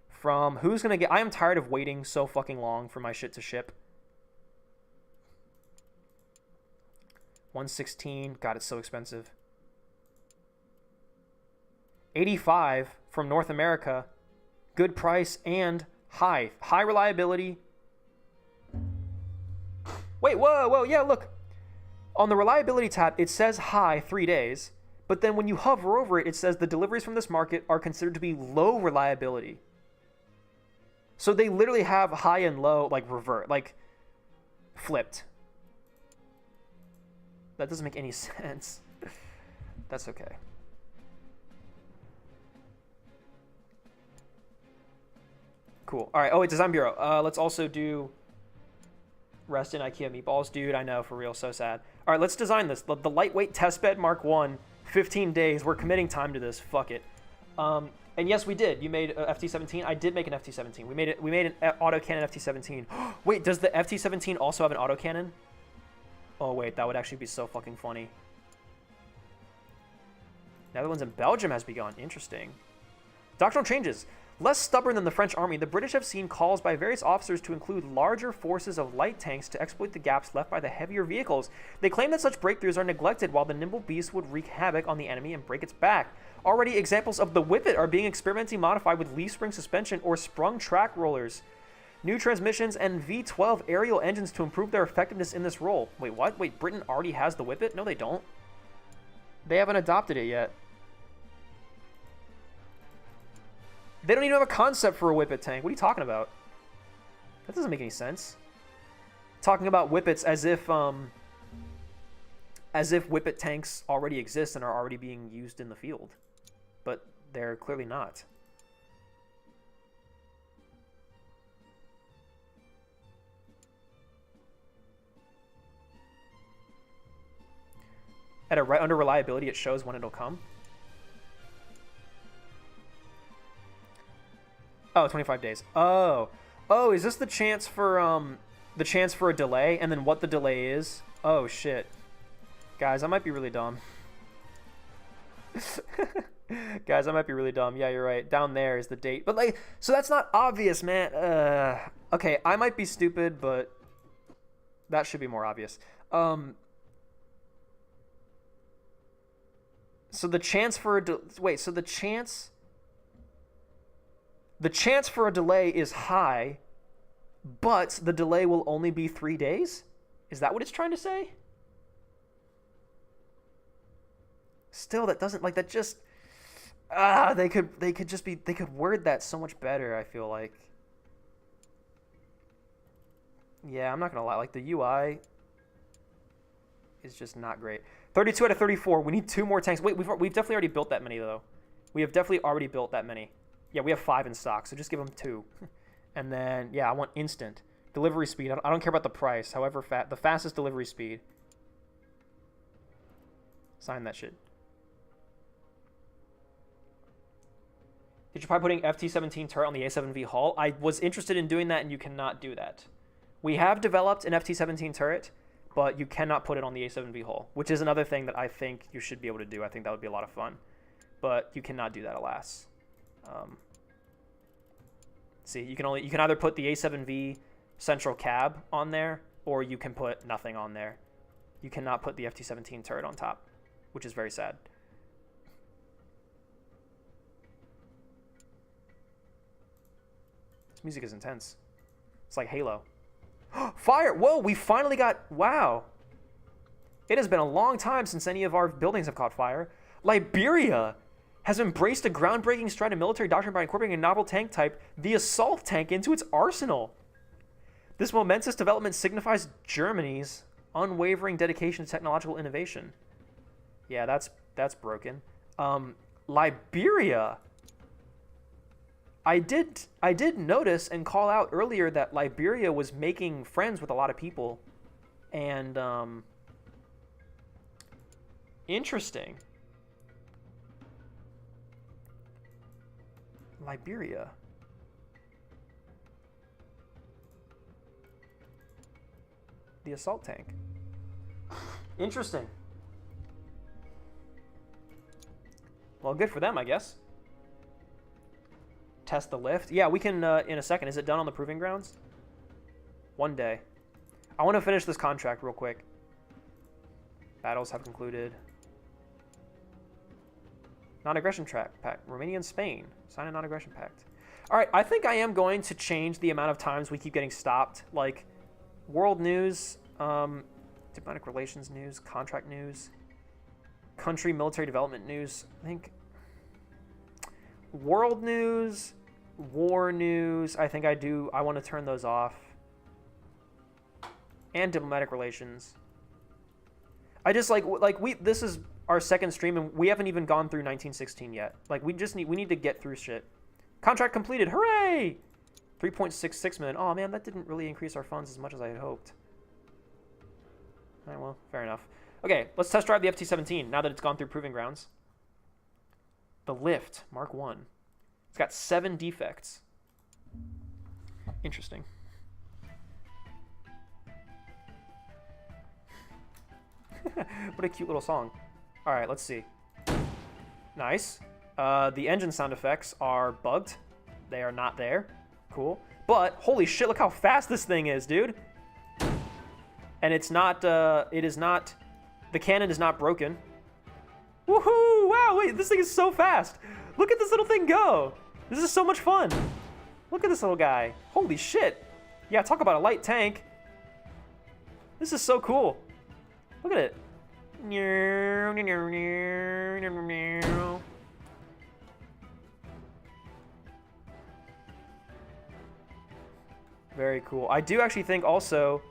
A: From who's going to get... I am tired of waiting so fucking long for my shit to ship. 116. God, it's so expensive. 85 from North America. Good price and high. High reliability. Wait, whoa, yeah, look. On the reliability tab, it says high 3 days, but then when you hover over it, it says the deliveries from this market are considered to be low reliability. So they literally have high and low, like flipped. That doesn't make any sense. That's okay. Cool. All right. Oh, wait, Design Bureau. Let's also do rest in IKEA meatballs. Dude, I know, for real. So sad. All right, let's design this. The lightweight testbed Mark 1. 15 days. We're committing time to this. Fuck it. And yes, we did. You made a FT-17. I did make an FT-17. We made an autocannon FT-17. Wait, does the FT-17 also have an autocannon? Oh, wait. That would actually be so fucking funny. Netherlands and Belgium has begun. Interesting. Doctrinal changes. Less stubborn than the French army, the British have seen calls by various officers to include larger forces of light tanks to exploit the gaps left by the heavier vehicles. They claim that such breakthroughs are neglected while the nimble beast would wreak havoc on the enemy and break its back. Already examples of the Whippet are being experimentally modified with leaf spring suspension or sprung track rollers. New transmissions and V12 aerial engines to improve their effectiveness in this role. Wait, what? Wait, Britain already has the Whippet? No, they don't. They haven't adopted it yet. They don't even have a concept for a Whippet tank. What are you talking about? That doesn't make any sense. Talking about Whippets as if Whippet tanks already exist and are already being used in the field. But they're clearly not. Under reliability, it shows when it'll come. Oh, 25 days. Oh, is this the chance for a delay, and then what the delay is? Oh shit, guys, I might be really dumb. Guys, I might be really dumb. Yeah, you're right. Down there is the date, but like, so that's not obvious, man. Okay, I might be stupid, but that should be more obvious. So the chance for a so the chance for a delay is high, but the delay will only be 3 days? Is that what it's trying to say? Still, that doesn't, like, that just, they could word that so much better, I feel like. Yeah, I'm not gonna lie, like, the UI is just not great. 32 out of 34. We need 2 more tanks. Wait, we've definitely already built that many, though. We have definitely already built that many. Yeah, we have 5 in stock, so just give them 2. And then, yeah, I want instant. Delivery speed. I don't care about the price. However, the fastest delivery speed. Sign that shit. Did you try putting FT-17 turret on the A7V hull? I was interested in doing that, and you cannot do that. We have developed an FT-17 turret, but you cannot put it on the A7V hull, which is another thing that I think you should be able to do. I think that would be a lot of fun. But you cannot do that, alas. See, you can either put the A7V central cab on there, or you can put nothing on there. You cannot put the FT-17 turret on top, which is very sad. This music is intense. It's like Halo. Fire! Whoa, we finally got... Wow. It has been a long time since any of our buildings have caught fire. Liberia has embraced a groundbreaking stride in military doctrine by incorporating a novel tank type, the assault tank, into its arsenal. This momentous development signifies Germany's unwavering dedication to technological innovation. Yeah, that's broken. Liberia. I did notice and call out earlier that Liberia was making friends with a lot of people, and interesting. Liberia. The assault tank. Interesting. Well, good for them, I guess. Test the lift. Yeah, we can in a second. Is it done on the proving grounds? One day. I want to finish this contract real quick. Battles have concluded. Non-aggression pact. Romania and Spain. Sign a non-aggression pact. All right, I think I am going to change the amount of times we keep getting stopped. Like, world news, diplomatic relations news, contract news, country military development news. I think world news, war news. I think I want to turn those off. And diplomatic relations. I just this is our second stream, and we haven't even gone through 1916 yet. Like, we need to get through shit. Contract completed, hooray! 3.66 million. Oh man, that didn't really increase our funds as much as I had hoped. All right, well, fair enough. Okay, let's test drive the FT-17 now that it's gone through proving grounds. The lift, Mark 1. It's got 7 defects. Interesting. What a cute little song. All right, let's see. Nice. The engine sound effects are bugged. They are not there. Cool. But, holy shit, look how fast this thing is, dude. And it's not, it is not, the cannon is not broken. Woohoo! Wow, wait, this thing is so fast. Look at this little thing go. This is so much fun. Look at this little guy. Holy shit. Yeah, talk about a light tank. This is so cool. Look at it. Very cool. I do actually think also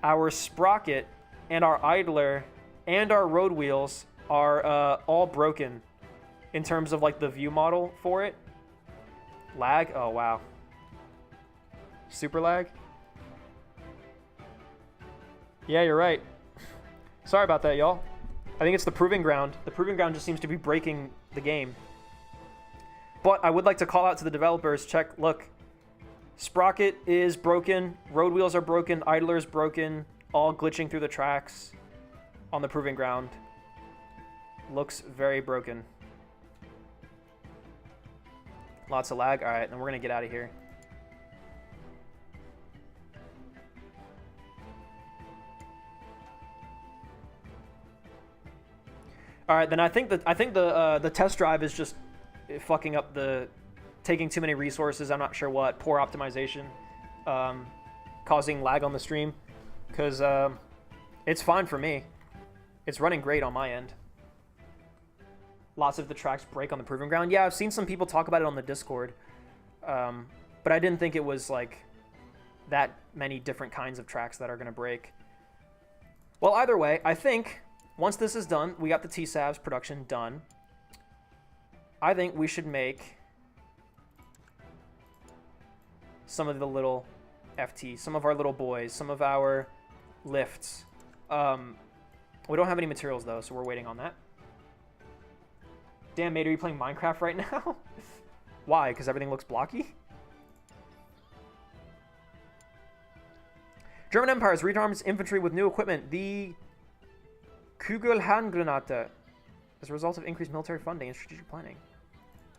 A: our sprocket and our idler and our road wheels are all broken in terms of like the view model for it. Lag? Oh, wow. Super lag? Yeah, you're right. Sorry about that, y'all. I think it's the proving ground. The proving ground just seems to be breaking the game. But I would like to call out to the developers, check, look. Sprocket is broken, road wheels are broken, idler is broken, all glitching through the tracks on the proving ground. Looks very broken. Lots of lag. All right, then we're gonna get out of here. All right, then I think the test drive is just fucking up taking too many resources. I'm not sure what. Poor optimization, causing lag on the stream, because it's fine for me. It's running great on my end. Lots of the tracks break on the proving ground. Yeah, I've seen some people talk about it on the Discord, but I didn't think it was like that many different kinds of tracks that are going to break. Well, either way, I think once this is done, we got the T-Savs production done. I think we should make some of the little FT, some of our little boys, some of our lifts. We don't have any materials though, so we're waiting on that. Damn, mate, are you playing Minecraft right now? Why? Because everything looks blocky? German Empires rearms infantry with new equipment. The Kugelhandgranate as a result of increased military funding and strategic planning.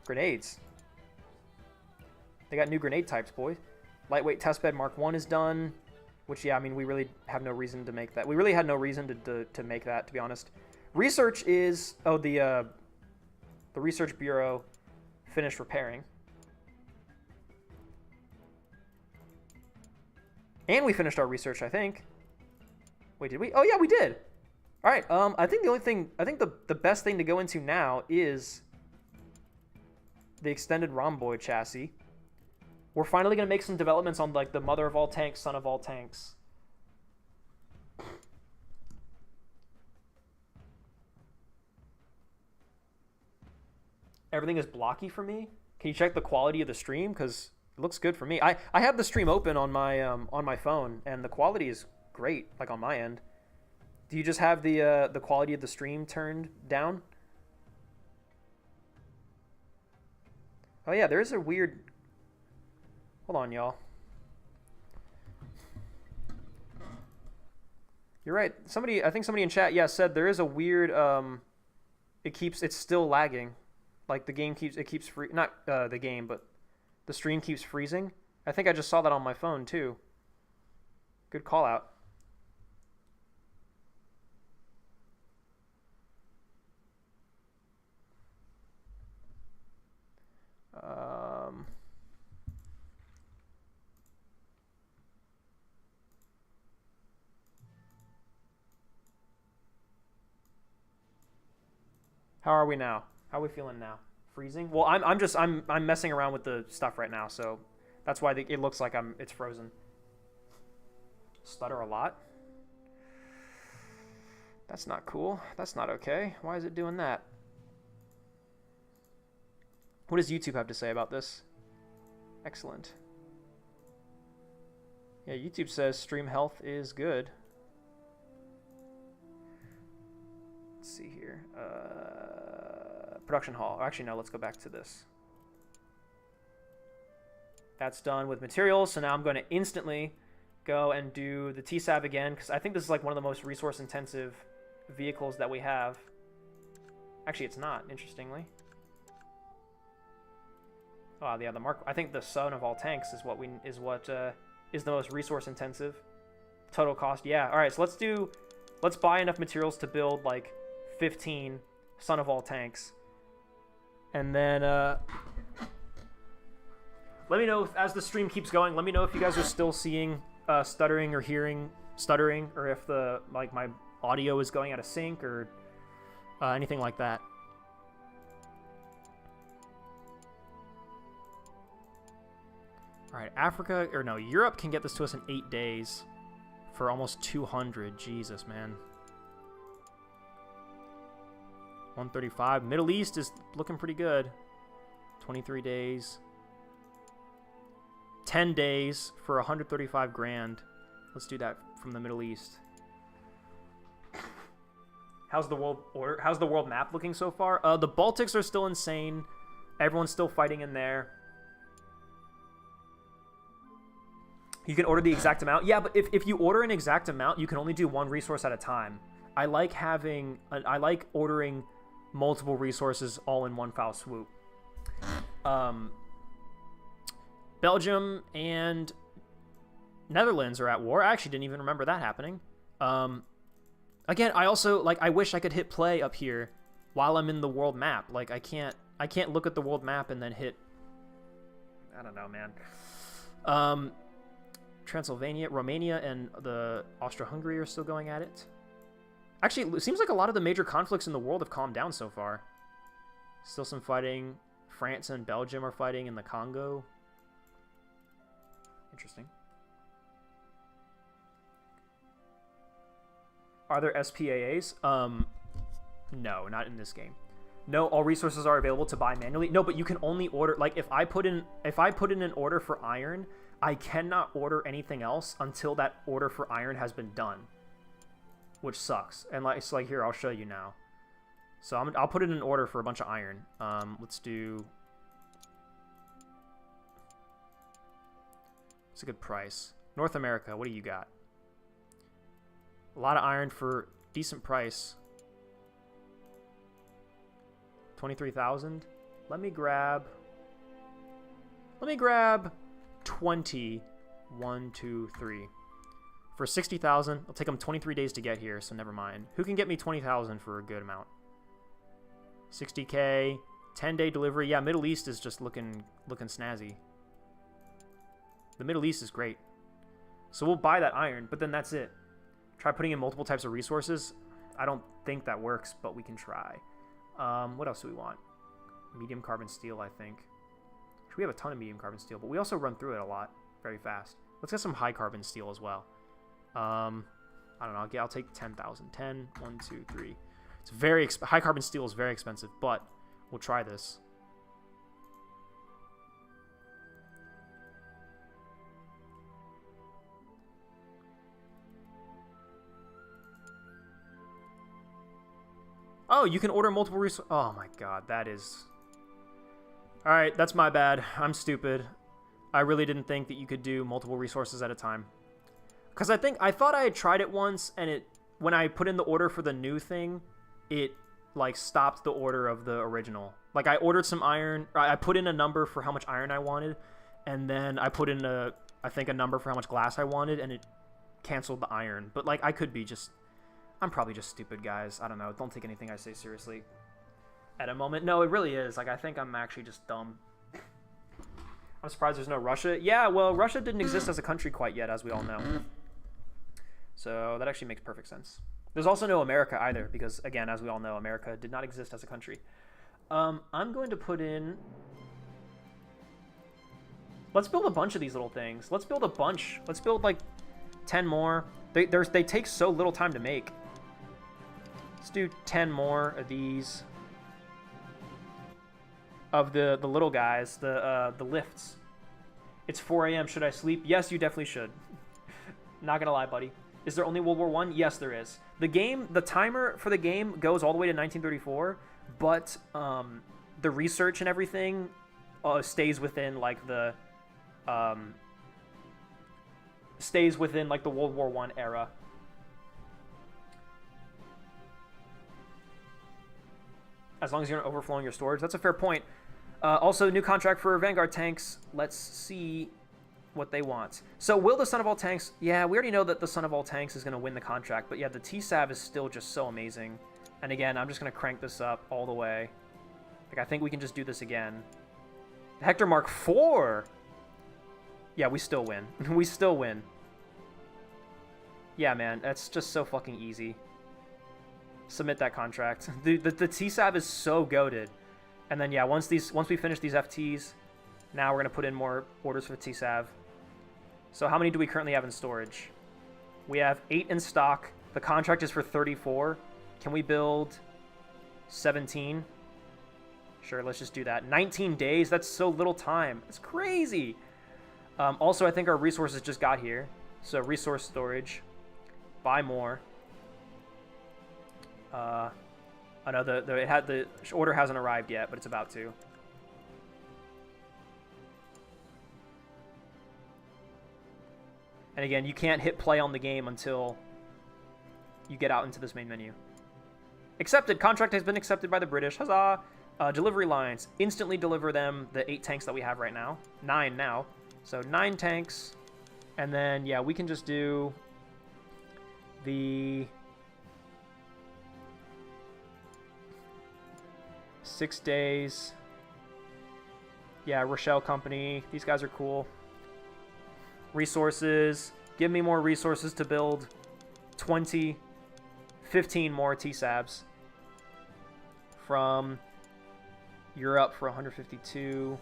A: Grenades. They got new grenade types, boys. Lightweight testbed Mark 1 is done. Which, yeah, I mean, we really have no reason to make that. We really had no reason to make that, to be honest. Research is... Oh, the Research Bureau finished repairing. And we finished our research, I think. Wait, did we? Oh, yeah, we did. All right, I think the only thing... I think the best thing to go into now is the extended rhomboid chassis. We're finally going to make some developments on, like, the mother of all tanks, son of all tanks. Everything is blocky for me. Can you check the quality of the stream? Because it looks good for me. I have the stream open on my phone, and the quality is great, like, on my end. Do you just have the quality of the stream turned down? Oh, yeah, there is a weird... Hold on, y'all. You're right. I think somebody in chat, yeah, said there is a weird, it's still lagging. Like the game keeps not the game, but the stream keeps freezing. I think I just saw that on my phone too. Good call out. How are we now? How are we feeling now? Freezing? Well, I'm messing around with the stuff right now, so that's why it looks like it's frozen. Stutter a lot? That's not cool. That's not okay. Why is it doing that? What does YouTube have to say about this? Excellent. Yeah, YouTube says stream health is good. Let's see here. Production hall. Actually, no, let's go back to this. That's done with materials, so now I'm going to instantly go and do the T-Sav again, because I think this is like one of the most resource-intensive vehicles that we have. Actually, it's not, interestingly. Oh yeah, the Mark. I think the son of all tanks is what is the most resource intensive. Total cost. Yeah. All right. So let's buy enough materials to build like 15 son of all tanks, and then let me know as the stream keeps going. Let me know if you guys are still seeing stuttering or hearing stuttering, or if my audio is going out of sync or anything like that. All right, Europe can get this to us in 8 days for almost 200. Jesus, man. 135. Middle East is looking pretty good. 23 days. 10 days for 135 grand. Let's do that from the Middle East. How's the world map looking so far? The Baltics are still insane. Everyone's still fighting in there. You can order the exact amount. Yeah, but if you order an exact amount, you can only do one resource at a time. I like ordering multiple resources all in one foul swoop. Belgium and Netherlands are at war. I actually didn't even remember that happening. Again, I also I wish I could hit play up here while I'm in the world map. Like I can't look at the world map and then hit. I don't know, man. Transylvania, Romania, and the Austro-Hungary are still going at it. Actually, it seems like a lot of the major conflicts in the world have calmed down so far. Still some fighting. France and Belgium are fighting in the Congo. Interesting. Are there SPAAs? No, not in this game. No, all resources are available to buy manually. No, but you can only order, like if I put in an order for iron, I cannot order anything else until that order for iron has been done, which sucks. And it's like here, I'll show you now. So I'll put in an order for a bunch of iron. Let's do. It's a good price. North America, what do you got? A lot of iron for decent price. 23,000. Let me grab 20. 1, 2, 3. For 60,000, I'll take them 23 days to get here, so never mind. Who can get me 20,000 for a good amount? 60k, 10-day delivery. Yeah, Middle East is just looking snazzy. The Middle East is great. So we'll buy that iron, but then that's it. Try putting in multiple types of resources. I don't think that works, but we can try. What else do we want? Medium carbon steel, I think. We have a ton of medium carbon steel, but we also run through it a lot very fast. Let's get some high carbon steel as well. I don't know. I'll take 10,000. 10, 1, 2, 3. It's very high carbon steel is very expensive, but we'll try this. Oh, you can order multiple resources. Oh my god, that is... Alright, that's my bad. I'm stupid. I really didn't think that you could do multiple resources at a time. Because I thought I had tried it once, and when I put in the order for the new thing, it stopped the order of the original. Like I ordered some iron, I put in a number for how much iron I wanted, and then I put in a number for how much glass I wanted, and it canceled the iron. But I could be just... I'm probably just stupid, guys. I don't know. Don't take anything I say seriously at a moment. No, it really is. I think I'm actually just dumb. I'm surprised there's no Russia. Yeah, well, Russia didn't exist as a country quite yet, as we all know. So that actually makes perfect sense. There's also no America either, because, again, as we all know, America did not exist as a country. I'm going to put in... Let's build a bunch of these little things. Let's build a bunch. Let's build, 10 more. They take so little time to make. Let's do 10 more of these. Of the little guys, the lifts. It's 4 a.m. Should I sleep? Yes, you definitely should. Not gonna lie, buddy. Is there only World War I? Yes, there is. The timer for the game goes all the way to 1934, but the research and everything stays within the World War I era. As long as you're not overflowing your storage. That's a fair point. Also, new contract for Vanguard tanks. Let's see what they want. So, will the Son of All Tanks... Yeah, we already know that the Son of All Tanks is going to win the contract. But yeah, the T-Sav is still just so amazing. And again, I'm just going to crank this up all the way. Like, I think we can just do this again. Hector Mark IV! Yeah, we still win. We still win. Yeah, man, that's just so fucking easy. Submit that contract. The T-Sav is so goated. And then, yeah, once we finish these FTs, now we're going to put in more orders for the T-Sav. So how many do we currently have in storage? We have 8 in stock. The contract is for 34. Can we build 17? Sure, let's just do that. 19 days? That's so little time. It's crazy. Also, I think our resources just got here. So resource storage. Buy more. I know the order hasn't arrived yet, but it's about to. And again, you can't hit play on the game until you get out into this main menu. Accepted. Contract has been accepted by the British. Huzzah! Delivery lines. Instantly deliver them the 8 tanks that we have right now. 9 now. So 9 tanks. And then, yeah, we can just do the 6 days. Yeah, Rochelle Company. These guys are cool. Resources. Give me more resources to build 15 more T-Sabs. From Europe for 152.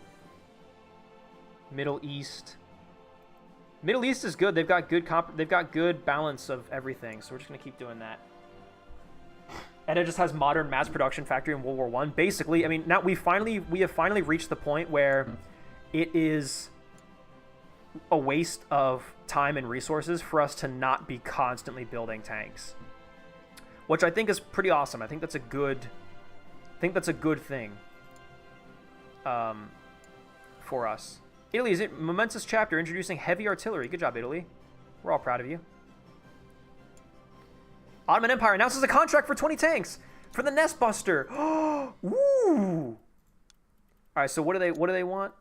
A: Middle East. Middle East is good. They've got good balance of everything. So we're just gonna keep doing that. And it just has modern mass production factory in World War I. Basically, I mean, now we have finally reached the point where it is a waste of time and resources for us to not be constantly building tanks, which I think is pretty awesome. I think that's a good thing for us. Italy is a momentous chapter introducing heavy artillery. Good job, Italy. We're all proud of you. Ottoman Empire announces a contract for 20 tanks for the Nest Buster. Woo! All right, so what do they want?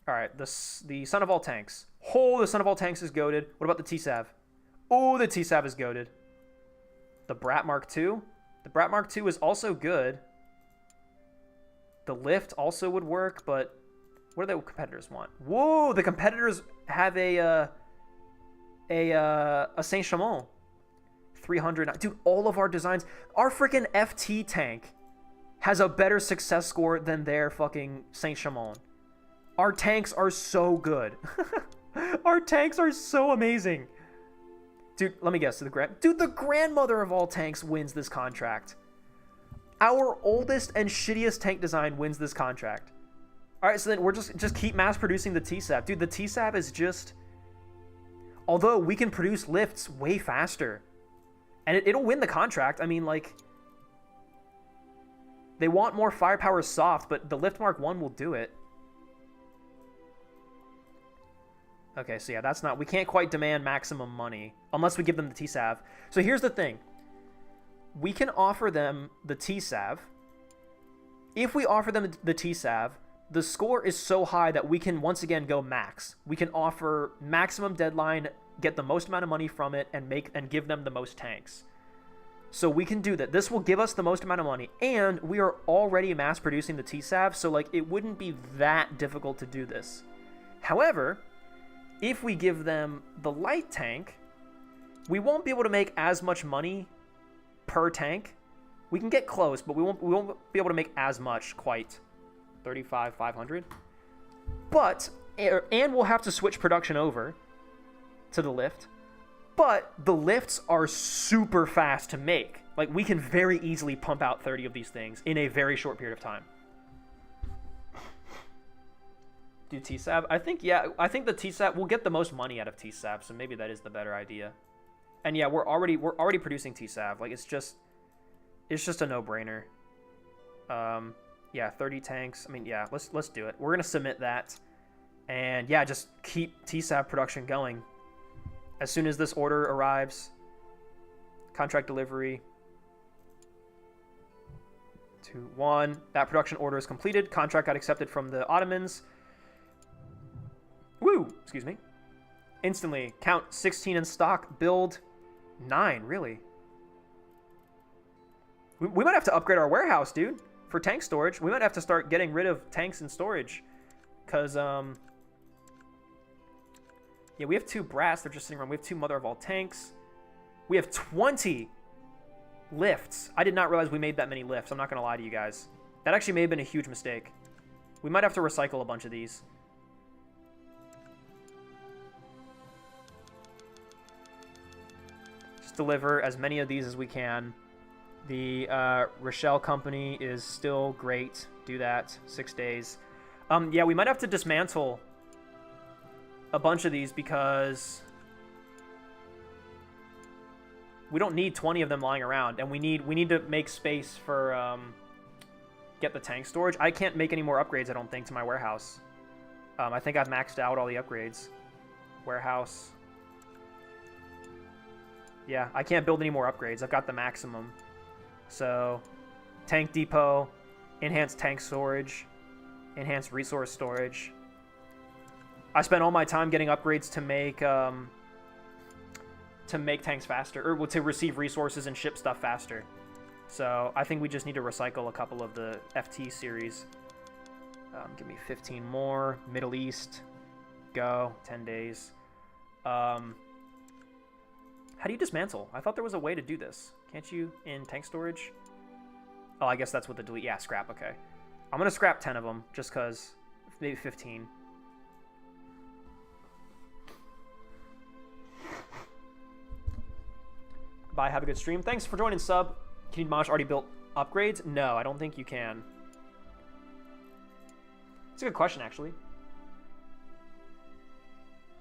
A: All right, the Son of All Tanks. Oh, the Son of All Tanks is goated. What about the T-Sav? Oh, the T-Sav is goated. The Brat Mark II. The Brat Mark II is also good. The Lift also would work, but what do the competitors want? Whoa, the competitors have a Saint-Chamond. 300. Dude, all of our designs. Our freaking FT tank has a better success score than their fucking Saint-Chamond. Our tanks are so good. Our tanks are so amazing. Dude, let me guess. The grandmother of all tanks wins this contract. Our oldest and shittiest tank design wins this contract. All right, so then we're just keep mass producing the T-Sab. Dude, the T-Sab is just... Although we can produce lifts way faster. And it'll win the contract. I mean, like... They want more firepower soft, but the Lift Mark 1 will do it. Okay, so yeah, that's not... We can't quite demand maximum money unless we give them the T-Sav. So here's the thing. We can offer them the T-Sav. If we offer them the T-Sav, the score is so high that we can once again go max. We can offer maximum deadline, get the most amount of money from it, and give them the most tanks. So we can do that. This will give us the most amount of money, and we are already mass producing the T-Sav, so like it wouldn't be that difficult to do this. However, if we give them the light tank, we won't be able to make as much money per tank. We can get close, but we won't be able to make as much quite. 35,500. But and we'll have to switch production over to the lift. But the lifts are super fast to make. Like, we can very easily pump out 30 of these things in a very short period of time. Do T-Sab? I think the T-Sab, we'll get the most money out of T-Sab, so maybe that is the better idea. And yeah, we're already producing T-Sab. Like, it's just a no-brainer. Yeah, 30 tanks. I mean, yeah, let's do it. We're gonna submit that. And yeah, just keep T-Sab production going. As soon as this order arrives, contract delivery. 2, 1. That production order is completed. Contract got accepted from the Ottomans. Woo! Excuse me. Instantly. Count 16 in stock. Build 9. Really? We might have to upgrade our warehouse, dude, for tank storage. We might have to start getting rid of tanks and storage. Because, yeah, we have 2 Brats. They're just sitting around. We have 2 Mother of All Tanks. We have 20 lifts. I did not realize we made that many lifts. I'm not going to lie to you guys. That actually may have been a huge mistake. We might have to recycle a bunch of these. Just deliver as many of these as we can. The Rochelle company is still great. Do that. 6 days. Yeah, we might have to dismantle a bunch of these because we don't need 20 of them lying around, and we need to make space for get the tank storage. I can't make any more upgrades, I don't think, to my warehouse. I think I've maxed out all the upgrades. Warehouse. Yeah, I can't build any more upgrades. I've got the maximum. So, tank depot, enhanced tank storage, enhanced resource storage. I spent all my time getting upgrades to make tanks faster, or to receive resources and ship stuff faster. So I think we just need to recycle a couple of the FT series. Give me 15 more. Middle East, go. 10 days. How do you dismantle? I thought there was a way to do this. Can't you in tank storage? Oh, I guess that's what the delete. Yeah, scrap. Okay. I'm going to scrap 10 of them just because. Maybe 15. Bye, have a good stream. Thanks for joining, sub. Can you demolish already built upgrades? No, I don't think you can. It's a good question, actually.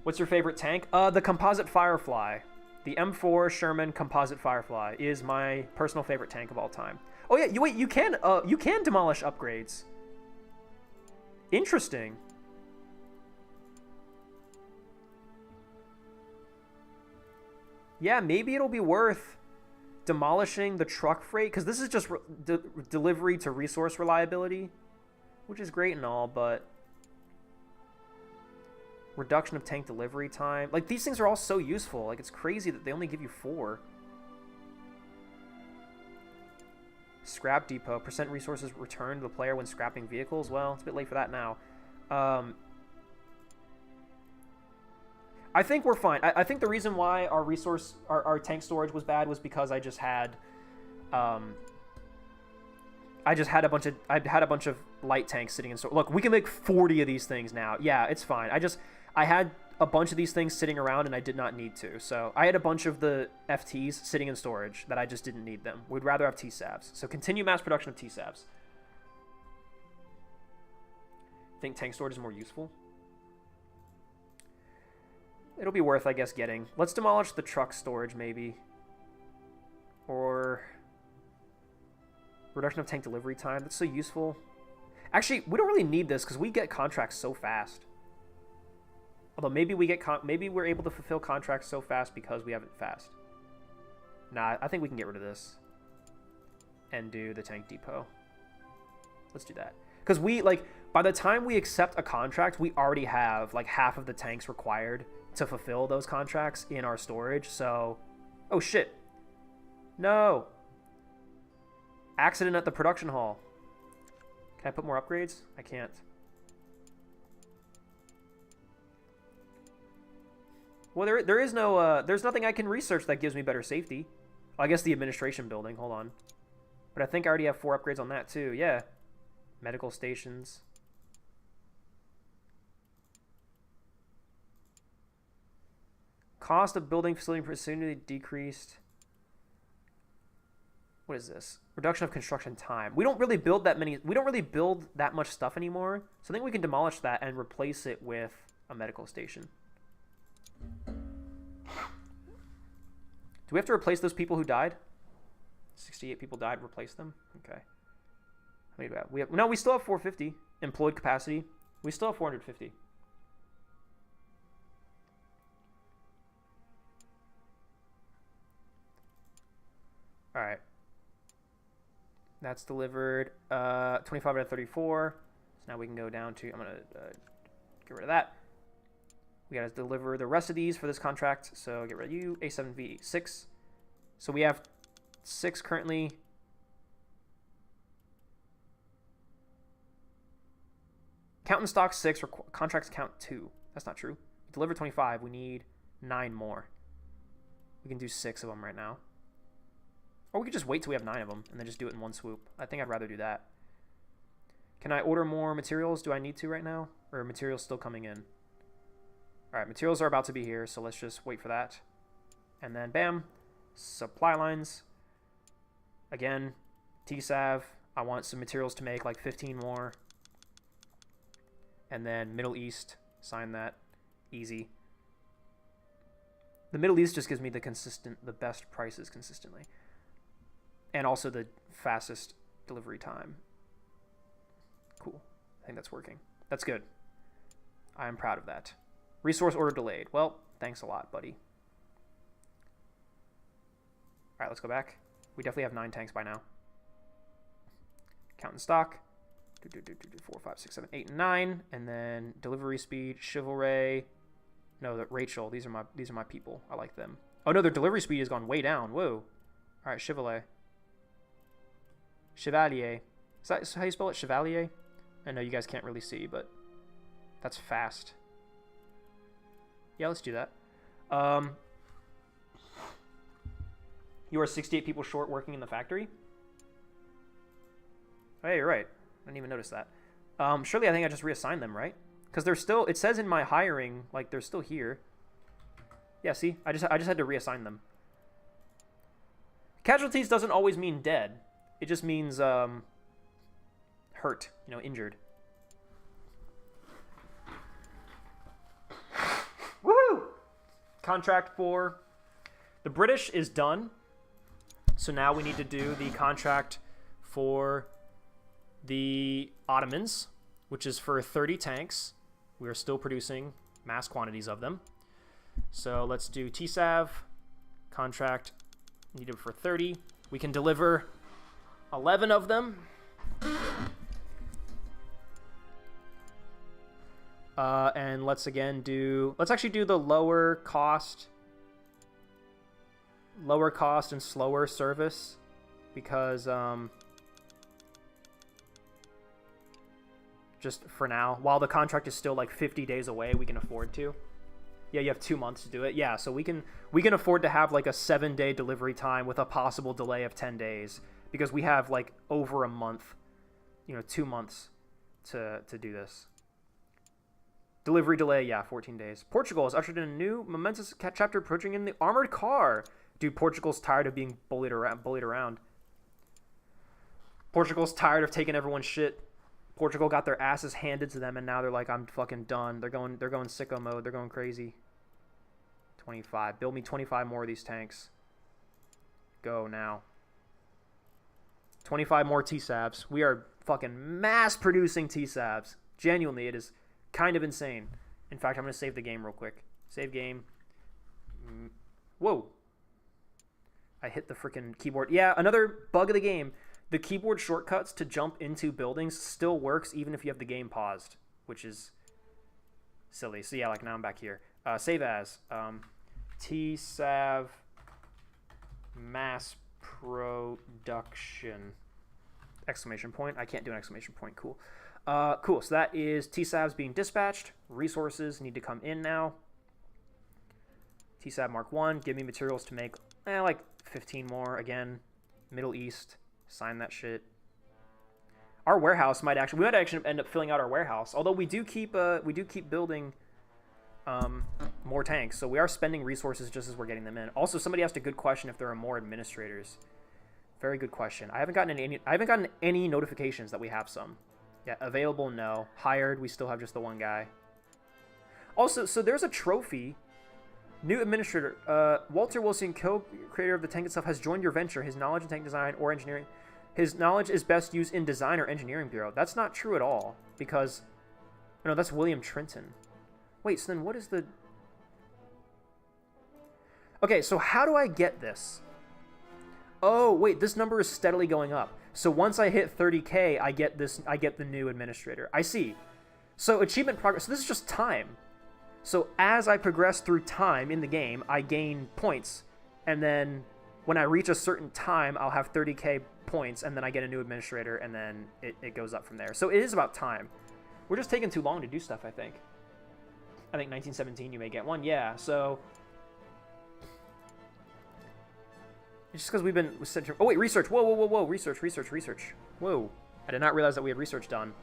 A: What's your favorite tank? The Composite Firefly. The M4 Sherman Composite Firefly is my personal favorite tank of all time. Oh yeah, you can demolish upgrades. Interesting. Yeah, maybe it'll be worth demolishing the truck freight, because this is just delivery to resource reliability, which is great and all, but reduction of tank delivery time. Like, these things are all so useful. Like, it's crazy that they only give you 4. Scrap depot. Percent resources returned to the player when scrapping vehicles. Well, it's a bit late for that now. I think we're fine. I think the reason why our tank storage was bad was because I had a bunch of light tanks sitting in store. Look, we can make 40 of these things now. Yeah, it's fine. I had a bunch of these things sitting around and I did not need to. So I had a bunch of the FTs sitting in storage that I just didn't need them. We'd rather have T-Savs. So continue mass production of T-Savs. Think tank storage is more useful? It'll be worth, I guess, getting. Let's demolish the truck storage, maybe. Or reduction of tank delivery time. That's so useful. Actually, we don't really need this because we get contracts so fast. Although maybe maybe we're able to fulfill contracts so fast because we have it fast. Nah, I think we can get rid of this and do the tank depot. Let's do that. Because by the time we accept a contract, we already have like half of the tanks required to fulfill those contracts in our storage. So, oh shit. No. Accident at the production hall. Can I put more upgrades? I can't. Well, there is no, there's nothing I can research that gives me better safety. Well, I guess the administration building, hold on. But I think I already have 4 upgrades on that too, yeah. Medical stations. Cost of building facility presumably decreased. What is this? Reduction of construction time. We don't really build that much stuff anymore. So I think we can demolish that and replace it with a medical station. Do we have to replace those people who died? 68 people died, replace them? Okay. How many do we have? No, we still have 450 employed capacity. We still have 450. All right. That's delivered 25 out of 34. So now we can go down to, I'm going to get rid of that. We got to deliver the rest of these for this contract. So get rid of you, A7V 6. So we have 6 currently. Count in stock 6, or contracts count 2. That's not true. Deliver 25. We need 9 more. We can do 6 of them right now. Or we could just wait till we have 9 of them and then just do it in one swoop. I think I'd rather do that. Can I order more materials? Do I need to right now? Or are materials still coming in? Alright, materials are about to be here, so let's just wait for that. And then, bam. Supply lines. Again, TSAV. I want some materials to make, like 15 more. And then Middle East. Sign that. Easy. The Middle East just gives me the best prices consistently. And also the fastest delivery time. Cool. I think that's working. That's good. I am proud of that. Resource order delayed. Well, thanks a lot, buddy. All right, let's go back. We definitely have 9 tanks by now. Count in stock. 4, 5, 6, 7, 8, and 9. And then delivery speed, chivalry. No, that Rachel. These are my people. I like them. Oh no, their delivery speed has gone way down. Whoa. All right, chivalry. Chevalier. Is that how you spell it? Chevalier? I know you guys can't really see, but that's fast. Yeah, let's do that. You are 68 people short working in the factory? Oh, yeah, you're right. I didn't even notice that. Surely I think I just reassigned them, right? Because they're still, it says in my hiring, like they're still here. Yeah, see? I just had to reassign them. Casualties doesn't always mean dead. It just means hurt, you know, injured. Woohoo! Contract for the British is done. So now we need to do the contract for the Ottomans, which is for 30 tanks. We are still producing mass quantities of them. So let's do TSAV contract needed for 30. We can deliver 11 of them. And let's again do, let's actually do the lower cost and slower service, because just for now, while the contract is still like 50 days away, we can afford to. Yeah, you have 2 months to do it. Yeah, so we can afford to have like a 7-day delivery time with a possible delay of 10 days, because we have like over a month, you know, 2 months to do this. Delivery delay, yeah, 14 days. Portugal has ushered in a new momentous chapter approaching in the armored car. Dude, Portugal's tired of being bullied around. Portugal's tired of taking everyone's shit. Portugal got their asses handed to them, and now they're like, I'm fucking done. They're going sicko mode. They're going crazy. 25. Build me 25 more of these tanks. Go now. 25 more TSAVs. We are fucking mass producing TSAVs. Genuinely, it is kind of insane. In fact, I'm going to save the game real quick. Save game. Whoa. I hit the freaking keyboard. Yeah, another bug of the game. The keyboard shortcuts to jump into buildings still works even if you have the game paused, which is silly. So yeah, like now I'm back here. Save as. TSAV mass production. Exclamation point. I can't do an exclamation point. Cool. Cool. So that is TSAVs being dispatched. Resources need to come in now. TSAV Mark 1. Give me materials to make like 15 more. Again, Middle East. Sign that shit. Our warehouse might actually end up filling out our warehouse. Although we do keep building more tanks, so we are spending resources just as we're getting them in. Also, somebody asked a good question if there are more administrators. Very good question. I haven't gotten any notifications that we have some. Yeah, available, no. Hired, we still have just the one guy. Also, so there's a trophy. New administrator, Walter Wilson, co-creator of the tank itself, has joined your venture. His knowledge in tank design or engineering, his knowledge is best used in design or engineering bureau. That's not true at all, because, no, that's William Trenton. Wait, so then what is the... Okay, so how do I get this? Oh, wait, this number is steadily going up. So once I hit 30K, I get the new administrator. I see. So achievement progress, so this is just time. So as I progress through time in the game, I gain points. And then when I reach a certain time, I'll have 30K points, and then I get a new administrator, and then it goes up from there. So it is about time. We're just taking too long to do stuff, I think. I think 1917 you may get one. Yeah, so... It's just because we've been... Oh, wait, research. Whoa, whoa, whoa, whoa. Research. Whoa. I did not realize that we had research done.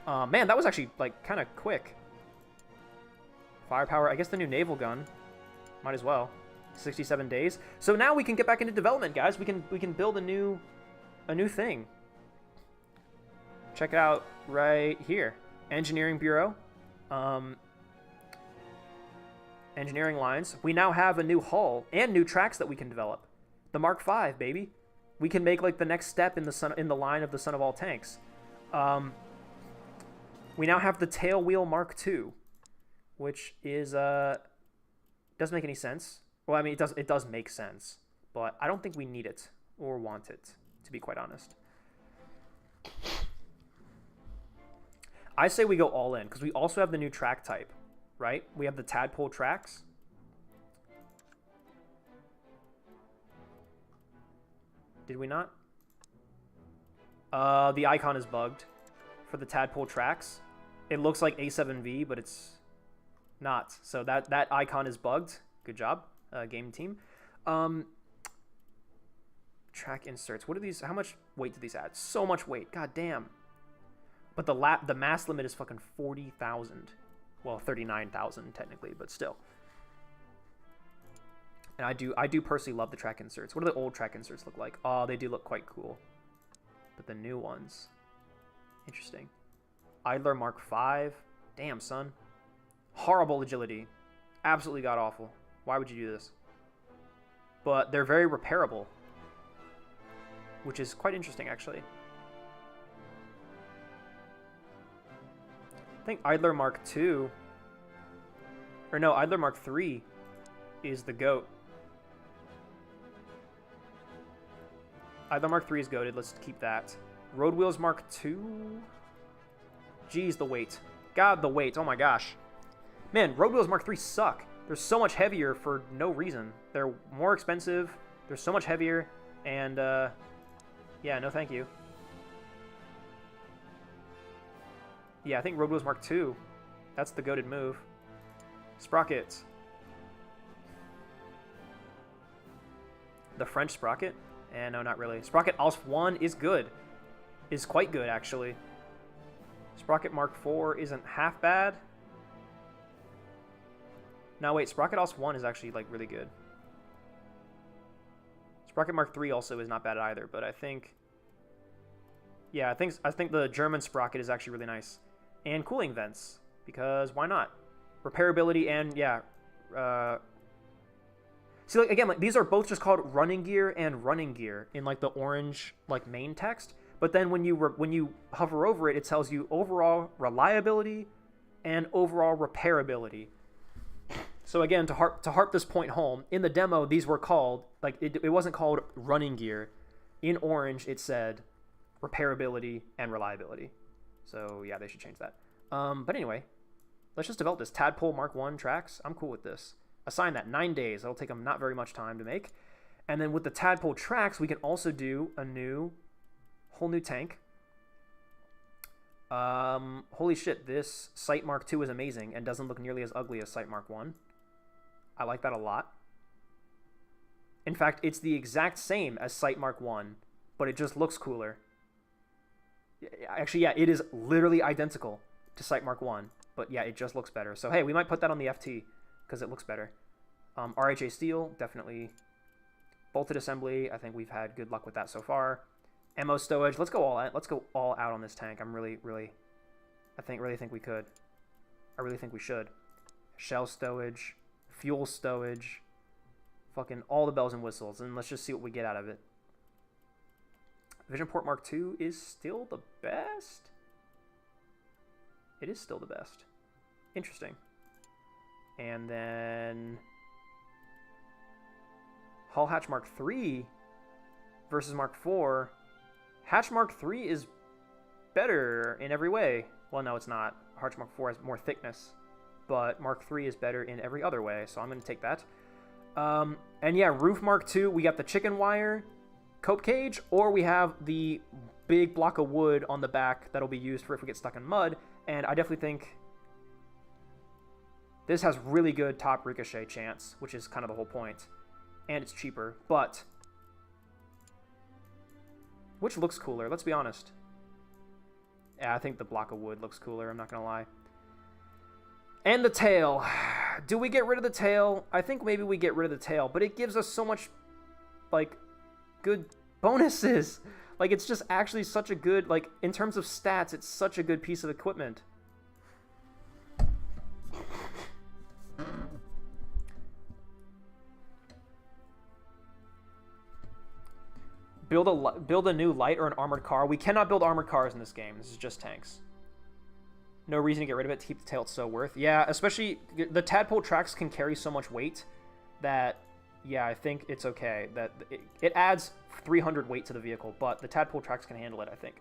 A: Man, that was actually, like, kind of quick. Firepower. I guess the new naval gun. Might as well. 67 days. So now we can get back into development, guys. We can build a new thing. Check it out right here. Engineering Bureau. Engineering lines. We now have a new hull and new tracks that we can develop. The Mark V, baby. We can make like the next step in the line of the son of all tanks. We now have the tail wheel Mark II, which is doesn't make any sense. Well, I mean it does make sense, but I don't think we need it or want it, to be quite honest. I say we go all in because we also have the new track type, right? We have the tadpole tracks. Did we not? The icon is bugged for the tadpole tracks. It looks like A7V, but it's not. So that icon is bugged. Good job, game team. Track inserts. What are these? How much weight do these add? So much weight. God damn. But the mass limit is fucking 40,000. Well, 39,000 technically, but still. And I do personally love the track inserts. What do the old track inserts look like? Oh, they do look quite cool. But the new ones, interesting. Idler Mark V. Damn, son. Horrible agility. Absolutely god awful. Why would you do this? But they're very repairable, which is quite interesting, actually. I think Idler Mark II, or no, Idler Mark III is the GOAT. Idler Mark III is goated. Let's keep that. Road Wheels Mark II. Jeez, the weight. God, the weight. Oh my gosh. Man, Road Wheels Mark III suck. They're so much heavier for no reason. They're more expensive. They're so much heavier. And, yeah, no thank you. Yeah, I think Road Wheels Mark II. That's the goated move. Sprockets. The French sprocket? No, not really. Sprocket Als 1 is good. Is quite good, actually. Sprocket Mark 4 isn't half bad. No, wait. Sprocket Als 1 is actually, like, really good. Sprocket Mark 3 also is not bad either, but I think... Yeah, I think the German sprocket is actually really nice. And cooling vents, because why not? Repairability and, yeah... See, like, again, like, these are both just called running gear and running gear in, like, the orange, like, main text. But then when you hover over it, it tells you overall reliability and overall repairability. So again, to harp this point home, in the demo, these were called, like, it wasn't called running gear. In orange, it said repairability and reliability. So yeah, they should change that. But anyway, let's just develop this. Tadpole Mark 1 tracks. I'm cool with this. Assign that 9 days. That'll take them not very much time to make. And then with the tadpole tracks, we can also do a whole new tank. Holy shit, this Sight Mark 2 is amazing and doesn't look nearly as ugly as Sight Mark 1. I like that a lot. In fact, it's the exact same as Sight Mark 1, but it just looks cooler. Actually, yeah, it is literally identical to Sight Mark 1, but yeah, it just looks better. So hey, we might put that on the FT because it looks better. RHA steel, definitely. Bolted assembly, I think we've had good luck with that so far. Ammo stowage, let's go all out. Let's go all out on this tank. I'm really think we could. I really think we should. Shell stowage, fuel stowage, fucking all the bells and whistles, and let's just see what we get out of it. Vision Port Mark II is still the best. It is still the best. Interesting. And then Hull Hatch Mark III versus Mark IV, Hatch Mark III is better in every way. Well, no, it's not. Hatch Mark IV has more thickness, but Mark III is better in every other way, so I'm going to take that. And yeah, Roof Mark II, we got the chicken wire cope cage, or we have the big block of wood on the back that'll be used for if we get stuck in mud, and I definitely think this has really good top ricochet chance, which is kind of the whole point, and it's cheaper, but which looks cooler, let's be honest. Yeah, I think the block of wood looks cooler, I'm not gonna lie. And the tail. Do we get rid of the tail? I think maybe we get rid of the tail, but it gives us so much, like, good bonuses. Like, it's just actually such a good, like, in terms of stats, it's such a good piece of equipment. Build a new light or an armored car. We cannot build armored cars in this game. This is just tanks. No reason to get rid of it. To keep the tail, it's so worth. Yeah, especially the tadpole tracks can carry so much weight that, yeah, I think it's okay. That it adds 300 weight to the vehicle, but the tadpole tracks can handle it, I think.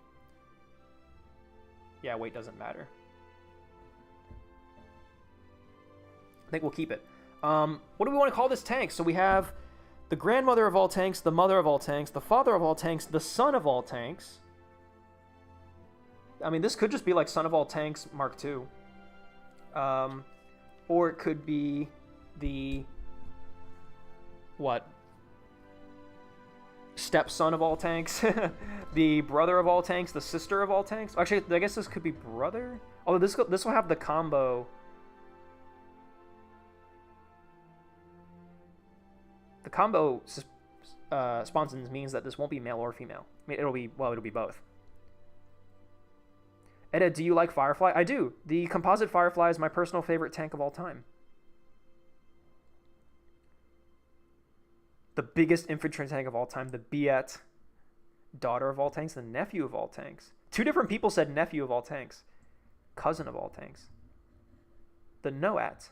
A: Yeah, weight doesn't matter. I think we'll keep it. What do we want to call this tank? So we have the grandmother of all tanks, the mother of all tanks, the father of all tanks, the son of all tanks. I mean, this could just be like Son of All Tanks Mark II. Or it could be the, what? Stepson of all tanks. The brother of all tanks, the sister of all tanks. Actually, I guess this could be brother. Oh, this will have the combo. The combo sponsons means that this won't be male or female. I mean, it'll be both. Edda, do you like Firefly? I do. The composite Firefly is my personal favorite tank of all time. The biggest infantry tank of all time, the Biet, daughter of all tanks, the nephew of all tanks. 2 different people said nephew of all tanks. Cousin of all tanks. The Noat.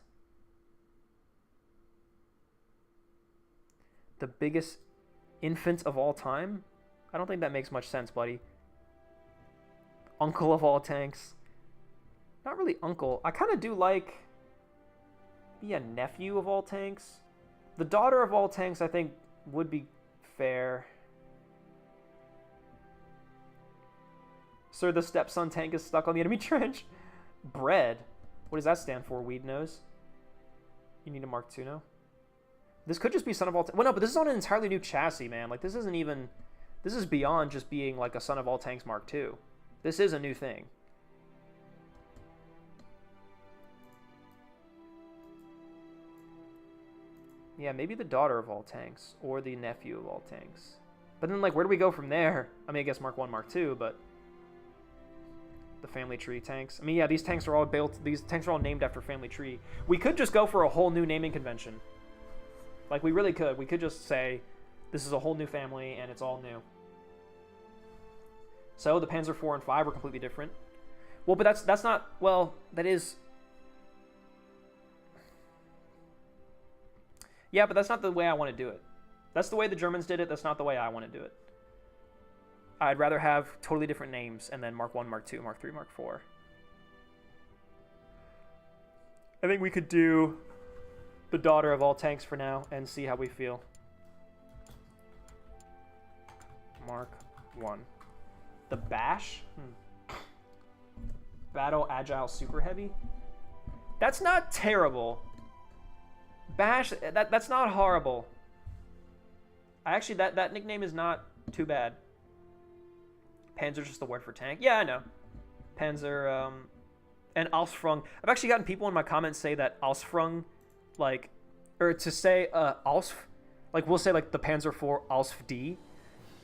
A: The biggest infant of all time? I don't think that makes much sense, buddy. Uncle of all tanks. Not really uncle. I kind of do like be a nephew of all tanks. The daughter of all tanks, I think, would be fair. Sir, the stepson tank is stuck on the enemy trench. Bread. What does that stand for, Weed Nose? You need a Mark II now? This could just be Son of All Tanks. Well, no, but this is on an entirely new chassis, man. Like, this isn't even... This is beyond just being, like, a Son of All Tanks Mark II. This is a new thing. Yeah, maybe the daughter of all tanks, or the nephew of all tanks. But then, like, where do we go from there? I mean, I guess Mark I, Mark II, but... The family tree tanks. I mean, yeah, these tanks are all built... These tanks are all named after family tree. We could just go for a whole new naming convention. Like, we really could. We could just say, this is a whole new family, and it's all new. So the Panzer IV and V were completely different. Well, but that's not... Well, that is... Yeah, but that's not the way I want to do it. That's the way the Germans did it. That's not the way I want to do it. I'd rather have totally different names and then Mark I, Mark II, Mark III, Mark IV. I think we could do the daughter of all tanks for now and see how we feel. Mark I. The Bash? Battle Agile Super Heavy? That's not terrible. Bash, that's not horrible. Actually, that nickname is not too bad. Panzer's just the word for tank. Yeah, I know. Panzer, and Ausfrung. I've actually gotten people in my comments say that Ausfrung, like, or to say Ausf, like we'll say like the Panzer IV Ausf D.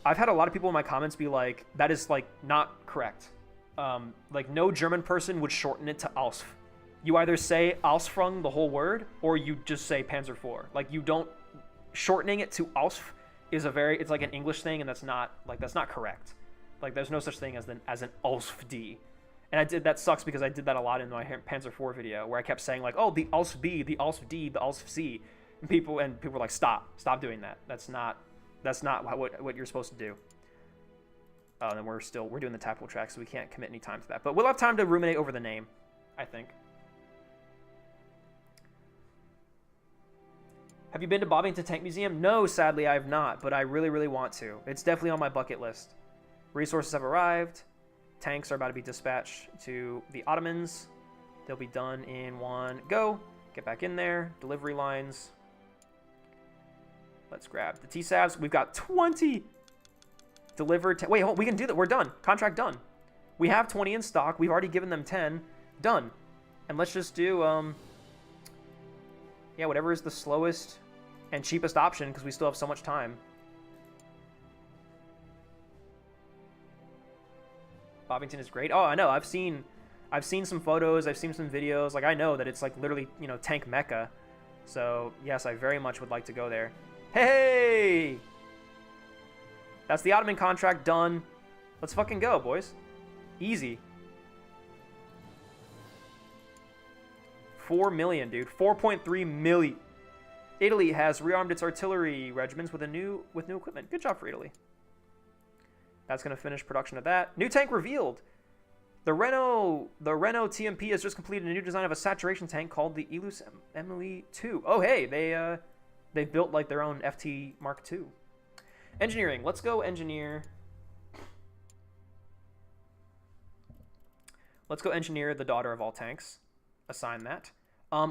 A: I've had a lot of people in my comments be like, that is like not correct. Like no German person would shorten it to Ausf. You either say Ausfrung, the whole word, or you just say Panzer IV. Like you don't, shortening it to Ausf is it's like an English thing, and that's not correct. Like there's no such thing as an Ausf D. And that sucks because I did that a lot in my Panzer IV video where I kept saying like, oh, the Ausf B, the Ausf D, the Ausf C. And people were like, stop doing that. That's not That's not what you're supposed to do. Oh, and then we're doing the tactical track, so we can't commit any time to that. But we'll have time to ruminate over the name, I think. Have you been to Bobbington Tank Museum? No, sadly I have not, but I really, really want to. It's definitely on my bucket list. Resources have arrived. Tanks are about to be dispatched to the Ottomans. They'll be done in one go. Get back in there. Delivery lines. Let's grab the T-Savs. We've got 20 delivered. Wait, hold, we can do that. We're done. Contract done. We have 20 in stock. We've already given them 10. Done. And let's just do, yeah, whatever is the slowest and cheapest option, because we still have so much time. Bobbington is great. Oh, I know. I've seen some photos. I've seen some videos. Like, I know that it's like literally, you know, tank mecca. So yes, I very much would like to go there. Hey! That's the Ottoman contract done. Let's fucking go, boys. Easy. 4 million, dude. 4.3 million. Italy has rearmed its artillery regiments with new equipment. Good job for Italy. That's going to finish production of that. New tank revealed. The Renault TMP has just completed a new design of a saturation tank called the Ilus Emily 2. Oh, hey, they built like their own FT Mark II. Engineering. Let's go engineer. Let's go engineer the daughter of all tanks. Assign that.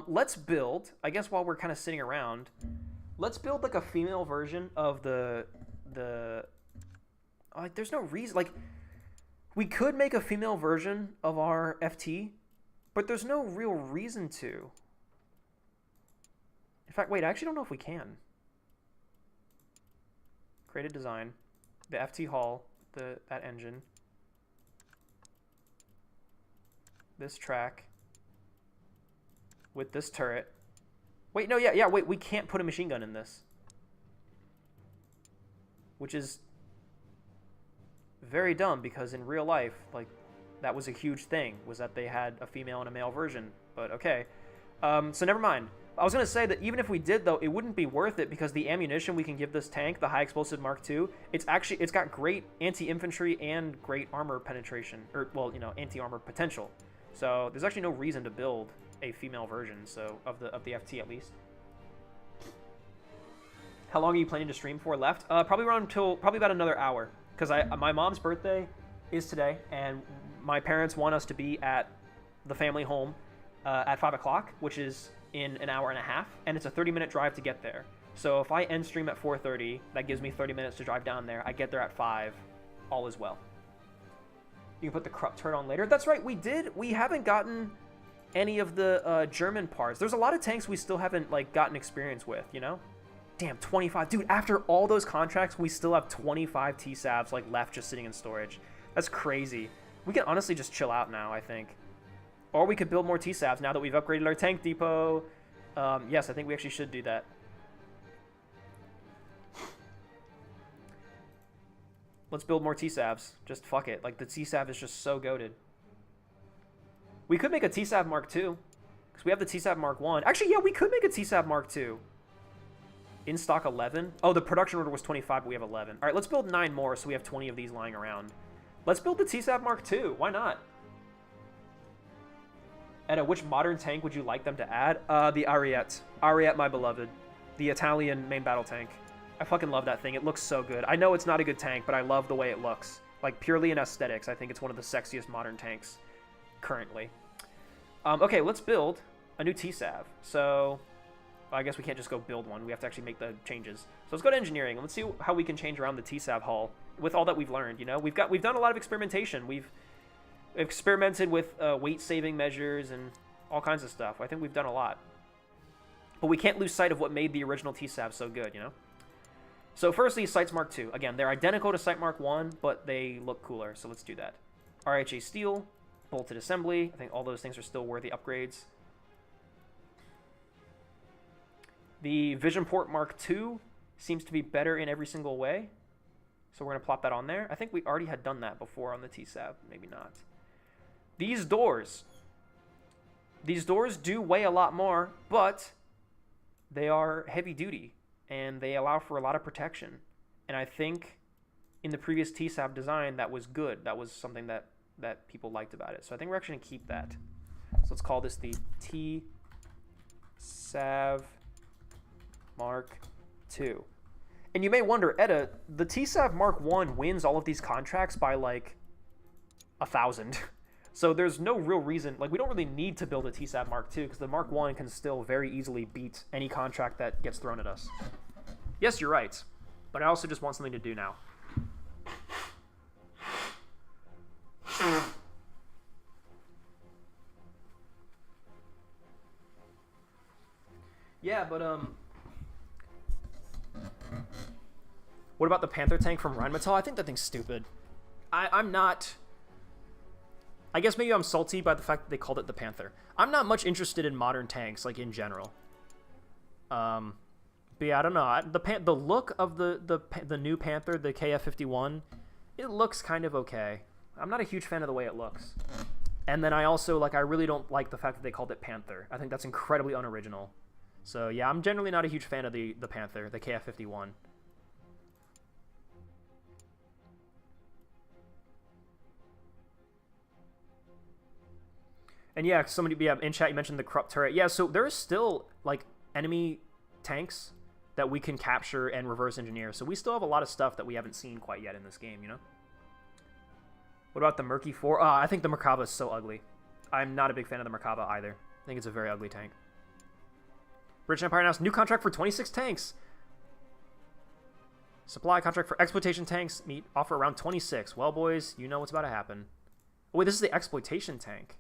A: Let's build, I guess while we're kind of sitting around, let's build like a female version of the like, there's no reason, like, we could make a female version of our FT, but there's no real reason to. In fact, wait, I actually don't know if we can. Create a design. The FT hull, that engine. This track. With this turret. Wait, no, yeah, wait, we can't put a machine gun in this. Which is very dumb, because in real life, like, that was a huge thing, was that they had a female and a male version. But okay. So never mind. I was going to say that even if we did, though, it wouldn't be worth it, because the ammunition we can give this tank, the high explosive Mark II, it's got great anti-infantry and great armor penetration, or, well, you know, anti-armor potential. So there's actually no reason to build a female version, so of the FT at least. How long are you planning to stream for left? Probably about another hour, because my mom's birthday is today, and my parents want us to be at the family home at 5 o'clock, which is in an hour and a half, and it's a 30-minute drive to get there. So if I end stream at 4:30, that gives me 30 minutes to drive down there. I get there at 5, all is well. You can put the Krupp turret on later. That's right, we haven't gotten any of the German parts. There's a lot of tanks we still haven't, like, gotten experience with, you know? Damn, 25. Dude, after all those contracts, we still have 25 T-Savs, like, left just sitting in storage. That's crazy. We can honestly just chill out now, I think. Or we could build more T-Savs now that we've upgraded our tank depot. Yes, I think we actually should do that. Let's build more T-Savs. Just fuck it. Like, the T-Sav is just so goated. We could make a T-Sav Mark II, because we have the T-Sav Mark I. Actually, yeah, we could make a T-Sav Mark II. In stock 11. Oh, the production order was 25, but we have 11. All right, let's build 9 more, so we have 20 of these lying around. Let's build the T-Sav Mark II. Why not? Edda, which modern tank would you like them to add? The Ariete. Ariete, my beloved. The Italian main battle tank. I fucking love that thing. It looks so good. I know it's not a good tank, but I love the way it looks. Like, purely in aesthetics, I think it's one of the sexiest modern tanks currently. Okay, let's build a new T-Sav. So, well, I guess we can't just go build one. We have to actually make the changes. So let's go to engineering. Let's see how we can change around the T-Sav hull with all that we've learned. You know, we've done a lot of experimentation. We've experimented with weight-saving measures and all kinds of stuff. I think we've done a lot. But we can't lose sight of what made the original T-Sav so good, you know? So firstly, Sights Mark II. Again, they're identical to Sight Mark I, but they look cooler, so let's do that. RHA steel, bolted assembly. I think all those things are still worthy upgrades. The Vision Port Mark II seems to be better in every single way. So we're going to plop that on there. I think we already had done that before on the T-Sav. Maybe not. These doors do weigh a lot more, but they are heavy duty, and they allow for a lot of protection. And I think in the previous TSAV design, that was good. That was something that people liked about it. So I think we're actually going to keep that. So let's call this the TSAV Mark II. And you may wonder, Edda, the TSAV Mark I wins all of these contracts by like 1,000. So there's no real reason, like we don't really need to build a TSAV Mark II because the Mark I can still very easily beat any contract that gets thrown at us. Yes, you're right. But I also just want something to do now. Yeah, but what about the Panther tank from Rheinmetall? I think that thing's stupid. I'm not... I guess maybe I'm salty by the fact that they called it the Panther. I'm not much interested in modern tanks, like in general. But yeah, I don't know. The look of the new Panther, the KF-51, it looks kind of okay. I'm not a huge fan of the way it looks. And then I also, like, I really don't like the fact that they called it Panther. I think that's incredibly unoriginal. So yeah, I'm generally not a huge fan of the Panther, the KF-51. And yeah, somebody, in chat you mentioned the Krupp turret. Yeah, so there is still like enemy tanks that we can capture and reverse engineer. So we still have a lot of stuff that we haven't seen quite yet in this game, you know? What about the Merky 4? I think the Merkava is so ugly. I'm not a big fan of the Merkava either. I think it's a very ugly tank. British Empire announced new contract for 26 tanks. Supply contract for exploitation tanks. Meet offer around 26. Well, boys, you know what's about to happen. Oh, wait, this is the exploitation tank.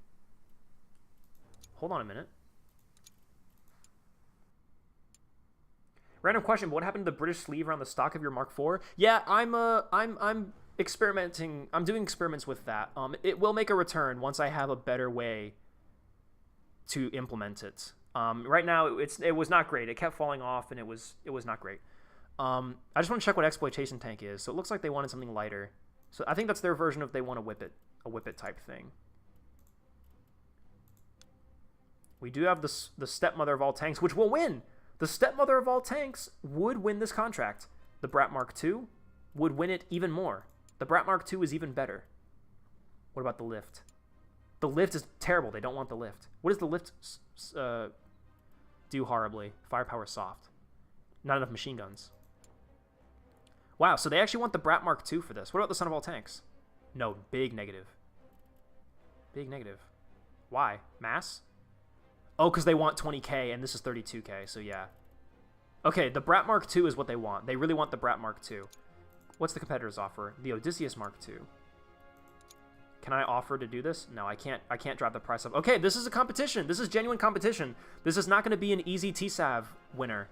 A: Hold on a minute. Random question, but what happened to the British sleeve around the stock of your Mark IV? Yeah, I'm experimenting. I'm doing experiments with that. It will make a return once I have a better way to implement it. Right now, it was not great. It kept falling off, and it was not great. I just want to check what exploitation tank is. So it looks like they wanted something lighter. So I think that's their version of they want a whip it type thing. We do have the stepmother of all tanks, which will win. The stepmother of all tanks would win this contract. The Brat Mark II would win it even more. The Brat Mark II is even better. What about the lift? The lift is terrible. They don't want the lift. What does the lift do horribly? Firepower soft. Not enough machine guns. Wow, so they actually want the Brat Mark II for this. What about the Son of All Tanks? No, big negative. Big negative. Why? Mass? Oh, because they want 20k, and this is 32k, so yeah. Okay, the Brat Mark II is what they want. They really want the Brat Mark II. What's the competitor's offer? The Odysseus Mark II. Can I offer to do this? No, I can't drive the price up. Okay, this is a competition. This is genuine competition. This is not going to be an easy TSAV winner.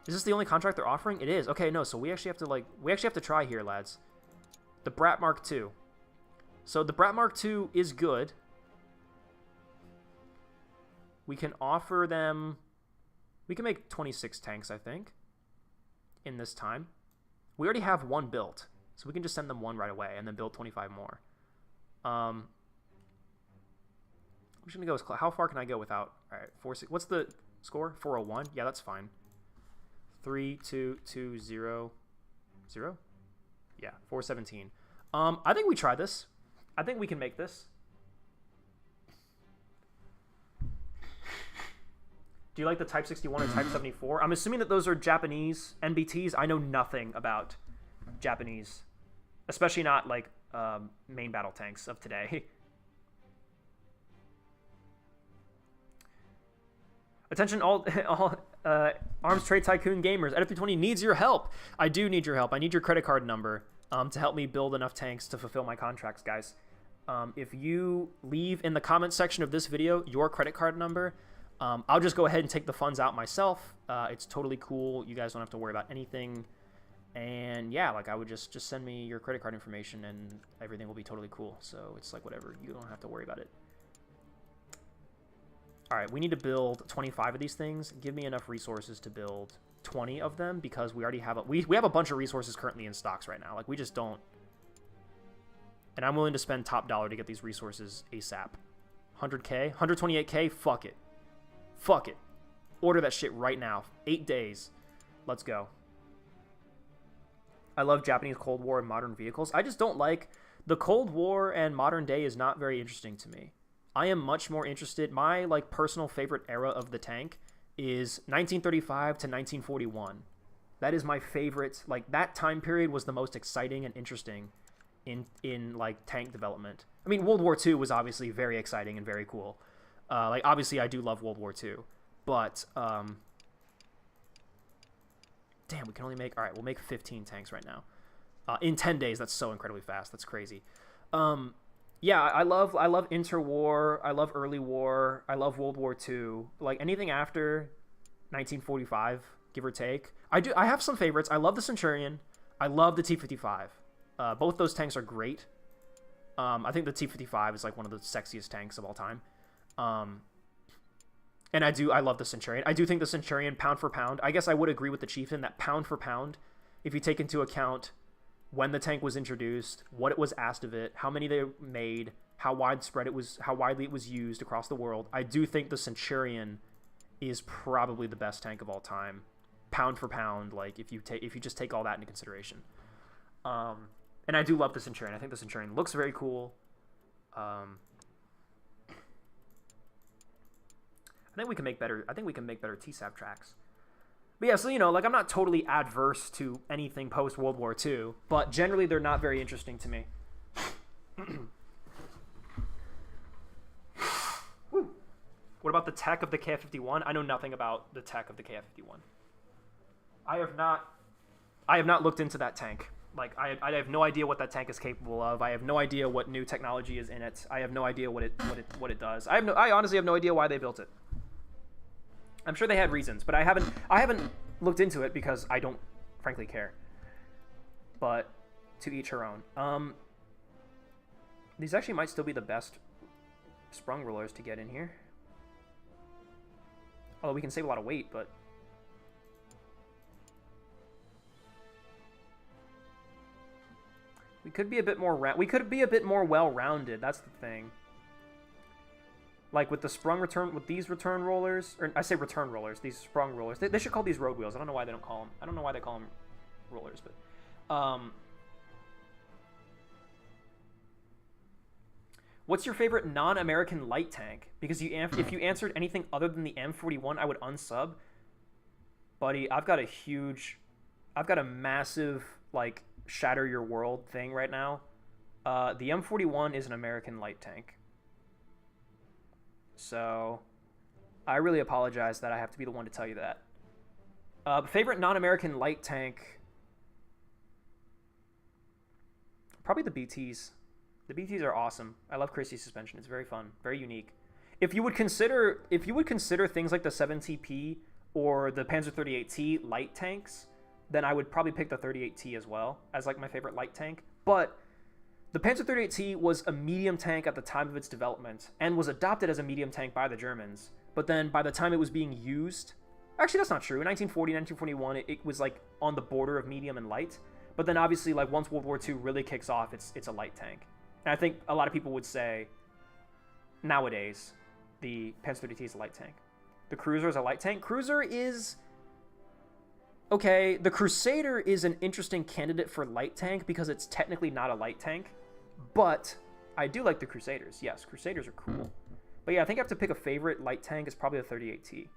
A: Is this the only contract they're offering? It is. Okay, no, so we actually have to try here, lads. The Brat Mark II. So the Brat Mark II is good. We can offer them... We can make 26 tanks, I think, in this time. We already have one built, so we can just send them one right away and then build 25 more. I'm just going to go as... How far can I go without... All right, 4-6... What's the score? 401? Yeah, that's fine. 3, 2, 2, 0, 0? Yeah, 417. I think we try this. I think we can make this. Do you like the Type 61 or Type 74? I'm assuming that those are Japanese NBTs. I know nothing about Japanese, especially not like main battle tanks of today. Attention all Arms Trade Tycoon gamers. Edit320 needs your help. I do need your help. I need your credit card number to help me build enough tanks to fulfill my contracts, guys. If you leave in the comment section of this video your credit card number, I'll just go ahead and take the funds out myself. It's totally cool. You guys don't have to worry about anything. And yeah, like I would just send me your credit card information and everything will be totally cool. So it's like whatever. You don't have to worry about it. All right, we need to build 25 of these things. Give me enough resources to build 20 of them because we already have we have a bunch of resources currently in stocks right now. Like we just don't. And I'm willing to spend top dollar to get these resources ASAP. 100k, 128k, fuck it. Fuck it. Order that shit right now. 8 days. Let's go. I love Japanese Cold War and modern vehicles. I just don't like the Cold War and modern day is not very interesting to me. I am much more interested. My like personal favorite era of the tank is 1935 to 1941. That is my favorite. Like that time period was the most exciting and interesting in like tank development. I mean, World War II was obviously very exciting and very cool. Like obviously I do love World War II, but damn, we can only make, all right, we'll make 15 tanks right now. In 10 days, that's so incredibly fast. That's crazy. Yeah, I love interwar. I love early war. I love World War II. Like anything after 1945, give or take. I have some favorites. I love the Centurion. I love the T-55. Both those tanks are great. I think the T-55 is like one of the sexiest tanks of all time. And I love the Centurion. I do think the Centurion, pound for pound, I guess I would agree with the Chieftain that pound for pound, if you take into account when the tank was introduced, what it was asked of it, how many they made, how widespread it was, how widely it was used across the world, I do think the Centurion is probably the best tank of all time, pound for pound. Like if you just take all that into consideration, and I do love the Centurion. I think the Centurion looks very cool. I think we can make better. I think we can make better TSAP tracks. But yeah, so you know, like I'm not totally adverse to anything post World War II, but generally they're not very interesting to me. What about the tech of the KF-51? I know nothing about the tech of the KF-51. I have not looked into that tank. Like I have no idea what that tank is capable of. I have no idea what new technology is in it. I have no idea what it does. I honestly have no idea why they built it. I'm sure they had reasons, but I haven't looked into it because I don't frankly care. But to each her own. These actually might still be the best sprung rollers to get in here. Although we can save a lot of weight, but we could be a bit more well-rounded. That's the thing. Like with the sprung return, with these return rollers, or I say return rollers, these sprung rollers. They should call these road wheels. I don't know why they don't call them. I don't know why they call them rollers, but what's your favorite non-American light tank? Because if you answered anything other than the M41, I would unsub. Buddy, I've got a massive like shatter your world thing right now. The M41 is an American light tank. So I really apologize that I have to be the one to tell you that. Favorite non-American light tank? Probably the BTs. The BTs are awesome. I love Christie suspension. It's very fun, very unique. If you would consider things like the 7TP or the Panzer 38T light tanks, then I would probably pick the 38T as well as like my favorite light tank. But the Panzer 38T was a medium tank at the time of its development and was adopted as a medium tank by the Germans. But then by the time it was being used, actually that's not true. In 1940, 1941, it was like on the border of medium and light. But then obviously like once World War II really kicks off, it's a light tank. And I think a lot of people would say nowadays the Panzer 38T is a light tank. The Cruiser is a light tank. Cruiser is okay. The Crusader is an interesting candidate for light tank because it's technically not a light tank. But I do like the Crusaders. Yes, Crusaders are cool. But yeah, I think I have to pick a favorite light tank. It's probably the 38T.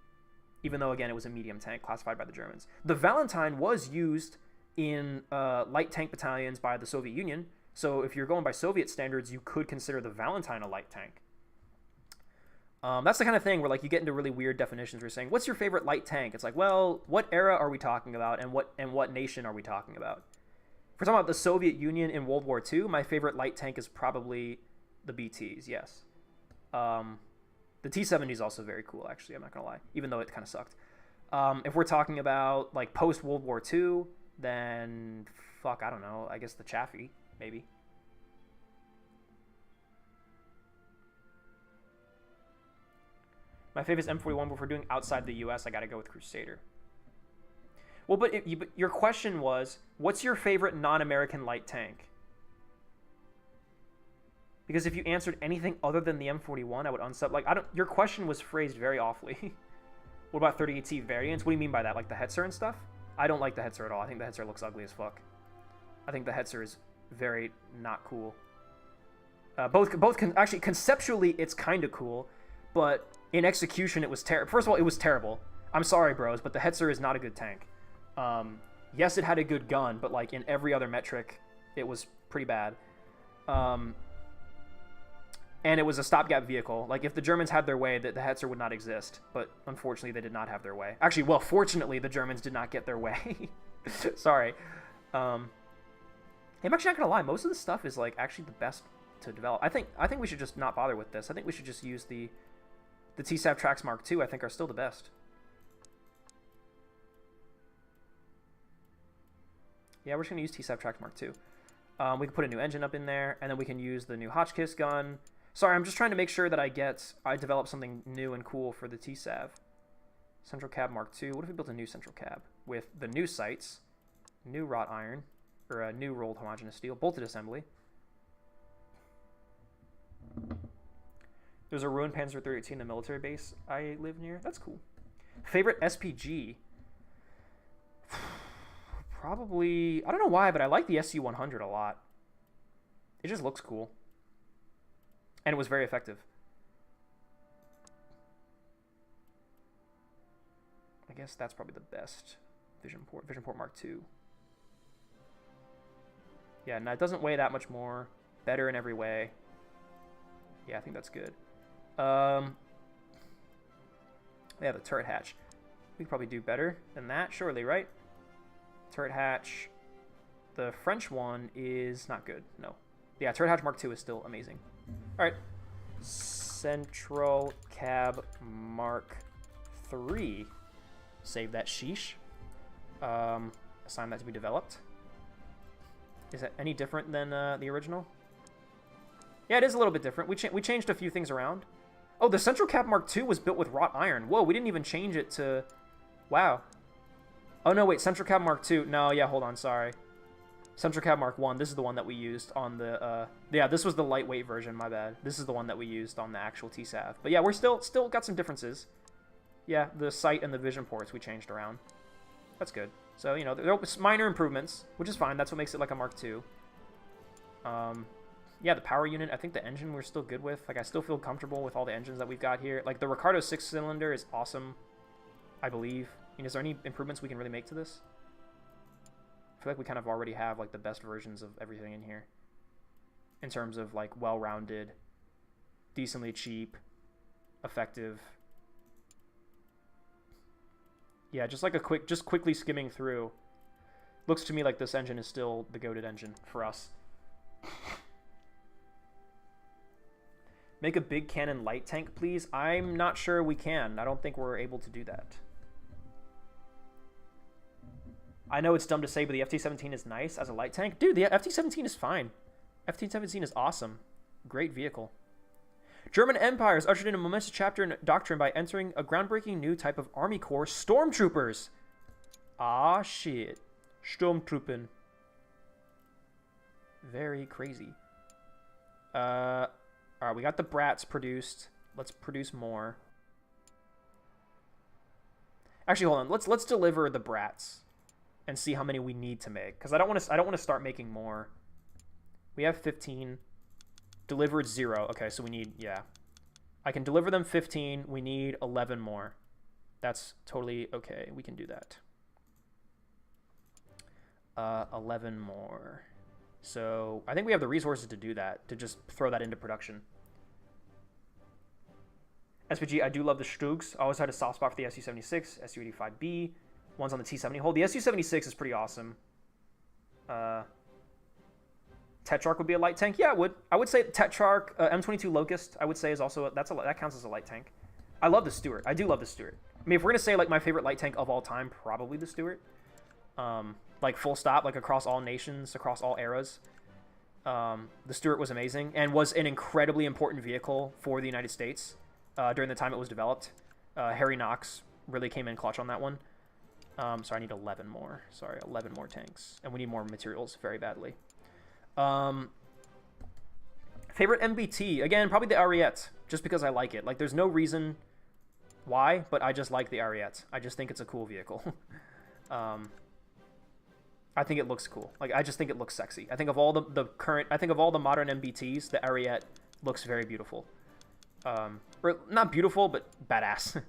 A: Even though, again, it was a medium tank classified by the Germans. The Valentine was used in light tank battalions by the Soviet Union. So if you're going by Soviet standards, you could consider the Valentine a light tank. That's the kind of thing where like you get into really weird definitions. Where you're saying, what's your favorite light tank? It's like, well, what era are we talking about, and what nation are we talking about? If we're talking about the Soviet Union in World War II, my favorite light tank is probably the BTs, yes. The T-70 is also very cool, actually, I'm not going to lie, even though it kind of sucked. If we're talking about, like, post-World War II, then, fuck, I don't know, I guess the Chaffee, maybe. My favorite is M41, but if we're doing outside the US, I got to go with Crusader. Well, but your question was, what's your favorite non-American light tank? Because if you answered anything other than the M41, I would unsub. Like, your question was phrased very awfully. What about 38T variants? What do you mean by that? Like the Hetzer and stuff? I don't like the Hetzer at all. I think the Hetzer looks ugly as fuck. I think the Hetzer is very not cool. Actually, conceptually, it's kind of cool, but in execution, it was terrible. First of all, it was terrible. I'm sorry, bros, but the Hetzer is not a good tank. Yes, it had a good gun, but like in every other metric, it was pretty bad. And it was a stopgap vehicle. Like, if the Germans had their way, the Hetzer would not exist. But unfortunately, they did not have their way. Actually, well, fortunately, the Germans did not get their way. Sorry. I'm actually not gonna lie. Most of the stuff is like actually the best to develop. I think we should just not bother with this. I think we should just use the TSAV Trax Mark II. I think are still the best. Yeah, we're just gonna use TSAV Trax Mark II. We can put a new engine up in there, and then we can use the new Hotchkiss gun. Sorry, I'm just trying to make sure that I develop something new and cool for the TSAV. Central cab Mark II. What if we built a new central cab with the new sights, new wrought iron, or a new rolled homogeneous steel, bolted assembly. There's a ruined Panzer 318 in the military base I live near. That's cool. Favorite SPG? Probably, I don't know why, but I like the SU-100 a lot. It just looks cool. And it was very effective. I guess that's probably the best Vision Port Mark II. Yeah, no, it doesn't weigh that much more. Better in every way. Yeah, I think that's good. Yeah, the turret hatch. We could probably do better than that, surely, right? Turret hatch. The French one is not good. No. Yeah, turret hatch Mark II is still amazing. All right. Central cab Mark III. Save that sheesh. Assign that to be developed. Is that any different than the original? Yeah, it is a little bit different. We changed a few things around. Oh, the Central Cab Mark II was built with wrought iron. Whoa, we didn't even change it to... Wow. Oh, no, wait. Central Cab Mark II. No, yeah, hold on. Sorry. Central Cab Mark I. This is the one that we used on the... yeah, this was the lightweight version. My bad. This is the one that we used on the actual TSAV. But yeah, we're still got some differences. Yeah, the sight and the vision ports we changed around. That's good. So, you know, there was minor improvements, which is fine. That's what makes it like a Mark II. Yeah, the power unit, I think the engine we're still good with. Like, I still feel comfortable with all the engines that we've got here. Like, the Ricardo 6-cylinder is awesome, I believe. I mean, is there any improvements we can really make to this? I feel like we kind of already have, like, the best versions of everything in here. In terms of, like, well-rounded, decently cheap, effective. Yeah, just like quickly skimming through. Looks to me like this engine is still the goated engine for us. Make a big cannon light tank, please. I'm not sure we can. I don't think we're able to do that. I know it's dumb to say, but the FT-17 is nice as a light tank. Dude, the FT-17 is fine. FT-17 is awesome. Great vehicle. German Empire has ushered in a momentous chapter in doctrine by entering a groundbreaking new type of army corps, stormtroopers. Ah, shit. Sturmtruppen. Very crazy. Alright, we got the Brats produced. Let's produce more. Actually, hold on. Let's deliver the Brats and see how many we need to make, because I don't want to start making more. We have 15. Delivered 0. Okay, so we need, yeah. I can deliver them 15. We need 11 more. That's totally okay. We can do that. 11 more. So I think we have the resources to do that, to just throw that into production. SPG, I do love the Stugs. I always had a soft spot for the SU-76, SU-85B. One's on the T-70 hull. The SU-76 is pretty awesome. Tetrarch would be a light tank. Yeah, it would. I would say Tetrarch, M22 Locust, I would say is also, that counts as a light tank. I love the Stuart. I do love the Stuart. I mean, if we're going to say like my favorite light tank of all time, probably the Stuart. Like full stop, like across all nations, across all eras. The Stuart was amazing and was an incredibly important vehicle for the United States during the time it was developed. Harry Knox really came in clutch on that one. So I need 11 more. Sorry, 11 more tanks. And we need more materials very badly. Favorite MBT? Again, probably the Ariete, just because I like it. Like, there's no reason why, but I just like the Ariete. I just think it's a cool vehicle. I think it looks cool. Like, I just think it looks sexy. I think of all the current, I think of all the modern MBTs, the Ariete looks very beautiful. Or not beautiful, but badass.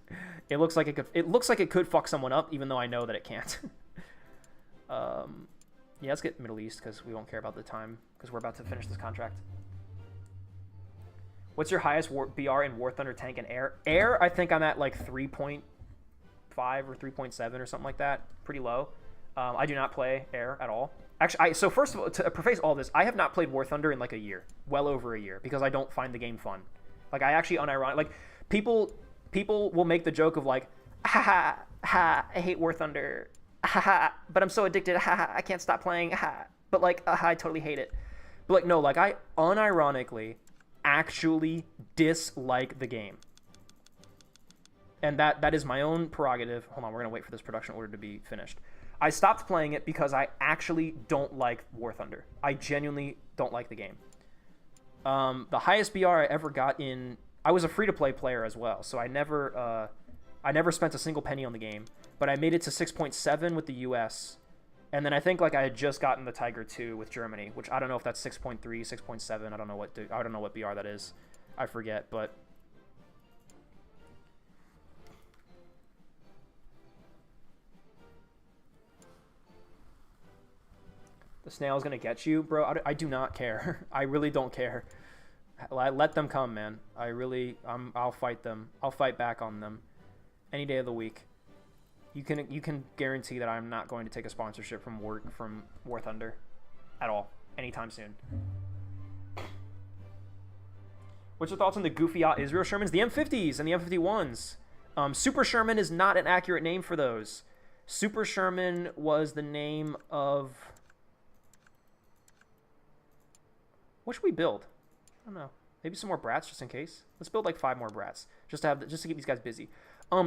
A: It looks like it could fuck someone up, even though I know that it can't. Yeah, let's get Middle East because we won't care about the time because we're about to finish this contract. What's your highest BR in War Thunder tank and air? Air, I think I'm at like 3.5 or 3.7 or something like that. Pretty low. I do not play air at all. Actually, so first of all, to preface all this, I have not played War Thunder in like a year, well over a year, because I don't find the game fun. Like, I actually unironic, like, people will make the joke of like, ha ha ha, I hate War Thunder, ha ha, but I'm so addicted, ha ha, I can't stop playing, ha, but like, I totally hate it. But like, no, like, I unironically actually dislike the game. And that is my own prerogative. Hold on, we're gonna wait for this production order to be finished. I stopped playing it because I actually don't like War Thunder. I genuinely don't like the game. The highest BR I ever got in... I was a free-to-play player as well, so I never spent a single penny on the game. But I made it to 6.7 with the US. And then I think like I had just gotten the Tiger 2 with Germany, which I don't know if that's 6.3, 6.7. I don't know what BR that is. I forget, but... The snail's gonna get you, bro. I do not care. I really don't care. Let them come, man. I'll fight them. I'll fight back on them any day of the week. You can guarantee that I'm not going to take a sponsorship from War Thunder at all anytime soon. What's your thoughts on the goofy Israel Shermans, the M50s and the M51s? Super Sherman is not an accurate name for those. Super Sherman was the name of... What should we build? I don't know. Maybe some more Brats just in case. Let's build like 5 more Brats just to keep these guys busy.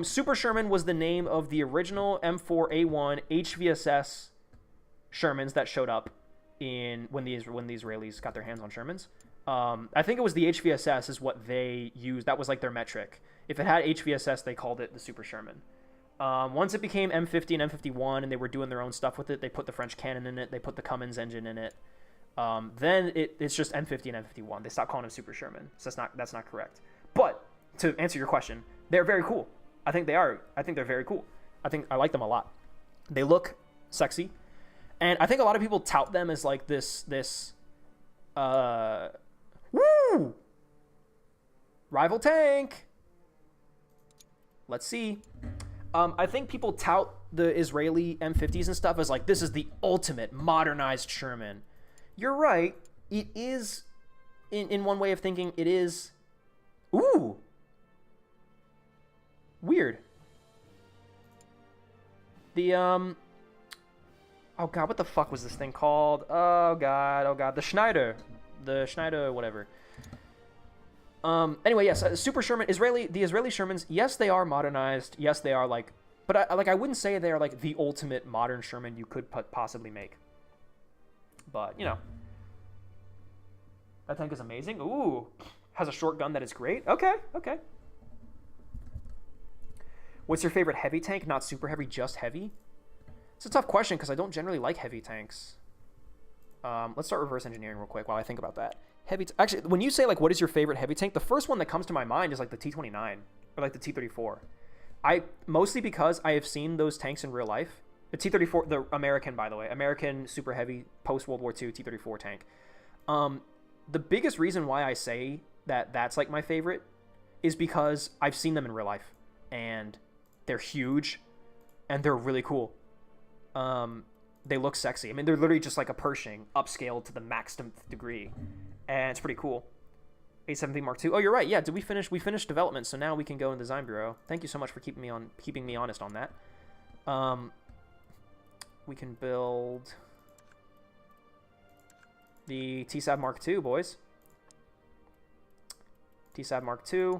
A: Super Sherman was the name of the original M4A1 HVSS Shermans that showed up when the Israelis got their hands on Shermans. I think it was the HVSS is what they used. That was like their metric. If it had HVSS, they called it the Super Sherman. Once it became M50 and M51 and they were doing their own stuff with it, they put the French cannon in it. They put the Cummins engine in it. Then it's just M50 and M51. They stopped calling them Super Sherman. So that's not correct. But to answer your question, they're very cool. I think they are. I think they're very cool. I like them a lot. They look sexy. And I think a lot of people tout them as like this woo! Rival tank. Let's see. I think people tout the Israeli M50s and stuff as like, this is the ultimate modernized Sherman. You're right. It is, in one way of thinking, it is... Ooh! Weird. The, Oh, God, what the fuck was this thing called? Oh, God. The Schneider, whatever. Anyway, yes, Super Sherman, the Israeli Shermans, yes, they are modernized. Yes, they are, like... But, I wouldn't say they are, like, the ultimate modern Sherman you could possibly make. But, you know. That tank is amazing. Ooh. Has a short gun that is great. Okay. What's your favorite heavy tank? Not super heavy, just heavy? It's a tough question because I don't generally like heavy tanks. Let's start reverse engineering real quick while I think about that. Actually, when you say, like, what is your favorite heavy tank, the first one that comes to my mind is, like, the T-29 or, like, the T-34. Mostly because I have seen those tanks in real life. The T-34, the American, by the way, American super heavy post-World War II T-34 tank. The biggest reason why I say that that's like my favorite is because I've seen them in real life and they're huge and they're really cool. They look sexy. I mean, they're literally just like a Pershing upscaled to the maximum degree, and it's pretty cool. A17 Mark II. Oh, you're right. Yeah, we finished development, so now we can go in design bureau. Thank you so much for keeping me honest on that. We can build the TSAB Mark II, boys. TSAB Mark II.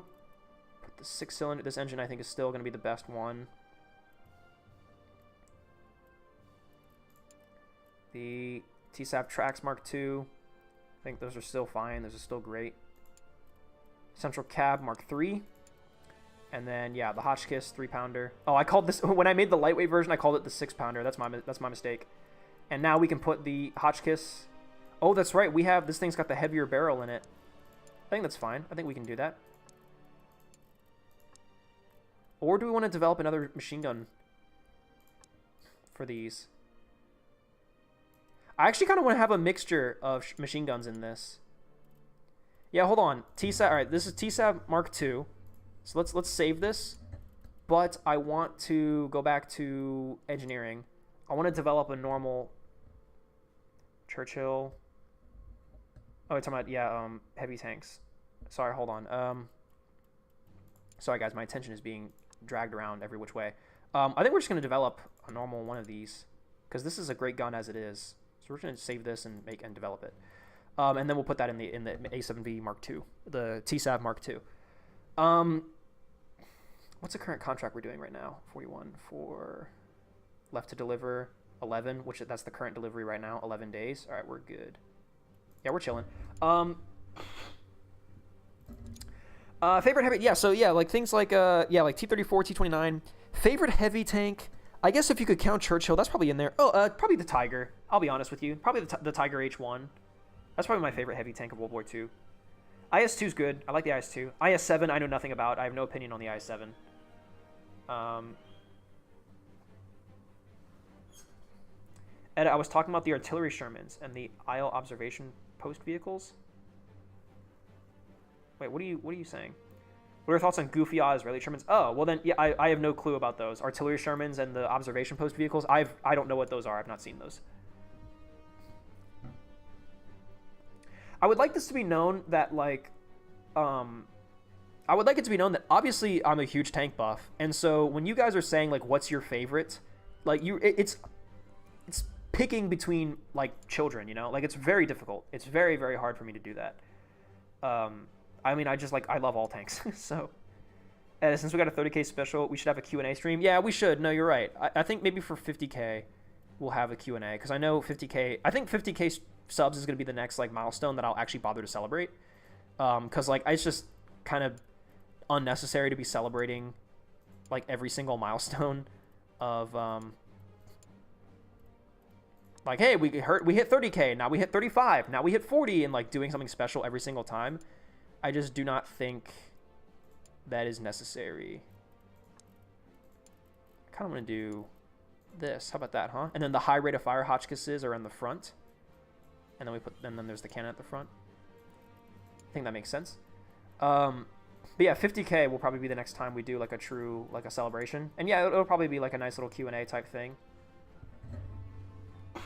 A: Put the 6-cylinder. This engine, I think, is still going to be the best one. The TSAB Trax Mark II. I think those are still fine. Those are still great. Central Cab Mark III. And then, yeah, the Hotchkiss 3-pounder. Oh, I called this... When I made the lightweight version, I called it the 6-pounder. That's my mistake. And now we can put the Hotchkiss. Oh, that's right. We have, this thing's got the heavier barrel in it. I think that's fine. I think we can do that. Or do we want to develop another machine gun for these? I actually kind of want to have a mixture of machine guns in this. Yeah, hold on. TSAV. All right, this is TSAV Mark II. So let's save this. But I want to go back to engineering. I want to develop a normal Churchill. Oh, it's talking about heavy tanks. Sorry, hold on. Sorry guys, my attention is being dragged around every which way. I think we're just gonna develop a normal one of these because this is a great gun as it is. So we're just gonna save this and make and develop it. And then we'll put that in the A7V Mark II, the TSAV Mark II. What's the current contract we're doing right now? 41 for left to deliver 11, which that's the current delivery right now. 11 days. All right, we're good. Yeah, we're chilling. Favorite heavy, yeah. So yeah, like things like like T-34, T-29. Favorite heavy tank. I guess if you could count Churchill, that's probably in there. Oh, probably the Tiger. I'll be honest with you. Probably the Tiger H1. That's probably my favorite heavy tank of World War II. IS-2 is good. I like the IS-2. IS-7 I know nothing about. I have no opinion on the IS-7. Ed, I was talking about the artillery Shermans and the Isle observation post vehicles. Wait, what are you saying? What are your thoughts on goofy Israeli Shermans? Oh, well then, yeah, I have no clue about those artillery Shermans and the observation post vehicles. I don't know what those are. I've not seen those. I would like this to be known that I would like it to be known that obviously I'm a huge tank buff, and so when you guys are saying like what's your favorite, like it's picking between like children, you know, like it's very difficult. It's very, very hard for me to do that. I mean, I love all tanks. So since we got a 30K special, we should have a Q&A stream. Yeah, we should. No, you're right. I think maybe for 50K we'll have a Q&A because I know 50K. I think 50K subs is going to be the next like milestone that I'll actually bother to celebrate. Because like it's just kind of unnecessary to be celebrating like every single milestone of like, hey, we hit 30K, now we hit 35, now we hit 40, and like doing something special every single time. I just do not think that is necessary. I kind of want to do this. How about that, huh? And then the high rate of fire Hotchkisses are in the front, and then there's the cannon at the front. I think that makes sense. But yeah, 50K will probably be the next time we do like a true like a celebration, and yeah, it'll probably be like a nice little Q&A type thing.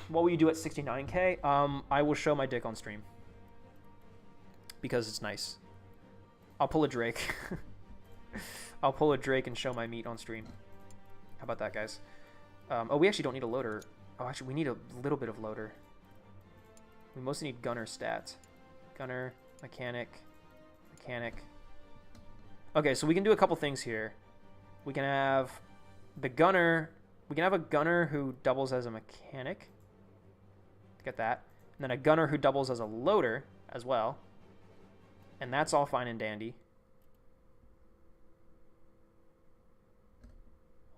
A: What will you do at 69K? I will show my dick on stream because it's nice. I'll pull a Drake. I'll pull a Drake and show my meat on stream. How about that, guys? Oh, we actually don't need a loader. Oh, actually, we need a little bit of loader. We mostly need gunner stats. Gunner, mechanic. Okay, so we can do a couple things here. We can have the gunner. We can have a gunner who doubles as a mechanic. Get that. And then a gunner who doubles as a loader as well. And that's all fine and dandy.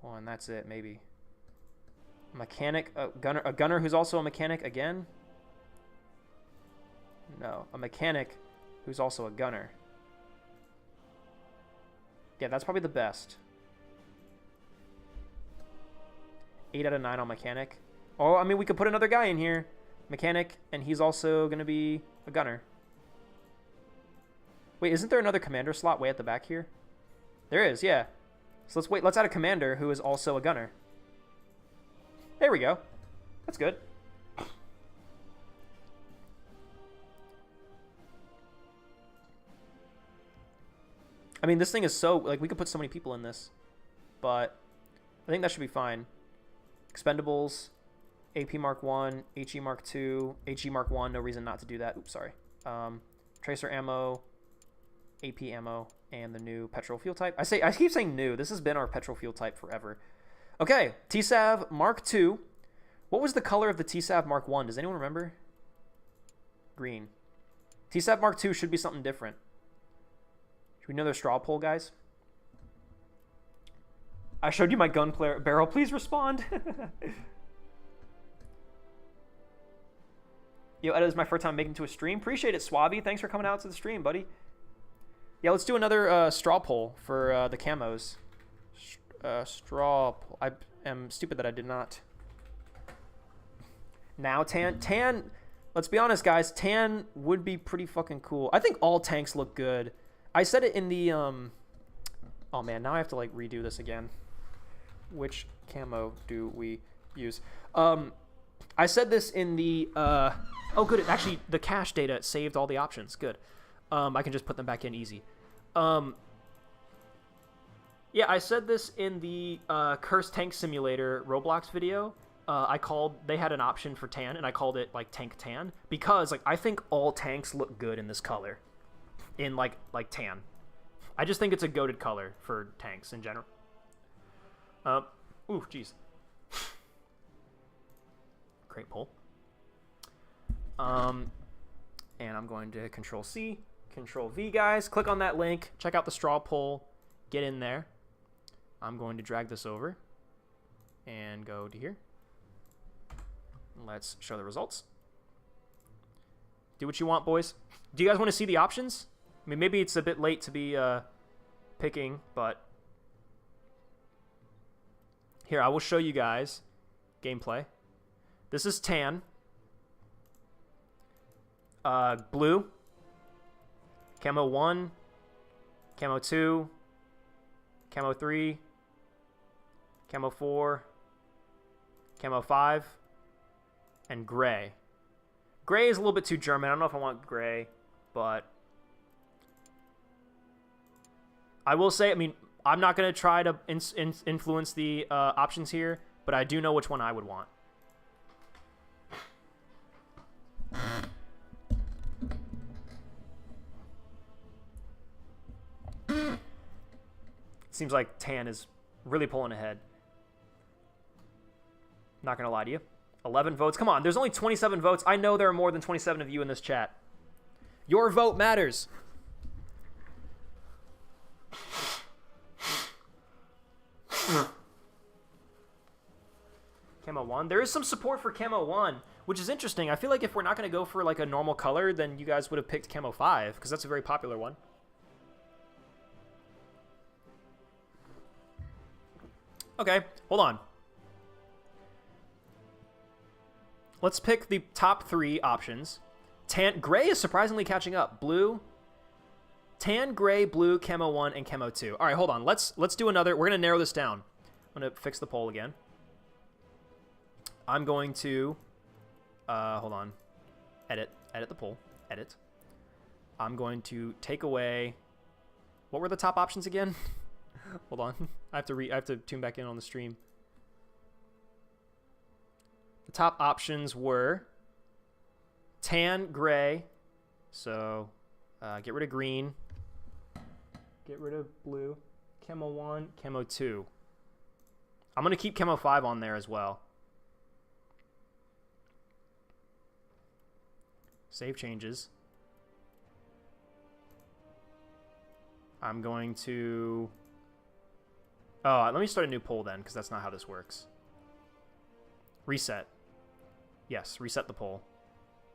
A: Oh, and that's it, maybe. Mechanic, a gunner who's also a mechanic again? No, a mechanic who's also a gunner. Yeah, that's probably the best. 8 out of 9 on mechanic. Oh, I mean, we could put another guy in here. Mechanic, and he's also going to be a gunner. Wait, isn't there another commander slot way at the back here? There is, yeah. So let's add a commander who is also a gunner. There we go. That's good. I mean, this thing is so, like, we could put so many people in this. But I think that should be fine. Expendables, AP Mark 1, HE Mark 2, HE Mark 1, no reason not to do that. Oops, sorry. Tracer ammo, AP ammo, and the new petrol fuel type. I keep saying new. This has been our petrol fuel type forever. Okay, TSAV Mark 2. What was the color of the TSAV Mark 1? Does anyone remember? Green. TSAV Mark 2 should be something different. Should we know their straw poll, guys? I showed you my gun barrel. Please respond. Yo, Ed, is my first time making it to a stream. Appreciate it, Swabby. Thanks for coming out to the stream, buddy. Yeah, let's do another straw poll for the camos. Straw poll. I am stupid that I did not. Now, tan, let's be honest, guys. Tan would be pretty fucking cool. I think all tanks look good. I said it in the, oh man, now I have to like redo this again. Which camo do we use? I said this in the, oh good, actually the cache data saved all the options, good. I can just put them back in easy. Yeah, I said this in the Cursed Tank Simulator Roblox video. They had an option for tan, and I called it like tank tan, because like I think all tanks look good in this color, in like tan. I just think it's a goated color for tanks in general. Ooh, jeez. Great poll. And I'm going to Control C, Control V, guys. Click on that link. Check out the straw poll. Get in there. I'm going to drag this over and go to here. Let's show the results. Do what you want, boys. Do you guys want to see the options? I mean, maybe it's a bit late to be picking, but here, I will show you guys gameplay. This is tan. Blue. Camo 1. Camo 2. Camo 3. Camo 4. Camo 5. And gray. Gray is a little bit too German. I don't know if I want gray, but I will say, I mean, I'm not going to try to influence the options here, but I do know which one I would want. Seems like tan is really pulling ahead. Not going to lie to you. 11 votes. Come on, there's only 27 votes. I know there are more than 27 of you in this chat. Your vote matters. Camo 1. There is some support for Camo 1, which is interesting. I feel like if we're not going to go for like a normal color, then you guys would have picked Camo 5, because that's a very popular one. Okay, hold on. Let's pick the top 3 options. Tan, gray is surprisingly catching up. Blue, tan, gray, blue, Camo 1, and Camo 2. All right, hold on. Let's do another. We're going to narrow this down. I'm going to fix the poll again. I'm going to, hold on. Edit the poll. Edit. I'm going to take away, what were the top options again? Hold on. I have to tune back in on the stream. The top options were tan, gray. So get rid of green. Get rid of blue. Camo 1, Camo 2. I'm going to keep Camo 5 on there as well. Save changes. I'm going to... Oh, let me start a new poll then, because that's not how this works. Reset. Yes, reset the poll.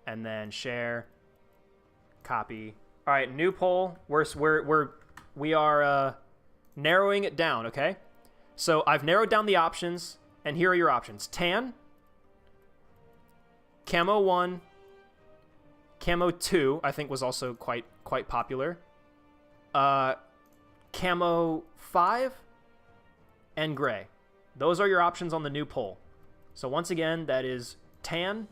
A: And then share. Copy. All right, new poll. We are narrowing it down, okay? So I've narrowed down the options, and here are your options. Tan, Camo 1, Camo 2, I think was also quite popular. Camo 5, and gray. Those are your options on the new poll. So once again, that is tan,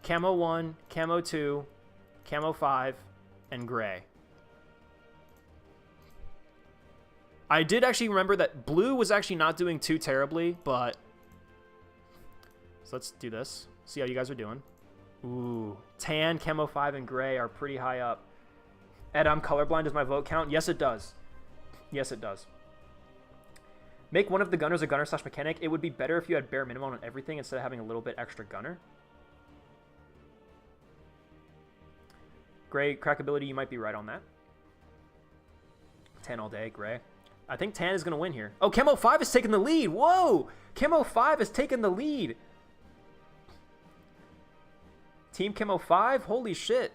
A: Camo 1, Camo 2, Camo 5, and gray. I did actually remember that blue was actually not doing too terribly, but... So let's do this. See how you guys are doing. Ooh, tan, Camo 5, and gray are pretty high up. Ed, I'm colorblind. Does my vote count? Yes, it does. Yes, it does. Make one of the gunners a gunner/mechanic. It would be better if you had bare minimum on everything instead of having a little bit extra gunner. Gray, crackability, you might be right on that. Tan all day, gray. I think tan is going to win here. Oh, Camo 5 is taking the lead. Whoa! Camo 5 is taking the lead. Team Camo 5? Holy shit.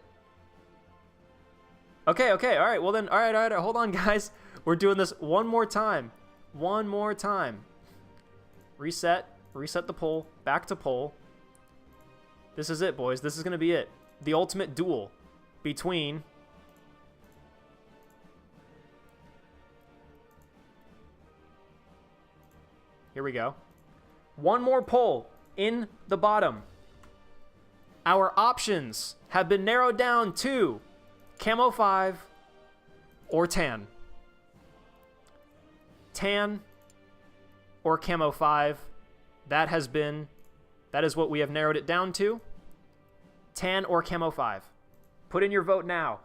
A: Okay, all right. Well then, all right. Hold on, guys. We're doing this one more time. One more time. Reset the poll. Back to poll. This is it, boys. This is going to be it. The ultimate duel between... Here we go. One more poll in the bottom. Our options have been narrowed down to Camo 5 or Tan. Tan or Camo 5. That is what we have narrowed it down to. Tan or Camo 5. Put in your vote now.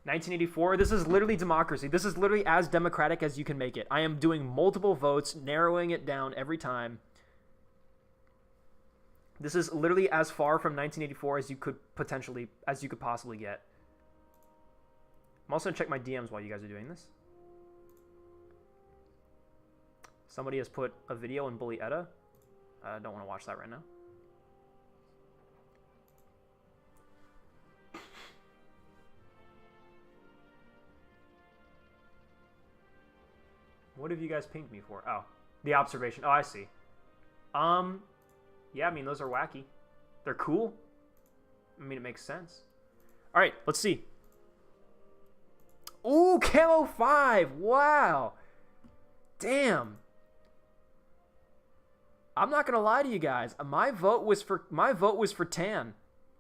A: 1984, this is literally democracy. This is literally as democratic as you can make it. I am doing multiple votes, narrowing it down every time. This is literally as far from 1984 as you could possibly get. I'm also going to check my DMs while you guys are doing this. Somebody has put a video in Bully Edda. I don't want to watch that right now. What have you guys pinged me for? Oh, the observation. Oh, I see. Yeah, I mean, those are wacky. They're cool. I mean, it makes sense. All right, let's see. Ooh, Camo 5. Wow. Damn. I'm not gonna lie to you guys. My vote was for Tan,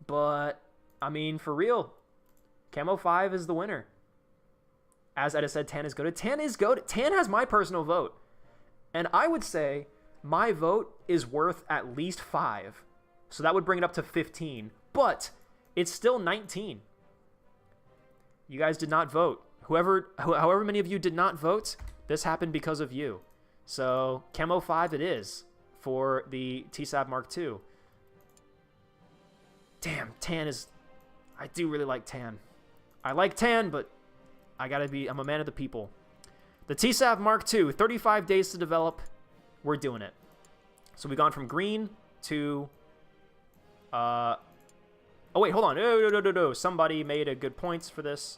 A: but I mean, for real, Camo 5 is the winner. As Edda said, Tan is goated. Tan is goated. Tan has my personal vote, and I would say my vote is worth at least 5, so that would bring it up to 15. But it's still 19. You guys did not vote. However many of you did not vote, this happened because of you. So Camo 5 it is for the TSAB Mark II. Damn, Tan is... I do really like Tan. I like Tan, but I'm a man of the people. The TSAB Mark II, 35 days to develop. We're doing it. So we've gone from green to... Oh, wait, hold on. No. Somebody made a good points for this.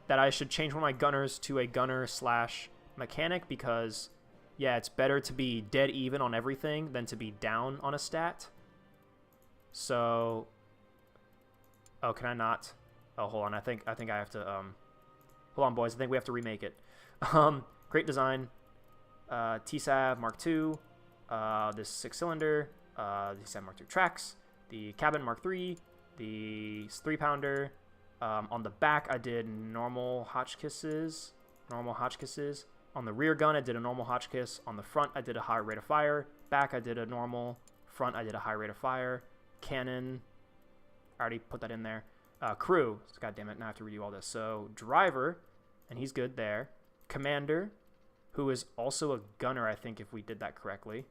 A: That I should change one of my gunners to a gunner/mechanic because... Yeah, it's better to be dead even on everything than to be down on a stat. So, oh, can I not? Oh, hold on. I think I have to. Hold on, boys. I think we have to remake it. Great design. TSAB Mark II. This 6-cylinder. The TSAB Mark II tracks. The cabin Mark III. The 3-pounder. On the back, I did normal Hotchkisses. On the rear gun, I did a normal Hotchkiss. On the front, I did a high rate of fire. Back, I did a normal. Front, I did a high rate of fire. Cannon, I already put that in there. Crew, god damn it, now I have to redo all this. So, driver, and he's good there. Commander, who is also a gunner, I think, if we did that correctly.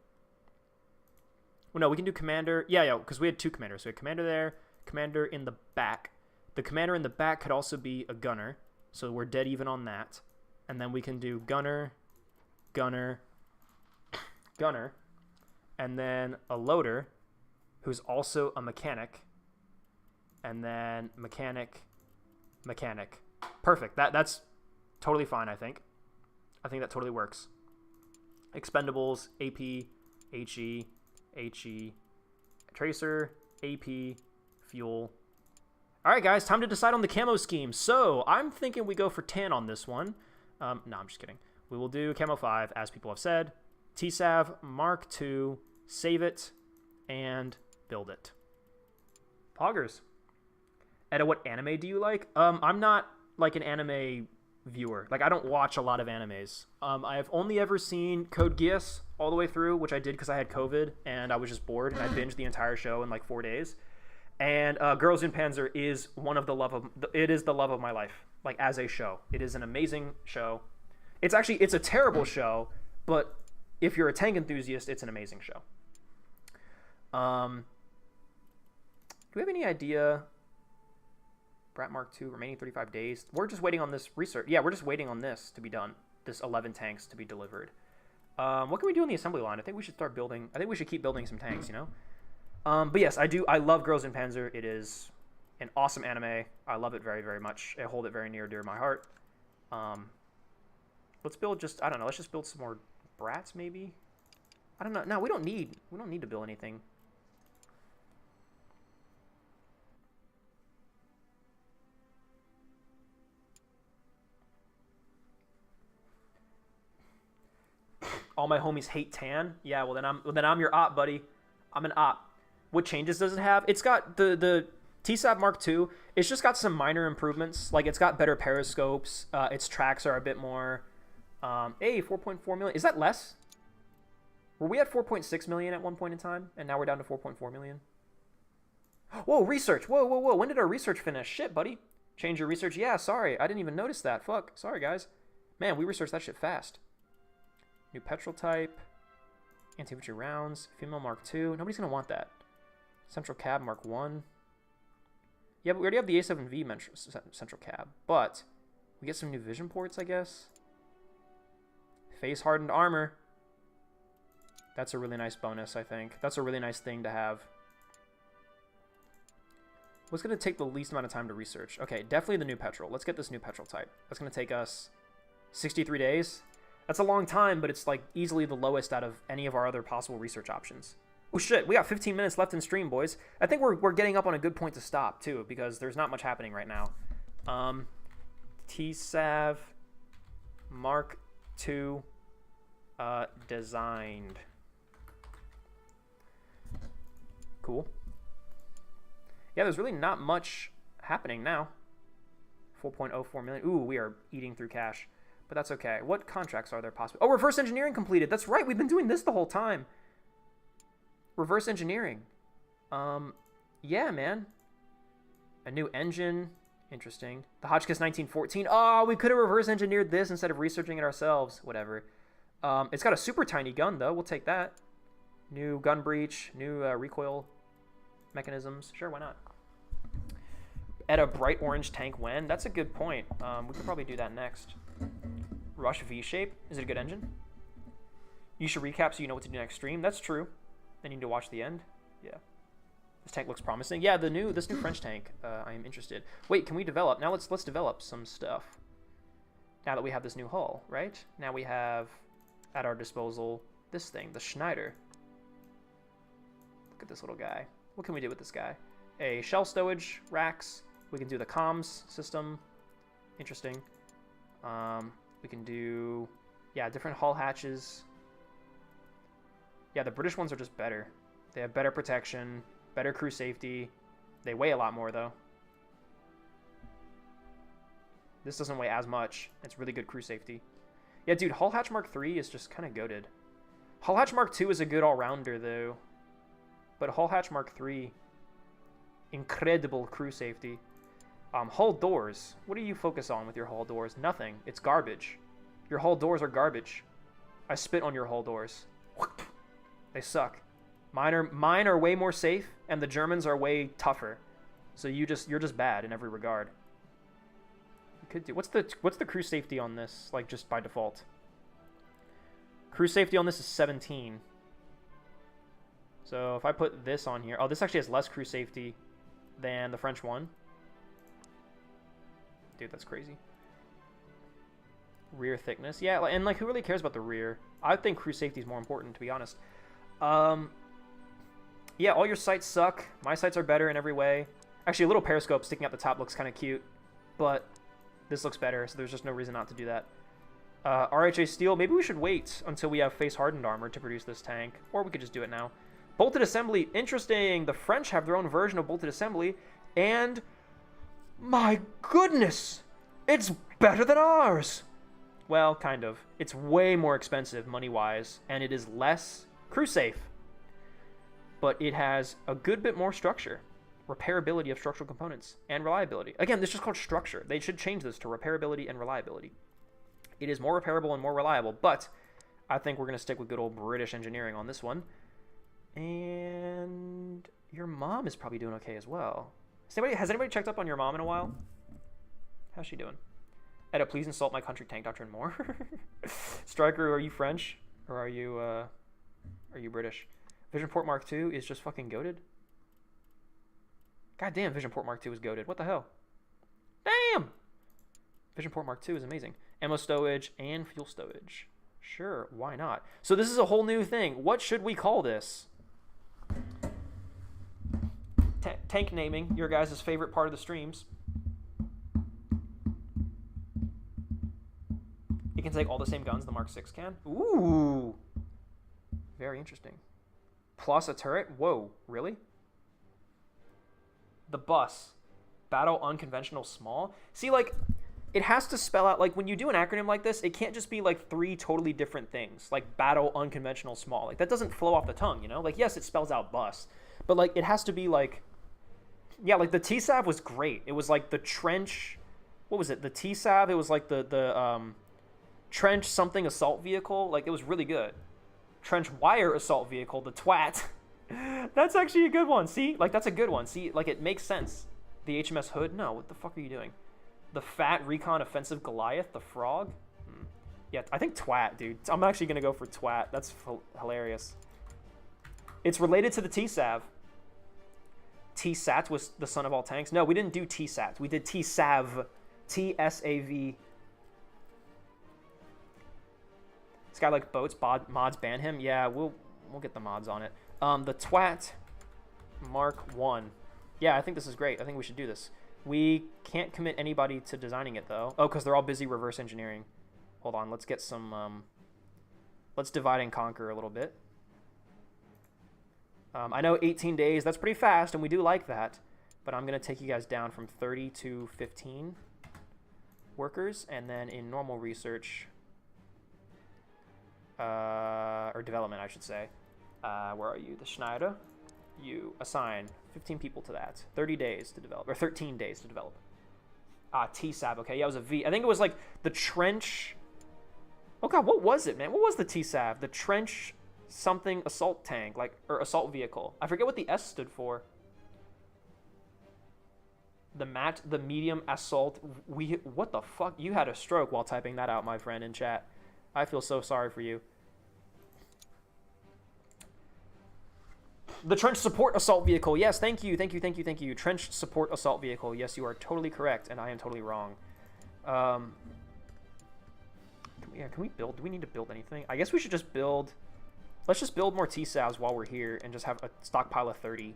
A: Well, no, we can do commander. Yeah, because we had 2 commanders. So we had commander there, commander in the back. The commander in the back could also be a gunner. So we're dead even on that. And then we can do gunner, gunner, gunner, and then a loader who's also a mechanic, and then mechanic, mechanic. Perfect. That's totally fine, I think. I think that totally works. Expendables, AP, HE, tracer, AP, fuel. All right, guys, time to decide on the camo scheme. So I'm thinking we go for Tan on this one. No, I'm just kidding. We will do Camo 5, as people have said. TSAV Mark II, save it, and build it. Poggers. Edda, what anime do you like? I'm not like an anime viewer. Like, I don't watch a lot of animes. I have only ever seen Code Geass all the way through, which I did because I had COVID, and I was just bored, and I binged the entire show in like 4 days. And Girls in Panzer is the love of my life. Like, as a show, it is an amazing show. It's a terrible show, but if you're a tank enthusiast, it's an amazing show. Do we have any idea? Brat Mark II, remaining 35 days. We're just waiting on this research. Yeah, we're just waiting on this to be done. This 11 tanks to be delivered. What can we do in the assembly line? I think we should start building. I think we should keep building some tanks, you know? But yes, I love Girls in Panzer. It is an awesome anime. I love it very, very much. I hold it very near dear to my heart. Let's build just, I don't know, let's just build some more Brats maybe? I don't know. No, we don't need to build anything. All my homies hate tan. Yeah, well then I'm your op, buddy. I'm an op. What changes does it have? It's got the TSAV Mark II. It's just got some minor improvements. Like it's got better periscopes. Its tracks are a bit more. 4.4 million. Is that less? Were we at 4.6 million at one point in time, and now we're down to 4.4 million? Whoa, research. Whoa. When did our research finish? Shit, buddy. Change your research. Yeah, sorry. I didn't even notice that. Fuck. Sorry, guys. Man, we researched that shit fast. New petrol type. Anti-infantry rounds. Female Mark II. Nobody's going to want that. Central cab Mark 1. Yeah, but we already have the A7V central cab. But we get some new vision ports, I guess. Face hardened armor. That's a really nice bonus, I think. That's a really nice thing to have. What's going to take the least amount of time to research? Okay, definitely the new petrol. Let's get this new petrol type. That's going to take us 63 days. That's a long time, but it's like easily the lowest out of any of our other possible research options. Oh shit, we got 15 minutes left in stream, boys. I think we're getting up on a good point to stop, too, because there's not much happening right now. TSAV Mark II designed. Cool. Yeah, there's really not much happening now. 4.04 million. Ooh, we are eating through cash. But that's okay. What contracts are there possible? Oh, reverse engineering completed. That's right. We've been doing this the whole time. Reverse engineering. Yeah, man. A new engine. Interesting. The Hotchkiss 1914. Oh, we could have reverse engineered this instead of researching it ourselves. Whatever. It's got a super tiny gun, though. We'll take that. New gun breech. New recoil mechanisms. Sure, why not? At a bright orange tank when? That's a good point. We could probably do that next. Rush V-shape. Is it a good engine? You should recap so you know what to do next stream. That's true. I need to watch the end. Yeah. This tank looks promising. Yeah, this new French tank. I am interested. Wait, can we develop? Now let's develop some stuff. Now that we have this new hull, right? Now we have at our disposal this thing, the Schneider. Look at this little guy. What can we do with this guy? A shell stowage racks. We can do the comms system. Interesting. We can do, yeah, different hull hatches. Yeah, the British ones are just better. They have better protection, better crew safety. They weigh a lot more, though. This doesn't weigh as much. It's really good crew safety. Yeah, dude, Hull Hatch Mark III is just kind of goated. Hull Hatch Mark II is a good all-rounder, though. But Hull Hatch Mark III, incredible crew safety. Hull doors. What do you focus on with your hull doors? Nothing. It's garbage. Your hull doors are garbage. I spit on your hull doors. They suck. Mine are way more safe, and the Germans are way tougher. So you're just bad in every regard. You could do what's the crew safety on this? Like just by default. Crew safety on this is 17. So if I put this on here, oh, this actually has less crew safety than the French one. Dude, that's crazy. Rear thickness. Yeah, and like, who really cares about the rear? I think crew safety is more important, to be honest. Yeah, all your sights suck. My sights are better in every way. Actually, a little periscope sticking out the top looks kind of cute, but this looks better, so there's just no reason not to do that. RHA steel. Maybe we should wait until we have face-hardened armor to produce this tank, or we could just do it now. Bolted assembly. Interesting. The French have their own version of bolted assembly, and my goodness, it's better than ours. Well, kind of. It's way more expensive money-wise, and it is less crew-safe. But it has a good bit more structure, repairability of structural components, and reliability. Again, this is just called structure. They should change this to repairability and reliability. It is more repairable and more reliable, but I think we're going to stick with good old British engineering on this one. And your mom is probably doing okay as well. Has anybody checked up on your mom in a while? How's she doing? Edda, please insult my country tank doctrine more. Striker, are you French? Or are you British? Vision Port Mark II is just fucking goated. God damn, Vision Port Mark II is goated. What the hell? Damn! Vision Port Mark II is amazing. Ammo stowage and fuel stowage. Sure, why not? So this is a whole new thing. What should we call this? Tank naming, your guys' favorite part of the streams. It can take all the same guns the Mark VI can. Ooh! Very interesting. Plus a turret? Whoa, really? The bus. Battle unconventional small? See, like, it has to spell out, like, when you do an acronym like this, it can't just be, like, 3 totally different things. Like, battle unconventional small. Like, that doesn't flow off the tongue, you know? Like, yes, it spells out bus. But, like, it has to be, like... Yeah, like, the TSAV was great. It was, like, the trench... What was it? The TSAV, it was, like, the trench something assault vehicle. Like, it was really good. Trench wire assault vehicle, the twat. That's actually a good one. See? Like, that's a good one. See? Like, it makes sense. The HMS Hood? No, what the fuck are you doing? The fat recon offensive Goliath, the frog? Yeah, I think twat, dude. I'm actually going to go for twat. That's hilarious. It's related to the TSAV. TSAT was the son of all tanks. No, we didn't do TSAT. We did TSAV. TSAV. This guy like boats. Mods ban him. Yeah, we'll get the mods on it. The twat Mark 1. Yeah, I think this is great. I think we should do this. We can't commit anybody to designing it, though. Oh, because they're all busy reverse engineering. Hold on. Let's get some... let's divide and conquer a little bit. I know 18 days. That's pretty fast, and we do like that. But I'm going to take you guys down from 30 to 15 workers. And then in normal research... or development, I should say. Where are you? The Schneider. You assign 15 people to that. 30 days to develop, or 13 days to develop. TSAB. Okay, yeah, it was a V. I think it was like the trench. Oh god, what was it, man? What was the TSAB? The trench something assault tank, like, or assault vehicle. I forget what the S stood for. The medium assault. What the fuck? You had a stroke while typing that out, my friend, in chat. I feel so sorry for you. The trench support assault vehicle. Yes, thank you. Trench support assault vehicle. Yes, you are totally correct, and I am totally wrong. Can we build? Do we need to build anything? I guess we should just build... Let's just build more TSAVs while we're here and just have a stockpile of 30.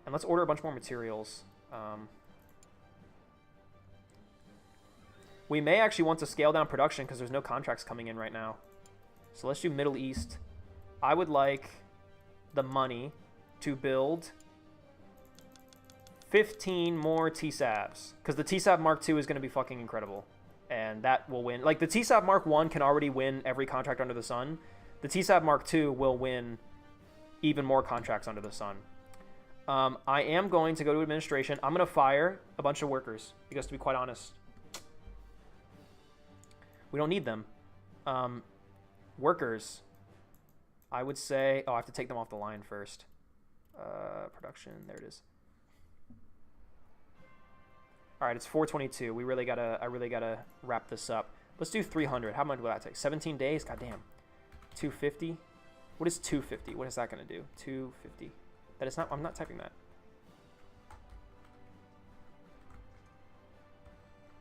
A: And let's order a bunch more materials. We may actually want to scale down production because there's no contracts coming in right now. So let's do Middle East. I would like the money to build 15 more TSAVs. Because the TSAV Mark II is going to be fucking incredible. And that will win. Like, the TSAV Mark I can already win every contract under the sun. The TSAV Mark II will win even more contracts under the sun. I am going to go to administration. I'm going to fire a bunch of workers. Because to be quite honest, we don't need them. Workers. I would say... Oh, I have to take them off the line first. Production. There it is. All right, it's 422. I really gotta wrap this up. Let's do 300. How much will that take? 17 days? God damn. 250. What is 250? What is that gonna do? 250. That is not. I'm not typing that.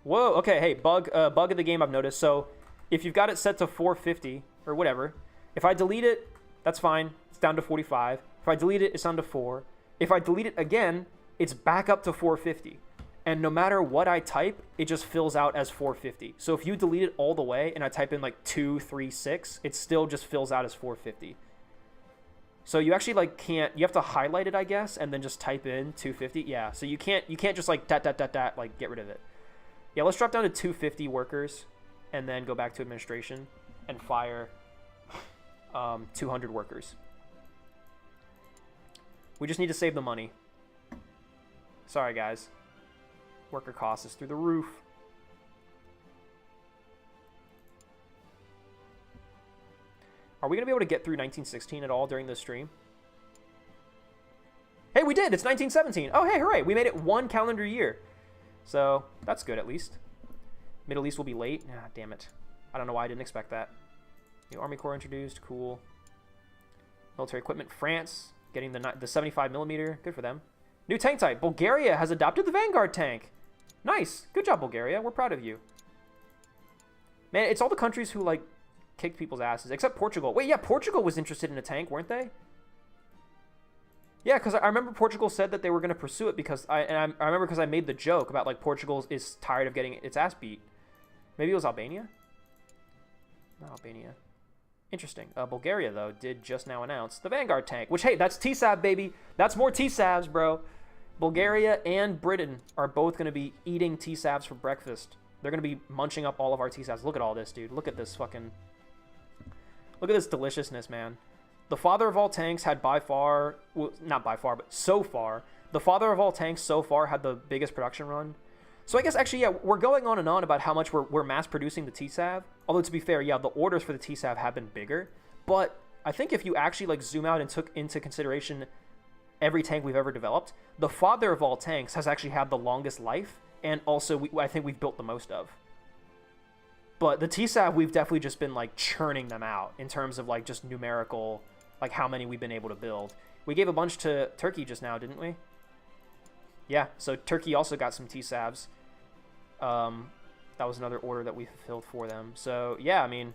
A: Whoa. Okay. Hey, bug of the game I've noticed. So, if you've got it set to 450 or whatever, if I delete it, that's fine. It's down to 45. If I delete it, it's down to 4. If I delete it again, it's back up to 450. And no matter what I type, it just fills out as 450. So if you delete it all the way and I type in like 236, it still just fills out as 450. So you actually like can't, you have to highlight it, I guess, and then just type in 250. Yeah, so you can't just like like get rid of it. Yeah, let's drop down to 250 workers and then go back to administration and fire 200 workers. We just need to save the money. Sorry, guys. Worker cost is through the roof. Are we going to be able to get through 1916 at all during this stream? Hey, we did! It's 1917! Oh, hey, hooray! We made it 1 calendar year. So, that's good at least. Middle East will be late. Ah, damn it. I don't know why I didn't expect that. New Army Corps introduced. Cool. Military equipment. France getting the 75mm. Good for them. New tank type. Bulgaria has adopted the Vanguard tank. Nice. Good job, Bulgaria. We're proud of you. Man, it's all the countries who, like, kicked people's asses. Except Portugal. Wait, yeah, Portugal was interested in a tank, weren't they? Yeah, because I remember Portugal said that they were going to pursue it because... I remember because I made the joke about, like, Portugal is tired of getting its ass beat. Maybe it was Albania? Not Albania. Interesting. Bulgaria, though, did just now announce the Vanguard tank. Which, hey, that's TSAV, baby. That's more TSAVs, bro. Bulgaria and Britain are both going to be eating TSAVs for breakfast. They're going to be munching up all of our TSAVs. Look at all this, dude. Look at this fucking... Look at this deliciousness, man. The father of all tanks had by far... Well, not by far, but so far. The father of all tanks so far had the biggest production run. So I guess, actually, yeah, we're going on and on about how much we're mass-producing the TSAV. Although, to be fair, yeah, the orders for the TSAV have been bigger. But I think if you actually, like, zoom out and took into consideration every tank we've ever developed, the father of all tanks has actually had the longest life, and also, I think we've built the most of. But the TSAV, we've definitely just been, like, churning them out in terms of, like, just numerical, like, how many we've been able to build. We gave a bunch to Turkey just now, didn't we? Yeah, so Turkey also got some TSAVs. That was another order that we fulfilled for them. So, yeah, I mean,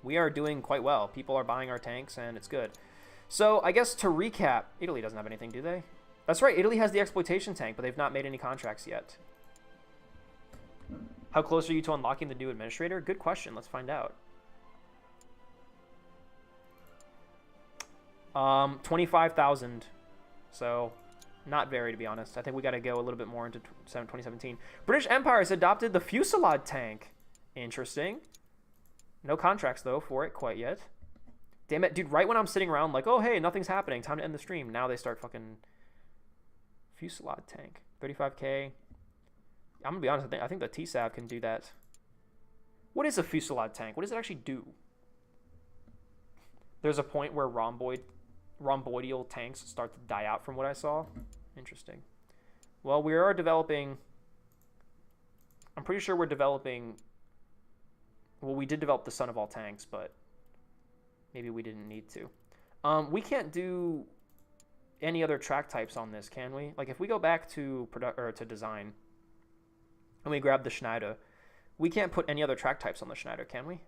A: we are doing quite well. People are buying our tanks, and it's good. So, I guess to recap, Italy doesn't have anything, do they? That's right, Italy has the exploitation tank, but they've not made any contracts yet. How close are you to unlocking the new administrator? Good question. Let's find out. 25,000. So, not very, to be honest. I think we got to go a little bit more into 2017. British Empire has adopted the Fusillade tank. Interesting. No contracts, though, for it quite yet. Damn it, dude, right when I'm sitting around like, oh, hey, nothing's happening. Time to end the stream. Now they start fucking... Fusillade tank. 35k. I'm going to be honest, I think the TSAV can do that. What is a Fusillade tank? What does it actually do? There's a point where rhomboidal tanks start to die out from what I saw. Interesting. Well, we are developing... I'm pretty sure we're developing... Well, we did develop the son of all tanks, but maybe we didn't need to. We can't do any other track types on this, can we? Like, if we go back to design and we grab the Schneider, we can't put any other track types on the Schneider, can we?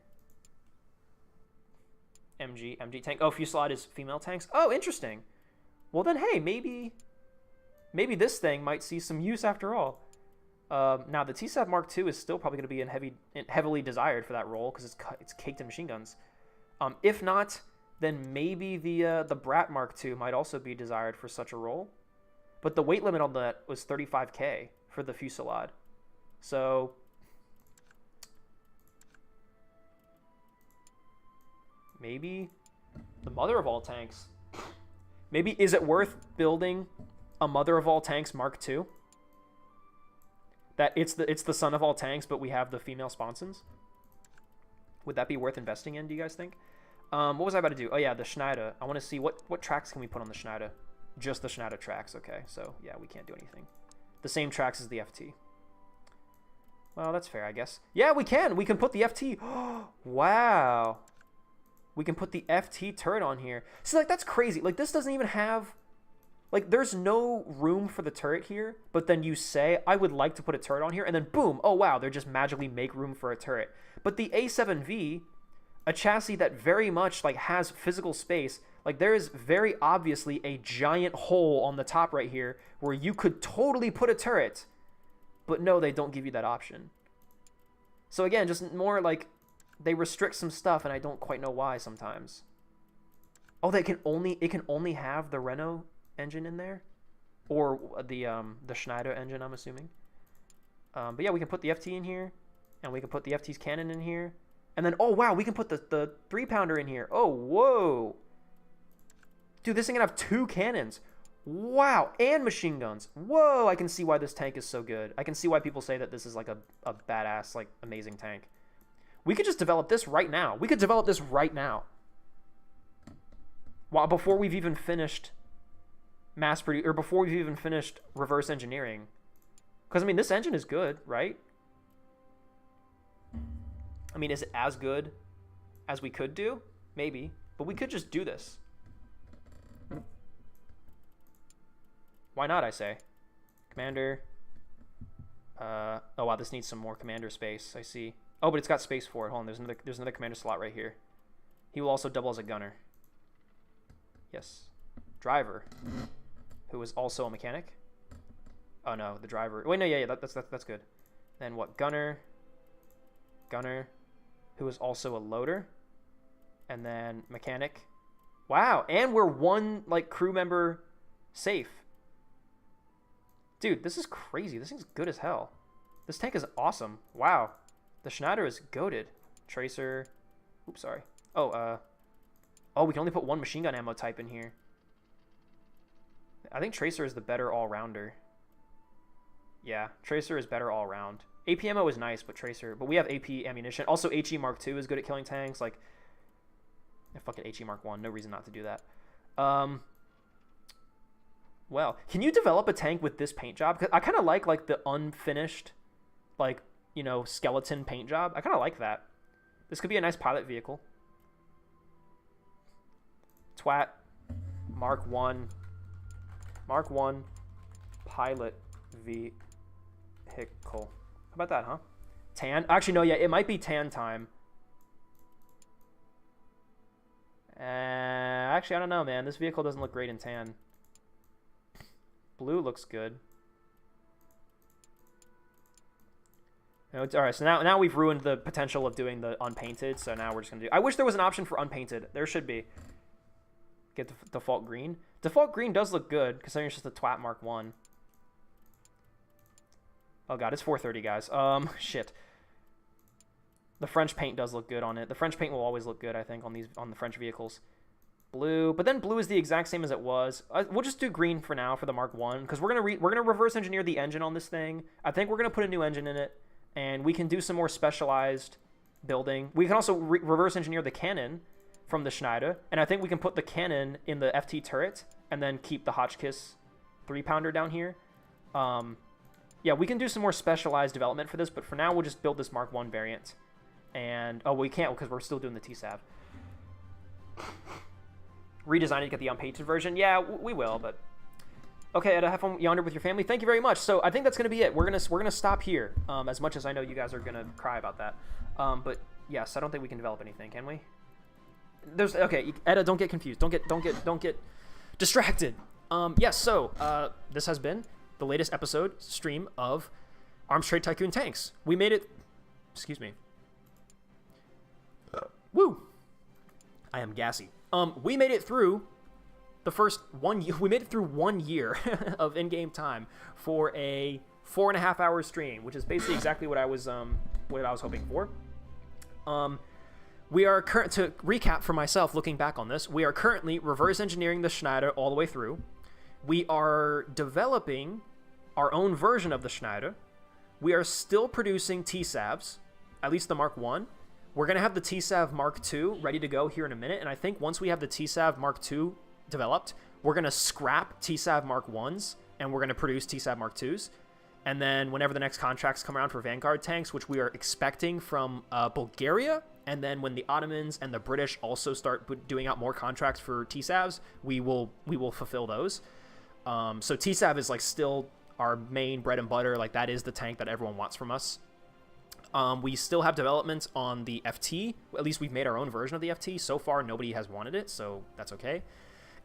A: MG tank. Oh, Fusillade is female tanks. Oh, interesting. Well, then, hey, maybe this thing might see some use after all. Now, the TSAV Mark II is still probably going to be heavily desired for that role because it's caked in machine guns. If not, then maybe the Brat Mark II might also be desired for such a role. But the weight limit on that was 35k for the Fusillade. So... maybe the mother of all tanks. Maybe, is it worth building a mother of all tanks Mark II? That it's the son of all tanks, but we have the female sponsons? Would that be worth investing in, do you guys think? What was I about to do? Oh yeah, the Schneider. I want to see what tracks can we put on the Schneider. Just the Schneider tracks, okay. So yeah, we can't do anything. The same tracks as the FT. Well, that's fair, I guess. Yeah, we can. We can put the FT. Wow. We can put the FT turret on here. See, like, that's crazy. Like, this doesn't even have... Like, there's no room for the turret here, but then you say, I would like to put a turret on here, and then boom, oh wow, they just magically make room for a turret. But the A7V, a chassis that very much, like, has physical space, like, there is very obviously a giant hole on the top right here where you could totally put a turret, but no, they don't give you that option. So again, just more like... They restrict some stuff, and I don't quite know why sometimes. Oh, it can only have the Renault engine in there, or the Schneider engine, I'm assuming. But yeah, we can put the FT in here, and we can put the FT's cannon in here, and then oh wow, we can put the 3-pounder in here. Oh whoa, dude, this thing can have 2 cannons. Wow, and machine guns. Whoa, I can see why this tank is so good. I can see why people say that this is like a badass, like, amazing tank. We could just develop this right now. We could develop this right now. Before we've even finished before we've even finished reverse engineering. Because, I mean, this engine is good, right? I mean, is it as good as we could do? Maybe. But we could just do this. Why not, I say? Commander. Oh, wow, this needs some more commander space. I see. Oh, but it's got space for it. Hold on, there's another commander slot right here. He will also double as a gunner. Yes. Driver, who is also a mechanic. Oh, no, the driver. Wait, no, yeah, that's good. Then what? Gunner, who is also a loader. And then mechanic. Wow, and we're one, like, crew member safe. Dude, this is crazy. This thing's good as hell. This tank is awesome. Wow. The Schneider is goated. Tracer. Oops, sorry. Oh, we can only put one machine gun ammo type in here. I think Tracer is the better all-rounder. Yeah, Tracer is better all-round. AP ammo is nice, but Tracer... But we have AP ammunition. Also, HE Mark II is good at killing tanks. Like, fuck it, HE Mark I. No reason not to do that. Well, can you develop a tank with this paint job? 'Cause I kind of like the unfinished, like, you know, skeleton paint job. I kind of like that. This could be a nice pilot vehicle. Twat. Mark 1. Mark 1 pilot vehicle. How about that, huh? Tan? Actually, no, yeah, it might be tan time. Actually, I don't know, man. This vehicle doesn't look great in tan. Blue looks good. No, all right, so now we've ruined the potential of doing the unpainted, so now we're just going to do... I wish there was an option for unpainted. There should be. Get the default green. Default green does look good, considering it's just a twat Mark 1. Oh, God, it's 4:30, guys. Shit. The French paint does look good on it. The French paint will always look good, I think, on the French vehicles. Blue, but then blue is the exact same as it was. We'll just do green for now for the Mark 1, because we're gonna reverse engineer the engine on this thing. I think we're gonna put a new engine in it, and we can do some more specialized building. We can also reverse engineer the cannon from the Schneider, and I think we can put the cannon in the FT turret, and then keep the Hotchkiss 3-pounder down here. Yeah, we can do some more specialized development for this, but for now we'll just build this Mark 1 variant. And oh, we can't because we're still doing the TSAV. Redesign it to get the unpainted version. Yeah, we will, but okay. Ed, have fun yonder with your family. Thank you very much. So I think that's gonna be it. We're gonna stop here. As much as I know you guys are gonna cry about that, but yes, I don't think we can develop anything, can we? There's okay. Ed, don't get confused. Don't get distracted. Yes. So this has been the latest stream of Arms Trade Tycoon Tanks. We made it. Excuse me. Woo! I am gassy. We made it through the first 1 year. We made it through 1 year of in-game time for a 4.5-hour stream, which is basically exactly what I was hoping for. We are to recap for myself, looking back on this, we are currently reverse engineering the Schneider all the way through. We are developing our own version of the Schneider. We are still producing TSAVs, at least the Mark 1. We're going to have the TSAV Mark II ready to go here in a minute, and I think once we have the TSAV Mark II developed, we're going to scrap TSAV Mark 1s, and we're going to produce TSAV Mark 2s. And then whenever the next contracts come around for Vanguard tanks, which we are expecting from Bulgaria, and then when the Ottomans and the British also start doing out more contracts for TSAVs, we will fulfill those. So TSAV is like still our main bread and butter. Like that is the tank that everyone wants from us. We still have development on the FT. At least we've made our own version of the FT. So far, nobody has wanted it, so that's okay.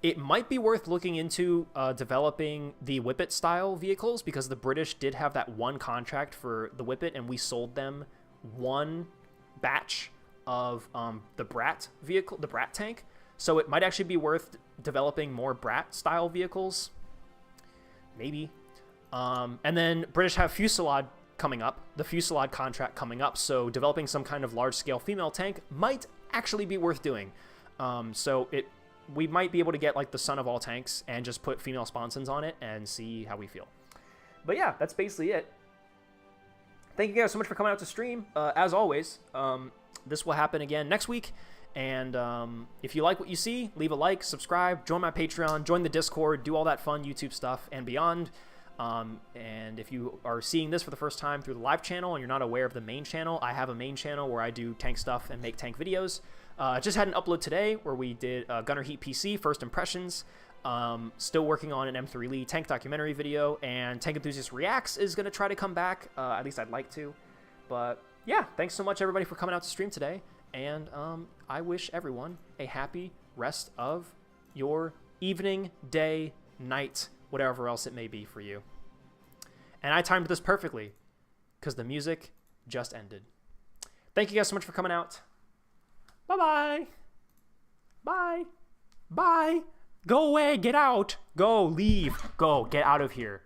A: It might be worth looking into developing the Whippet style vehicles, because the British did have that one contract for the Whippet, and we sold them one batch of the Brat vehicle, the Brat tank. So it might actually be worth developing more Brat style vehicles. Maybe. And then British have Fusillade coming up, the Fusillade contract coming up, so developing some kind of large-scale female tank might actually be worth doing. We might be able to get like the son of all tanks and just put female sponsons on it and see how we feel. But yeah, that's basically it. Thank you guys so much for coming out to stream. As always, this will happen again next week. And if you like what you see, leave a like, subscribe, join my Patreon, join the Discord, do all that fun YouTube stuff and beyond. And if you are seeing this for the first time through the live channel and you're not aware of the main channel, I have a main channel where I do tank stuff and make tank videos. Just had an upload today where we did Gunner Heat PC, first impressions. Still working on an M3 Lee tank documentary video, and Tank Enthusiast Reacts is going to try to come back. At least I'd like to. But yeah, thanks so much everybody for coming out to stream today. And I wish everyone a happy rest of your evening, day, night, whatever else it may be for you. And I timed this perfectly because the music just ended. Thank you guys so much for coming out. Bye-bye. Bye. Bye. Go away. Get out. Go. Leave. Go. Get out of here.